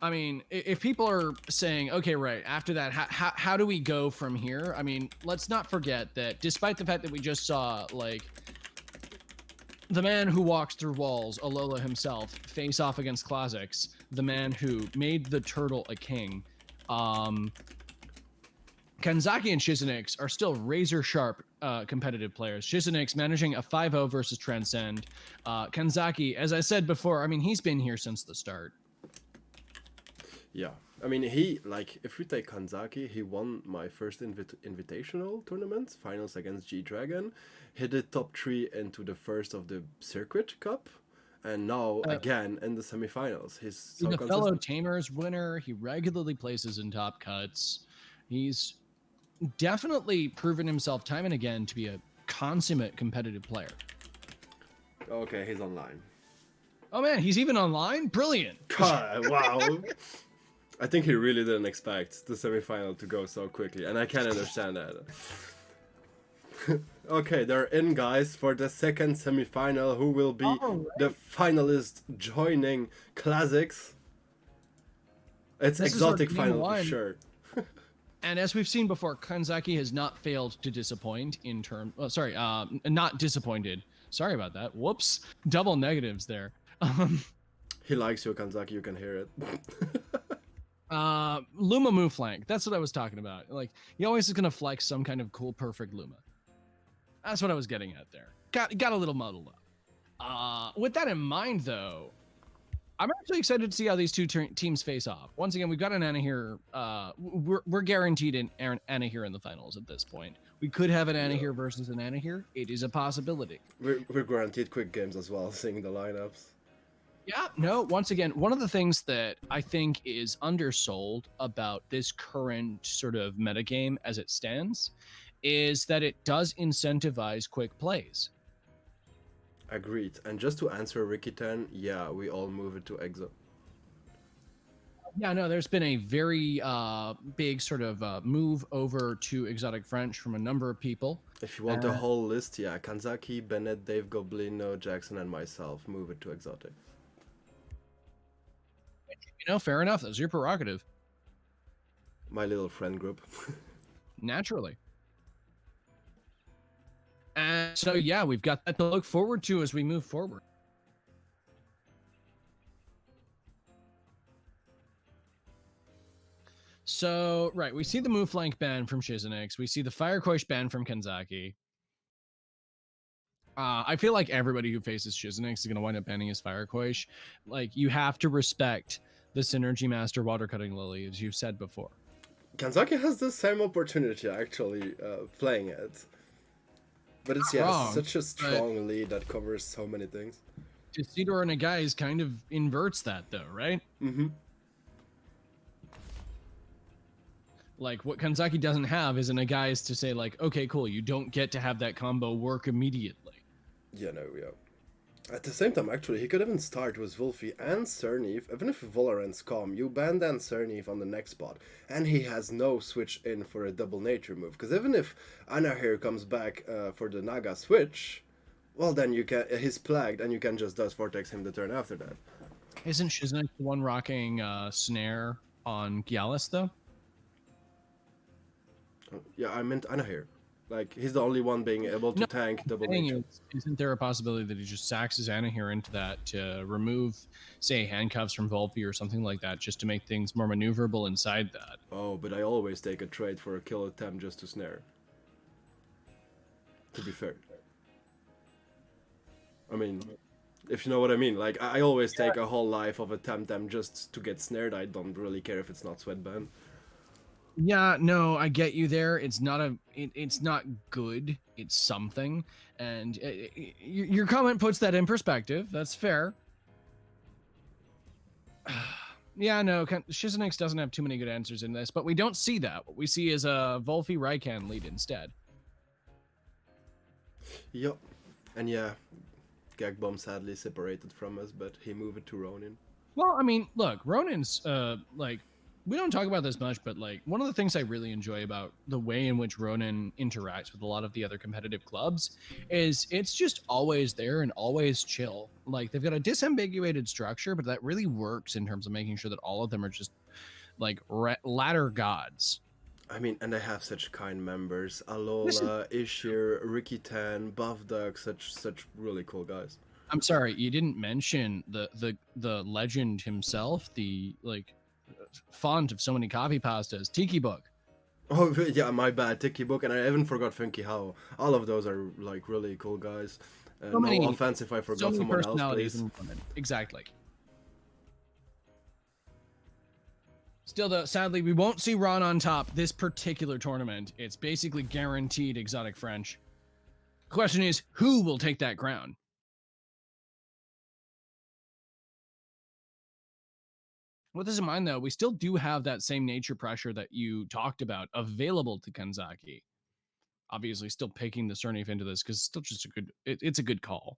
I mean, if people are saying, okay, right, after that, how do we go from here? I mean, let's not forget that despite the fact that we just saw, like, the man who walks through walls, Alola himself, face off against Classics, the man who made the turtle a king, Kanzaki and Shiznix are still razor sharp competitive players. Shiznix managing a 5-0 versus Transcend. Kanzaki, as I said before, I mean, he's been here since the start. Yeah. I mean, if we take Kanzaki, he won my first invitational tournament, finals against G-Dragon. He did top 3 into the first of the Circuit Cup, and now again in the semifinals. He's so He's a fellow consistent. Tamers winner. He regularly places in top cuts. He's definitely proven himself time and again to be a consummate competitive player. Okay, he's online. Oh man, he's even online? Brilliant. God, wow. I think he really didn't expect the semifinal to go so quickly, and I can understand that. Okay, they're in, guys, for the second semi-final. Who will be All the finalist joining Classics? It's This is our exotic game final for one. sure. And as we've seen before, Kanzaki has not failed to disappoint in term. Oh, sorry, not disappointed. Sorry about that. Whoops, double negatives there. He likes you, Kanzaki. You can hear it. Luma move flank. That's what I was talking about. Like he always is gonna flex some kind of cool, perfect Luma. That's what I was getting at there. Got a little muddled up. With that in mind, though, I'm actually excited to see how these two teams face off. Once again, we've got an Anna here. We're guaranteed an Anna here in the finals at this point. We could have an Anna here versus an Anna here. It is a possibility. We're guaranteed quick games as well, seeing the lineups. Yeah, no, once again, one of the things that I think is undersold about this current sort of metagame as it stands is that it does incentivize quick plays. Agreed. And just to answer Ricky 10, yeah, we all move it to Exo. Yeah, no, there's been a very big sort of move over to Exotic French from a number of people. If you want the whole list, yeah, Kanzaki, Bennett, Dave Goblino, Jackson, and myself move it to Exotic. You know, fair enough. That's your prerogative. My little friend group. Naturally. And so, yeah, we've got that to look forward to as we move forward. So, right, we see the move flank ban from Shiznix. We see the Fire Quash ban from Kanzaki. I feel like everybody who faces Shiznix is going to wind up banning his Fire Quash. Like, you have to respect the Synergy Master Water Cutting Lily, as you've said before. Kanzaki has the same opportunity, actually, playing it. But it's, yeah, such a strong lead that covers so many things. Isidore Nagai's kind of inverts that, though, right? Mm-hmm. Like, what Kanzaki doesn't have is a Nagai's to say, like, okay, cool, you don't get to have that combo work immediately. Yeah, no, yeah. At the same time, actually, he could even start with Wolfie and Cerneve. Even if Valorant's calm, you ban then Cerneve on the next spot, and he has no switch in for a double nature move. Because even if Anna here comes back for the Naga switch, well, then you can he's plagued, and you can just Dust Vortex him the turn after that. Isn't Shiznix the one rocking Snare on Gyalis, though? Yeah, I meant Anna here. Like, he's the only one being able to tank double nature. Isn't there a possibility that he just sacks his Anna here into that to remove, say, handcuffs from Volpi or something like that, just to make things more maneuverable inside that? Oh, but I always take a trade for a kill attempt just to snare. To be fair. I mean, if you know what I mean. Like, I always take a whole life of a Temtem just to get snared. I don't really care if it's not Sweatband. Yeah, no, I get you there. It's not it's not good. It's something, and your comment puts that in perspective. That's fair. Yeah, no, Shiznix doesn't have too many good answers in this, but we don't see that. What we see is a Volfi Raikan lead instead. Yep, and yeah, Gagbomb sadly separated from us, but he moved it to Ronin. Well, I mean, look, Ronin's like. We don't talk about this much, but like one of the things I really enjoy about the way in which Ronin interacts with a lot of the other competitive clubs is it's just always there and always chill. Like they've got a disambiguated structure, but that really works in terms of making sure that all of them are just like ladder gods. I mean, and they have such kind members: Alola, Ishir, Ricky Tan, Buff Duck, such really cool guys. I'm sorry, you didn't mention the legend himself, the like font of so many copy pastas, Tiki Book. Oh yeah, my bad, Tiki Book, and I even forgot Funky How. All of those are like really cool guys. No offense if I forgot someone else, please. Exactly. Still, though, sadly, we won't see Ron on top this particular tournament. It's basically guaranteed Exotic French. The question is, who will take that crown? With this in mind, though, we still do have that same nature pressure that you talked about available to Kanzaki. Obviously, still picking the Cerneve into this because it's still just it's a good call.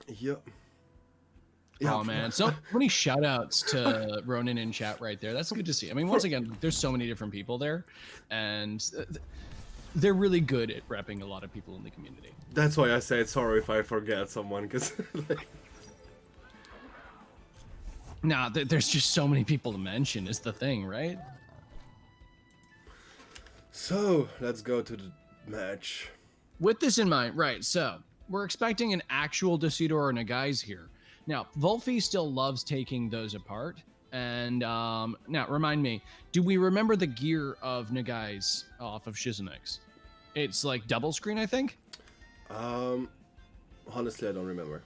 Yep. Yeah. Oh man, so many shout outs to Ronan in chat right there. That's good to see. I mean, once again, there's so many different people there, and they're really good at repping a lot of people in the community. That's why I said sorry if I forget someone, because like... Nah, there's just so many people to mention is the thing, right? So, let's go to the match. With this in mind, right, so we're expecting an actual Decitor or Nagai's here. Now, Volfi still loves taking those apart. And now, remind me, do we remember the gear of Nagai's off of Shiznix? It's like double screen, I think? Honestly, I don't remember.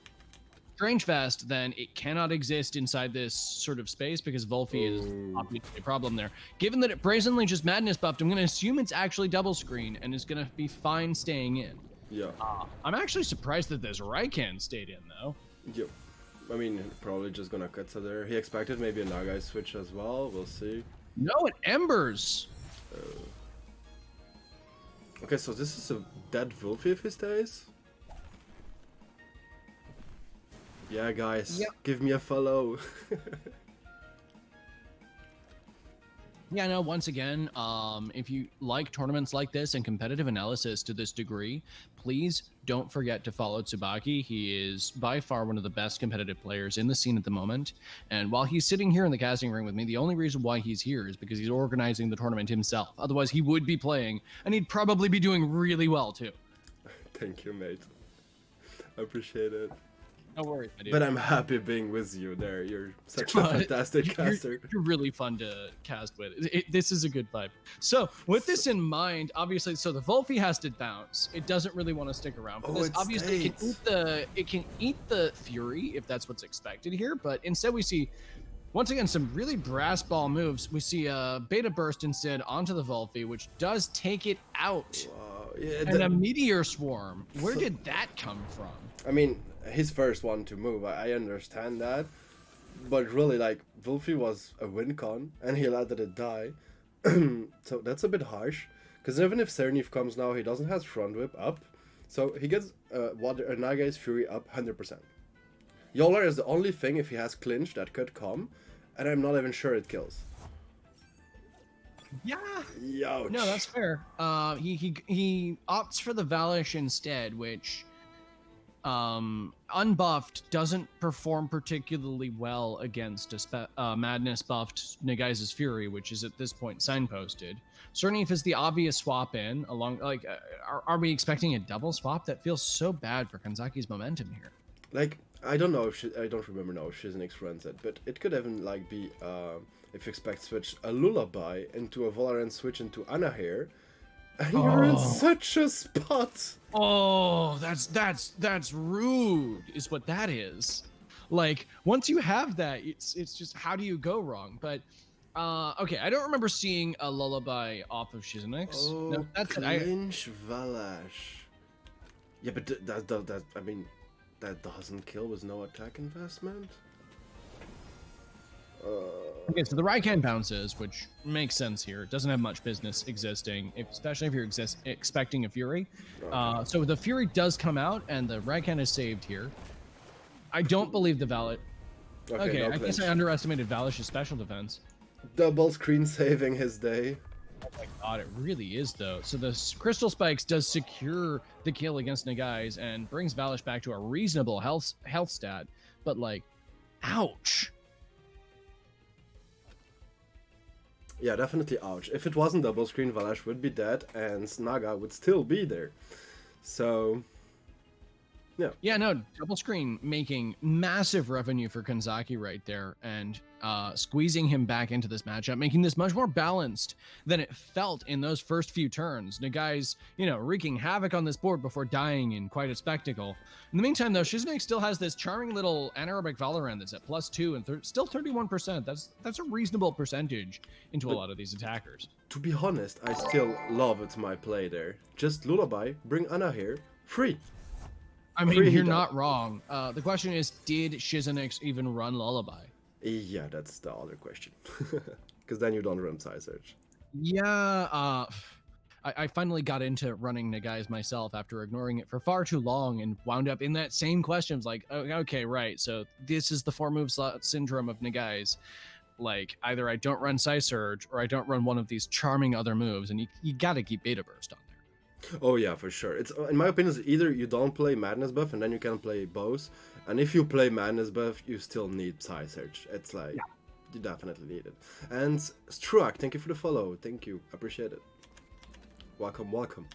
Strange Fast, then it cannot exist inside this sort of space because Volfi is obviously a problem there. Given that it brazenly just madness buffed, I'm going to assume it's actually double screen and is going to be fine staying in. Yeah. I'm actually surprised that this Raikan stayed in, though. Yep. I mean, probably just gonna cut to there. He expected maybe a Nagai switch as well. We'll see. No, it Embers. Okay, so this is a dead Wolfie if he stays. Yeah, guys, Yep. give me a follow. Yeah, no, once again, if you like tournaments like this and competitive analysis to this degree, please don't forget to follow Tsubaki. He is by far one of the best competitive players in the scene at the moment. And while he's sitting here in the casting ring with me, the only reason why he's here is because he's organizing the tournament himself. Otherwise, he would be playing, and he'd probably be doing really well, too. Thank you, mate. I appreciate it. No worries, my dude. But I'm happy being with you there. You're such a fantastic caster. You're really fun to cast with. This is a good vibe. So, with this in mind, obviously, so the Volfi has to bounce. It doesn't really want to stick around for this. Obviously, it can eat the Fury if that's what's expected here. But instead, we see once again some really brass ball moves. We see a Beta Burst instead onto the Volfi, which does take it out. Wow. Yeah, And a Meteor Swarm. Where did that come from? I mean, his first one to move, I understand that. But really, like, Wolfie was a win con, and he let it die. So that's a bit harsh. Because even if Sernev comes now, he doesn't have front whip up. So he gets Nagai's Fury up 100%. Yolar is the only thing, if he has clinch, that could come. And I'm not even sure it kills. Yeah. Youch. No, that's fair. He opts for the Valish instead, which unbuffed doesn't perform particularly well against a Madness buffed Nagai's Fury, which is at this point signposted. Cerneef is the obvious swap in along. Like, are we expecting a double swap? That feels so bad for Kanzaki's momentum here. Like, I don't know if I don't remember now if Shiznix runs it, but it could even like be if you expect switch a Lullaby into a Valorant switch into Anahir, and you're in such a spot. Oh, that's rude, is what that is. Like, once you have that, it's just how do you go wrong? But okay, I don't remember seeing a Lullaby off of Shiznix. Oh, No, that's it. clinch Valash. Yeah, but that I mean, that doesn't kill with no attack investment. Okay, so the Raikan bounces, which makes sense here. It doesn't have much business existing, especially if you're expecting a Fury. So the Fury does come out, and the Raikan is saved here. I don't believe the Valet. Okay, no I guess I underestimated Valish's special defense. Double screen saving his day. Oh my god, it really is, though. So the Crystal Spikes does secure the kill against Nagai's and brings Valish back to a reasonable health stat. But, like, ouch. Yeah, definitely ouch. If it wasn't double screen, Valash would be dead, and Naga would still be there. So, yeah. Yeah, no, double screen making massive revenue for Kanzaki right there, and squeezing him back into this matchup, making this much more balanced than it felt in those first few turns. Nagai's, wreaking havoc on this board before dying in quite a spectacle. In the meantime, though, Shiznix still has this charming little anaerobic Valorant that's at +2 and still 31%. That's a reasonable percentage into a lot of these attackers. To be honest, I still love it my play there. Just Lullaby, bring Anna here, free. I mean, you're not wrong. The question is, did Shiznix even run Lullaby? Yeah, that's the other question. Because then you don't run side search. Yeah, I finally got into running Nagai's myself after ignoring it for far too long and wound up in that same questions like, okay, right. So this is the 4-move slot syndrome of Nagai's. Like, either I don't run Psy Surge or I don't run one of these charming other moves, and you got to keep Beta Burst on there. Oh yeah, for sure. It's in my opinion, it's either you don't play Madness buff and then you can play both, and if you play Madness buff, you still need Psy Surge. It's like you definitely need it. And Struak, thank you for the follow. Thank you, appreciate it. Welcome, welcome.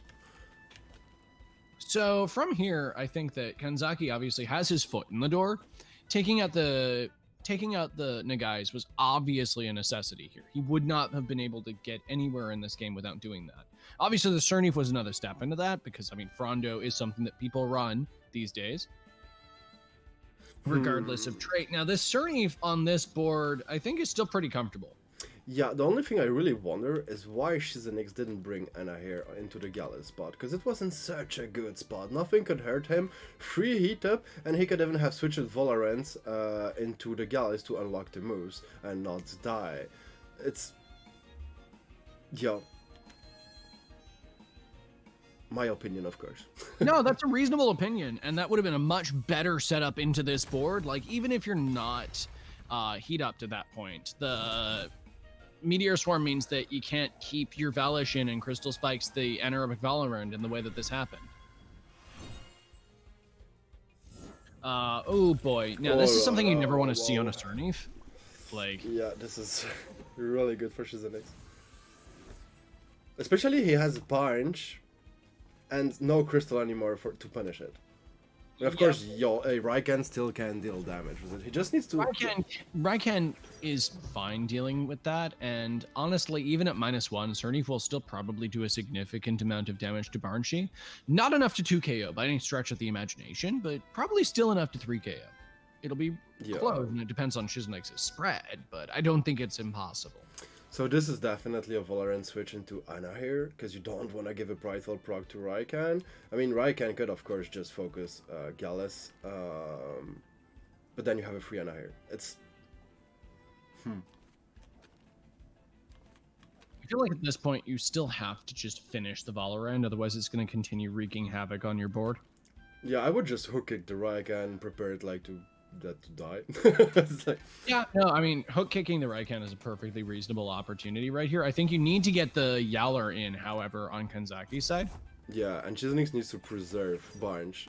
So from here, I think that Kanzaki obviously has his foot in the door. Taking out the Nagai's was obviously a necessity here. He would not have been able to get anywhere in this game without doing that. Obviously, the Cernif was another step into that because, I mean, Frondo is something that people run these days, regardless of trait. Now, this Cernif on this board, I think, is still pretty comfortable. Yeah, the only thing I really wonder is why Shizenix didn't bring Anahir into the Gallus spot, because it wasn't such a good spot. Nothing could hurt him, free heat up, and he could even have switched Volarens into the Gallus to unlock the moves and not die. It's... yeah. My opinion, of course. No, that's a reasonable opinion, and that would have been a much better setup into this board. Like, even if you're not heat up to that point, the Meteor Swarm means that you can't keep your Valishin and Crystal Spikes the anaerobic Valorant in the way that this happened. Oh boy. Now, this is something you never want to see on a Cernif. Like... yeah, this is really good for Shizenix. Especially he has Punch and no Crystal anymore to punish it. But of course, Raiken still can deal damage with it. He just needs to... Raiken is fine dealing with that, and honestly, even at -1, Cernif will still probably do a significant amount of damage to Barnshee. Not enough to 2 KO by any stretch of the imagination, but probably still enough to 3 KO. It'll be close, and it depends on Shiznix's spread, but I don't think it's impossible. So this is definitely a Valorant switch into Anahir, because you don't want to give a Prideful proc to Raiken. I mean, Raiken could, of course, just focus Gallus, but then you have a free Anahir. It's... I feel like at this point, you still have to just finish the Valorant, otherwise it's going to continue wreaking havoc on your board. Yeah, I would just hook kick the Raiken and prepare it, like, to die. It's like... yeah, no, I mean, hook kicking the Raiken is a perfectly reasonable opportunity right here. I think you need to get the Yowler in, however, on Kanzaki's side. Yeah, and Shiznix needs to preserve Barnge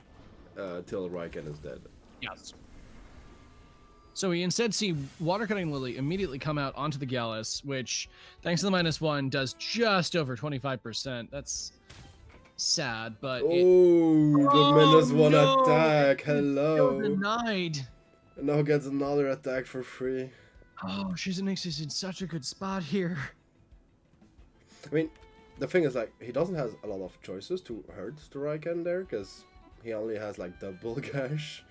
till Raiken is dead. Yes. So we instead see Watercutting Lily immediately come out onto the Gallus, which, thanks to the -1, does just over 25%. That's sad, but... the -1 no! attack! It's Hello! still denied! And now gets another attack for free. Oh, Shizenix is in such a good spot here. I mean, the thing is, like, he doesn't have a lot of choices to hurt the Raiken there, because he only has, like, double gash,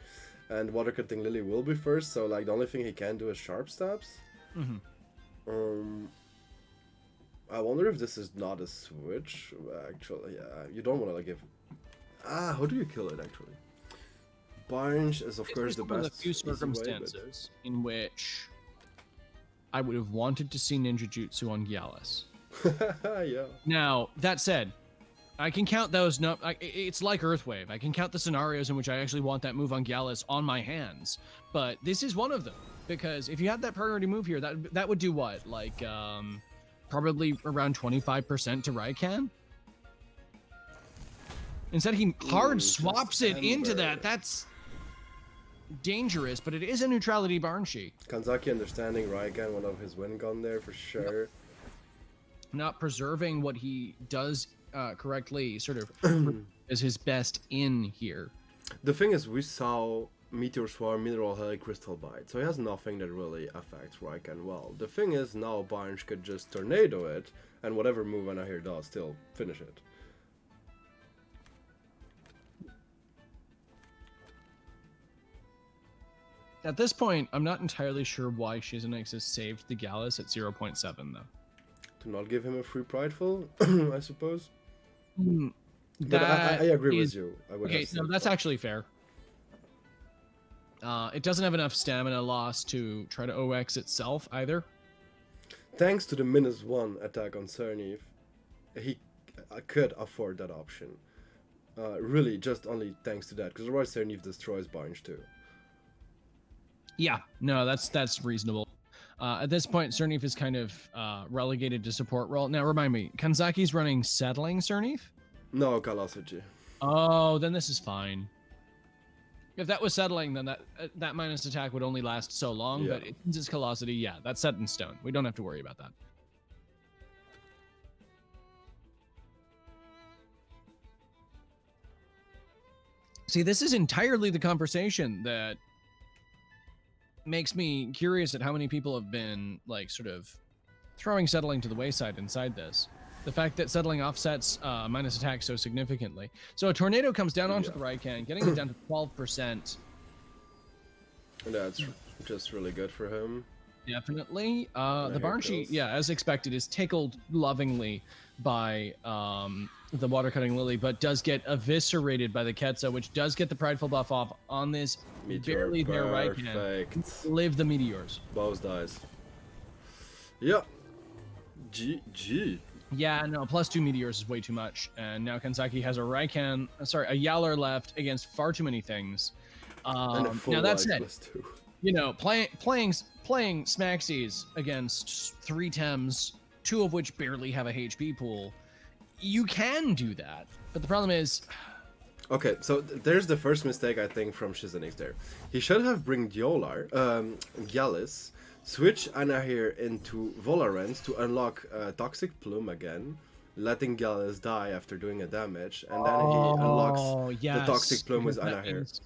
and Water Cutting Lily will be first, so, like, the only thing he can do is Sharp Stabs. I wonder if this is not a switch, actually. Yeah, you don't want to, like, give... how do you kill it, actually? Barnge is, of course, the best. One of the few circumstances in which I would have wanted to see Ninja Jutsu on Gallus. Yeah. Now, that said, I can count those. No, it's like Earthwave. I can count the scenarios in which I actually want that move on Gallus on my hands. But this is one of them, because if you had that priority move here, that would do what? Like, probably around 25% to Raiken. Instead, he hard swaps it into that. That's dangerous, but it is a neutrality Barnshee. Kanzaki understanding Raiken, one of his win gun there for sure. Not preserving what he does correctly, sort of as his best in here. The thing is, we saw Meteor Swarm, Mineral Heli, Crystal Bite, so he has nothing that really affects Raiken well. The thing is, now Barnge could just Tornado it, and whatever move Anahir does, still finish it. At this point, I'm not entirely sure why Shizenix has saved the Gallus at 0.7, though. To not give him a free Prideful, I suppose. But I agree with you. Okay, no, that's actually fair. It doesn't have enough stamina loss to try to OX itself, either. Thanks to the -1 attack on Cernif, I could afford that option. Really, just only thanks to that, because otherwise Cernif destroys Barnes too. Yeah, no, that's reasonable. At this point, Cernif is kind of relegated to support role. Now, remind me, Kanzaki's running settling Cernif? No, Kalasuchi. Oh, then this is fine. If that was settling, then that minus attack would only last so long. Yeah. But since it's Callosity, yeah, that's set in stone. We don't have to worry about that. See, this is entirely the conversation that makes me curious at how many people have been like sort of throwing settling to the wayside inside this. The fact that settling offsets minus attack so significantly. So a tornado comes down onto the Raikan, getting it down to 12%. That's just really good for him. Definitely. The Barnshee, yeah, as expected, is tickled lovingly by the Water Cutting Lily, but does get eviscerated by the Ketsa, which does get the Prideful buff off on this Meteor, barely there Raikan. Live the meteors. Bows dies. Yeah. GG. Yeah, no, +2 meteors is way too much. And now Kanzaki has a Yaller left against far too many things. Now that said, you know, playing Smaxies against 3 Tems, 2 of which barely have a HP pool, you can do that. But the problem is... Okay, so there's the first mistake, I think, from Shizenix there. He should have bring Gyalis, switch Anahir into Volarent to unlock Toxic Plume again, letting Gyalis die after doing a damage, and then he unlocks the Toxic Plume with Anahir.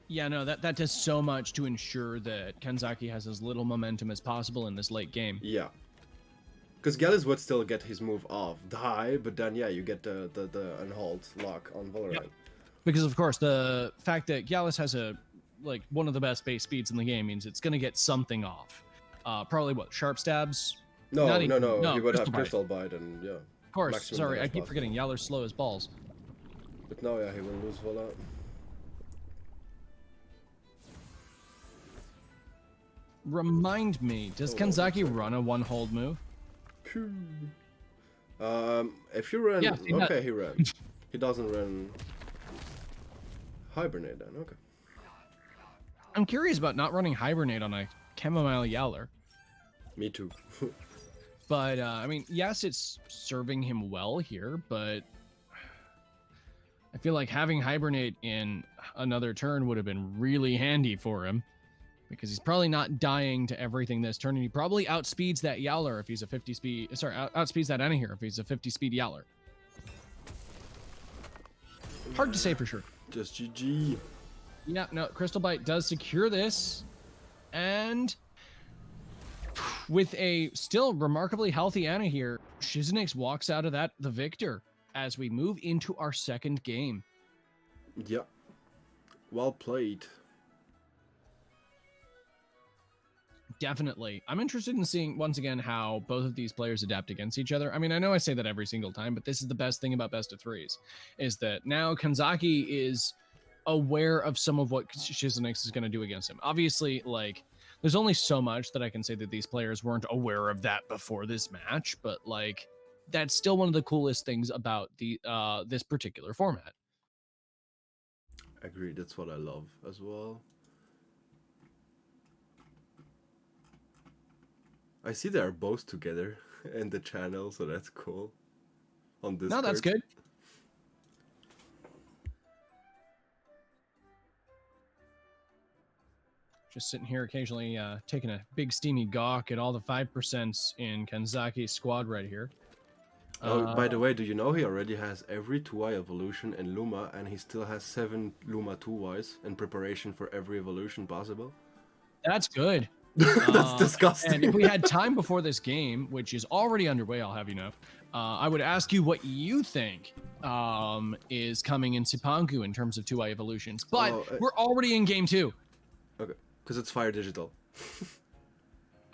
Yeah, no, that does so much to ensure that Kanzaki has as little momentum as possible in this late game. Yeah. Because Gyalis would still get his move off, die, but then, yeah, you get the unhold lock on Volarent. Yep. Because, of course, the fact that Gyalis has one of the best base speeds in the game means it's going to get something off. Probably, what, Sharp Stabs? No, he would have Crystal Bite and, yeah. Of course, sorry, I keep forgetting. Yaller's slow as balls. But now, yeah, he will lose Vola. Remind me, does Kanzaki run a one-hold move? If you run... Yeah, okay, he runs. He doesn't run... Hibernate then, okay. I'm curious about not running Hibernate on a Chamomile Yaller. Me too. But, I mean, yes, it's serving him well here, but... I feel like having Hibernate in another turn would have been really handy for him. Because he's probably not dying to everything this turn, and he probably outspeeds that Yaller if he's a 50 speed... Sorry, outspeeds that Anahir if he's a 50 speed Yaller. Hard to say for sure. Just GG. Yeah, no, Crystal Bite does secure this. And with a still remarkably healthy Anahir, Shizenix walks out of that the victor as we move into our second game. Yeah. Well played. Definitely. I'm interested in seeing, once again, how both of these players adapt against each other. I mean, I know I say that every single time, but this is the best thing about best of threes, is that now Kanzaki is aware of some of what Shizenix is going to do against him. Obviously, like, there's only so much that I can say that these players weren't aware of that before this match, but, like, that's still one of the coolest things about the this particular format. Agreed, that's what I love as well. I see they are both together in the channel, so that's cool. On Discord. No, that's good. Just sitting here occasionally taking a big steamy gawk at all the 5% in Kanzaki's squad right here. Oh, by the way, do you know he already has every 2i evolution in Luma, and he still has 7 Luma 2is in preparation for every evolution possible? That's good. That's disgusting. And if we had time before this game, which is already underway, I'll have you know, I would ask you what you think is coming in Sipangu in terms of 2i evolutions. But we're already in game 2. Okay, because it's Fire Digital.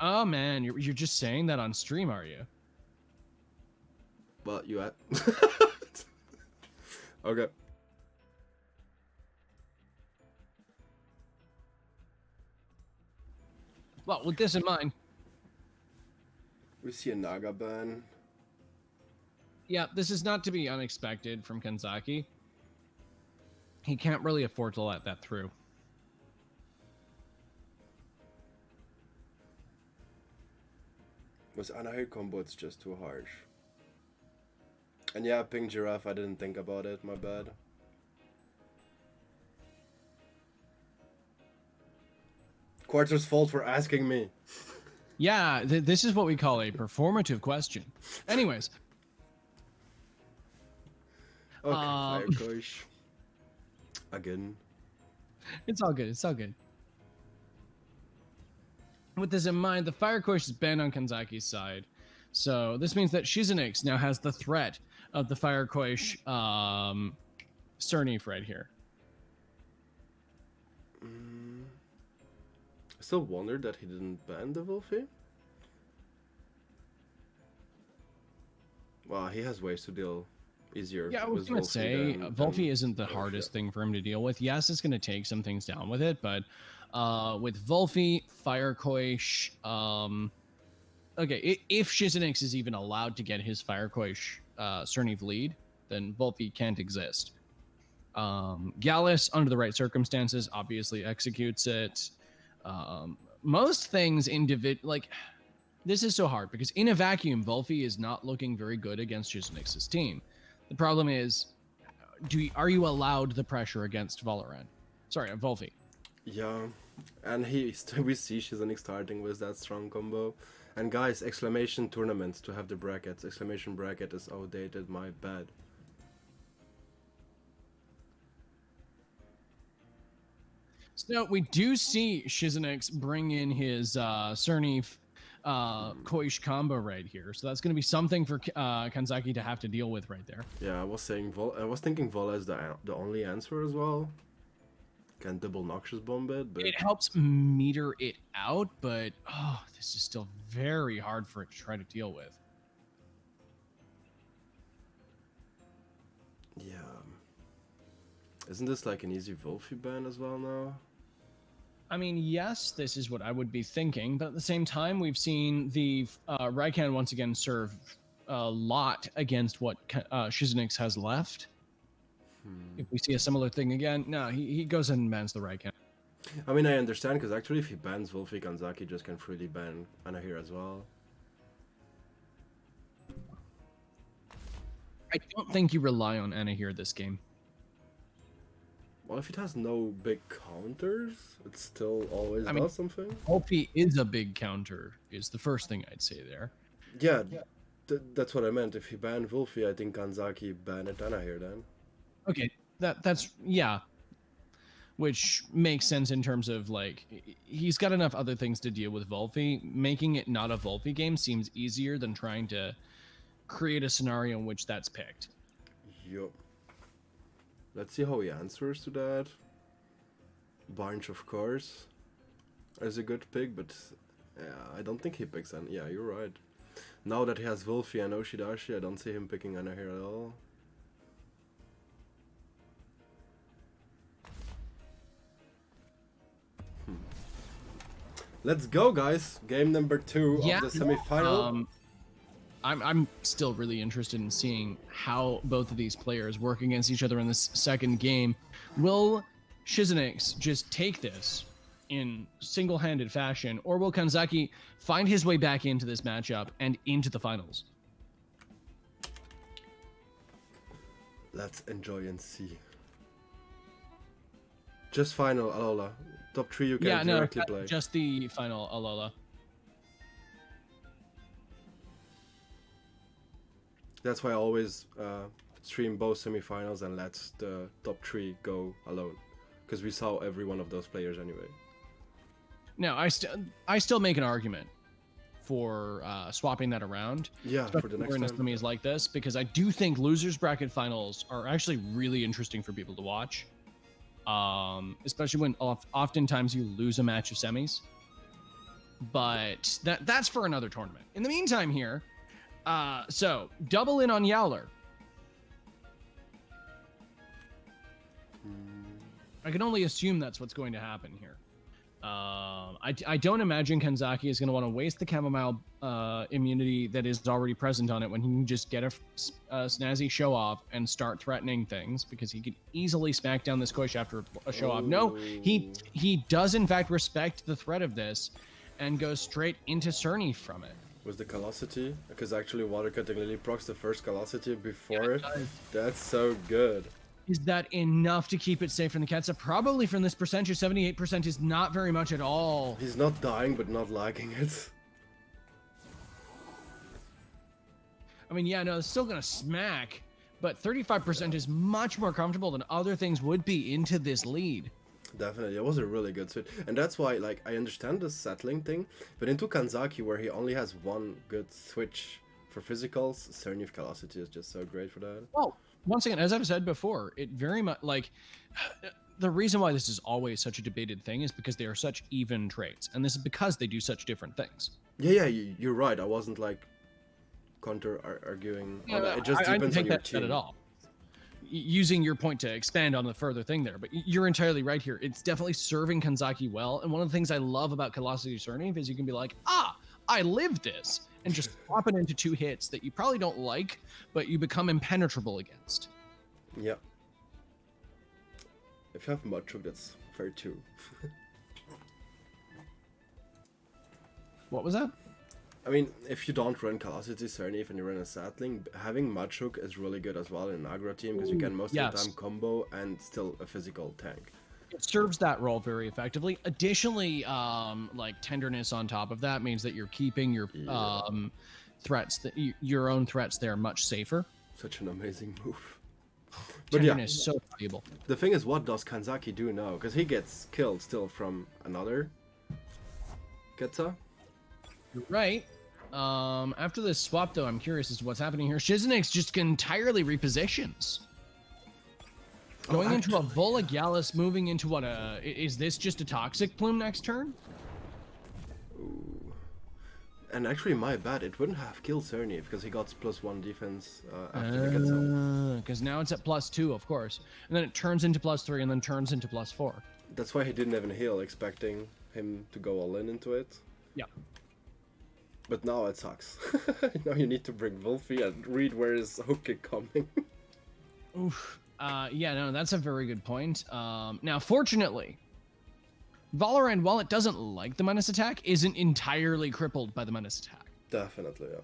Oh man, you're just saying that on stream, are you? Well, you at? Okay. Well, with this in mind, we see a Naga ban. Yeah, this is not to be unexpected from Kanzaki. He can't really afford to let that through. With Anahe combo, it's just too harsh. And yeah, Pink Giraffe, I didn't think about it, my bad. Quartz's fault for asking me. Yeah, this is what we call a performative question. Anyways. Okay, Firecoach. Again. It's all good. It's all good. With this in mind, the Firecoach is banned on Kanzaki's side. So this means that Shizunix now has the threat of the Firecoach Cernif right here. I still wonder that he didn't ban the Wolfie. Well, he has ways to deal easier. Yeah, I was going to say, Wolfie isn't the hardest thing for him to deal with. Yes, it's going to take some things down with it, but with Wolfie, Firecoach, okay, if Shizunix is even allowed to get his Firecoach Cernif lead, then Wolfie can't exist. Gallus, under the right circumstances, obviously executes it. Most things like this is so hard because in a vacuum, Wolfie is not looking very good against Shizunix's team. The problem is, are you allowed the pressure against Valorant? Sorry, Wolfie. Yeah, and we see Shizunix starting with that strong combo. And guys, exclamation tournaments to have the brackets. Exclamation bracket is outdated, my bad. So we do see Shizunix bring in his Cernif Koish combo right here. So that's going to be something for Kanzaki to have to deal with right there. Yeah, I was thinking Vola is the only answer as well. Can double Noxious bomb it, but it helps meter it out, but this is still very hard for it to try to deal with. Yeah. Isn't this like an easy Wolfie ban as well now? I mean, yes, this is what I would be thinking, but at the same time, we've seen the Raikan once again serve a lot against what Shizunix has left. If we see a similar thing again, no, he goes ahead and bans the Raikan. I mean, I understand, because actually if he bans Wolfie, Kanzaki just can freely ban Anahir as well. I don't think you rely on Anahir this game. Well, if it has no big counters, it still always does something. Wolfie is a big counter, is the first thing I'd say there. Yeah, that's what I meant. If he banned Wolfie, I think Kanzaki banned Anahir then. Okay, that's yeah. Which makes sense in terms of, like, he's got enough other things to deal with Wolfie. Making it not a Wolfie game seems easier than trying to create a scenario in which that's picked. Yup. Let's see how he answers to that. Bunch, of course, is a good pick, but yeah, I don't think he picks Anahir. Yeah, you're right. Now that he has Wolfie and Oshidashi, I don't see him picking Anahir at all. Let's go, guys. Game number 2 of the semi-final. I'm still really interested in seeing how both of these players work against each other in this second game. Will Shizunix just take this in single-handed fashion, or will Kanzaki find his way back into this matchup and into the finals? Let's enjoy and see. Just final, Alola. Top 3 you can directly play. Just the final Alola. That's why I always stream both semifinals and let the top 3 go alone, because we saw every one of those players anyway. No, I still make an argument for swapping that around. Yeah, for the next time. Semis like this, because I do think losers bracket finals are actually really interesting for people to watch. Especially when oftentimes you lose a match of semis. But that's for another tournament. In the meantime here, so double in on Yowler. I can only assume that's what's going to happen here. I don't imagine Kanzaki is going to want to waste the chamomile immunity that is already present on it when he can just get a snazzy show off and start threatening things, because he could easily smack down this Koish after a show off. No, he does in fact respect the threat of this and goes straight into Cerny from it. Was the Callosity? Because actually Water Cutting Lily procs the first Callosity before it. That's so good. Is that enough to keep it safe from the Ketsa? Probably from this percentage. 78% is not very much at all. He's not dying, but not liking it. I mean, yeah, no, it's still gonna smack, but 35% is much more comfortable than other things would be into this lead. Definitely, it was a really good switch. And that's why, like, I understand the settling thing, but into Kanzaki, where he only has one good switch for physicals, Cerny of Callosity is just so great for that. Well, once again, as I've said before, it very much, like, the reason why this is always such a debated thing is because they are such even traits, and this is because they do such different things. Yeah, you're right. I wasn't, like, counter-arguing. Yeah, it just depends I didn't on take your that team. at all. Using your point to expand on the further thing there, but you're entirely right here. It's definitely serving Kanzaki well, and one of the things I love about Callosity Cerny is you can be like, I lived this, and just swap it into 2 hits that you probably don't like, but you become impenetrable against. Yeah. If you have Mudchuk, that's fair too. What was that? I mean, if you don't run Callosity Cerny and you run a Sattling, having Mudchuk is really good as well in an aggro team, because you can most of the time combo and still a physical tank. It serves that role very effectively. Additionally, like tenderness on top of that means that you're keeping your threats, your own threats there much safer. Such an amazing move. But tenderness is so valuable. The thing is, what does Kanzaki do now? Because he gets killed still from another Ketsa. Right. After this swap, though, I'm curious as to what's happening here. Shiznix just entirely repositions. Going into a Volagalis, moving into what is this just a Toxic Plume next turn? Ooh. And actually, my bad, it wouldn't have killed Cerny because he got +1 defense after the Ketsa. Because now it's at +2, of course. And then it turns into +3 and then turns into +4. That's why he didn't even heal, expecting him to go all in into it. Yeah. But now it sucks. Now you need to bring Wolfie and read where is hook kick coming. Oof. Yeah, no, that's a very good point. Now, fortunately, Valorant, while it doesn't like the menace attack, isn't entirely crippled by the menace attack. Definitely, yeah.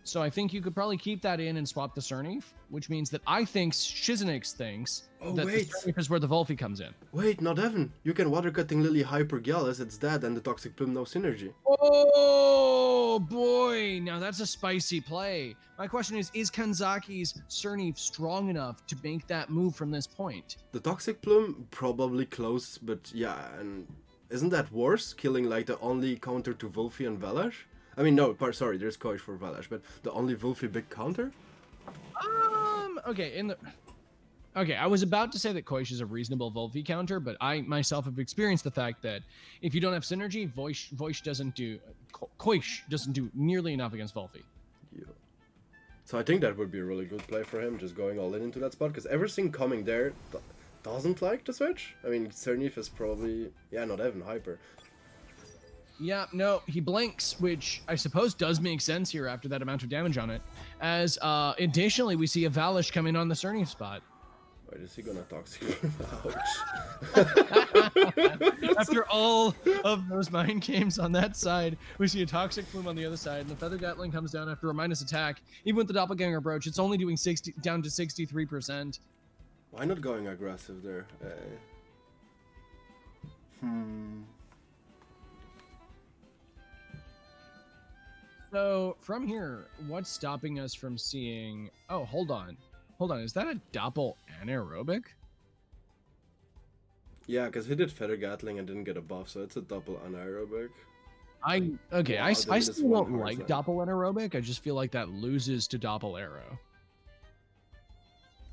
So I think you could probably keep that in and swap the Cerny, which means that I think Shiznix thinks that the Cerny is where the Wolfie comes in. Wait, not Evan. You can Water Cutting Lily Hyper Gallus, it's dead, and the Toxic Plume no synergy. Oh boy, now that's a spicy play. My question is Kanzaki's Cerny strong enough to make that move from this point? The Toxic Plume, probably close, but yeah, and isn't that worse? Killing like the only counter to Wolfie and Velash? I mean, no, sorry, there's Koish for Velash, but the only Wolfie big counter? Okay, I was about to say that Koish is a reasonable Wolfie counter, but I myself have experienced the fact that if you don't have synergy, Koish doesn't do nearly enough against Wolfie. Yeah. So I think that would be a really good play for him, just going all in into that spot, because everything coming there doesn't like the switch. I mean, Cernif is probably, not even hyper. Yeah, no, he blinks, which I suppose does make sense here after that amount of damage on it. As additionally, we see a Valish come in on the Cerny spot. Wait, is he gonna Toxic? Ouch. After all of those mind games on that side, we see a Toxic Plume on the other side, and the Feather Gatling comes down after a minus attack. Even with the Doppelganger Brooch, it's only doing down to 63%. Why not going aggressive there? So, from here, what's stopping us from seeing... Oh, hold on. Is that a Doppel anaerobic? Yeah, because he did Feather Gatling and didn't get a buff, so it's a double anaerobic. I still don't like Doppel anaerobic. I just feel like that loses to Doppel arrow.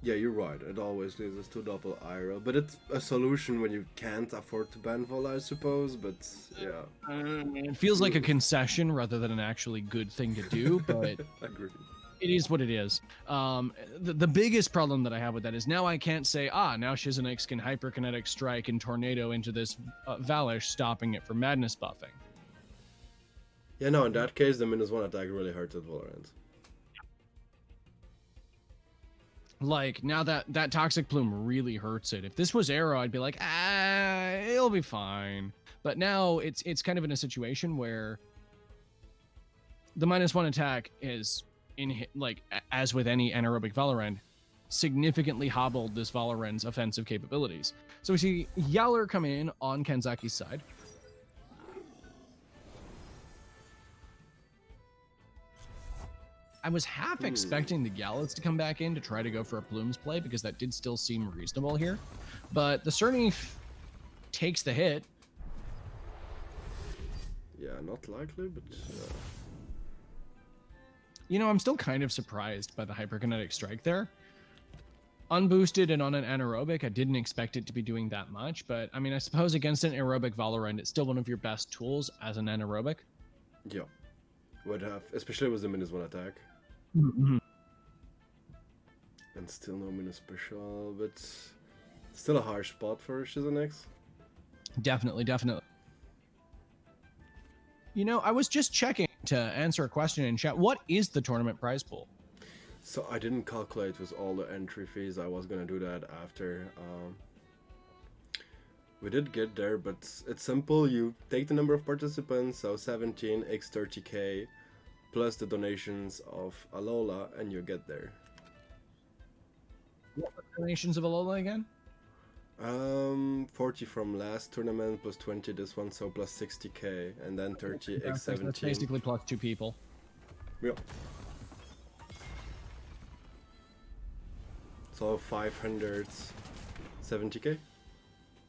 Yeah, you're right. It always loses to double aero, but it's a solution when you can't afford to ban Vol, I suppose. But yeah, it feels like a concession rather than an actually good thing to do. But agreed. It is what it is. The biggest problem that I have with that is now I can't say, now Shiznix can hyperkinetic strike and tornado into this Valish, stopping it from madness buffing. Yeah, no, in that case, the -1 attack really hurts at Valorant. Like, now that Toxic Plume really hurts it. If this was Arrow, I'd be like, it'll be fine. But now it's kind of in a situation where the -1 attack is, as with any anaerobic Valorant, significantly hobbled this Valorant's offensive capabilities. So we see Yowler come in on Kenzaki's side. I was half expecting the Gallets to come back in to try to go for a Plumes play, because that did still seem reasonable here. But the Cernif takes the hit. Yeah, not likely, but... You know, I'm still kind of surprised by the hyperkinetic strike there. Unboosted and on an anaerobic, I didn't expect it to be doing that much, but I mean, I suppose against an aerobic Valorant, it's still one of your best tools as an anaerobic. Yeah. Would have, especially with the -1 attack. Mm-hmm. And still no minus special, but still a harsh spot for Shiznix. Definitely. You know, I was just checking to answer a question in chat. What is the tournament prize pool? So I didn't calculate with all the entry fees. I was gonna do that after. We did get there, but it's simple. You take the number of participants, so 17 x 30k, plus the donations of Alola, and you get there. What were the donations of Alola again? 40 from last tournament, plus 20 this one, so plus 60k, and then 30 x 17. That's basically plus 2 people. Yeah. So 570k.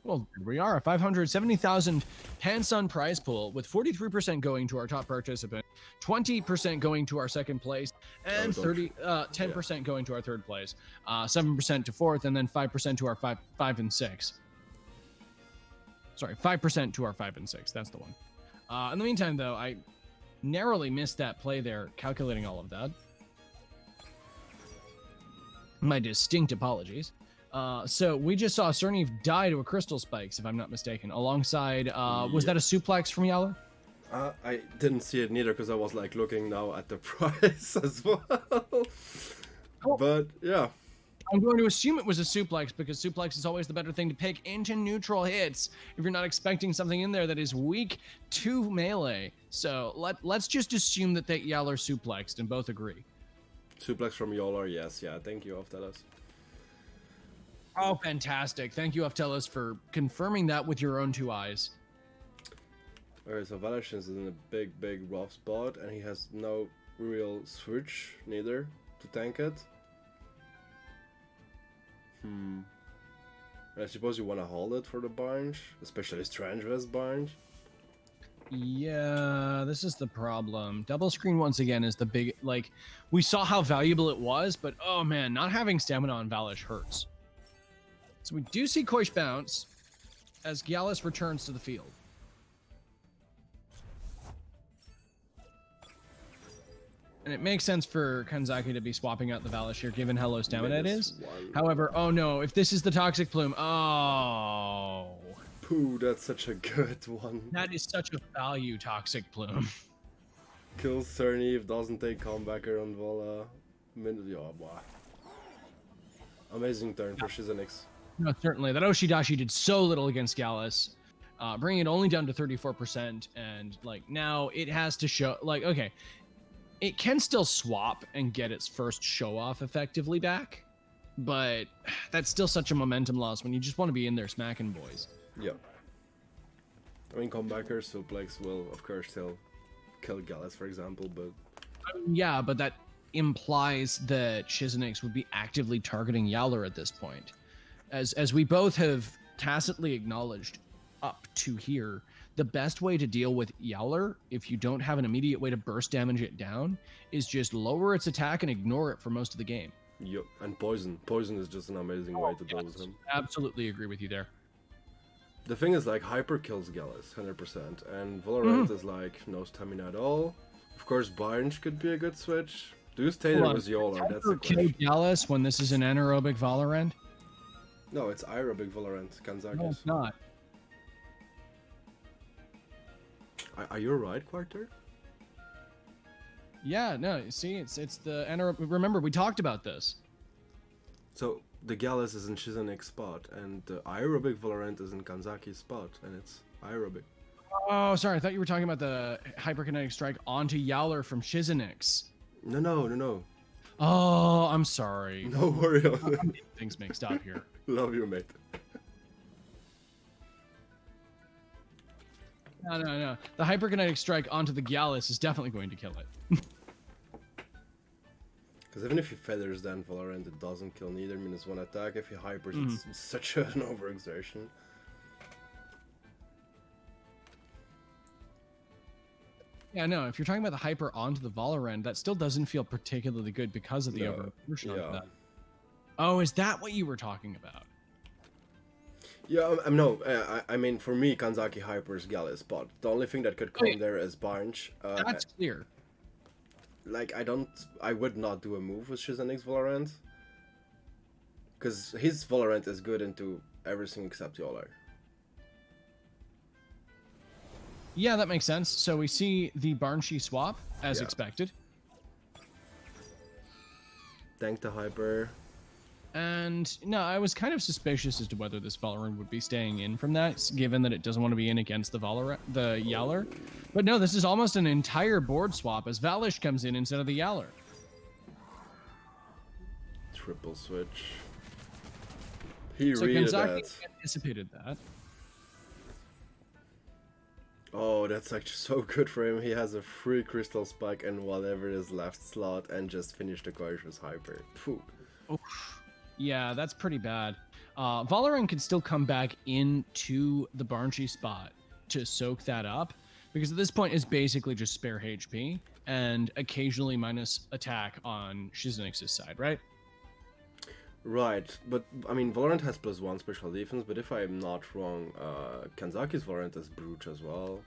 Well, here we are, a 570,000 Pansun prize pool, with 43% going to our top participant, 20% going to our second place, and 10% going to our third place, 7% to fourth, and then 5% to our five and six. Sorry, 5% to our 5 and 6. That's the one. In the meantime, though, I narrowly missed that play there, calculating all of that. My distinct apologies. So we just saw Cernif die to a Crystal Spikes, if I'm not mistaken, alongside, was that a suplex from Yowler? I didn't see it neither, because I was like looking now at the price as well. But yeah. I'm going to assume it was a suplex, because suplex is always the better thing to pick into neutral hits if you're not expecting something in there that is weak to melee. So let's just assume that Yowler suplexed and both agree. Suplex from Yolar, yes, yeah, thank you, Oftelos. Oh, fantastic. Thank you, Oftelos, for confirming that with your own 2 eyes. Alright, so Valish is in a big rough spot, and he has no real switch, neither, to tank it. I suppose you want to hold it for the Barge, especially Strange West Barge. Yeah, this is the problem. Double screen once again is the big, like, we saw how valuable it was, but oh man, not having stamina on Valish hurts. So we do see Koish bounce as Gallus returns to the field. And it makes sense for Kanzaki to be swapping out the Valish here, given how low stamina it is. However, oh no, if this is the Toxic Plume, oh. Pooh, that's such a good one. That is such a value Toxic Plume. Kills Cernif, doesn't take comebacker on Vola. Oh, wow. Amazing turn for Shiznix. No, certainly. That Oshidashi did so little against Gallus, bringing it only down to 34%, and like now it has to show, like, okay, it can still swap and get its first show off effectively back, but that's still such a momentum loss when you just want to be in there smacking boys. Yeah. I mean, comebacker suplex will, of course, still kill Gallus, for example, but... Yeah, but that implies that Shiznix would be actively targeting Yowler at this point. As we both have tacitly acknowledged up to here, the best way to deal with Yowler, if you don't have an immediate way to burst damage it down, is just lower its attack and ignore it for most of the game. Yep, and Poison. Poison is just an amazing way to deal with him. Absolutely agree with you there. The thing is, like, Hyper kills Gallus, 100%, and Valorant is like, no stamina at all. Of course, Barge could be a good switch. Do you stay Hold there on. with Yola? That's the Kill question. Gallus when this is an anaerobic Valorant? No, it's aerobic Valorant. Kanzakis. No, it's not. Are you right, Quarter? Yeah, no. See, it's the anaerobic. Remember, we talked about this. So the Gallus is in Shizanik's spot, and the aerobic Valorant is in Kanzaki's spot, and it's aerobic. Oh, sorry. I thought you were talking about the hyperkinetic strike onto Yowler from Shizenix. No. Oh, I'm sorry. No worry. I'm getting things mixed up here. Love you, mate. No. The hyperkinetic strike onto the Gallus is definitely going to kill it. Because even if he feathers down Valorant, it doesn't kill neither. -1 attack. If he hypers, it's such an overexertion. Yeah, no, if you're talking about the hyper onto the Valorant, that still doesn't feel particularly good because of the overexertion onto that. Oh, is that what you were talking about? Yeah, no, I mean, for me, Kanzaki hypers Gallus, but the only thing that could come there is Barnch. That's clear. Like, I would not do a move with Shizanik's Valorant. Because his Valorant is good into everything except Yola. Yeah, that makes sense. So we see the Barnshi swap, as expected. Tank the hyper. And no, I was kind of suspicious as to whether this Valorant would be staying in from that, given that it doesn't want to be in against the Yowler. But no, this is almost an entire board swap as Valish comes in instead of the Yowler. Triple switch. He So read Kanzaki that. anticipated that. Oh, that's actually so good for him. He has a free crystal spike and whatever is left slot and just finish the Koishu's hyper. Phew. Oof. Yeah, that's pretty bad. Valorant can still come back into the Barnshi spot to soak that up, because at this point it's basically just spare HP and occasionally minus attack on Shizenix's side, right? Right, but I mean, Valorant has +1 special defense, but if I'm not wrong, Kanzaki's Valorant is Brooch as well.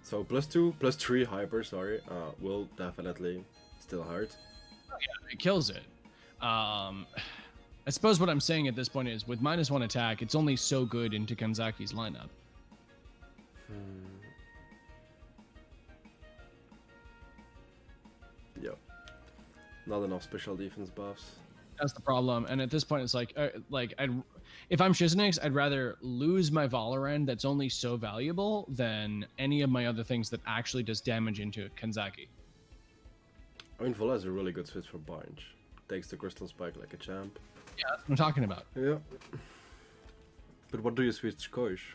So +3 hyper, sorry, will definitely still hurt. Oh, yeah, it kills it. I suppose what I'm saying at this point is, with -1 attack, it's only so good into Kanzaki's lineup. Yep. Not enough special defense buffs. That's the problem. And at this point, it's like if I'm Shizenix, I'd rather lose my Valorant that's only so valuable than any of my other things that actually does damage into Kanzaki. I mean, Vola is a really good switch for Barnch. Takes the crystal spike like a champ. Yeah, that's what I'm talking about. Yeah. But what do you switch Koish?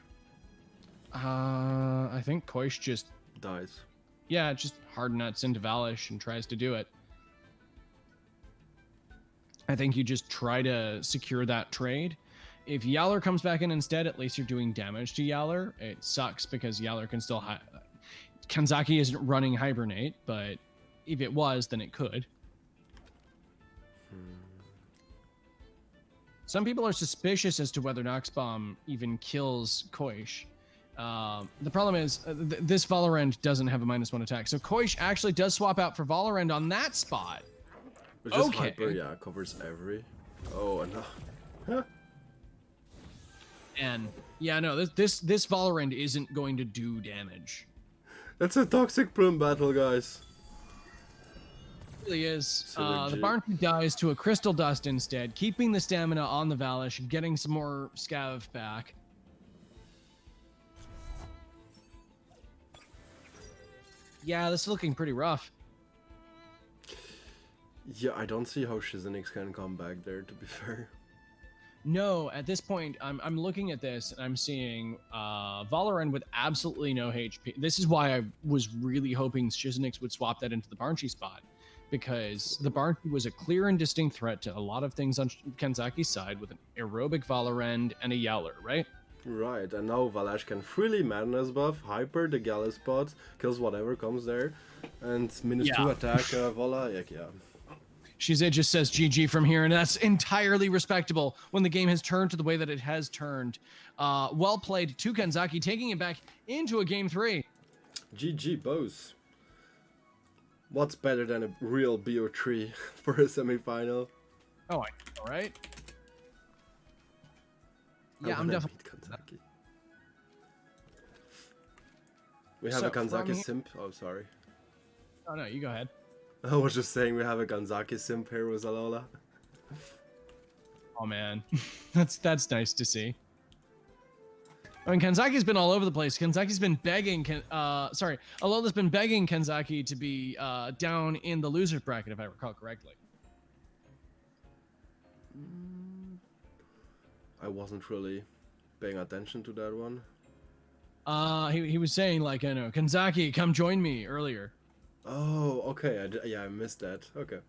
I think Koish just Dies. Yeah, just hard nuts into Valish and tries to do it. I think you just try to secure that trade. If Yowler comes back in instead, at least you're doing damage to Yowler. It sucks because Yowler can still... Kanzaki isn't running Hibernate, but if it was, then it could. Some people are suspicious as to whether Nox Bomb even kills Koish. The problem is, this Valorant doesn't have a -1 attack, so Koish actually does swap out for Valorant on that spot. Just Okay. hyper, yeah, covers every. Oh, no. And yeah, no, this Valorant isn't going to do damage. That's a toxic Prum battle, guys. It really is. The Synergy. Barney dies to a Crystal Dust instead, keeping the stamina on the Valish and getting some more scav back. Yeah, this is looking pretty rough. Yeah, I don't see how Shizenix can come back there, to be fair. No, at this point, I'm looking at this and I'm seeing Valorant with absolutely no HP. This is why I was really hoping Shizenix would swap that into the Barnshi spot, because the Barnshi was a clear and distinct threat to a lot of things on Kanzaki's side with an aerobic Valorant and a Yowler, right? Right, and now Valash can freely Madness buff, hyper the Gallus spot, kills whatever comes there, and -2 attack Vola, yeah. Shizay just says GG from here, and that's entirely respectable when the game has turned to the way that it has turned. Well played to Kanzaki, taking it back into a game 3. GG, both. What's better than a real BO3 for a semifinal? Oh, I know, right? I Yeah, I'm wanna definitely. beat Kanzaki. We have So, a Kanzaki from here- simp. Oh, sorry. Oh no, you go ahead. I was just saying we have a Kanzaki simp here with Alola. Oh man, that's nice to see. I mean, Kanzaki's been all over the place. Kanzaki's been begging, Alola's been begging Kanzaki to be down in the loser bracket, if I recall correctly. I wasn't really paying attention to that one. He was saying like, you know, Kanzaki, come join me earlier. Oh, okay. I missed that. Okay.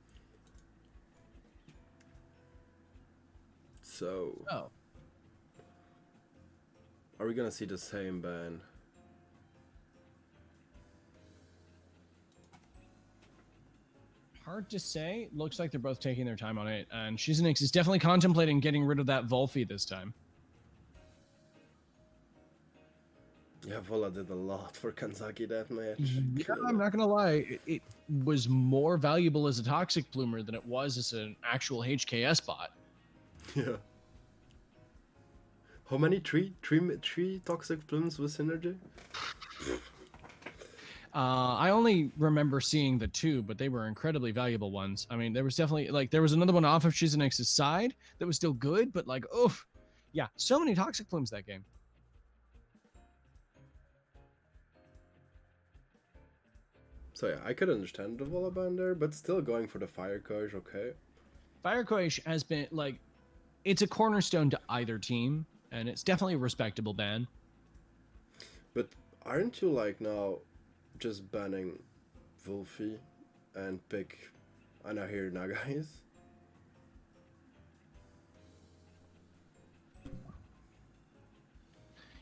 So, Oh, are we gonna see the same ban? hard to say. Looks like they're both taking their time on it, and Shizenix is definitely contemplating getting rid of that Volphy this time. Yeah, Vola did a lot for Kanzaki that match. Yeah, I'm not gonna lie. It was more valuable as a Toxic Plumer than it was as an actual HKS bot. Yeah. How many? Three toxic plumes with synergy? I only remember seeing the two, but they were incredibly valuable ones. I mean, there was definitely like there was another one off of Shizenix's side that was still good, but like, oof, yeah, so many Toxic Plumes that game. So yeah, I could understand the Vola ban there, but still going for the Fire Coach, okay. Fire Koish has been like, it's a cornerstone to either team, and it's definitely a respectable ban. But aren't you like now just banning Wolfie and pick Anahir Nagais?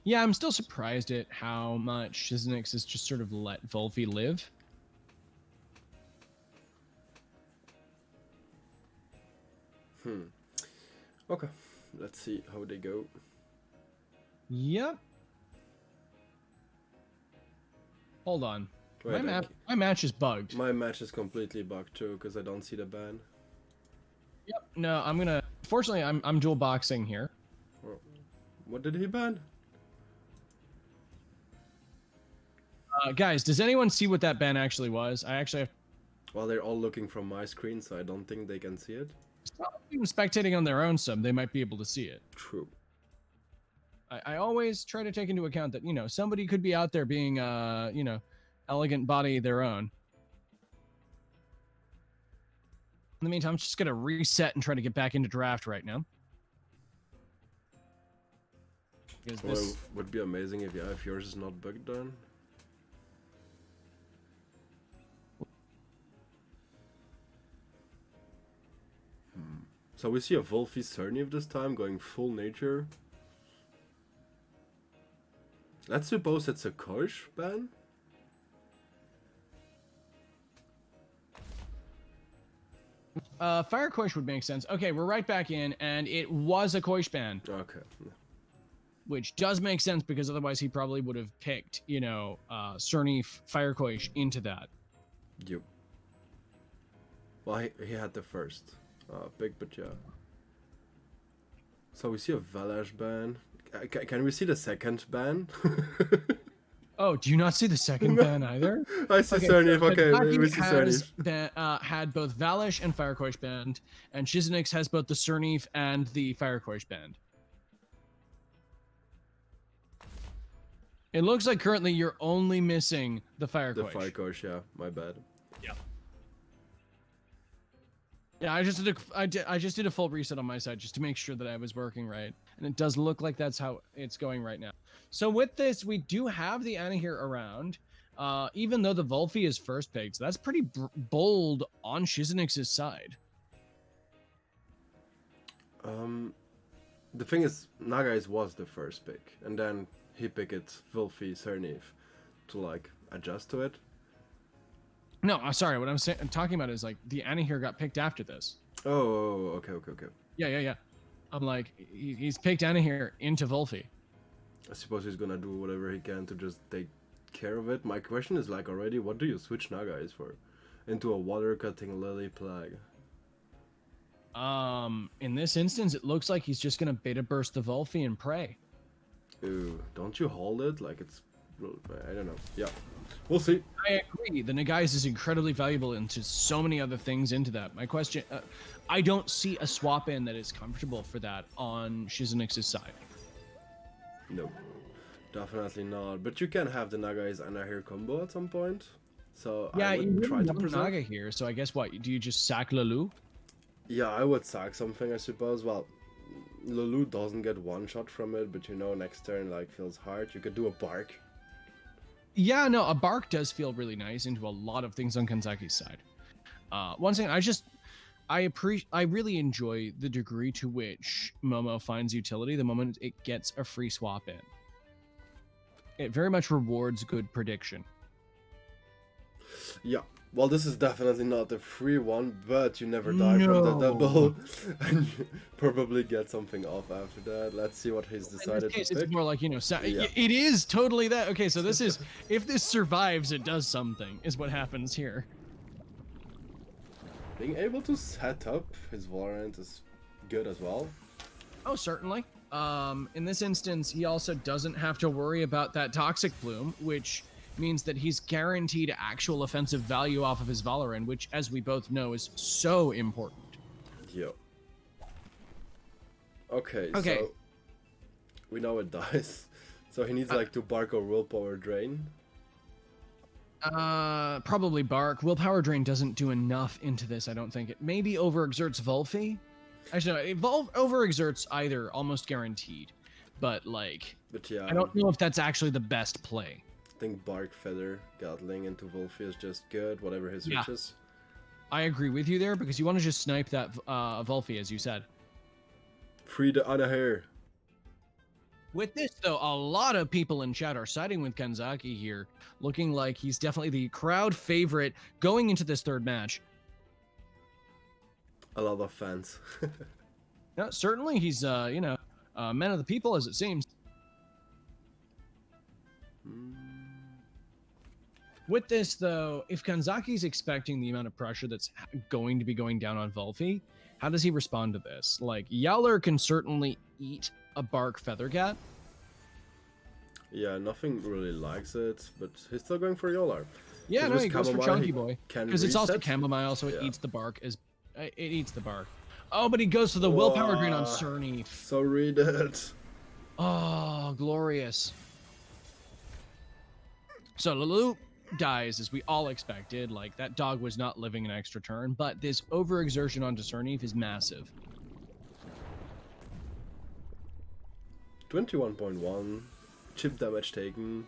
Yeah, I'm still surprised at how much Shizenix has just sort of let Volphy live. Okay, let's see how they go. Yep. Hold on. Wait, My match is bugged. my match is completely bugged too because I don't see the ban. Yep. No, I'm gonna. Fortunately, I'm dual boxing here. What did he ban? Guys, does anyone see what that ban actually was? I actually have. Well, they're all looking from my screen, so I don't think they can see it. Even spectating on their own sub, they might be able to see it. True. I always try to take into account that, you know, somebody could be out there being, you know, elegant body their own. In the meantime, I'm just going to reset and try to get back into draft right now. Because Well, this... it would be amazing if yours is not bugged then. So we see a Wolfie Cerniv this time going full nature. Let's suppose it's a Kosh ban. Fire Koish would make sense. Okay, we're right back in, and it was a Koish ban, Okay. which does make sense because otherwise he probably would have picked, you know, Cerny Fire Koish into that. Yep. Well, he had the first pick, but yeah. So we see a Valash ban. Can we see the second ban? Oh, do you not see the second ban either? I see Cerniv. Okay, Kentucky we see Cerniv. had both Valish and Fire Koish banned, and Shizenix has both the Cerniv and the Fire Koish banned. It looks like currently you're only missing the Fire The Koish. Fire Kosh, yeah, my bad. Yeah, I just did a full reset on my side just to make sure that I was working right, and it does look like that's how it's going right now. So with this, we do have the Anahir around, even though the Volphy is first picked. So that's pretty bold on Shizenix's side. The thing is, Nagais was the first pick, and then he picked Wolfie Cerniv to like adjust to it. No, I'm sorry. What I'm talking about is like the Anahir got picked after this. Oh, okay. Yeah. I'm like, he's picked Anahir into Volphy. I suppose he's gonna do whatever he can to just take care of it. My question is like already, what do you switch Nagais for? into a water-cutting lily plague? In this instance, it looks like he's just gonna beta burst the Volphy and pray. Ooh, don't you hold it? Like it's... I don't know. Yeah. We'll see. I agree. The Nagais is incredibly valuable into so many other things into that. My question, I don't see a swap in that is comfortable for that on Shizunix's side. No. Definitely not. But you can have the Nagai's Anahir combo at some point. So Yeah, I you would really try to want preserve. Naga here, so I guess what? Do you just sack Lulu? Yeah, I would sack something, I suppose. Well, Lulu doesn't get one shot from it, but you know, next turn like feels hard. You could do a bark. Yeah, no, a bark does feel really nice into a lot of things on Kanzaki's side. One thing I really enjoy the degree to which Momo finds utility the moment it gets a free swap in. It very much rewards good prediction. Yeah. Well, this is definitely not a free one, but you never die from the double, and you probably get something off after that. Let's see what he's decided In this case, to pick. it's more like, Yeah. it is totally that. Okay, so this is, if this survives, it does something, is what happens here. Being able to set up his Valorant is good as well. Oh, certainly. In this instance, he also doesn't have to worry about that Toxic Plume, which means that he's guaranteed actual offensive value off of his Valorant, which, as we both know, is so important. Yo. Okay, Okay. so we know it dies. So he needs like to bark or willpower drain. Probably Bark. Willpower Drain doesn't do enough into this, I don't think. It maybe overexerts Volphy. Actually, no, overexerts either, almost guaranteed. But, like, But yeah, I don't know if that's actually the best play. I think Bark Feather Gatling into Wolfie is just good, whatever his Yeah. reach is. I agree with you there, because you want to just snipe that Volphy, as you said. Free the Anahir. With this, though, a lot of people in chat are siding with Kanzaki here, looking like he's definitely the crowd favorite going into this third match. A lot of fans. Yeah, certainly he's, man of the people, as it seems. With this, though, if Kanzaki's expecting the amount of pressure that's going to be going down on Volphy, how does he respond to this? Like, Yowler can certainly eat a Bark Feathergat. Yeah, nothing really likes it, but he's still going for Yolar. Yeah, no, he goes for Chamomile, Chunky he Boy. can Because it's also reset. Chamomile, so it Yeah. eats the bark. It eats the bark. Oh, but he goes for the willpower drain on Cerny. So read it. Oh, glorious. So Lulu dies, as we all expected. Like, that dog was not living an extra turn, but this overexertion onto Cerny is massive. 21.1. Chip damage taken.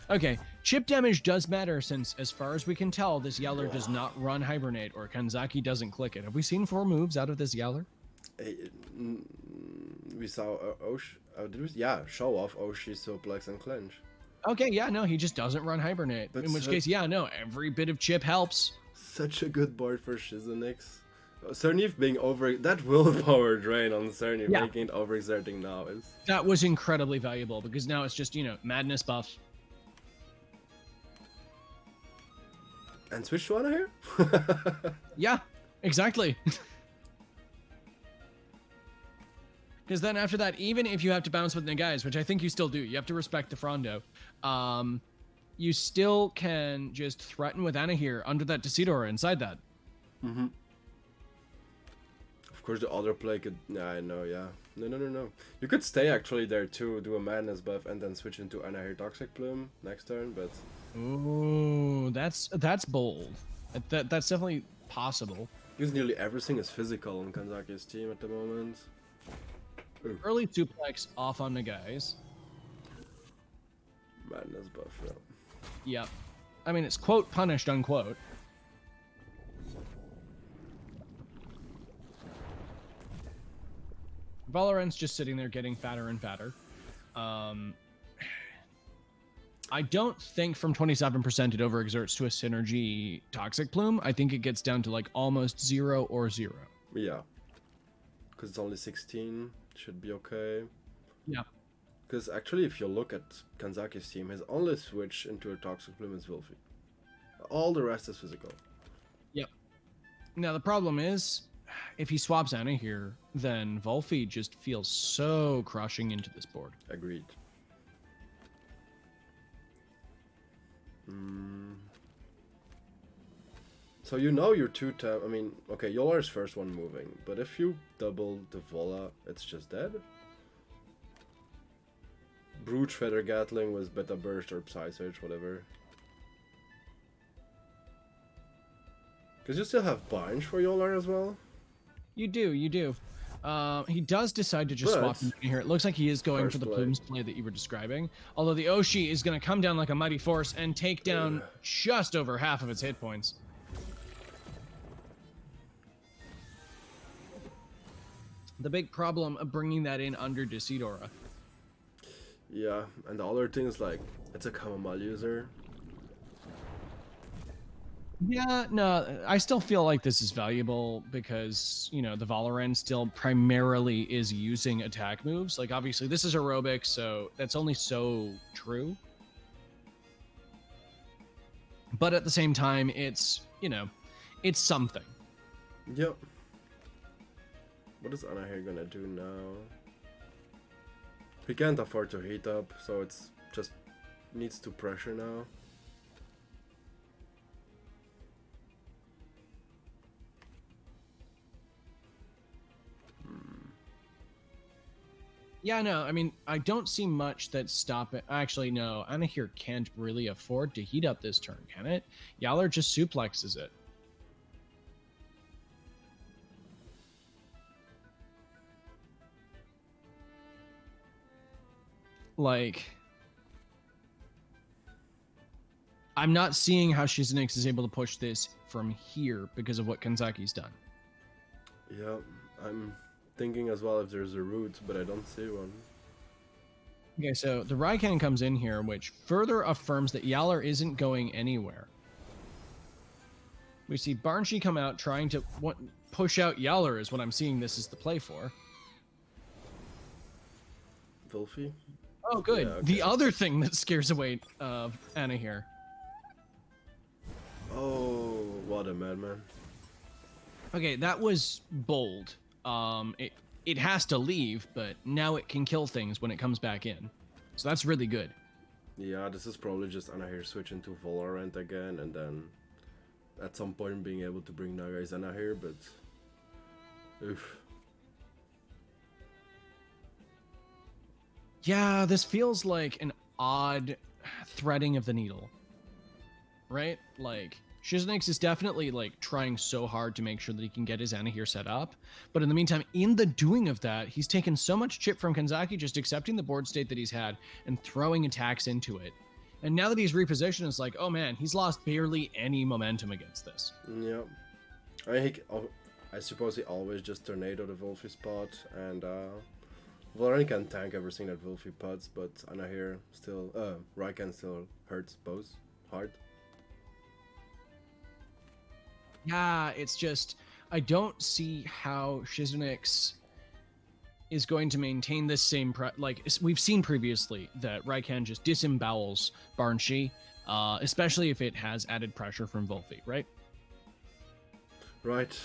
Okay, chip damage does matter since, as far as we can tell, this Yowler does not run Hibernate, or Kanzaki doesn't click it. Have we seen 4 moves out of this Yowler? We saw Osh. Did we? Yeah, show off Oshi, Suplex, and Clench. Okay, yeah, no, he just doesn't run Hibernate. That's In which case, yeah, no, every bit of chip helps. Such a good board for Shizunix. Cernif being over... That willpower drain on Cernif, Yeah. making it overexerting now is... That was incredibly valuable, because now it's just, madness buff. And switch to Anna here? Yeah, exactly. Because then after that, even if you have to bounce with Nagais, which I think you still do, you have to respect the Frondo, you still can just threaten with Anna here under that Decidora inside that. Mm-hmm. Of course, the other play could... Nah, I know, yeah. No. You could stay actually there too, do a madness buff, and then switch into Anna here Toxic Plume next turn, but... Ooh, that's bold. That's definitely possible. Because nearly everything is physical on Kanzaki's team at the moment. Ooh. Early suplex off on Nagais. Madness buff, yeah. Yep. I mean, it's quote punished, unquote. Valorant's just sitting there getting fatter and fatter. I don't think from 27% it overexerts to a synergy Toxic Plume. I think it gets down to like almost 0 or 0. Yeah. Because it's only 16, should be okay. Yeah. Because actually, if you look at Kanzaki's team, his only switch into a Toxic Plume is Wolfie. All the rest is physical. Yep. Now the problem is, if he swaps Anna here, then Volfi just feels so crushing into this board. Agreed. So you know your I mean, okay, Yolar's first one moving, but if you double the Vola, it's just dead? Brooch Feather Gatling with Beta Burst or Psy Surge, whatever. Because you still have Binge for Yolar as well? You do. He does decide to just swap in here. It looks like he is going for the Plumes play that you were describing. Although the Oshi is going to come down like a mighty force and take down just over half of its hit points. The big problem of bringing that in under Decidora. Yeah, and the other thing is like, it's a Chamomile user. Yeah, no, I still feel like this is valuable because, you know, the Valorant still primarily is using attack moves. Like, obviously, this is aerobic, so that's only so true. But at the same time, it's, you know, it's something. Yep. What is Anahir gonna do now? He can't afford to heat up, so it's just needs to pressure now. Yeah, no, I mean, I don't see much that's stopping. Actually, no, Anahir can't really afford to heat up this turn, can it? Yaller just suplexes it. Like, I'm not seeing how Shiznix is able to push this from here because of what Kanzaki's done. Yeah, I'm thinking as well if there's a route, but I don't see one. Okay, so the Raikan comes in here, which further affirms that Yaller isn't going anywhere. We see Barnshee come out trying to push out Yaller is what I'm seeing this is the play for. Wolfie? Oh, good. Yeah, okay. The other thing that scares away Anna here. Oh, what a madman. Okay, that was bold. It has to leave, but now it can kill things when it comes back in. So that's really good. Yeah, this is probably just Anahir switching to Valorant again, and then at some point being able to bring Nagai's Anahir, but... Oof. Yeah, this feels like an odd threading of the needle. Right? Like, Shiznix is definitely, like, trying so hard to make sure that he can get his Anahir set up. But in the meantime, in the doing of that, he's taken so much chip from Kanzaki, just accepting the board state that he's had and throwing attacks into it. And now that he's repositioned, it's like, oh man, he's lost barely any momentum against this. Yeah. I mean, I suppose he always just tornado the Wolfie spot, and Valorant can tank everything that Wolfie puts, but Anahir still, Raikan still hurts both hard. Yeah, it's just, I don't see how Shiznix is going to maintain this same, like, we've seen previously that Raikan just disembowels Barnshee, especially if it has added pressure from Wolfie, right? Right.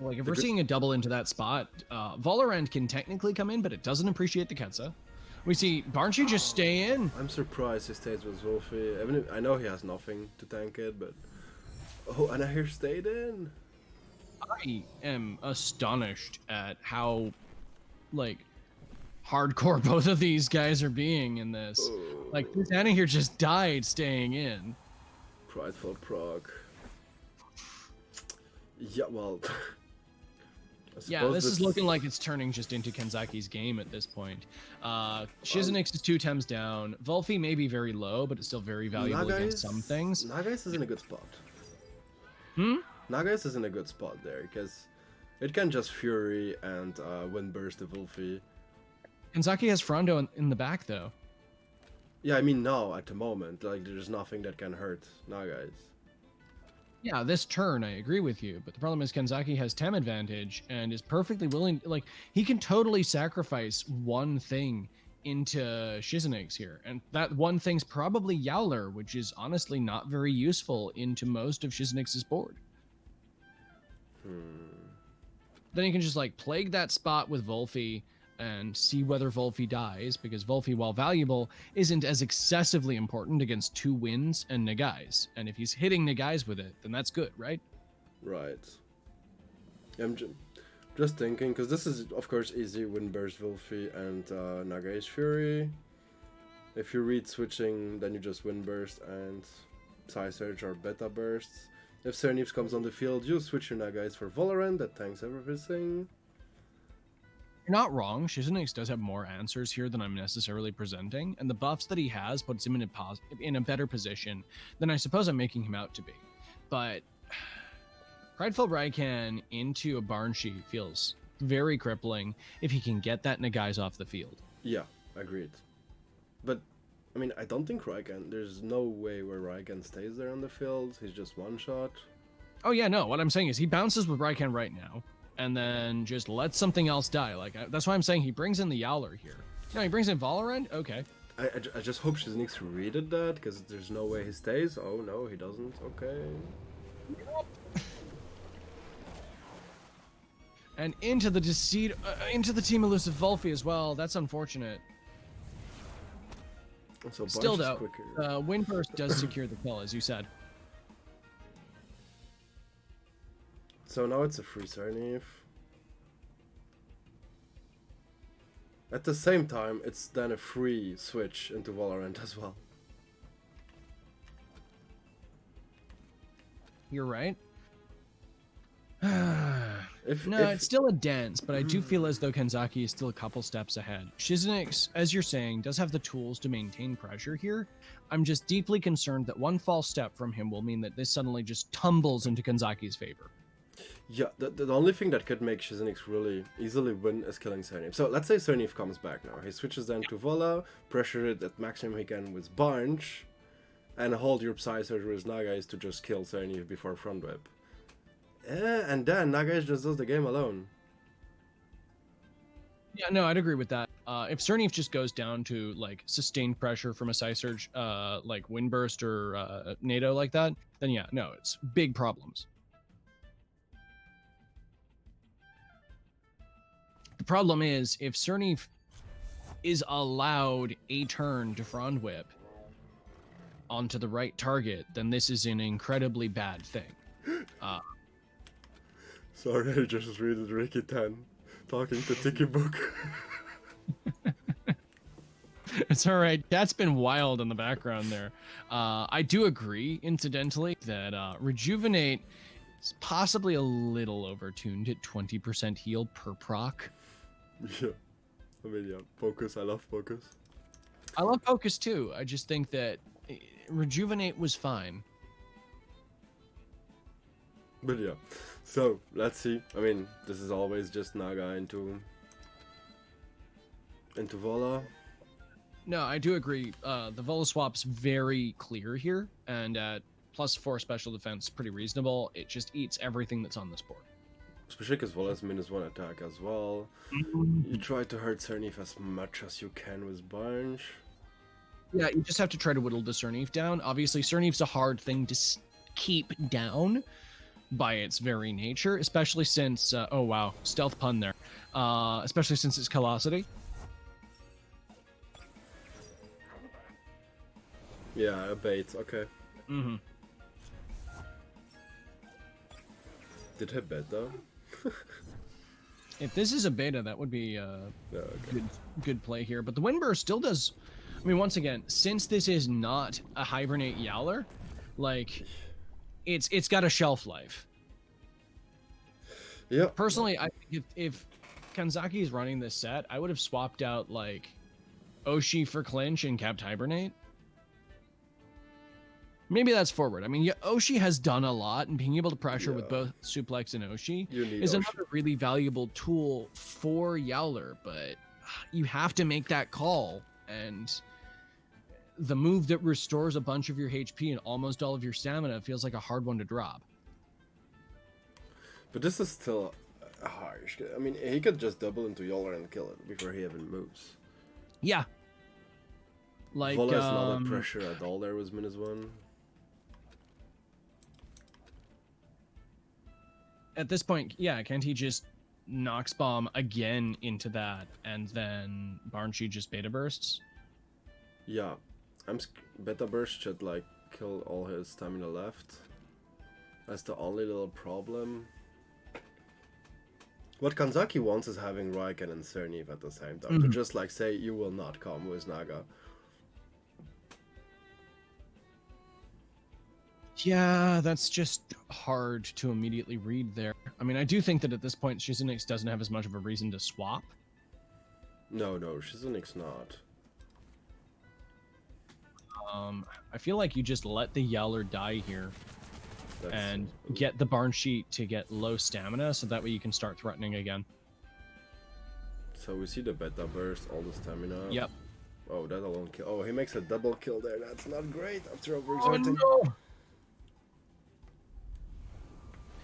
Like, if we're seeing a double into that spot, Valorant can technically come in, but it doesn't appreciate the Ketsa. We see Barnshee just stay in. I'm surprised he stays with Wolfie. Even if, I know he has nothing to tank it, but... Oh, Anahir stayed in. I am astonished at how, like, hardcore both of these guys are being in this. Oh. Like, this Anahir just died staying in. Prideful proc. Yeah, well... Yeah, this is looking like it's turning just into Kanzaki's game at this point. Shiznix is 2 Tems down. Wolfie may be very low, but it's still very valuable against some things. Nagais is in a good spot. Hmm? Nagais is in a good spot there, because it can just Fury and Windburst the Wolfie. Kanzaki has Frondo in the back, though. Yeah, I mean now, at the moment. Like, there's nothing that can hurt Nagais. Yeah, this turn, I agree with you, but the problem is Kanzaki has Tem advantage and is perfectly willing, like, he can totally sacrifice one thing into Shiznix here. And that one thing's probably Yowler, which is honestly not very useful into most of Shiznix's board. Then you can just like plague that spot with Volphy and see whether Volphy dies, because Volphy, while valuable, isn't as excessively important against 2 wins and Nagais. And if he's hitting Nagais with it, then that's good, right? Right. I'm just thinking, because this is, of course, easy. Windburst, Wolfie, and Nagai's Fury. If you read switching, then you just Windburst and Psy Surge or Beta Bursts. If Cerneves comes on the field, you switch your Nagais for Valorant. That tanks everything. You're not wrong. Shiznix does have more answers here than I'm necessarily presenting, and the buffs that he has puts him in a better position than I suppose I'm making him out to be. But Prideful Raikan into a Barn Sheet feels very crippling if he can get that Nagais off the field. Yeah, agreed. But, I mean, I don't think Raikan, there's no way where Raikan stays there on the field. He's just one shot. Oh yeah, no, what I'm saying is he bounces with Raikan right now, and then just lets something else die. Like, that's why I'm saying he brings in the Yowler here. No, he brings in Valorant? Okay. I just hope Shiznix readed that, because there's no way he stays. Oh, no, he doesn't. Okay. And into the deceit, into the Team Elusive Volphy as well. That's unfortunate. So Still though, Windburst does secure the kill, as you said. So now it's a free Cerneve. At the same time, it's then a free switch into Valorant as well. You're right. If it's still a dance, but I do feel as though Kanzaki is still a couple steps ahead. Shiznix, as you're saying, does have the tools to maintain pressure here. I'm just deeply concerned that one false step from him will mean that this suddenly just tumbles into Kanzaki's favor. Yeah, the only thing that could make Shiznix really easily win is killing Cerneve. So let's say Cerneve comes back now. He switches then to Vola, pressure it at maximum he can with Barge, and hold your Psy Surge with Nagais to just kill Cerneve before front whip. And then Nagais just does the game alone. Yeah, no, I'd agree with that. If Cerneve just goes down to like sustained pressure from a Psy Surge, like Windburst or NATO like that, then yeah, no, it's big problems. The problem is if Cerneve is allowed a turn to front whip onto the right target, then this is an incredibly bad thing. Sorry, I just read it, Ricky 10 talking to Tiki Book. It's all right. That's been wild in the background there. I do agree, incidentally, that Rejuvenate is possibly a little overtuned at 20% heal per proc. Yeah. I mean, yeah, Focus. I love Focus. I love Focus too. I just think that Rejuvenate was fine. But yeah, so let's see. I mean, this is always just Naga into Vola. No, I do agree. The Vola swap's very clear here, and at +4 special defense, pretty reasonable. It just eats everything that's on this board. Especially because Vola has -1 attack as well. You try to hurt Cerneve as much as you can with Bunch. Yeah, you just have to try to whittle the Cerneve down. Obviously, Cerneve's a hard thing to keep down by its very nature, especially since, oh wow, stealth pun there. Especially since it's Callosity. Yeah, a bait, okay. Mm-hmm. Did he beta? If this is a beta, that would be good play here. But the Windburst still does... I mean, once again, since this is not a Hibernate Yowler, like, it's got a shelf life. Yeah. Personally, I think if Kanzaki is running this set, I would have swapped out, like, Oshi for Clinch and kept Hibernate. Maybe that's forward. I mean, yeah, Oshi has done a lot, and being able to pressure with both Suplex and Oshi is another really valuable tool for Yowler, but you have to make that call, and the move that restores a bunch of your HP and almost all of your stamina feels like a hard one to drop. But this is still harsh. I mean, he could just double into Yowler and kill it before he even moves. Yeah, Like, Vola is not a pressure at all there with -1. At this point, yeah, can't he just Nox Bomb again into that, and then Barnshee just beta bursts? Yeah, Beta Burst should like kill all his stamina left. That's the only little problem. What Kanzaki wants is having Raiken and Cerniv at the same time. To just like say, you will not come with Naga. Yeah, that's just hard to immediately read there. I mean, I do think that at this point, Shizunix doesn't have as much of a reason to swap. No, Shizunix not. I feel like you just let the Yowler die here and get the Barnshee to get low stamina, so that way you can start threatening again. So we see the Beta Burst, all the stamina. Yep. Oh, that alone kill. Oh, he makes a double kill there. That's not great after overexerting. Oh, no!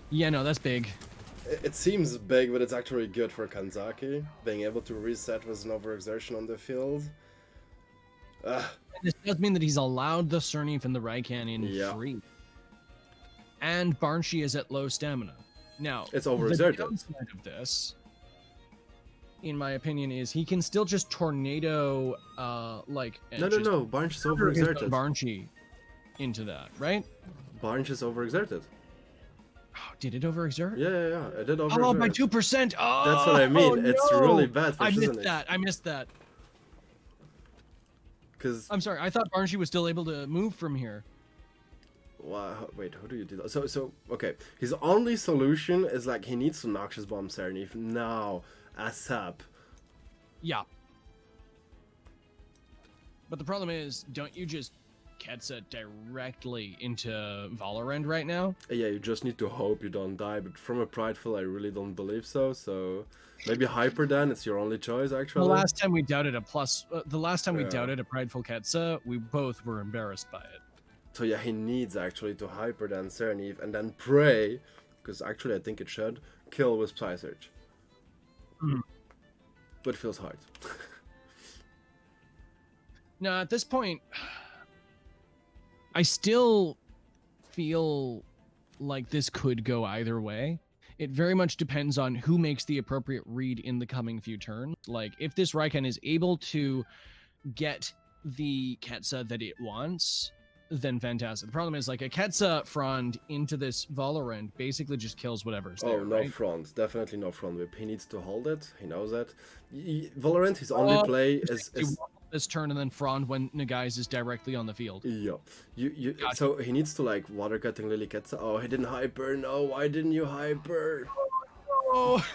Yeah, no, that's big. It seems big, but it's actually good for Kanzaki. Being able to reset with an overexertion on the field. This does mean that he's allowed the Cerniv and the Raiken in free. And Barnshee is at low stamina. Now, it's overexerted. The downside of this, in my opinion, is he can still just tornado, No, Barnshee's overexerted. Barnshee into that, right? Barnshee's overexerted. Oh, did it overexert? Yeah. It did overexert. Oh, by 2%. Oh, that's what I mean. It's really bad for Shizunix. I missed that. Because I'm sorry. I thought Barnshee was still able to move from here. Wow, wait, how do you do that? So okay. His only solution is like he needs to Noxious Bomb Cerniv now, ASAP. Yeah. But the problem is, don't you just Ketsa directly into Valorant right now? Yeah, you just need to hope you don't die, but from a Prideful, I really don't believe so, so maybe Hyper then, it's your only choice, actually. The last time we doubted we doubted a Prideful Ketsa, we both were embarrassed by it. So yeah, he needs actually to Hyper then Cerniv, and then pray, because actually I think it should, kill with Psy-Surge. But it feels hard. Now, at this point, I still feel like this could go either way. It very much depends on who makes the appropriate read in the coming few turns. Like, if this Raiken is able to get the Ketsa that it wants, then fantastic. The problem is, like, a Ketsa Frond into this Valorant basically just kills whatever's there. Oh, no right? front. Definitely no front whip. He needs to hold it. He knows that. Valorant, his only play is this turn and then Frond when Nagai's is directly on the field. Yeah. Gotcha. So he needs to like water cutting Lily Ketsa. Oh, he didn't hyper. No, why didn't you hyper? Oh.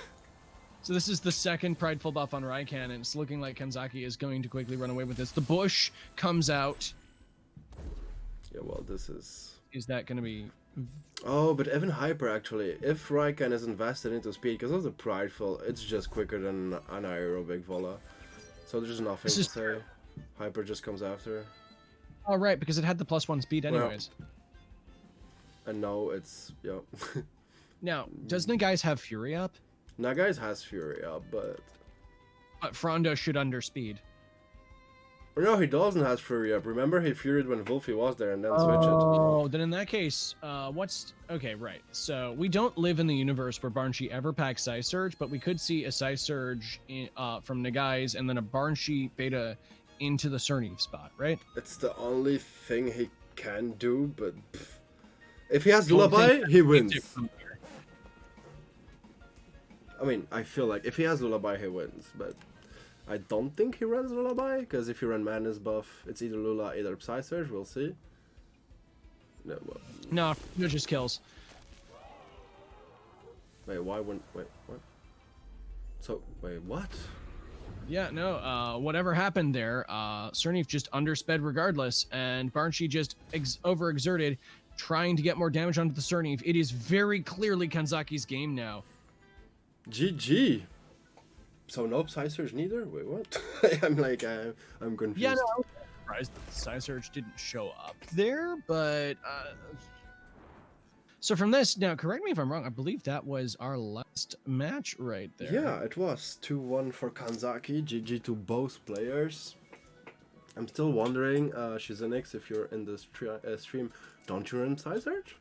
So this is the second prideful buff on Raiken, and it's looking like Kanzaki is going to quickly run away with this. The bush comes out. Yeah, well, this is... Is that going to be... Oh, but even hyper actually. If Raiken is invested into speed, because of the prideful, it's just quicker than anaerobic Vola. So there's nothing to say. Hyper just comes after. Oh, right, because it had the +1 speed anyways. Well, and no, it's... Yeah. Now, does Nagai's have Fury up? Nagai's has Fury up, but... But Frondo should underspeed. No, he doesn't have Fury up. Remember, he Furied when Wolfie was there and then switched it. Oh, then in that case, what's... Okay, right. So, we don't live in the universe where Barnshee ever packs Psy-Surge, but we could see a Psy-Surge from Nagai's and then a Barnshee beta into the Cerniv spot, right? It's the only thing he can do, but... Pff. If he has Lullaby, he wins. I mean, I feel like if he has Lullaby, he wins, but... I don't think he runs Lullaby, because if you run Madness buff, it's either Lula, either Psy-Surge, we'll see. No, well... No, just kills. Wait, why wouldn't... Wait, what? So, wait, what? Yeah, no, whatever happened there, Cerniv just undersped regardless, and Barnshee just overexerted, trying to get more damage onto the Cerniv. It is very clearly Kanzaki's game now. GG! So no Psy-Surge neither? Wait, what? I'm like, I'm confused. Yeah, no, I was surprised that Psy-Surge didn't show up there, but... So from this, now correct me if I'm wrong, I believe that was our last match right there. Yeah, it was 2-1 for Kanzaki. GG to both players. I'm still wondering, Shizenix, if you're in the stream, don't you run side search?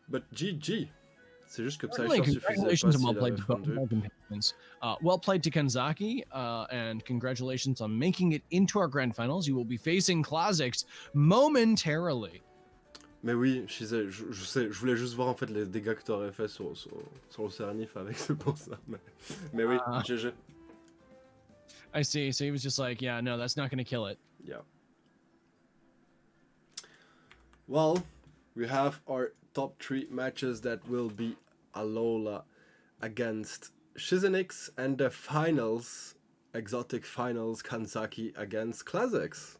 But GG. C'est juste que ça Certainly, suffisait pas congratulations and s'il well avait played to both fondu. our companions. Well played to Kanzaki, and congratulations on making it into our grand finals. You will be facing Classics momentarily. Mais oui, je sais, je voulais juste voir en fait les dégâts que t'aurais fait sur le Cernif avec, c'est pour ça. Mais oui, GG. I see. So he was just like, yeah, no, that's not going to kill it. Yeah. Well, we have our top 3 matches that will be Alola against Shizenix and the finals, exotic finals, Kanzaki against Classics.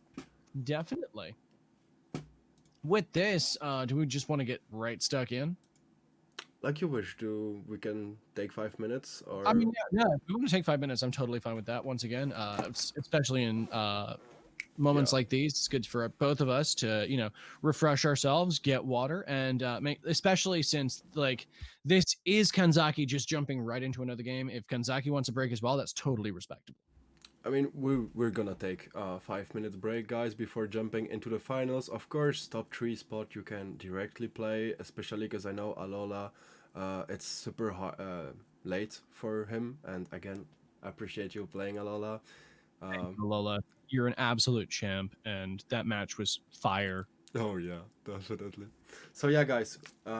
Definitely. With this, do we just want to get right stuck in? Like you wish. We can take 5 minutes, or I mean, yeah, if we want to take 5 minutes, I'm totally fine with that. Once again, especially in moments like these, it's good for both of us to refresh ourselves, get water, and especially since like this is Kanzaki just jumping right into another game. If Kanzaki wants a break as well, that's totally respectable. I mean, we're gonna take a 5 minutes break, guys, before jumping into the finals. Of course, top 3 spot you can directly play, especially because I know Alola, it's super late for him, and again, I appreciate you playing Alola. Alola, you're an absolute champ, and that match was fire. Oh yeah, definitely. So yeah, guys,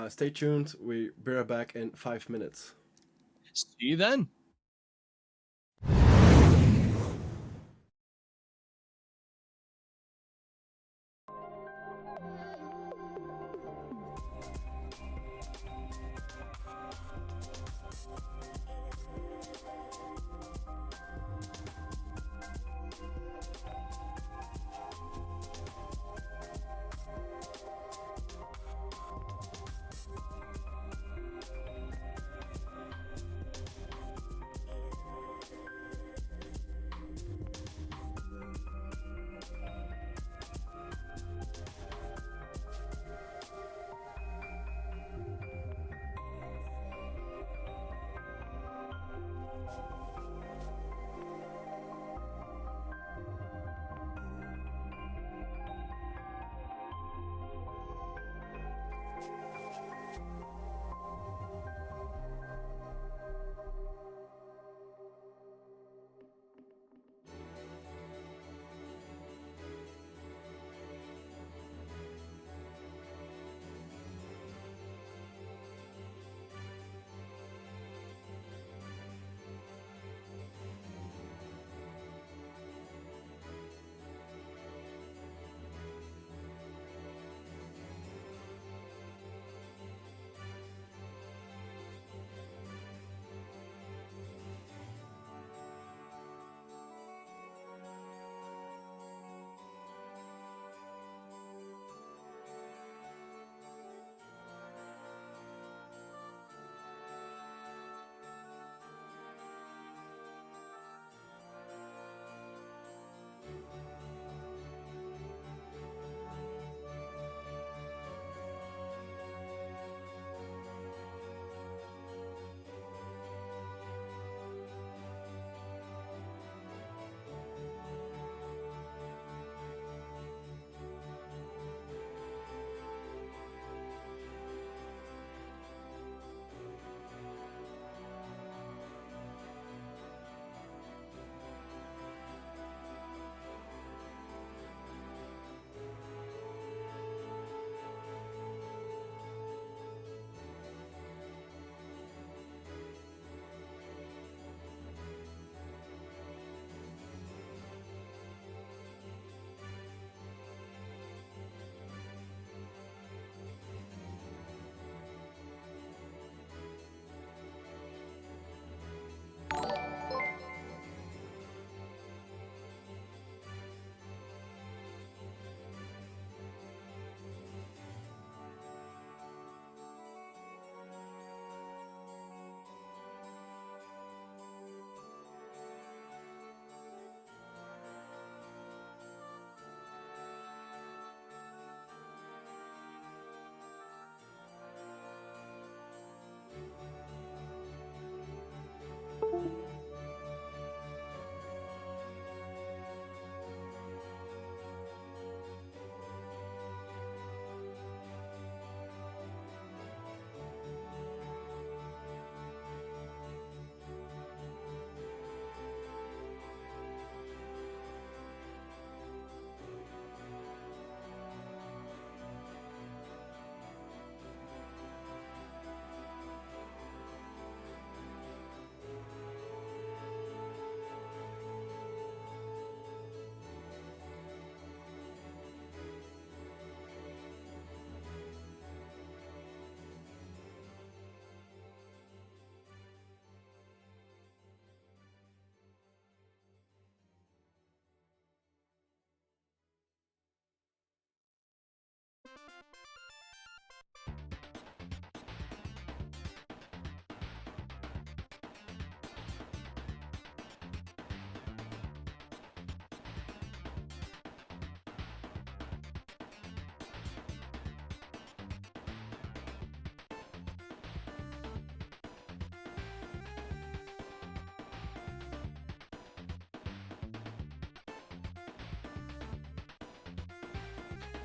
stay tuned. We'll be right back in 5 minutes. See you then.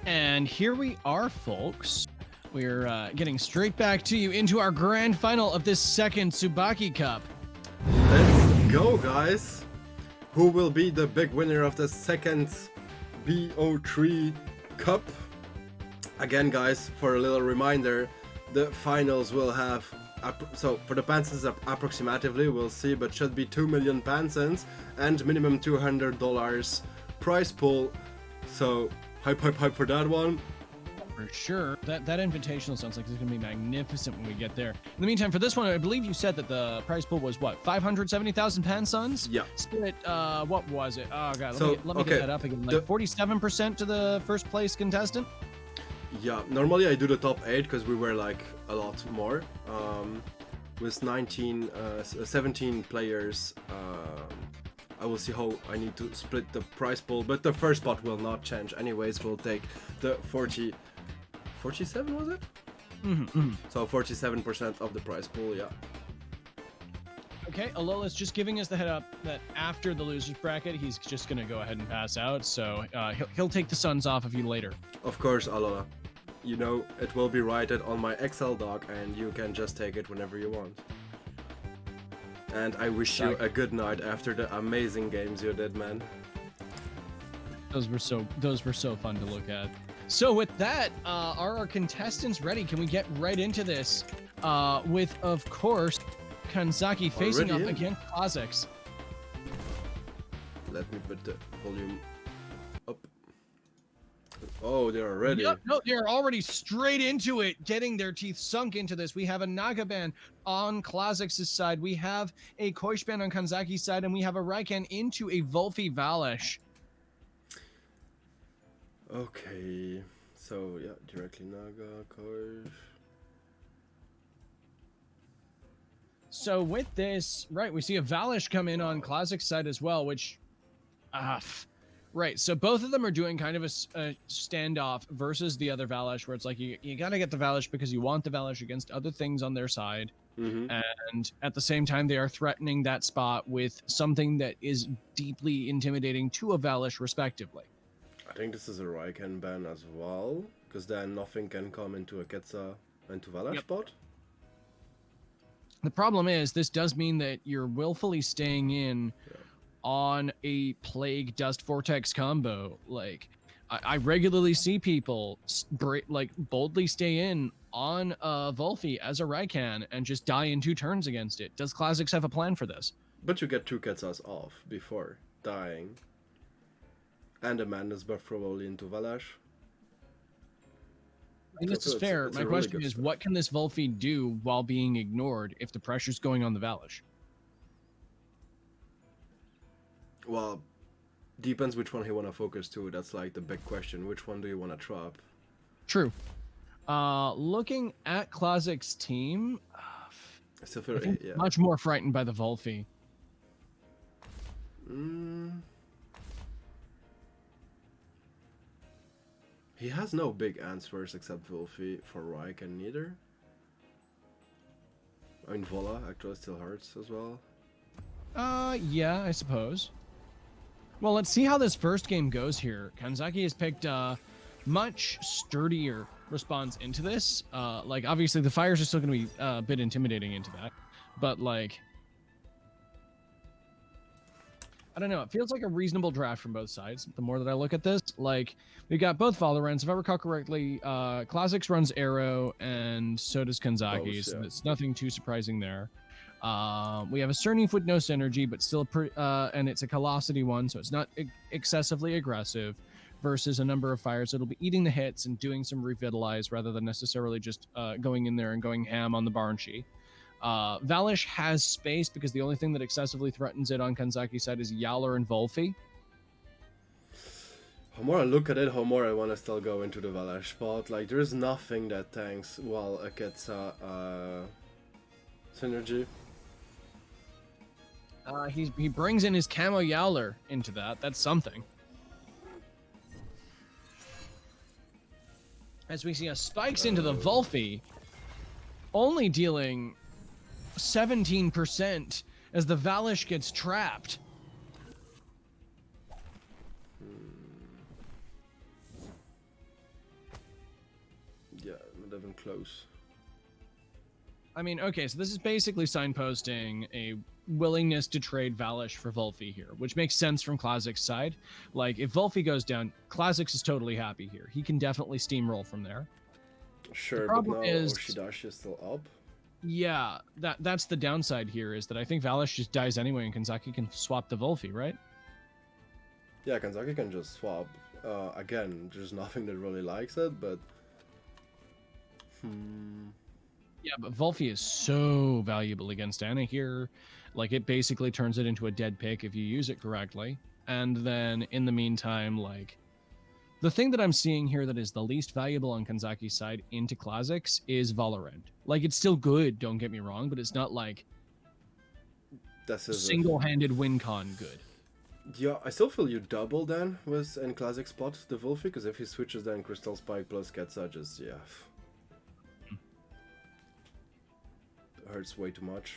And here we are, folks. We're getting straight back to you into our grand final of this second Tsubaki Cup. Let's go, guys. Who will be the big winner of the second BO3 Cup? Again, guys, for a little reminder, the finals will have, so for the pansons approximately, we'll see, but should be 2 million pansons and minimum $200 prize pool. So hype for that one. For sure. That invitational sounds like it's going to be magnificent when we get there. In the meantime, for this one, I believe you said that the prize pool was what, 570,000 pansons? Yeah. Split, what was it? Oh god, So, let me get that up again. Like 47% to the first place contestant? Yeah, normally I do the top 8 because we were like a lot more. With 17 players, I will see how I need to split the prize pool, but the first spot will not change anyways. We'll take the 47 was it? So 47% of the prize pool, yeah. Okay, Alola's just giving us the head up that after the loser's bracket, he's just gonna go ahead and pass out. So he'll take the suns off of you later. Of course, Alola. You know, it will be rated on my Excel doc, and you can just take it whenever you want. And I wish you a good night after the amazing games you did, man. Those were so fun to look at. So with that, are our contestants ready? Can we get right into this? With, of course, Kanzaki facing up against Kha'Zix. Let me put the volume up. Oh, they're ready. Yep, no, they're already straight into it, getting their teeth sunk into this. We have a Nagaban on Kha'Zix's side. We have a Koishban on Kanzaki's side, and we have a Raiken into a Volfi Valish. Okay, so yeah, directly Naga, Koish. So with this, right, we see a Valish come in on Kha'Zix's side as well, which, right, so both of them are doing kind of a standoff versus the other Valish, where it's like you gotta get the Valish because you want the Valish against other things on their side. And at the same time, they are threatening that spot with something that is deeply intimidating to a Valish, respectively. I think this is a Raiken ban as well, because then nothing can come into a Ketsa into Valish spot. The problem is, this does mean that you're willfully staying in on a Plague Dust Vortex combo. Like, I regularly see people boldly stay in on a Volfi as a Raiken and just die in 2 turns against it. Does Kha'Zix have a plan for this? But you get 2 Ketsas off before dying. And a Madness buff probably into Valash. I think this is fair. My question is, what can this Volfi do while being ignored if the pressure's going on the Valish? Well, depends which one you want to focus to. That's like the big question. Which one do you want to trap? True. Looking at Kha'Zix's team, I still feel much more frightened by the Volfi. He has no big answers except Volfi for Raiken neither. I mean, Vola actually still hurts as well. Yeah, I suppose. Well, let's see how this first game goes here. Kanzaki has picked a much sturdier response into this. Like, obviously, the fires are still going to be a bit intimidating into that. But, like, I don't know. It feels like a reasonable draft from both sides. The more that I look at this, like, we got both Valorants. If I recall correctly, Kha'Zix runs Arrow, and so does Kanzaki. So it's nothing too surprising there. We have a Cernif with no synergy, but still, and it's a Velocity one, so it's not excessively aggressive. Versus a number of fires that'll be eating the hits and doing some revitalize rather than necessarily just going in there and going ham on the Barnshee. Valish has space because the only thing that excessively threatens it on Kanzaki's side is Yowler and Volfi. The more I look at it, the more I want to still go into the Valish spot. Like, there's nothing that tanks while it gets synergy. He brings in his Camo Yowler into that. That's something. As we see a spikes into the Volfi, only dealing 17% as the Valish gets trapped. even close. I mean, okay, so this is basically signposting a willingness to trade Valish for Volfi here, which makes sense from Klazik's side. Like, if Volfi goes down, Klazix is totally happy here. He can definitely steamroll from there. Sure, The but now problem is- Oshidashi is still up. Yeah, that's the downside here, is that I think Valish just dies anyway and Kanzaki can swap the Volfi, right? Yeah, Kanzaki can just swap. Again, there's nothing that really likes it, but... Yeah, but Volfi is so valuable against Anna here. Like, it basically turns it into a dead pick if you use it correctly. And then, in the meantime, like... The thing that I'm seeing here that is the least valuable on Kanzaki's side into Klazix is Valorant. Like, it's still good, don't get me wrong, but it's not, like, single-handed win con good. Yeah, I still feel you double then with in Classic spot the Wolfie, because if he switches then Crystal Spike plus Ketsa just, yeah. Hurts way too much.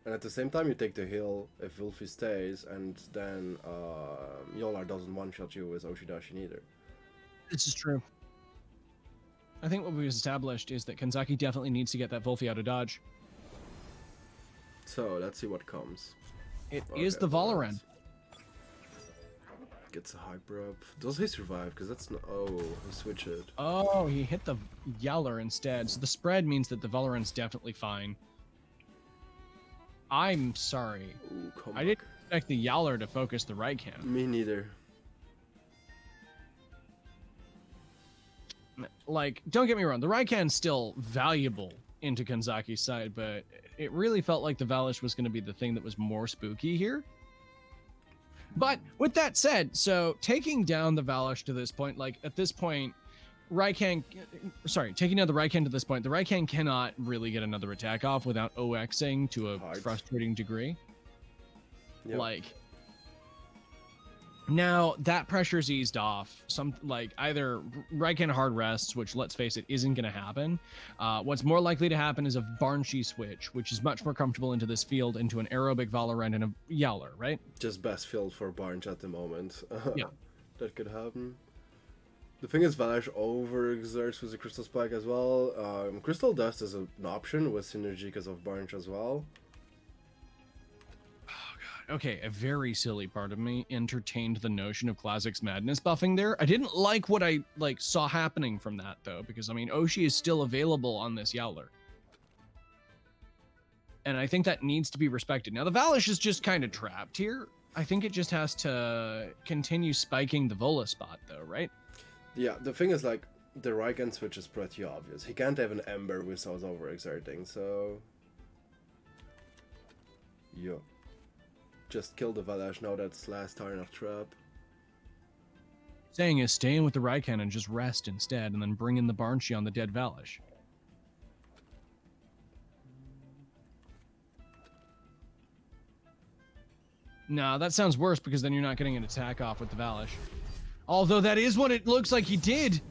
And at the same time you take the heal if Wolfie stays, and then Yolar doesn't one-shot you with Oshidashi neither. This is true. I think what we've established is that Kanzaki definitely needs to get that Wolfie out of dodge. So, let's see what comes. It is the Valorant. Gets a hyper up. Does he survive? Because that's not... Oh, he switched it. Oh, he hit the Yeller instead. So the spread means that the Valorant's definitely fine. I'm sorry. Ooh, come I didn't expect the Yeller to focus the right cam. Me neither. Like, don't get me wrong, the Raikan's still valuable into Kanzaki's side, but it really felt like the Valish was going to be the thing that was more spooky here. But with that said, so taking down the Valish to this point, like at this point, taking down the Raikan to this point, the Raikan cannot really get another attack off without OXing to a frustrating degree. Yep. Like, now that pressure's eased off. Either Raikan hard rests, which let's face it isn't going to happen. What's more likely to happen is a Barnshi switch, which is much more comfortable into this field, into an aerobic Valorant and a Yowler, right? Just best field for Barnes at the moment. Yeah. That could happen. The thing is, Valish overexerts with the Crystal Spike as well. Crystal Dust is an option with synergy because of Barnes as well. Okay, a very silly part of me entertained the notion of Classic's Madness buffing there. I didn't like what I saw happening from that though, because I mean Oshi is still available on this Yowler. And I think that needs to be respected. Now the Valish is just kind of trapped here. I think it just has to continue spiking the Vola spot though, right? Yeah, the thing is like the Raikan switch is pretty obvious. He can't have an Ember without overexerting, so yeah. Just kill the Valish now, that's last turn of trap. Saying is staying with the Raikan and just rest instead, and then bring in the Barnshi on the dead Valish. Nah, that sounds worse because then you're not getting an attack off with the Valish. Although that is what it looks like he did.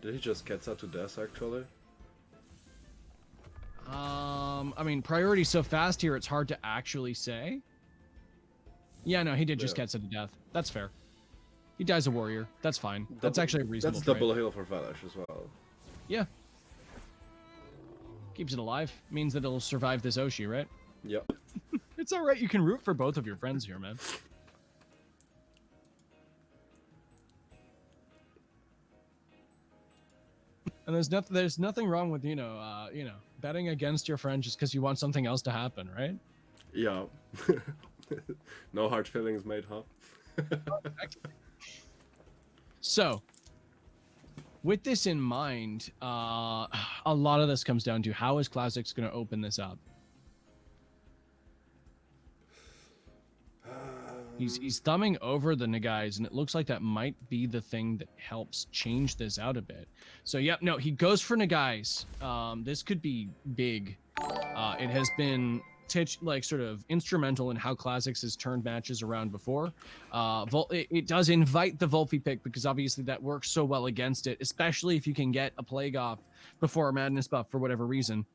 Did he just get that to death actually? I mean, priority's so fast here, it's hard to actually say. Yeah, no, he did just get to death. That's fair. He dies a warrior. That's fine. That's actually a reasonable That's double heal for Valish as well. Yeah. Keeps it alive. Means that it'll survive this Oshi, right? Yep. It's alright, you can root for both of your friends here, man. And there's nothing wrong with, betting against your friend just because you want something else to happen, right? Yeah. No hard feelings made, huh? So, with this in mind, a lot of this comes down to how is Classics going to open this up? He's thumbing over the Nagais, and it looks like that might be the thing that helps change this out a bit. So, yep, no, he goes for Nagais. This could be big. It has been sort of instrumental in how Classics has turned matches around before. It does invite the Volfi pick because obviously that works so well against it, especially if you can get a Plague off before a Madness buff for whatever reason.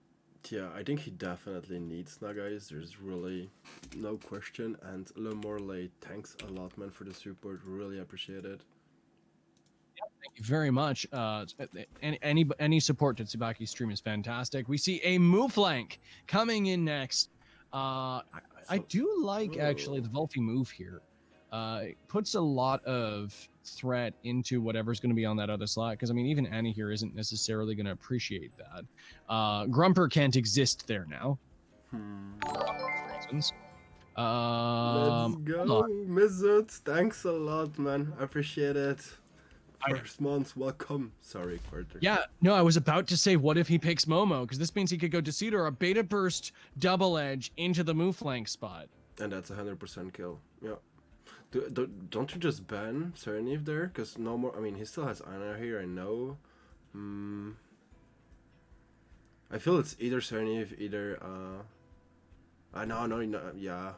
Yeah, I think he definitely needs Nagais. There's really no question. And Le Morlaix, thanks a lot, man, for the support. Really appreciate it. Yep. Thank you very much. Any support to Tsubaki's stream is fantastic. We see a move flank coming in next. I do like actually the Volfi move here. It puts a lot of threat into whatever's going to be on that other slot. Because I mean, even Annie here isn't necessarily going to appreciate that. Grumper can't exist there now. Reasons. Let's go, Mizzut. Thanks a lot, man. I appreciate it. First month, welcome. Sorry, Quarter. Yeah, no, I was about to say, what if he picks Momo? Because this means he could go Deceitor, a Beta Burst double edge into the move flank spot. And that's 100% kill. Yeah. Don't you just ban Serenive there? Because no more. I mean, he still has Ana here, I know. I feel it's either Serenive, either. No, yeah.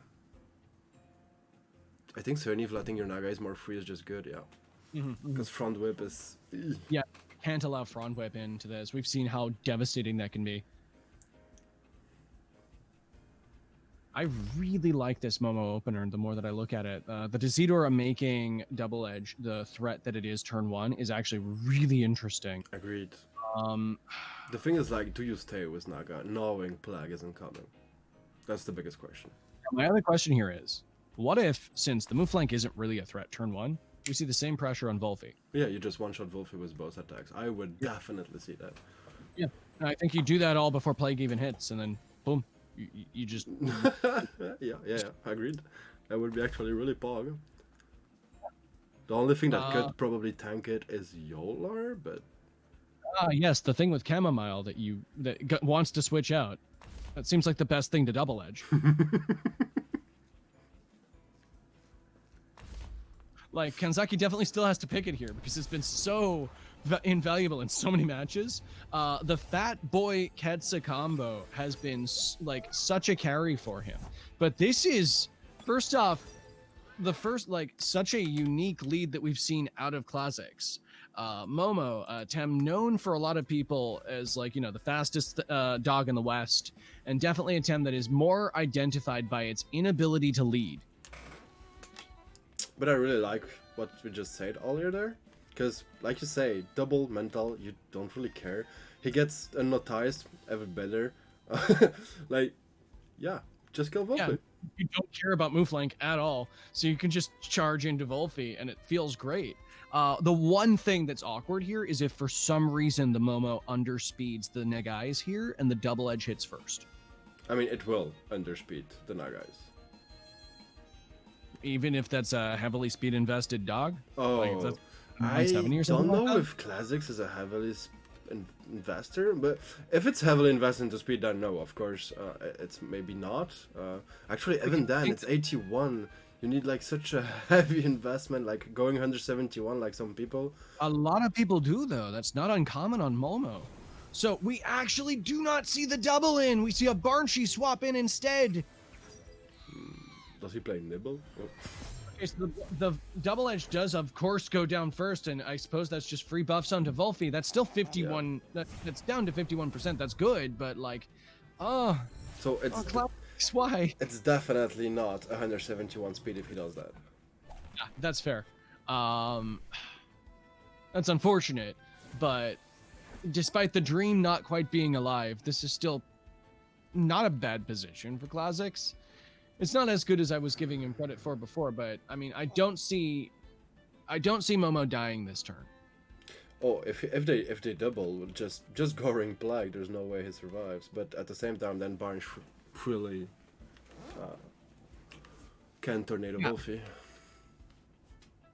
I think Serenive letting your Naga is more free is just good, yeah. Because front whip is... Yeah, can't allow front whip into this. We've seen how devastating that can be. I really like this Momo opener the more that I look at it. The Decidora making double edge the threat that it is turn 1 is actually really interesting. Agreed. The thing is, like, do you stay with Naga knowing Plague isn't coming? That's the biggest question. My other question here is, what if, since the move flank isn't really a threat turn 1, we see the same pressure on Volfi? Yeah, you just one-shot Volfi with both attacks. I would definitely see that. Yeah, and I think you do that all before Plague even hits, and then boom, you just... yeah, agreed. That would be actually really pog. The only thing that could probably tank it is Yolar, but... yes, the thing with Chamomile that wants to switch out. That seems like the best thing to double edge. Like, Kanzaki definitely still has to pick it here because it's been so invaluable in so many matches. The Fat Boy Ketsa combo has been like such a carry for him. But this is, first off, the first like such a unique lead that we've seen out of classics. Momo, Tem, known for a lot of people as like, you know, the fastest dog in the West, and definitely a Tem that is more identified by its inability to lead. But I really like what we just said earlier there, because like you say, double mental, you don't really care. He gets notized ever better. Like, yeah, just kill Volfi. Yeah, you don't care about move flank at all, so you can just charge into Volfi, and it feels great. The one thing that's awkward here is if for some reason the Momo underspeeds the Nagais here, and the double edge hits first. I mean, it will underspeed the Nagais. Even if that's a heavily speed invested dog? Oh, like I don't know like if Classics is a heavily investor, but if it's heavily invested into speed, then no, of course, it's maybe not. Actually, even then, it's 81. You need like such a heavy investment, like going 171 like some people. A lot of people do, though. That's not uncommon on Momo. So we actually do not see the double in. We see a Barnshee swap in instead. Does he play Nibble? Oh. Okay, so the double edge does, of course, go down first, and I suppose that's just free buffs onto Volfi. That's still 51. Yeah. That's down to 51%. That's good, but like, so it's why? It's definitely not 171 speed if he does that. Yeah, that's fair. That's unfortunate, but despite the dream not quite being alive, this is still not a bad position for Classics. It's not as good as I was giving him credit for before, but I mean, I don't see Momo dying this turn. Oh, if they double, just Goring Plague, there's no way he survives. But at the same time, then Barnes really can tornado Volfi.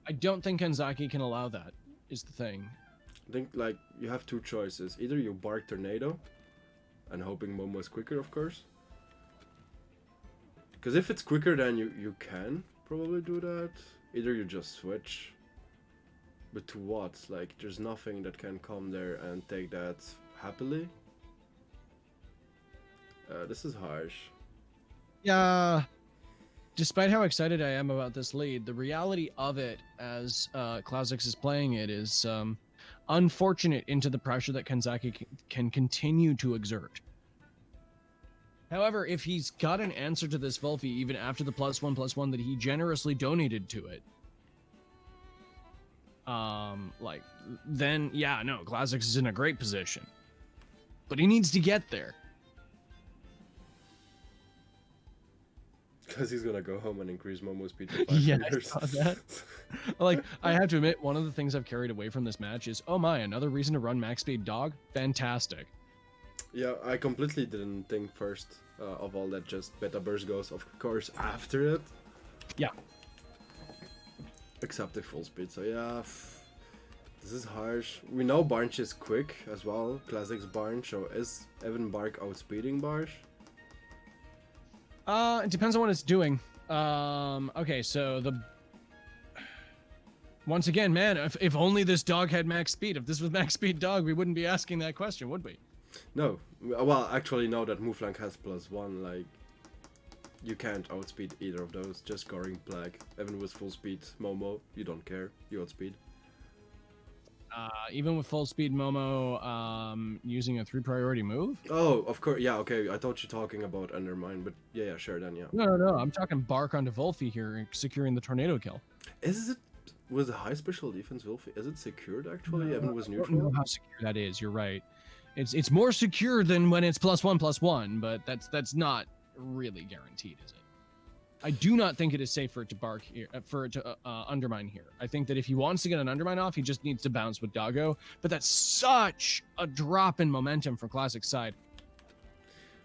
I don't think Kanzaki can allow that, is the thing. I think like you have two choices. Either you bark tornado, and hoping Momo is quicker, of course. Because if it's quicker, then you can probably do that. Either you just switch. But to what? Like, there's nothing that can come there and take that happily. This is harsh. Yeah. Despite how excited I am about this lead, the reality of it as Classics is playing it is unfortunate into the pressure that Kanzaki can continue to exert. However, if he's got an answer to this Volfi, even after the +1/+1 that he generously donated to it, like, then yeah, no, Glazix is in a great position. But he needs to get there. Because he's gonna go home and increase Momo's speed to 5 Yeah, meters. I saw that. Like, I have to admit, one of the things I've carried away from this match is, oh my, another reason to run max speed dog? Fantastic. Yeah, I completely didn't think first of all that just beta burst goes, of course, after it. Yeah. Except at full speed, so yeah. This is harsh. We know Barnch is quick as well, Classic's Barnch, so is Evan Bark outspeeding Barnch? It depends on what it's doing. Okay, so once again, man, if only this dog had max speed. If this was max speed dog, we wouldn't be asking that question, would we? No. Well, actually, no, that Mouflank has +1, like, you can't outspeed either of those, just scoring Black. Even with full speed Momo, you don't care, you outspeed. Even with full speed Momo, using a 3 priority move? Oh, of course, yeah, okay, I thought you were talking about Undermine, but yeah, sure, then, yeah. No, I'm talking Bark onto Wolfie here, securing the tornado kill. Is it, with a high special defense Wolfie, is it secured actually, No, even with I neutral? don't know how secure that is, you're right. It's more secure than when it's +1/+1, but that's not really guaranteed, is it? I do not think it is safe for it to bark here, for it to undermine here. I think that if he wants to get an undermine off, he just needs to bounce with Doggo. But that's such a drop in momentum from Classic's side.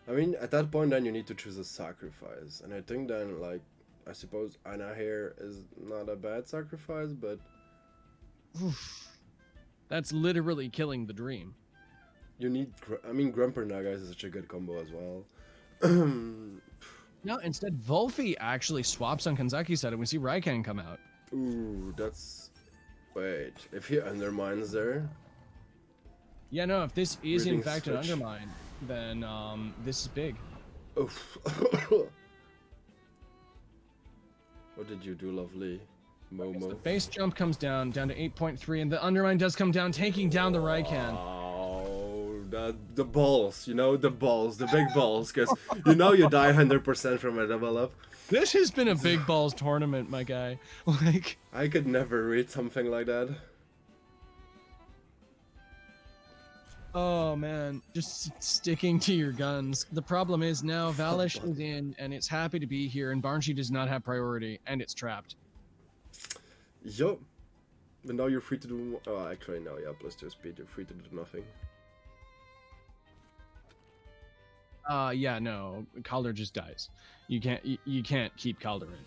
I mean, at that point, then you need to choose a sacrifice, and I think then, like, I suppose Anna here is not a bad sacrifice, but Oof. That's literally killing the dream. you need. I mean, Grumper Nagas is such a good combo as well. No, instead, Wolfie actually swaps on Kanzaki's side, and we see Raikan come out. Ooh, that's. Wait, if he undermines there. Yeah, no, if this is in Reading fact an switch. undermine, then this is big. Oof. What did you do, lovely The Momo? base jump comes down to 8.3, and the undermine does come down, taking down the Raikan. Oh, the balls, you know, the balls, the big balls, because you know you die 100% from a double up. This has been a big balls tournament, my guy. Like, I could never read something like that. oh man, just sticking to your guns. The problem is now Valish is in, and it's happy to be here, and Barnshi does not have priority, and it's trapped. Yup. But now you're free to do. Oh, actually, no, yeah, +2 speed, you're free to do nothing. Yeah, no, Calder just dies. You can't keep Calder in.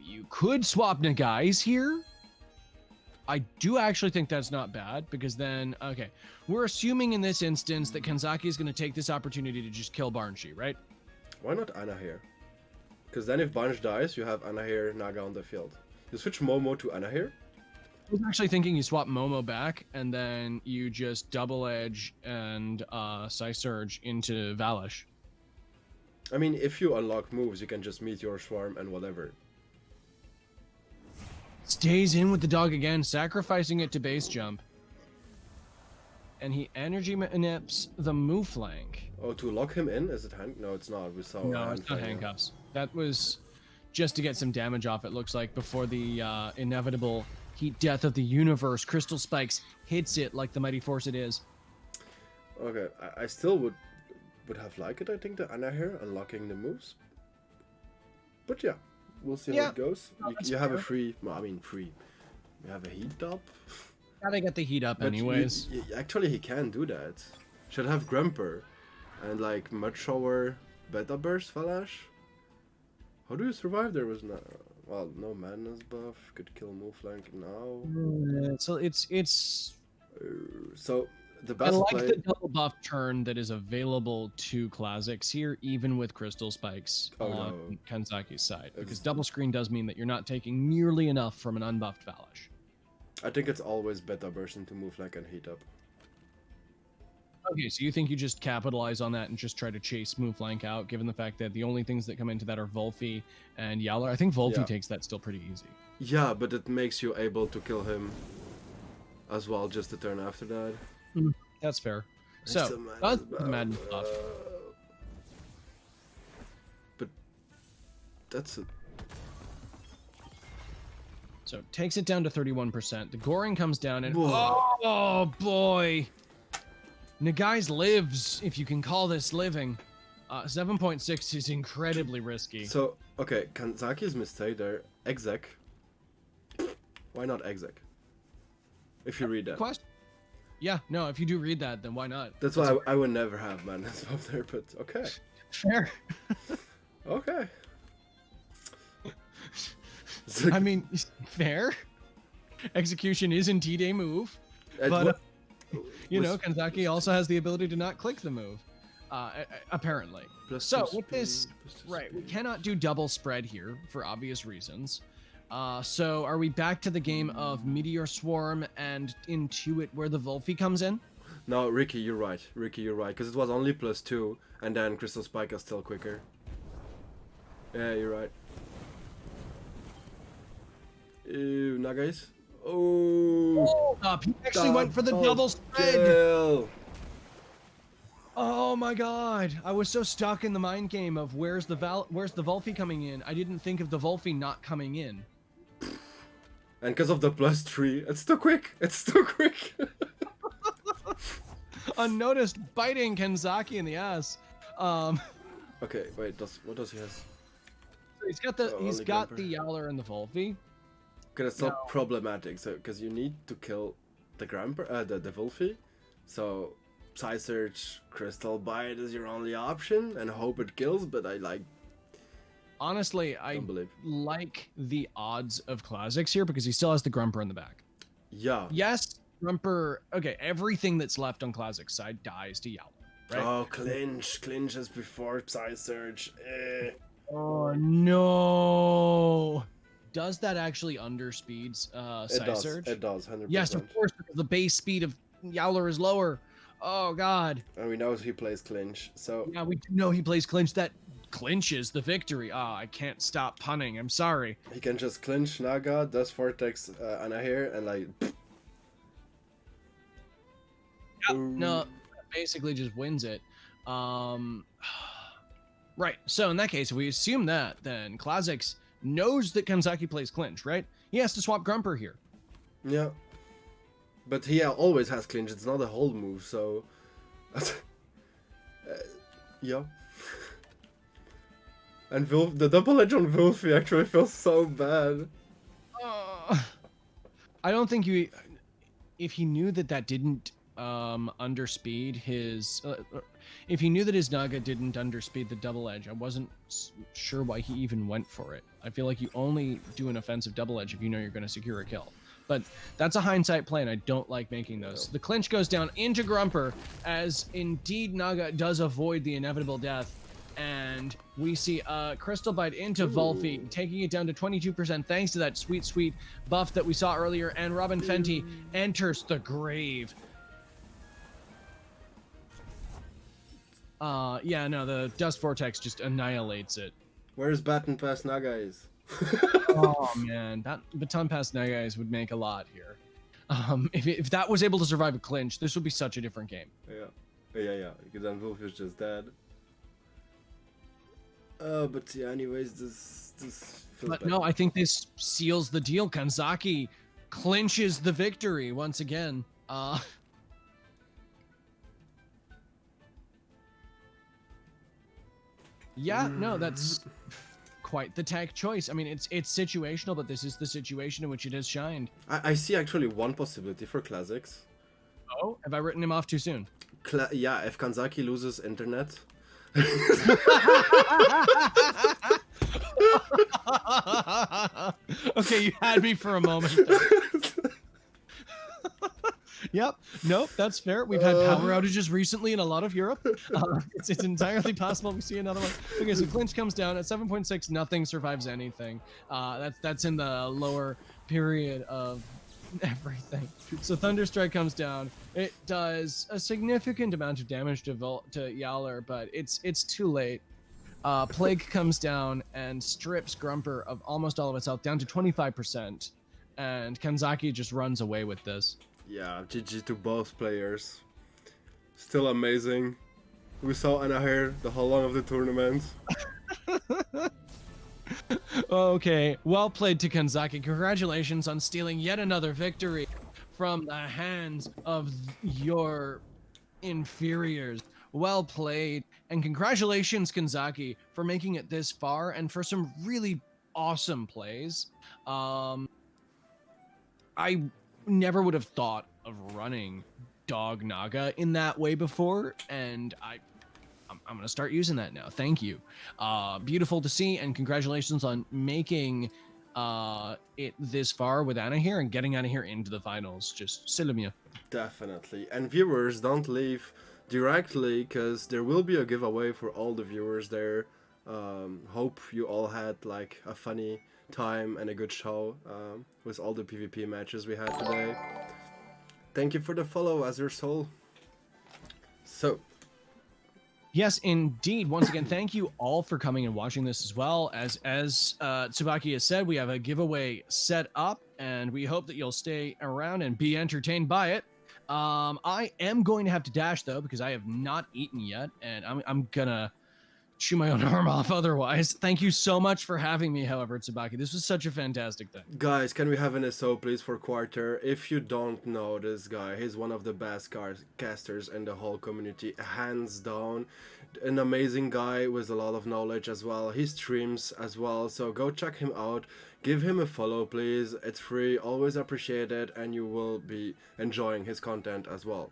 You could swap Nagais here. I do actually think that's not bad, because then, okay, we're assuming in this instance that Kanzaki is going to take this opportunity to just kill Barnshi, right? Why not Anna here? Because then if Banj dies, you have Anna here, Naga on the field. You switch Momo to Anna here. I was actually thinking you swap Momo back, and then you just double edge and Psy-Surge into Valish. I mean, if you unlock moves, you can just meet your Swarm and whatever. Stays in with the dog again, sacrificing it to base jump. And he energy manips the move flank. Oh, to lock him in? Is it hand? No, it's not. We saw No, it's not handcuffs. That was just to get some damage off, it looks like, before the inevitable heat death of the universe. Crystal Spikes hits it like the mighty force it is. Okay, I still would have liked it, I think, the Anna here, unlocking the moves. But yeah, we'll see how it goes. No, You have a fair. free, well, I mean free. You have a heat up. Gotta get the heat up But anyways. actually, he can do that. Should have Grumper. And like much shower beta burst Valash. How do you survive? There was no, well, no madness buff. Could kill move flank now. So it's So the I best like play. the double buff turn that is available to Classics here, even with Crystal Spikes Oh, on no. Kanzaki's side. Because It's- double screen does mean that you're not taking nearly enough from an unbuffed Valish. I think it's always beta burst into move flank and heat up. Okay, so you think you just capitalize on that and just try to chase move flank out, given the fact that the only things that come into that are Wolfie and Yowler. I think Wolfie Yeah. takes that still pretty easy. Yeah, but it makes you able to kill him as well just the turn after that. That's fair. It's So, the madness that's the buff. madness buff. But that's a. So takes it down to 31%. The Goring comes down and Whoa. oh boy. Nagai's lives, if you can call this living. 7.6 is incredibly risky. So, okay, Kanzaki's mistake there. Exec. Why not exec? If you read that. Question? Yeah, no, if you do read that, then why not? That's why I would never have Madness up there, but okay. Fair. Okay. I mean, fair. Execution is indeed a move, but you know, Kanzaki also has the ability to not click the move, apparently. So with this, right, we cannot do double spread here for obvious reasons. So are we back to the game of Meteor Swarm and Intuit where the Volphy comes in? No, Ricky, you're right. Ricky, you're right. Because it was only +2, and then Crystal Spike is still quicker. Yeah, you're right. Ew, Nagais. Oh. He actually went for the double spread. Kill. Oh my god! I was so stuck in the mind game of where's the Volphy coming in. I didn't think of the Volphy not coming in. And because of the +3, it's too quick. It's too quick. Unnoticed, biting Kanzaki in the ass. Okay, wait. What does he have? He's got the Yowler and the Volphy. Okay, that's so problematic. So because you need to kill the the Volphy, so Psy Search, Crystal Bite is your only option, and hope it kills. But honestly, I like the odds of Classics here because he still has the Grumper in the back. Yeah. Yes, Grumper. Okay, everything that's left on Classics side dies to Yowler. Right? Oh, clinches before Psy Search. Oh no! Does that actually underspeeds Psy Surge? It does. 100%. Yes, of course, because the base speed of Yowler is lower. Oh god. And we know he plays clinch, so yeah, we do know he plays clinch. That clinches the victory. I can't stop punning. I'm sorry. He can just clinch Naga, does Vortex Anahir, and like. Yep. No, basically just wins it. Right. So in that case, if we assume that, then Classics knows that Kanzaki plays clinch, right? He has to swap Grumper here. Yeah. But he always has clinch. It's not a hold move, so. Yeah. And the double edge on Wolfie actually feels so bad. I don't think if he knew that didn't underspeed his if he knew that his Naga didn't underspeed the double edge, I wasn't sure why he even went for it. I feel like you only do an offensive double edge if you know you're going to secure a kill. But that's a hindsight play, and I don't like making those. The clinch goes down into Grumper, as indeed Naga does avoid the inevitable death. And we see Crystal Bite into Volphy, taking it down to 22% thanks to that sweet, sweet buff that we saw earlier. And Robin Fenty enters the grave. Yeah, no, the Dust Vortex just annihilates it. Where's Baton Pass Nagais? Oh man, that Baton Pass Nagais would make a lot here. If that was able to survive a clinch, this would be such a different game. Yeah. Because then Wolf is just dead. But yeah, anyways, this feels But bad. no, I think this seals the deal. Kanzaki clinches the victory once again. Yeah, no, that's quite the tech choice. I mean, it's situational, but this is the situation in which it has shined. I see actually one possibility for Classics. Oh, have I written him off too soon? Yeah, if Kanzaki loses internet. Okay, you had me for a moment. Yep. Nope. That's fair. We've had power outages recently in a lot of Europe. It's entirely possible we see another one. Okay, so clinch comes down at 7.6. Nothing survives anything. That's in the lower period of everything. So Thunderstrike comes down. It does a significant amount of damage to Yowler, but it's too late. Plague comes down and strips Grumper of almost all of its health down to 25%, and Kanzaki just runs away with this. Yeah, GG to both players. Still amazing. We saw Anahir the whole long of the tournament. Okay, well played to Kanzaki. Congratulations on stealing yet another victory from the hands of your inferiors. Well played. And congratulations, Kanzaki, for making it this far and for some really awesome plays. I never would have thought of running Dog Naga in that way before, and I'm gonna start using that now. Thank you. Beautiful to see, and congratulations on making it this far with Anna here and getting Anna here into the finals. Just c'est le mieux. Definitely. And viewers, don't leave directly, because there will be a giveaway for all the viewers there. Hope you all had like a funny time and a good show with all the PvP matches we had today. Thank you for the follow, Azure Soul. So, yes, indeed. Once again, thank you all for coming and watching this as well. As Tsubaki has said, we have a giveaway set up, and we hope that you'll stay around and be entertained by it. I am going to have to dash though because I have not eaten yet, and I'm gonna chew my own arm off otherwise. Thank you so much for having me, however, Tsubaki. This was such a fantastic thing. guys, can we have an SO please for Quarter? If you don't know this guy, he's one of the best casters in the whole community, hands down. An amazing guy with a lot of knowledge as well. He streams as well, so go check him out. Give him a follow, please. It's free, always appreciated, and you will be enjoying his content as well.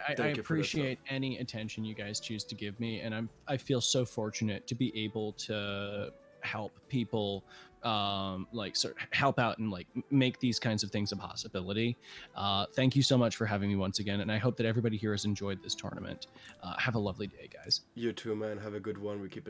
I appreciate any attention you guys choose to give me, and I feel so fortunate to be able to help people, like sort of help out and like make these kinds of things a possibility. Thank you so much for having me once again, and I hope that everybody here has enjoyed this tournament. Have a lovely day, guys. You too, man. Have a good one. We keep in